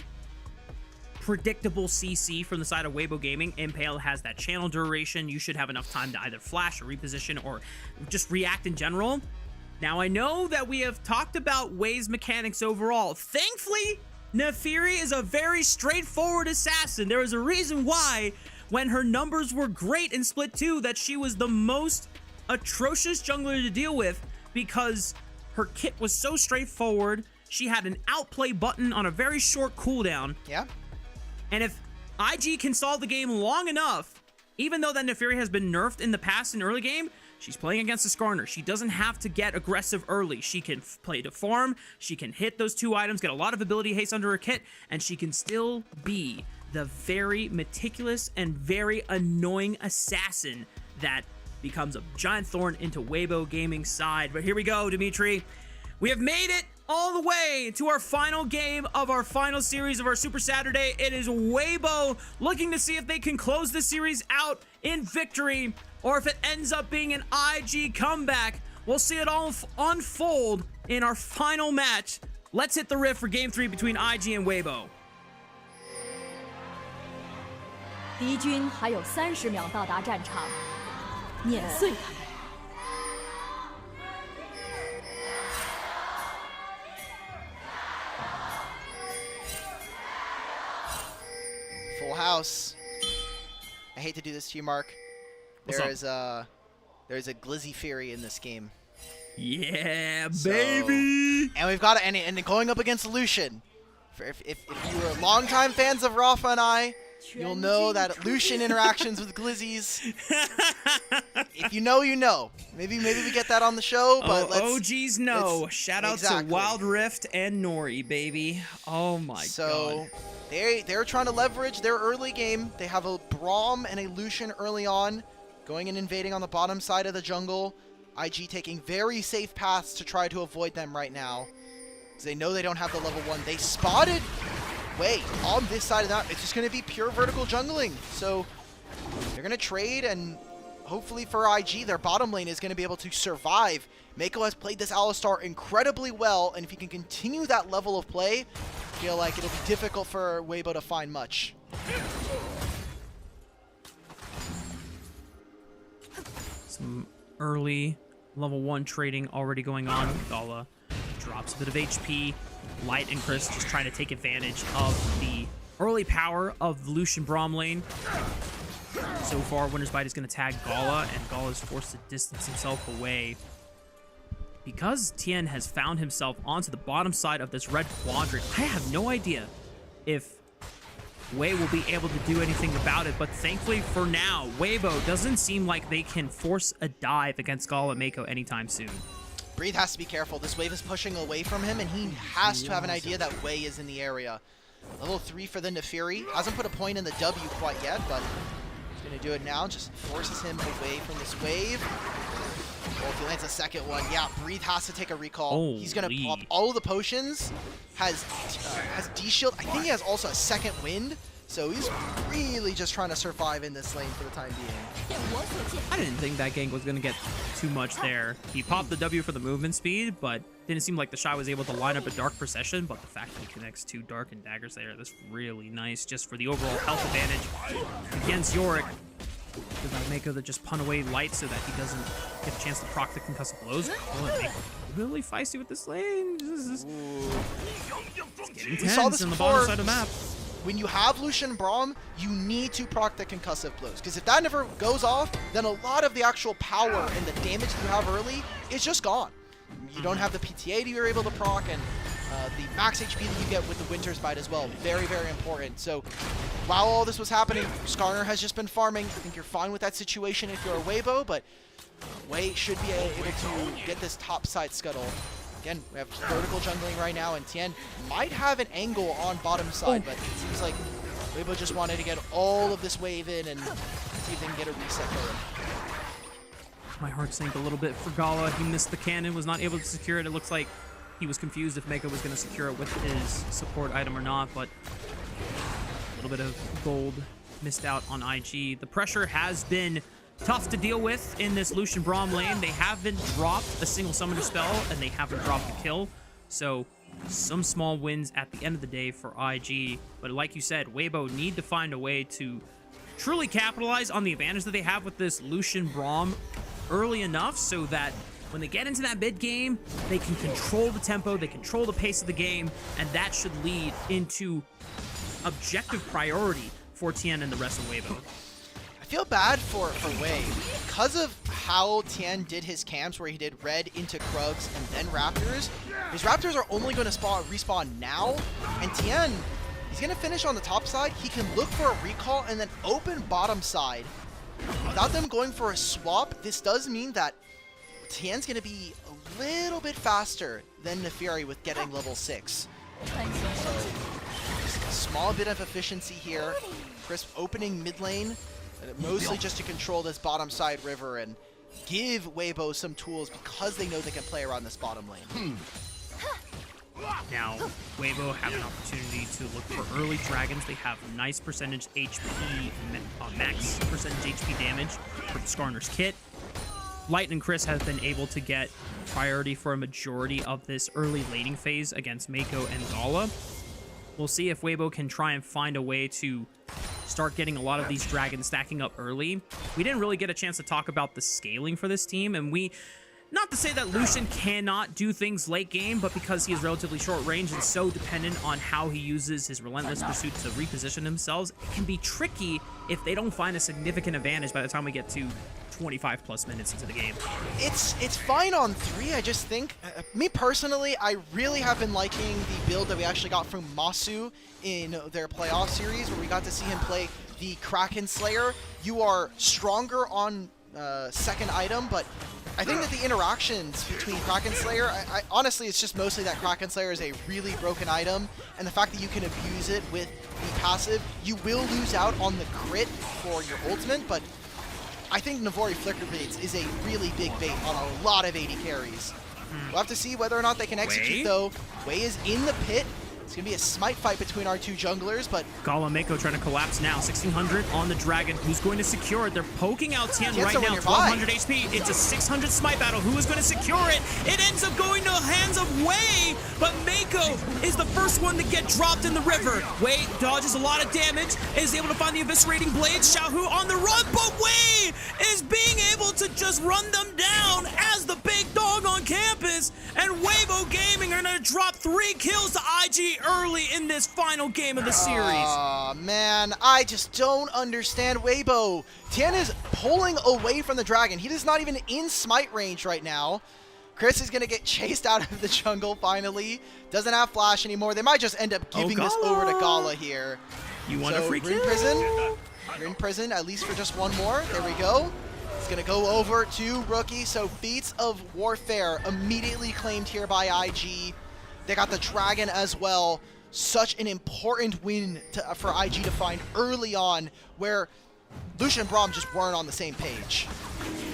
predictable CC from the side of Weibo Gaming. Impale has that channel duration. You should have enough time to either flash or reposition or just react in general. Now, I know that we have talked about Wei's mechanics overall. Thankfully, Nefiri is a very straightforward assassin. There is a reason why, when her numbers were great in Split 2, that she was the most atrocious jungler to deal with because her kit was so straightforward. She had an outplay button on a very short cooldown. Yeah. And if IG can solve the game long enough, even though that Nefiri has been nerfed in the past in early game, she's playing against a Skarner. She doesn't have to get aggressive early. She can play to farm, she can hit those two items, get a lot of ability haste under her kit, and she can still be the very meticulous and very annoying assassin that becomes a giant thorn into Weibo Gaming's side. But here we go, Dimitri. We have made it all the way to our final game of our final series of our Super Saturday. It is Weibo looking to see if they can close this series out in victory, or if it ends up being an IG comeback. We'll see it all unfold in our final match. Let's hit the riff for Game 3 between IG and Weibo. 敌军还有30秒到达战场，碾碎他们。 Full house. I hate to do this to you, Mark. There is a Glizzy Fury in this game. Yeah, baby. And we've got and going up against Lucian. If you are longtime fans of Rafa and I, you'll know that Lucian interactions with Glizzies. If you know, you know. Maybe we get that on the show, but OGs know. Shout out to Wild Rift and Nori, baby. Oh my god. So they're trying to leverage their early game. They have a Braum and a Lucian early on, going and invading on the bottom side of the jungle. IG taking very safe paths to try to avoid them right now, because they know they don't have the level 1. They spotted Wei on this side of that. It's just going to be pure vertical jungling. So they're going to trade, and hopefully for IG, their bottom lane is going to be able to survive. Mako has played this Alistar incredibly well, and if he can continue that level of play, I feel like it'll be difficult for Weibo to find much. Some early level 1 trading already going on. Gala drops a bit of HP. Light and Chris just trying to take advantage of the early power of the Lucian Braum lane. So far, Winter's Bite is going to tag Gala, and Gala is forced to distance himself away. Because Tien has found himself onto the bottom side of this red quadrant, I have no idea if Wei will be able to do anything about it, but thankfully for now, Weibo doesn't seem like they can force a dive against Gala Mako anytime soon. Breathe has to be careful. This wave is pushing away from him, and he has to have an idea that Wei is in the area. Level 3 for the Nefiri. Hasn't put a point in the W quite yet, but he's going to do it now. Just forces him away from this wave. Oh, if he lands a second one, yeah, Breathe has to take a recall. Holy. He's going to pop all of the potions. Has D-Shield. I think he has also a second wind. So he's really just trying to survive in this lane for the time being. I didn't think that gank was going to get too much there. He popped the W for the movement speed, but didn't seem like the Shy was able to line up a Dark Procession, but the fact that he connects 2 Dark and Daggers there, that's really nice just for the overall health advantage against Yorick. Does that Mako that just pun away Light so that he doesn't get a chance to proc the concussive blows? Oh, Mako really feisty with this lane. It's getting We saw tense this on the before. bottom side of the map. When you have Lucian Braum, you need to proc the concussive blows, because if that never goes off, then a lot of the actual power and the damage that you have early is just gone. You don't have the PTA that you're able to proc, and the max HP that you get with the Winter's Bite as well. Very, very important. So while all this was happening, Skarner has just been farming. I think you're fine with that situation if you're a Weibo, but Wei should be able to get this top side scuttle. Again, we have vertical jungling right now, and Tien might have an angle on bottom side, but it seems like Weibo just wanted to get all of this wave in and see if they can get a reset going. My heart sank a little bit for Gala. He missed the cannon, was not able to secure it. It looks like he was confused if Mako was going to secure it with his support item or not, but a little bit of gold missed out on IG. The pressure has been tough to deal with in this Lucian Braum lane. They haven't dropped a single summoner spell, and they haven't dropped a kill. So some small wins at the end of the day for IG. But like you said, Weibo need to find a way to truly capitalize on the advantage that they have with this Lucian Braum early enough so that when they get into that mid game, they can control the tempo, they control the pace of the game, and that should lead into objective priority for Tien and the rest of Weibo. I feel bad for Wei because of how Tien did his camps where he did red into Krugs and then Raptors. His Raptors are only going to respawn now, and Tien, he's going to finish on the top side. He can look for a recall and then open bottom side. Without them going for a swap, this does mean that Tien's going to be a little bit faster than Neferi with getting level 6. So, just a small bit of efficiency here. Crisp opening mid lane, mostly just to control this bottom side river and give Weibo some tools because they know they can play around this bottom lane. Now, Weibo have an opportunity to look for early dragons. They have nice percentage HP, max percentage HP damage for the Skarner's kit. Light and Chris have been able to get priority for a majority of this early laning phase against Mako and Gala. We'll see if Weibo can try and find a way to start getting a lot of these dragons stacking up early. We didn't really get a chance to talk about the scaling for this team, and not to say that Lucian cannot do things late game, but because he is relatively short range and so dependent on how he uses his Relentless Pursuit to reposition themselves, it can be tricky if they don't find a significant advantage by the time we get to 25 plus minutes into the game. It's fine on 3. I just think, me personally, I really have been liking the build that we actually got from Masu in their playoff series, where we got to see him play the Kraken Slayer. You are stronger on second item, but I think that the interactions between Kraken Slayer, I honestly, it's just mostly that Kraken Slayer is a really broken item, and the fact that you can abuse it with the passive, you will lose out on the crit for your ultimate, but I think Navori Flicker Baits is a really big bait on a lot of 80 carries. We'll have to see whether or not they can execute, though. Wei is in the pit. It's going to be a smite fight between our two junglers, but Gala Mako trying to collapse now. 1600 on the dragon. Who's going to secure it? They're poking out Tien right now. 1200 HP. It's a 600 smite battle. Who is going to secure it? It ends up going to the hands of Wei, but Mako is the first one to get dropped in the river. Wei dodges a lot of damage, is able to find the eviscerating blades. Xiaohu on the run, but Wei is being able to just run them down as the big dog on campus, and Weibo Gaming are going to drop 3 kills to IG early in this final game of the series. Aw, man, I just don't understand Weibo. Tien is pulling away from the dragon. He is not even in smite range right now. Chris is going to get chased out of the jungle finally. Doesn't have flash anymore. They might just end up giving this over to Gala here. You want a free kill? We're in prison. You're in prison, at least for just one more. There we go. It's going to go over to Rookie. So Feats of Warfare immediately claimed here by IG. They got the dragon as well. Such an important win for IG to find early on, where Lucian and Braum just weren't on the same page.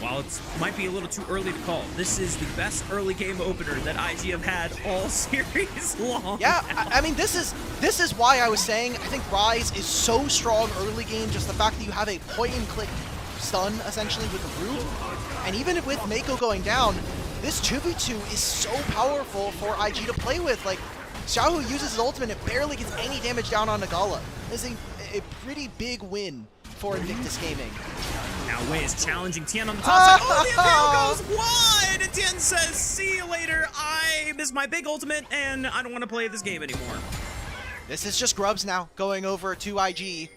While it might be a little too early to call, this is the best early game opener that IG have had all series long. Yeah, I mean, this is why I was saying I think Rise is so strong early game. Just the fact that you have a point-and-click stun essentially with the root, and even with Mako going down, this 2v2 is so powerful for IG to play with. Like, Xiaohu uses his ultimate and barely gets any damage down on Nagala. This is a pretty big win for Invictus Gaming. Now Wei is challenging Tien on the top side. Oh, the appeal goes wide! And Tien says, see you later. I missed my big ultimate, and I don't want to play this game anymore. This is just Grubs now going over to IG.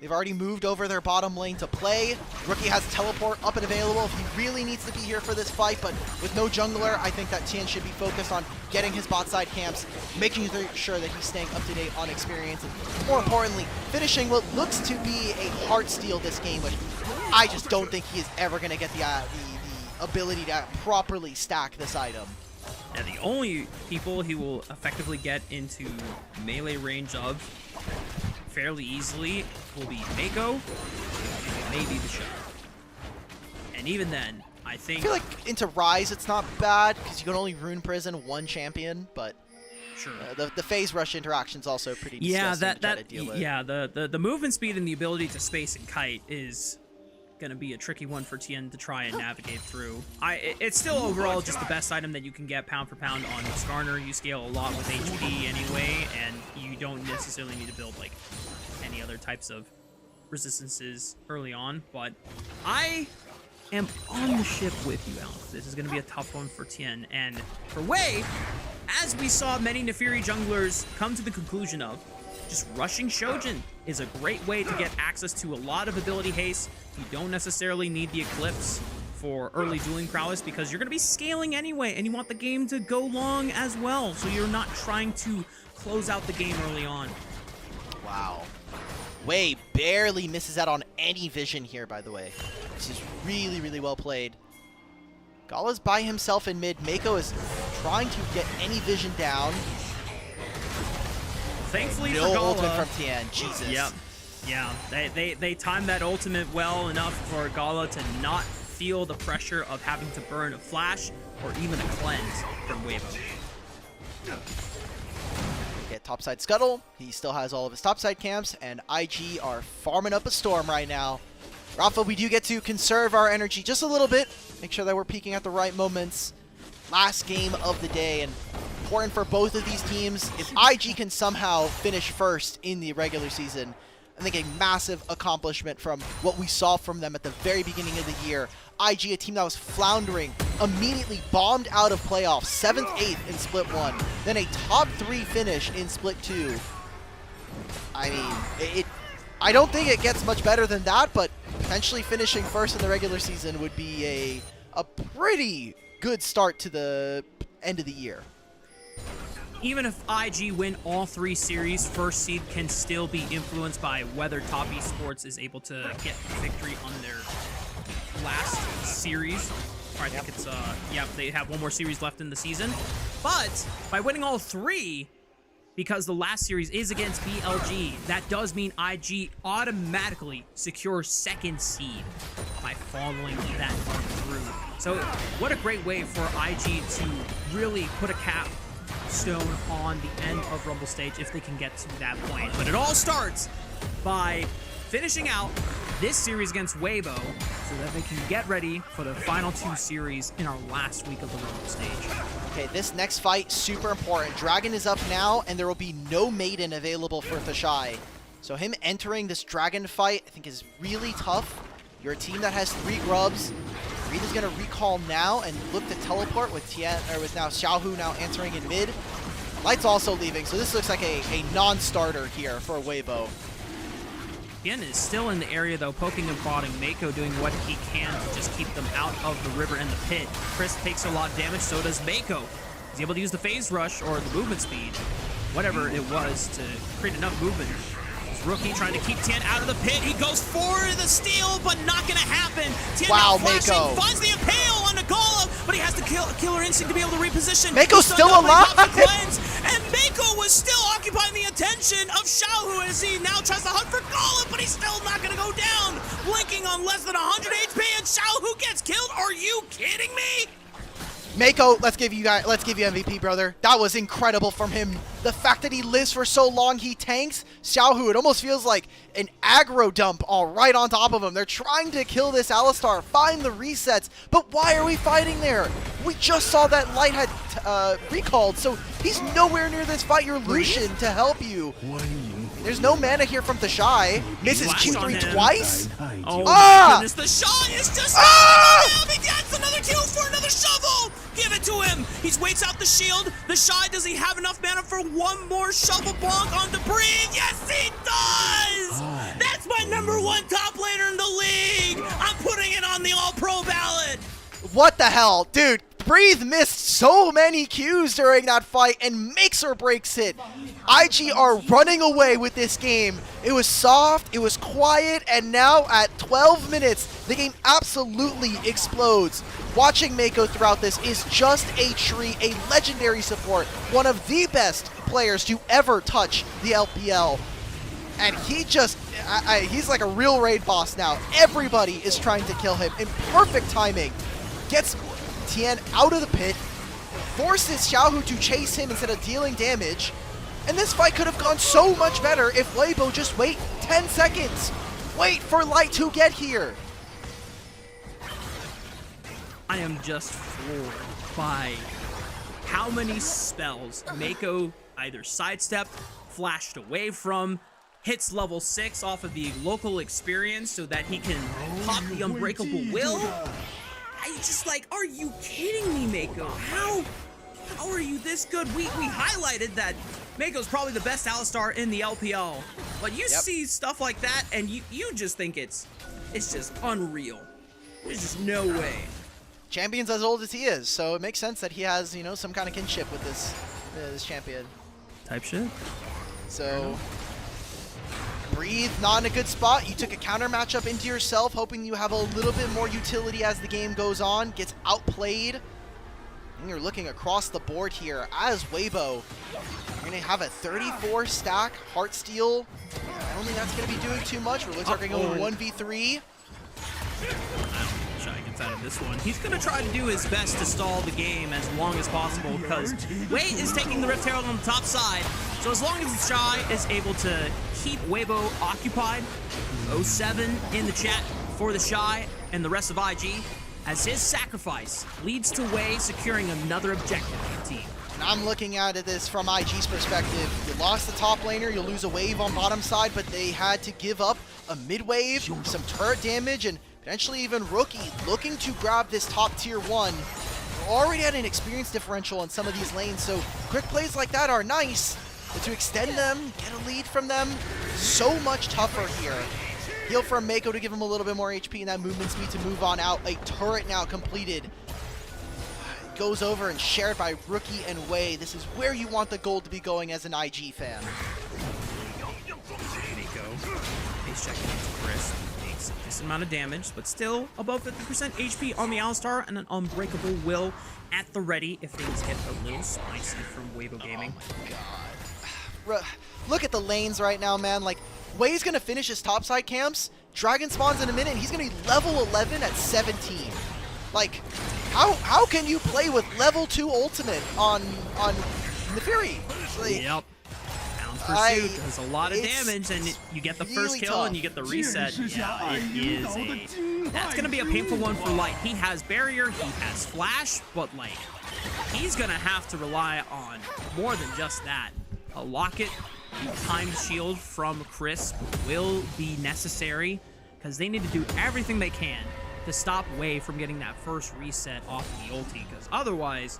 They've already moved over their bottom lane to play. Rookie has teleport up and available if he really needs to be here for this fight, but with no jungler, I think that Tien should be focused on getting his bot side camps, making sure that he's staying up to date on experience, and more importantly, finishing what looks to be a heart steal this game, which I just don't think he is ever going to get the ability to properly stack this item. Now, the only people he will effectively get into melee range of fairly easily will be Mako and maybe the Shadow. And even then, I I think... feel like into Rise it's not bad because you can only rune prison one champion, but Sure. the phase rush interaction's also pretty Yeah, disgusting to try to deal with. the movement speed and the ability to space and kite is gonna be a tricky one for Tien to try and navigate through. It's still overall just the best item that you can get pound for pound on Skarner. You scale a lot with HP anyway, and you don't necessarily need to build like any other types of resistances early on. But I am on the ship with you, Alex. This is gonna be a tough one for Tien, and for Wei, as we saw many Nefiri junglers come to the conclusion of, just rushing Shojin is a great way to get access to a lot of ability haste. You don't necessarily need the Eclipse for early dueling prowess because you're going to be scaling anyway, and you want the game to go long as well, so you're not trying to close out the game early on. Wow. Wei barely misses out on any vision here, by the way. This is really, really well played. Gala's by himself in mid. Mako is trying to get any vision down. Thankfully for No Gala, ultimate from Tien. Jesus. Yep. Yeah, they timed that ultimate well enough for Gala to not feel the pressure of having to burn a flash or even a cleanse from Weibo. Get topside scuttle. He still has all of his topside camps, and IG are farming up a storm right now. Rafa, we do get to conserve our energy just a little bit. Make sure that we're peaking at the right moments. Last game of the day, and important for both of these teams. If IG can somehow finish first in the regular season, I think a massive accomplishment from what we saw from them at the very beginning of the year. IG, a team that was floundering, immediately bombed out of playoffs, 7th, 8th in Split 1, then a top 3 finish in Split 2. I mean, I don't think it gets much better than that, but potentially finishing first in the regular season would be a pretty good start to the end of the year. Even if IG win all 3 series, first seed can still be influenced by whether Top Esports is able to get victory on their last series. Or I think it's, yeah, they have one more series left in the season. But by winning all 3, because the last series is against BLG, that does mean IG automatically secures 2nd seed by following that run through. So what a great way for IG to really put a capstone on the end of Rumble stage if they can get to that point. But it all starts by finishing out this series against Weibo so that they can get ready for the final 2 series in our last week of the Rumble stage. Okay, this next fight, super important. Dragon is up now, and there will be no Maiden available for Thashai. So him entering this Dragon fight, I think, is really tough. You're a team that has 3 grubs. Reed is going to recall now and look to teleport with Tien, or with now Xiaohu now entering in mid. Light's also leaving, so this looks like a non-starter here for Weibo. Tien is still in the area though, poking and prodding. Mako doing what he can to just keep them out of the river and the pit. Chris takes a lot of damage, so does Mako. He's able to use the phase rush or the movement speed, whatever it was, to create enough movement. This rookie trying to keep Tien out of the pit. He goes for the steal, but not gonna happen. Tien Wow, now flashing, Mako finds the impale on Nagala, but he has the killer instinct to be able to reposition. Mako's He's still done alive! and Mako was still occupying the attention of Xiaohu as he now tries to hunt for Gala, but he's still not gonna go down. Blinking on less than 100 HP, and Xiaohu gets killed. Are you kidding me? Mako, let's give you MVP, brother. That was incredible from him. The fact that he lives for so long, he tanks Xiaohu. It almost feels like an aggro dump all right on top of him. They're trying to kill this Alistar, find the resets, but why are we fighting there? We just saw that Light had recalled, so he's nowhere near this fight. You're Lucian to help you. There's no mana here from Thashai. Misses Flashed on Q3 him. twice. Oh Ah! my goodness, the shot is just he gets another kill for another shovel. Give it to him. He waits out the shield. The Shy, does he have enough mana for one more shovel bonk on Debris? Yes, he does! That's my #1 top laner in the league. I'm putting it on the all-pro ballot. What the hell? Dude, Breathe missed so many Qs during that fight, and makes or breaks it. IG are running away with this game. It was soft, it was quiet, and now at 12 minutes, the game absolutely explodes. Watching Mako throughout this is just a treat, a legendary support, one of the best players to ever touch the LPL. And he just, he's like a real raid boss now. Everybody is trying to kill him in perfect timing. Gets Tien out of the pit, forces Xiaohu to chase him instead of dealing damage. And this fight could have gone so much better if Weibo just wait 10 seconds. Wait for Light to get here. I am just floored by how many spells Mako either sidestepped, flashed away from, hits level 6 off of the local experience so that he can pop the Unbreakable Will. I just like, are you kidding me, Mako? How are you this good? We highlighted that Mako's probably the best Alistar in the LPL, but you see stuff like that and you just think it's just unreal. There's just no way. Champion's as old as he is, so it makes sense that he has, you know, some kind of kinship with this champion. Type shit. So, Breathe, not in a good spot. You took a counter matchup into yourself, hoping you have a little bit more utility as the game goes on. Gets outplayed. And you're looking across the board here as Weibo. You're going to have a 34 stack Heartsteel. I don't think that's going to be doing too much. We're looking going 1v3. Shy gets out of this one. He's going to try to do his best to stall the game as long as possible because Wei is taking the Rift Herald on the top side. So as long as Shy is able to keep Weibo occupied, 07 in the chat for the Shy and the rest of IG, as his sacrifice leads to Wei securing another objective for the team. And I'm looking at this from IG's perspective. You lost the top laner, you lose a wave on bottom side, but they had to give up a mid wave, some turret damage, and potentially even Rookie looking to grab this top tier 1. We're already at an experience differential on some of these lanes, so quick plays like that are nice, but to extend them, get a lead from them, so much tougher here. Heal from Mako to give him a little bit more HP and that movement speed to move on out. A turret now completed. Goes over and shared by Rookie and Wei. This is where you want the gold to be going as an IG fan. Mako is checking into Chris. Takes a decent amount of damage, but still above 50% HP on the Alistar and an Unbreakable Will at the ready if things get a little spicy from Weibo Gaming. Oh my god. Look at the lanes right now, man. Like, Wei's gonna finish his topside camps. Dragon spawns in a minute, and he's gonna be level 11 at 17. Like, how can you play with level 2 ultimate on Neferi? Like, Yep. Bounce Pursuit does a lot of damage, and you get the first kill tough. and you get the reset. Yeah, it is that's gonna be a painful one for Light. He has barrier, he has flash, but like, he's gonna have to rely on more than just that. A locket, timed shield from Chris will be necessary because they need to do everything they can to stop Wei from getting that first reset off of the ulti, because otherwise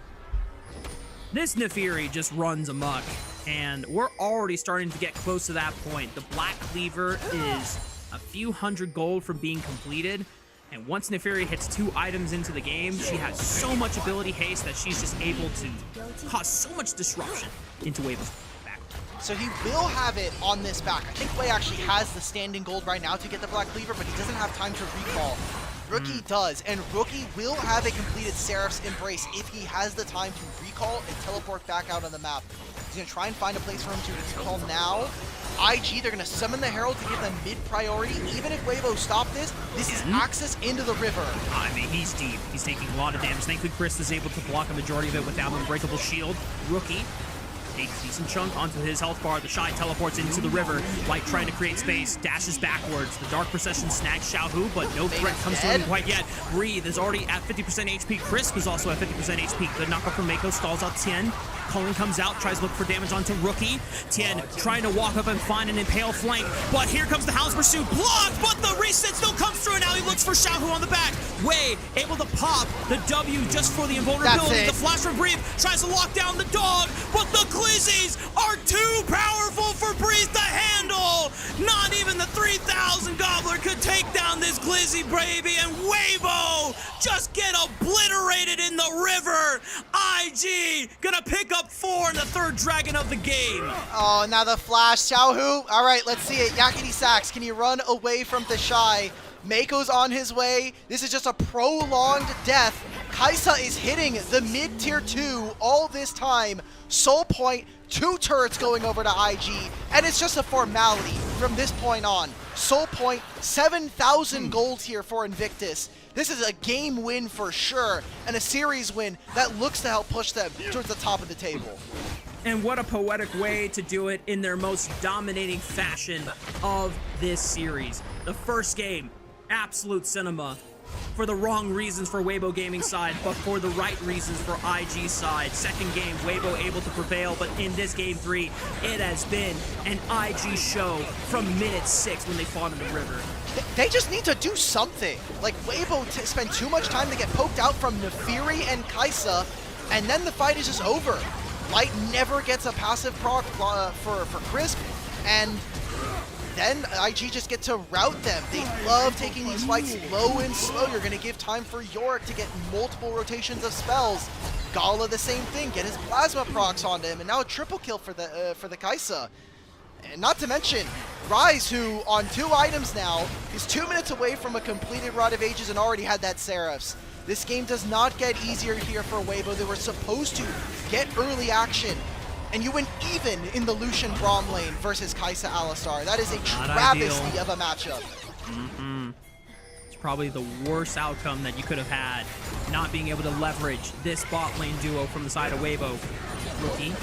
this Neferi just runs amok, and we're already starting to get close to that point. The Black Cleaver is a few hundred gold from being completed, and once Neferi hits 2 items into the game, she has so much ability haste that she's just able to cause so much disruption into Weibo's back. So he will have it on this back. I think Wei actually has the standing gold right now to get the Black Cleaver, but he doesn't have time to recall. Rookie does, and Rookie will have a completed Seraph's Embrace if he has the time to recall and teleport back out on the map. He's going to try and find a place for him to recall now. IG, they're going to summon the Herald to give them mid-priority. Even if Weibo stop this, this is access into the river. I mean, he's deep. He's taking a lot of damage. Thankfully, Chris is able to block a majority of it without an Unbreakable Shield. Rookie takes a decent chunk onto his health bar. The Shy teleports into the river. Light trying to create space, dashes backwards. The Dark Procession snags Xiaohu, but no threat comes to him quite yet. Breathe is already at 50% HP. Crisp is also at 50% HP. Good knockoff from Mako, stalls out Tien. Cullen comes out, tries to look for damage onto Rookie. Tien trying to walk up and find an impale flank, but here comes the Hound's Pursuit. Blocked, but the reset still comes through, and now he looks for Xiaohu on the back. Wei able to pop the W just for the invulnerability. The flash from Breathe tries to lock down the dog, but the Glizzies are too powerful for Breathe to handle. Not even the 3000 Gobbler could take down this Glizzy baby, and Weibo just get obliterated in the river. IG gonna pick up 4 in the 3rd dragon of the game. Oh, now the flash. Xiaohu. All right, let's see it. Yakety Sax, can you run away from the Shy? Mako's on his way. This is just a prolonged death. Kaisa is hitting the mid-tier 2 all this time. Soul Point, 2 turrets going over to IG, and it's just a formality from this point on. Soul Point, 7,000 gold here for Invictus. This is a game win for sure, and a series win that looks to help push them towards the top of the table. And what a poetic way to do it in their most dominating fashion of this series. The first game, absolute cinema. For the wrong reasons for Weibo Gaming side, but for the right reasons for IG side. Second game, Weibo able to prevail, but in this game 3, it has been an IG show from minute 6 when they fought in the river. They just need to do something. Like, Weibo spend too much time to get poked out from Nefiri and Kaisa, and then the fight is just over. Light never gets a passive proc for Crisp, and then IG just get to route them. They love taking these fights low and slow. You're going to give time for Yorick to get multiple rotations of spells. Gala the same thing, get his plasma procs on him, and now a triple kill for the Kaisa. And not to mention, Rise, who on 2 items now is 2 minutes away from a completed Rod of Ages and already had that Seraphs. This game does not get easier here for Weibo. They were supposed to get early action, and you went even in the Lucian Braum lane versus Kaisa Alistar. That is a travesty of a matchup. It's probably the worst outcome that you could have had, not being able to leverage this bot lane duo from the side of Weibo. Rookie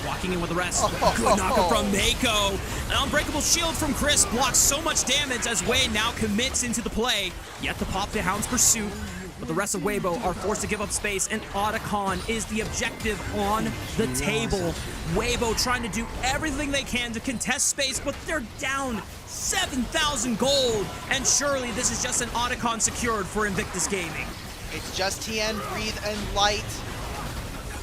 walking in with the rest. Good knocker from Mako. An unbreakable shield from Chris blocks so much damage as Wei now commits into the play. Yet to pop the Hound's pursuit. But the rest of Weibo are forced to give up space, and Otacon is the objective on the table. Weibo trying to do everything they can to contest space, but they're down 7,000 gold. And surely this is just an Otacon secured for Invictus Gaming. It's just TN, Breathe, and Light.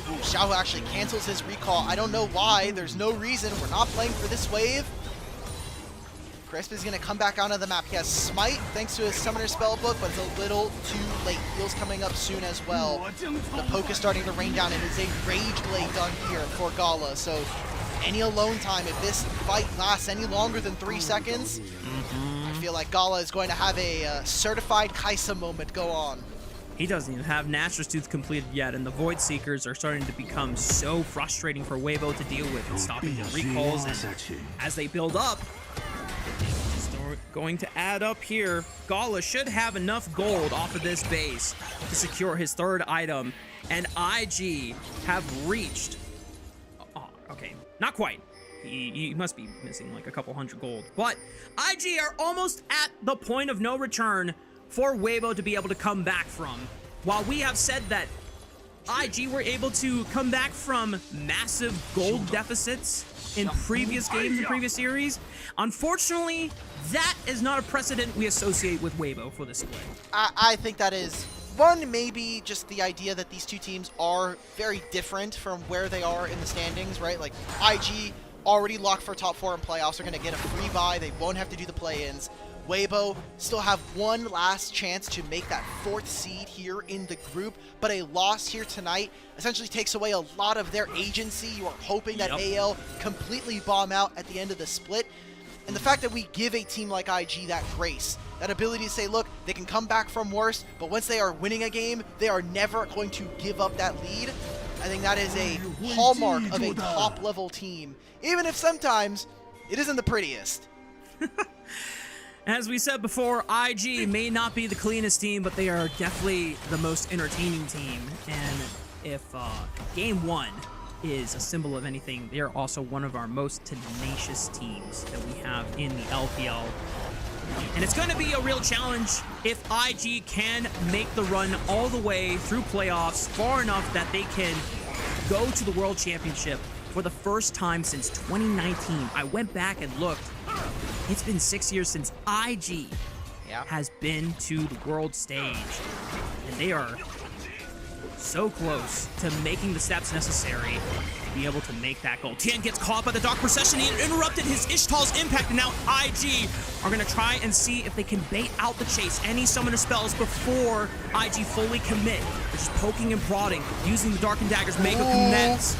Ooh, Xiao actually cancels his recall. I don't know why. There's no reason. We're not playing for this wave. Crisp is going to come back onto the map. He has Smite thanks to his Summoner Spellbook, but it's a little too late. Heal's coming up soon as well. The poke is starting to rain down, and it's a Rage Blade done here for Gala. So any alone time, if this fight lasts any longer than 3 seconds, I feel like Gala is going to have a certified Kaisa moment go on. He doesn't even have Nastra's Tooth completed yet, and the Void Seekers are starting to become so frustrating for Weibo to deal with, and stopping the recalls. And as they build up, going to add up here. Gala should have enough gold off of this base to secure his 3rd item, and IG have reached. Oh, okay, not quite. He must be missing like a couple hundred gold, but IG are almost at the point of no return for Weibo to be able to come back from. While we have said that IG were able to come back from massive gold deficits in previous games and previous series, unfortunately, that is not a precedent we associate with Weibo for this split. I think that is, one, maybe just the idea that these two teams are very different from where they are in the standings, right? Like, IG already locked for top 4 in playoffs. They're going to get a free bye. They won't have to do the play-ins. Weibo still have one last chance to make that 4th seed here in the group, but a loss here tonight essentially takes away a lot of their agency. You are hoping that AL completely bomb out at the end of the split. And the fact that we give a team like IG that grace, that ability to say, look, they can come back from worse, but once they are winning a game, they are never going to give up that lead. I think that is a hallmark of a top-level team, even if sometimes it isn't the prettiest. As we said before, IG may not be the cleanest team, but they are definitely the most entertaining team. And if Game 1 is a symbol of anything, they are also one of our most tenacious teams that we have in the LPL. And it's going to be a real challenge if IG can make the run all the way through playoffs far enough that they can go to the World Championship for the first time since 2019. I went back and looked. It's been 6 years since IG has been to the world stage, and they are so close to making the steps necessary be able to make that goal. Tien gets caught by the Dark Procession. He interrupted his Ishtal's impact, and now IG are going to try and see if they can bait out the chase. Any summoner spells before IG fully commit. They're just poking and prodding, using the Darkened Daggers. Mako connects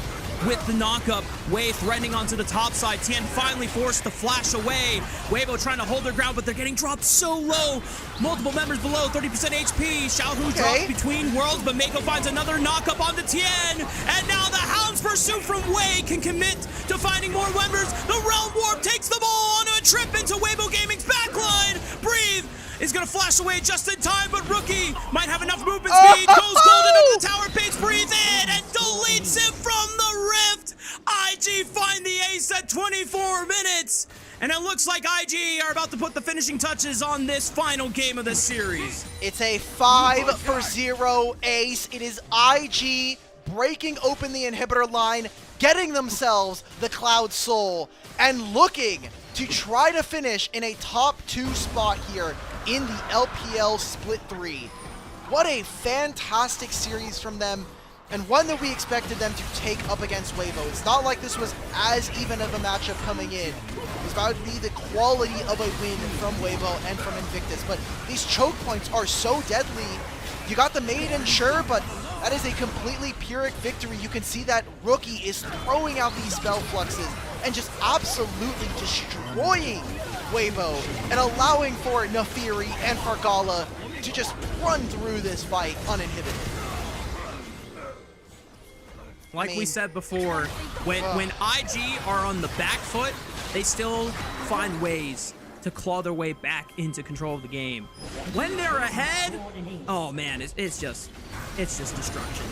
with the knockup. Wei threatening onto the top side. Tien finally forced to flash away. Weibo trying to hold their ground, but they're getting dropped so low. Multiple members below, 30% HP. Xiaohu drops between worlds, but Mako finds another knockup onto Tien. And now the Hound's pursuit from Wei can commit to finding more members. The Realm Warp takes the ball on a trip into Weibo Gaming's backline. Breathe is going to flash away just in time, but Rookie might have enough movement speed. Goes golden up the tower base, breathe in, and deletes it from the rift. IG find the ace at 24 minutes. And it looks like IG are about to put the finishing touches on this final game of the series. It's a 5-0 ace. It is IG breaking open the inhibitor line, getting themselves the Cloud Soul, and looking to try to finish in a top 2 spot here in the LPL Split 3. What a fantastic series from them, and one that we expected them to take up against Weibo. It's not like this was as even of a matchup coming in. It was about to be the quality of a win from Weibo and from Invictus, but these choke points are so deadly. You got the Maiden, sure, but that is a completely Pyrrhic victory. You can see that Rookie is throwing out these spell fluxes and just absolutely destroying Weibo and allowing for Nafiri and Fargala to just run through this fight uninhibited. Like we said before, when IG are on the back foot, they still find ways to claw their way back into control of the game. When they're ahead, oh man, it's just destruction.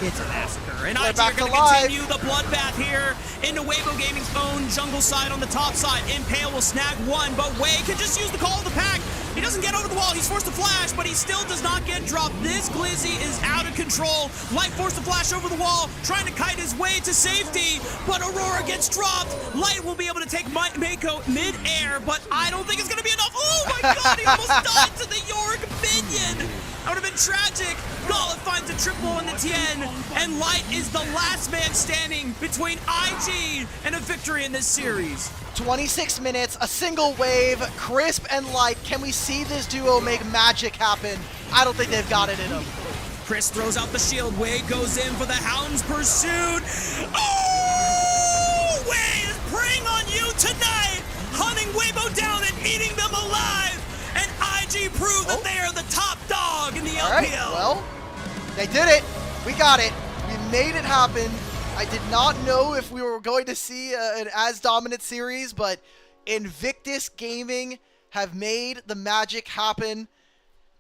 It's a massacre. And IG are going to continue the bloodbath here into Weibo Gaming's own jungle side on the top side. Impale will snag one, but Wei can just use the call of the pack. He doesn't get over the wall. He's forced to flash, but he still does not get dropped. This Glizzy is out of control. Light forced to flash over the wall, trying to kite his way to safety, but Aurora gets dropped. Light will be able to take Mako mid-air, but I don't think it's going to be enough. Oh my god, he almost died to the Yorick minion. That would have been tragic. Gauntlet finds a triple on the Tien, and Light is the last man standing between IG and a victory in this series. 26 minutes, a single wave, Crisp and Light. Can we see this duo make magic happen? I don't think they've got it in them. Chris throws out the shield. Wei goes in for the Hound's pursuit. Oh! Wei is preying on you tonight, hunting Weibo down and eating them alive. And IG proved that they are the top dog in the LPL. All right, well, they did it. We got it. We made it happen. I did not know if we were going to see an as dominant series, but Invictus Gaming have made the magic happen.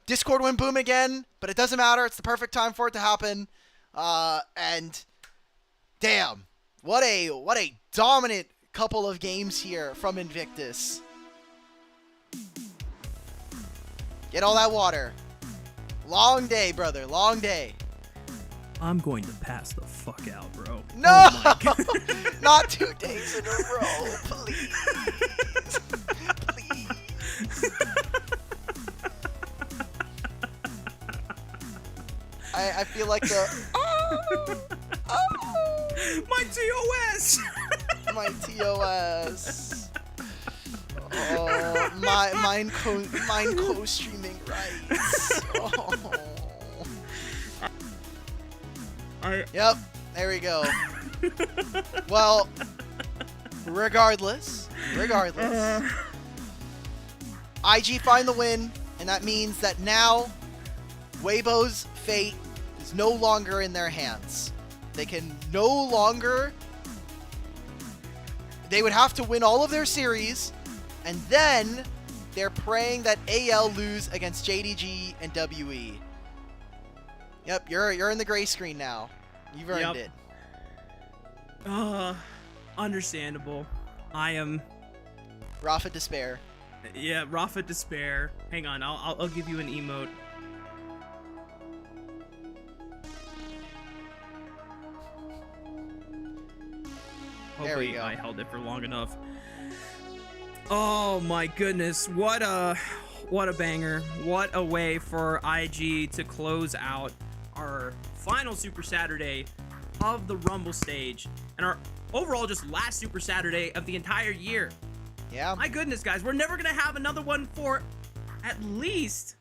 Discord went boom again, but it doesn't matter. It's the perfect time for it to happen. And damn, what a dominant couple of games here from Invictus. Get all that water. Long day, brother. Long day. I'm going to pass the fuck out, bro. No! Oh not 2 days in a row, please. Please. I feel like the... My TOS! My TOS. Oh, mine co-streaming rights. Oh. Yep, there we go. Well, regardless, IG find the win, and that means that now Weibo's fate is no longer in their hands. They can no longer... They would have to win all of their series, and then they're praying that AL lose against JDG and WE. Yep, you're in the gray screen now. You've earned it. Understandable. I am... Rafa Despair. Yeah, Rafa Despair. Hang on, I'll give you an emote. Hopefully I held it for long enough. Oh my goodness, what a banger. What a way for IG to close out our final Super Saturday of the Rumble stage and our overall just last Super Saturday of the entire year. Yeah. My goodness, guys, we're never going to have another one for at least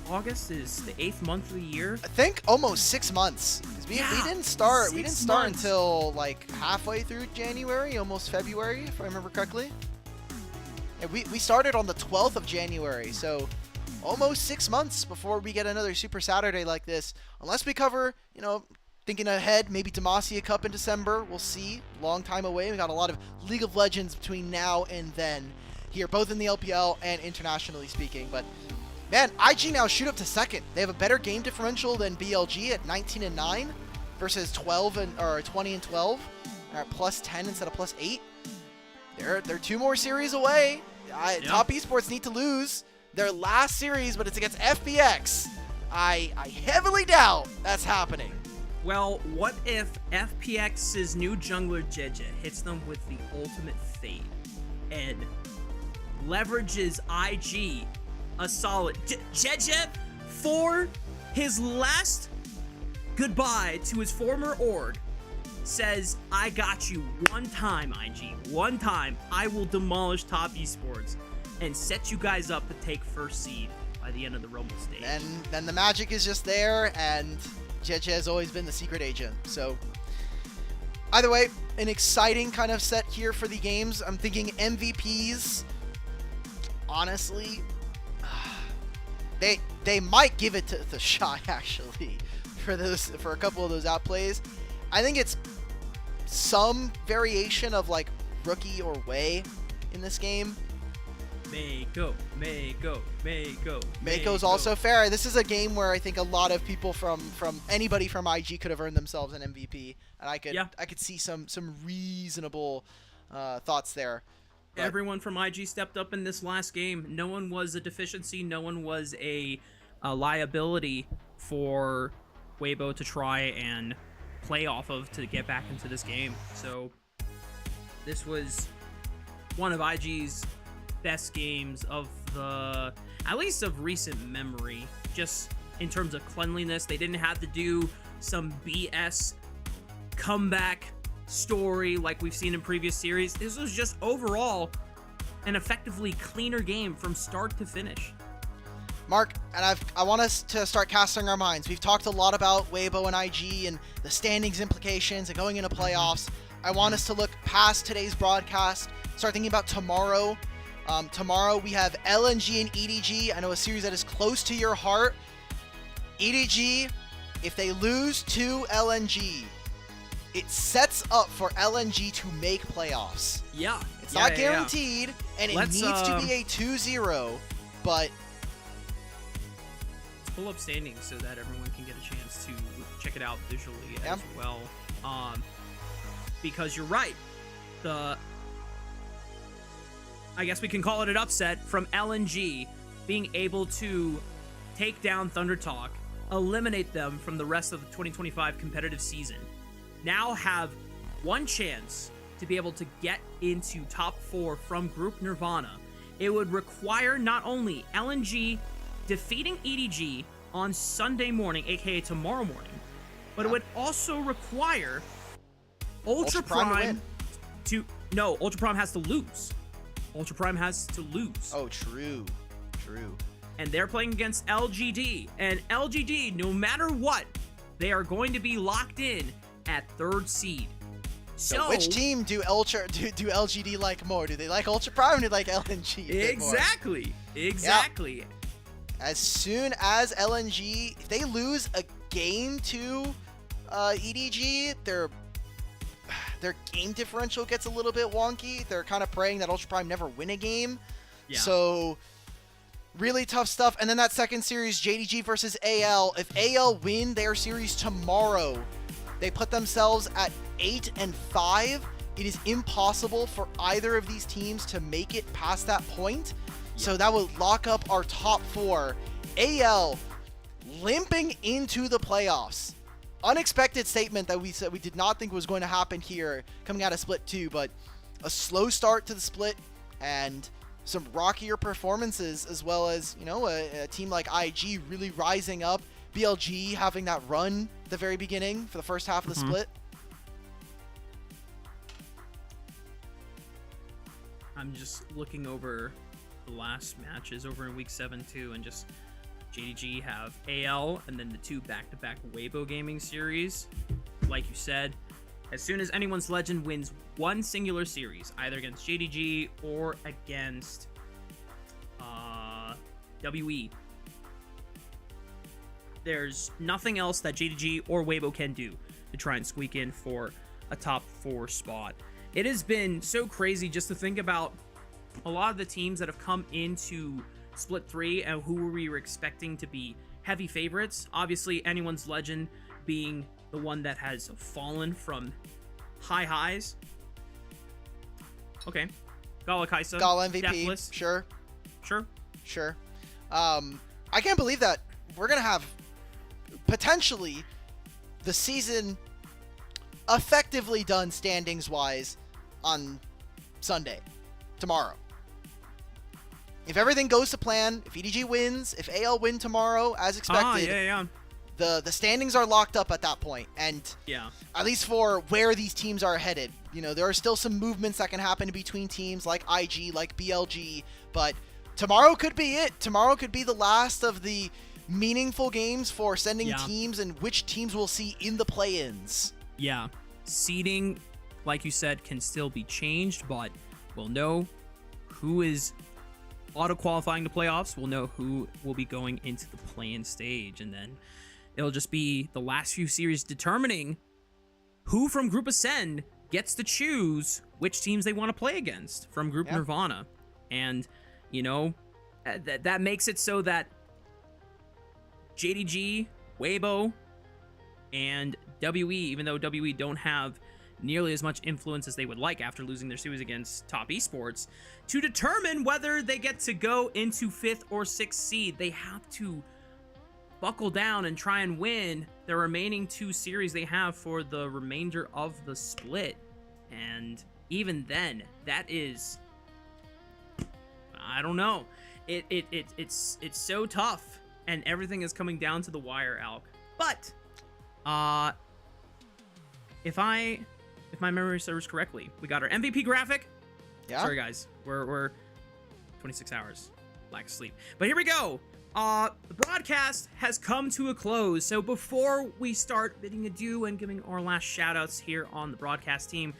August is the 8th month of the year. I think almost 6 months. 'Cause we didn't start. We didn't start 6 months. until like halfway through January, almost February, if I remember correctly. Yeah, we started on the 12th of January, so almost 6 months before we get another Super Saturday like this. Unless we cover, thinking ahead, maybe Demacia Cup in December. We'll see. Long time away. We got a lot of League of Legends between now and then here, both in the LPL and internationally speaking. But man, IG now shoot up to second. They have a better game differential than BLG at 19-9 versus 20 and 12. They're at plus 10 instead of plus 8. They're 2 more series away. Top Esports need to lose their last series, but it's against FPX. I heavily doubt that's happening. Well, what if FPX's new jungler Jeje hits them with the ultimate fade and leverages IG a solid Jeje for his last goodbye to his former org says, I got you one time, IG. One time, I will demolish Top Esports and set you guys up to take first seed by the end of the Rumble stage. And then the magic is just there, and Jeje has always been the secret agent. So either way, an exciting kind of set here for the games. I'm thinking MVPs, honestly, they might give it to the Shy actually for a couple of those outplays. I think it's some variation of like Rookie or Way in this game. Mako's also fair. This is a game where I think a lot of people from anybody from IG could have earned themselves an MVP, and I could see some reasonable thoughts there. But everyone from IG stepped up in this last game. No one was a deficiency. No one was a liability for Weibo to try and play off of to get back into this game. So this was one of IG's best games of at least of recent memory, just in terms of cleanliness. They didn't have to do some BS comeback story like we've seen in previous series. This was just overall an effectively cleaner game from start to finish. Mark, and I want us to start casting our minds. We've talked a lot about Weibo and IG and the standings implications and going into playoffs. I want us to look past today's broadcast, start thinking about tomorrow. Tomorrow we have LNG and EDG. I know a series that is close to your heart. EDG, if they lose to LNG, it sets up for LNG to make playoffs. Yeah. It's not guaranteed, and it needs to be a 2-0, but let's pull up standings so that everyone can get a chance to check it out visually as well. Because you're right. I guess we can call it an upset from LNG being able to take down Thunder Talk, eliminate them from the rest of the 2025 competitive season. Now have one chance to be able to get into top 4 from Group Nirvana. It would require not only LNG defeating EDG on Sunday morning, aka tomorrow morning, but it would also require Ultra Prime no, Ultra Prime has to lose. Ultra Prime has to lose. Oh, true. And they're playing against LGD. And LGD, no matter what, they are going to be locked in at 3rd seed. So which team do LGD like more? Do they like Ultra Prime or do they like LNG? Exactly. Yep. As soon as LNG, if they lose a game to EDG, their game differential gets a little bit wonky. They're kind of praying that Ultra Prime never win a game. Yeah. So really tough stuff. And then that second series, JDG versus AL. If AL win their series tomorrow, they put themselves at 8-5. It is impossible for either of these teams to make it past that point. So that would lock up our top 4. AL limping into the playoffs. Unexpected statement that we said we did not think was going to happen here coming out of Split 2, but a slow start to the Split and some rockier performances, as well as, a team like IG really rising up, BLG having that run at the very beginning for the first half of the split. I'm just looking over the last matches over in week 7 too, and just JDG have AL and then the 2 back-to-back Weibo gaming series. Like you said, as soon as anyone's legend wins one singular series, either against JDG or against WE, there's nothing else that JDG or Weibo can do to try and squeak in for a top 4 spot. It has been so crazy just to think about a lot of the teams that have come into Split 3 and who we were expecting to be heavy favorites. Obviously, anyone's legend being the one that has fallen from high highs. Okay. Gala Kaisa. Gala MVP. Deathless. Sure. Sure. I can't believe that we're going to have potentially the season effectively done standings-wise on Sunday, tomorrow. If everything goes to plan, if EDG wins, if AL win tomorrow as expected, the standings are locked up at that point. And at least for where these teams are headed, you know, there are still some movements that can happen between teams like IG, like BLG, but tomorrow could be it. Tomorrow could be the last of the meaningful games for sending teams and which teams we'll see in the play-ins. Yeah. Seeding, like you said, can still be changed, but we'll know who is auto-qualifying to playoffs. We'll know who will be going into the play-in stage, and then it'll just be the last few series determining who from Group Ascend gets to choose which teams they want to play against from Group Nirvana. And, you know, that makes it so that JDG, Weibo, and WE, even though WE don't have nearly as much influence as they would like after losing their series against Top Esports, to determine whether they get to go into 5th or 6th seed, they have to buckle down and try and win the remaining 2 series they have for the remainder of the split. And even then, that is, I don't know. It's so tough, and everything is coming down to the wire, Alk. But if my memory serves correctly, we got our MVP graphic. Sorry guys, we're 26 hours lack of sleep, but here we go. The broadcast has come to a close, so before we start bidding adieu and giving our last shout outs here on the broadcast team,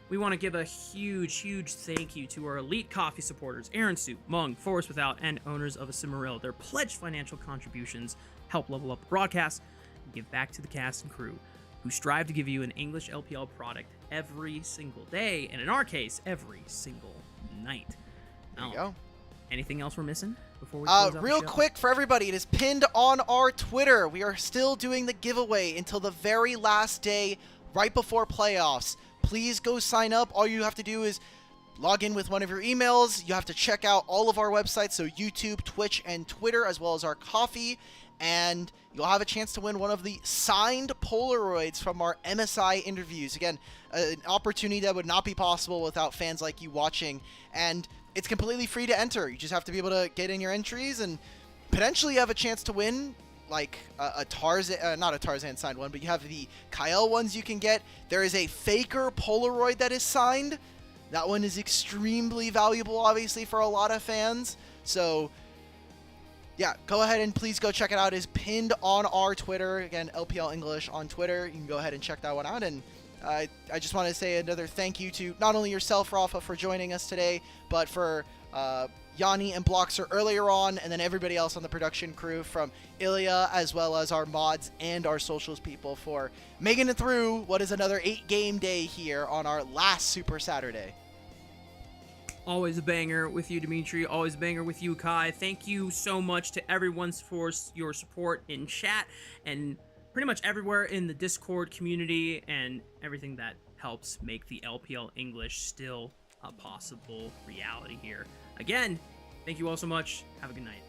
we want to give a huge thank you to our elite coffee supporters, Aaron Soup, Mung, Forest Without, and owners of a Cimaril. Their pledged financial contributions help level up the broadcast and give back to the cast and crew who strive to give you an English LPL product every single day, and in our case, every single night. There you go. Anything else we're missing before we close out real the show? quick for everybody, it is pinned on our Twitter. We are still doing the giveaway until the very last day, right before playoffs. Please go sign up. All you have to do is log in with one of your emails. You have to check out all of our websites, so YouTube, Twitch, and Twitter, as well as our coffee, and you'll have a chance to win one of the signed Polaroids from our MSI interviews. Again, an opportunity that would not be possible without fans like you watching, and it's completely free to enter. You just have to be able to get in your entries, and potentially you have a chance to win like a Tarzan, not a Tarzan signed one, but you have the Kyle ones you can get. There is a Faker Polaroid that is signed. That one is extremely valuable, obviously, for a lot of fans. So yeah, go ahead and please go check it out. It is pinned on our Twitter. Again, LPL English on Twitter. You can go ahead and check that one out. And I just want to say another thank you to not only yourself, Rafa, for joining us today, but for Yanni and Bloxer earlier on, and then everybody else on the production crew, from Ilya, as well as our mods and our socials people, for making it through what is another 8-game day here on our last Super Saturday. Always a banger with you, Dimitri. Always a banger with you, Kai. Thank you so much to everyone for your support in chat and pretty much everywhere in the Discord community and everything that helps make the LPL English still a possible reality here. Again, thank you all so much. Have a good night.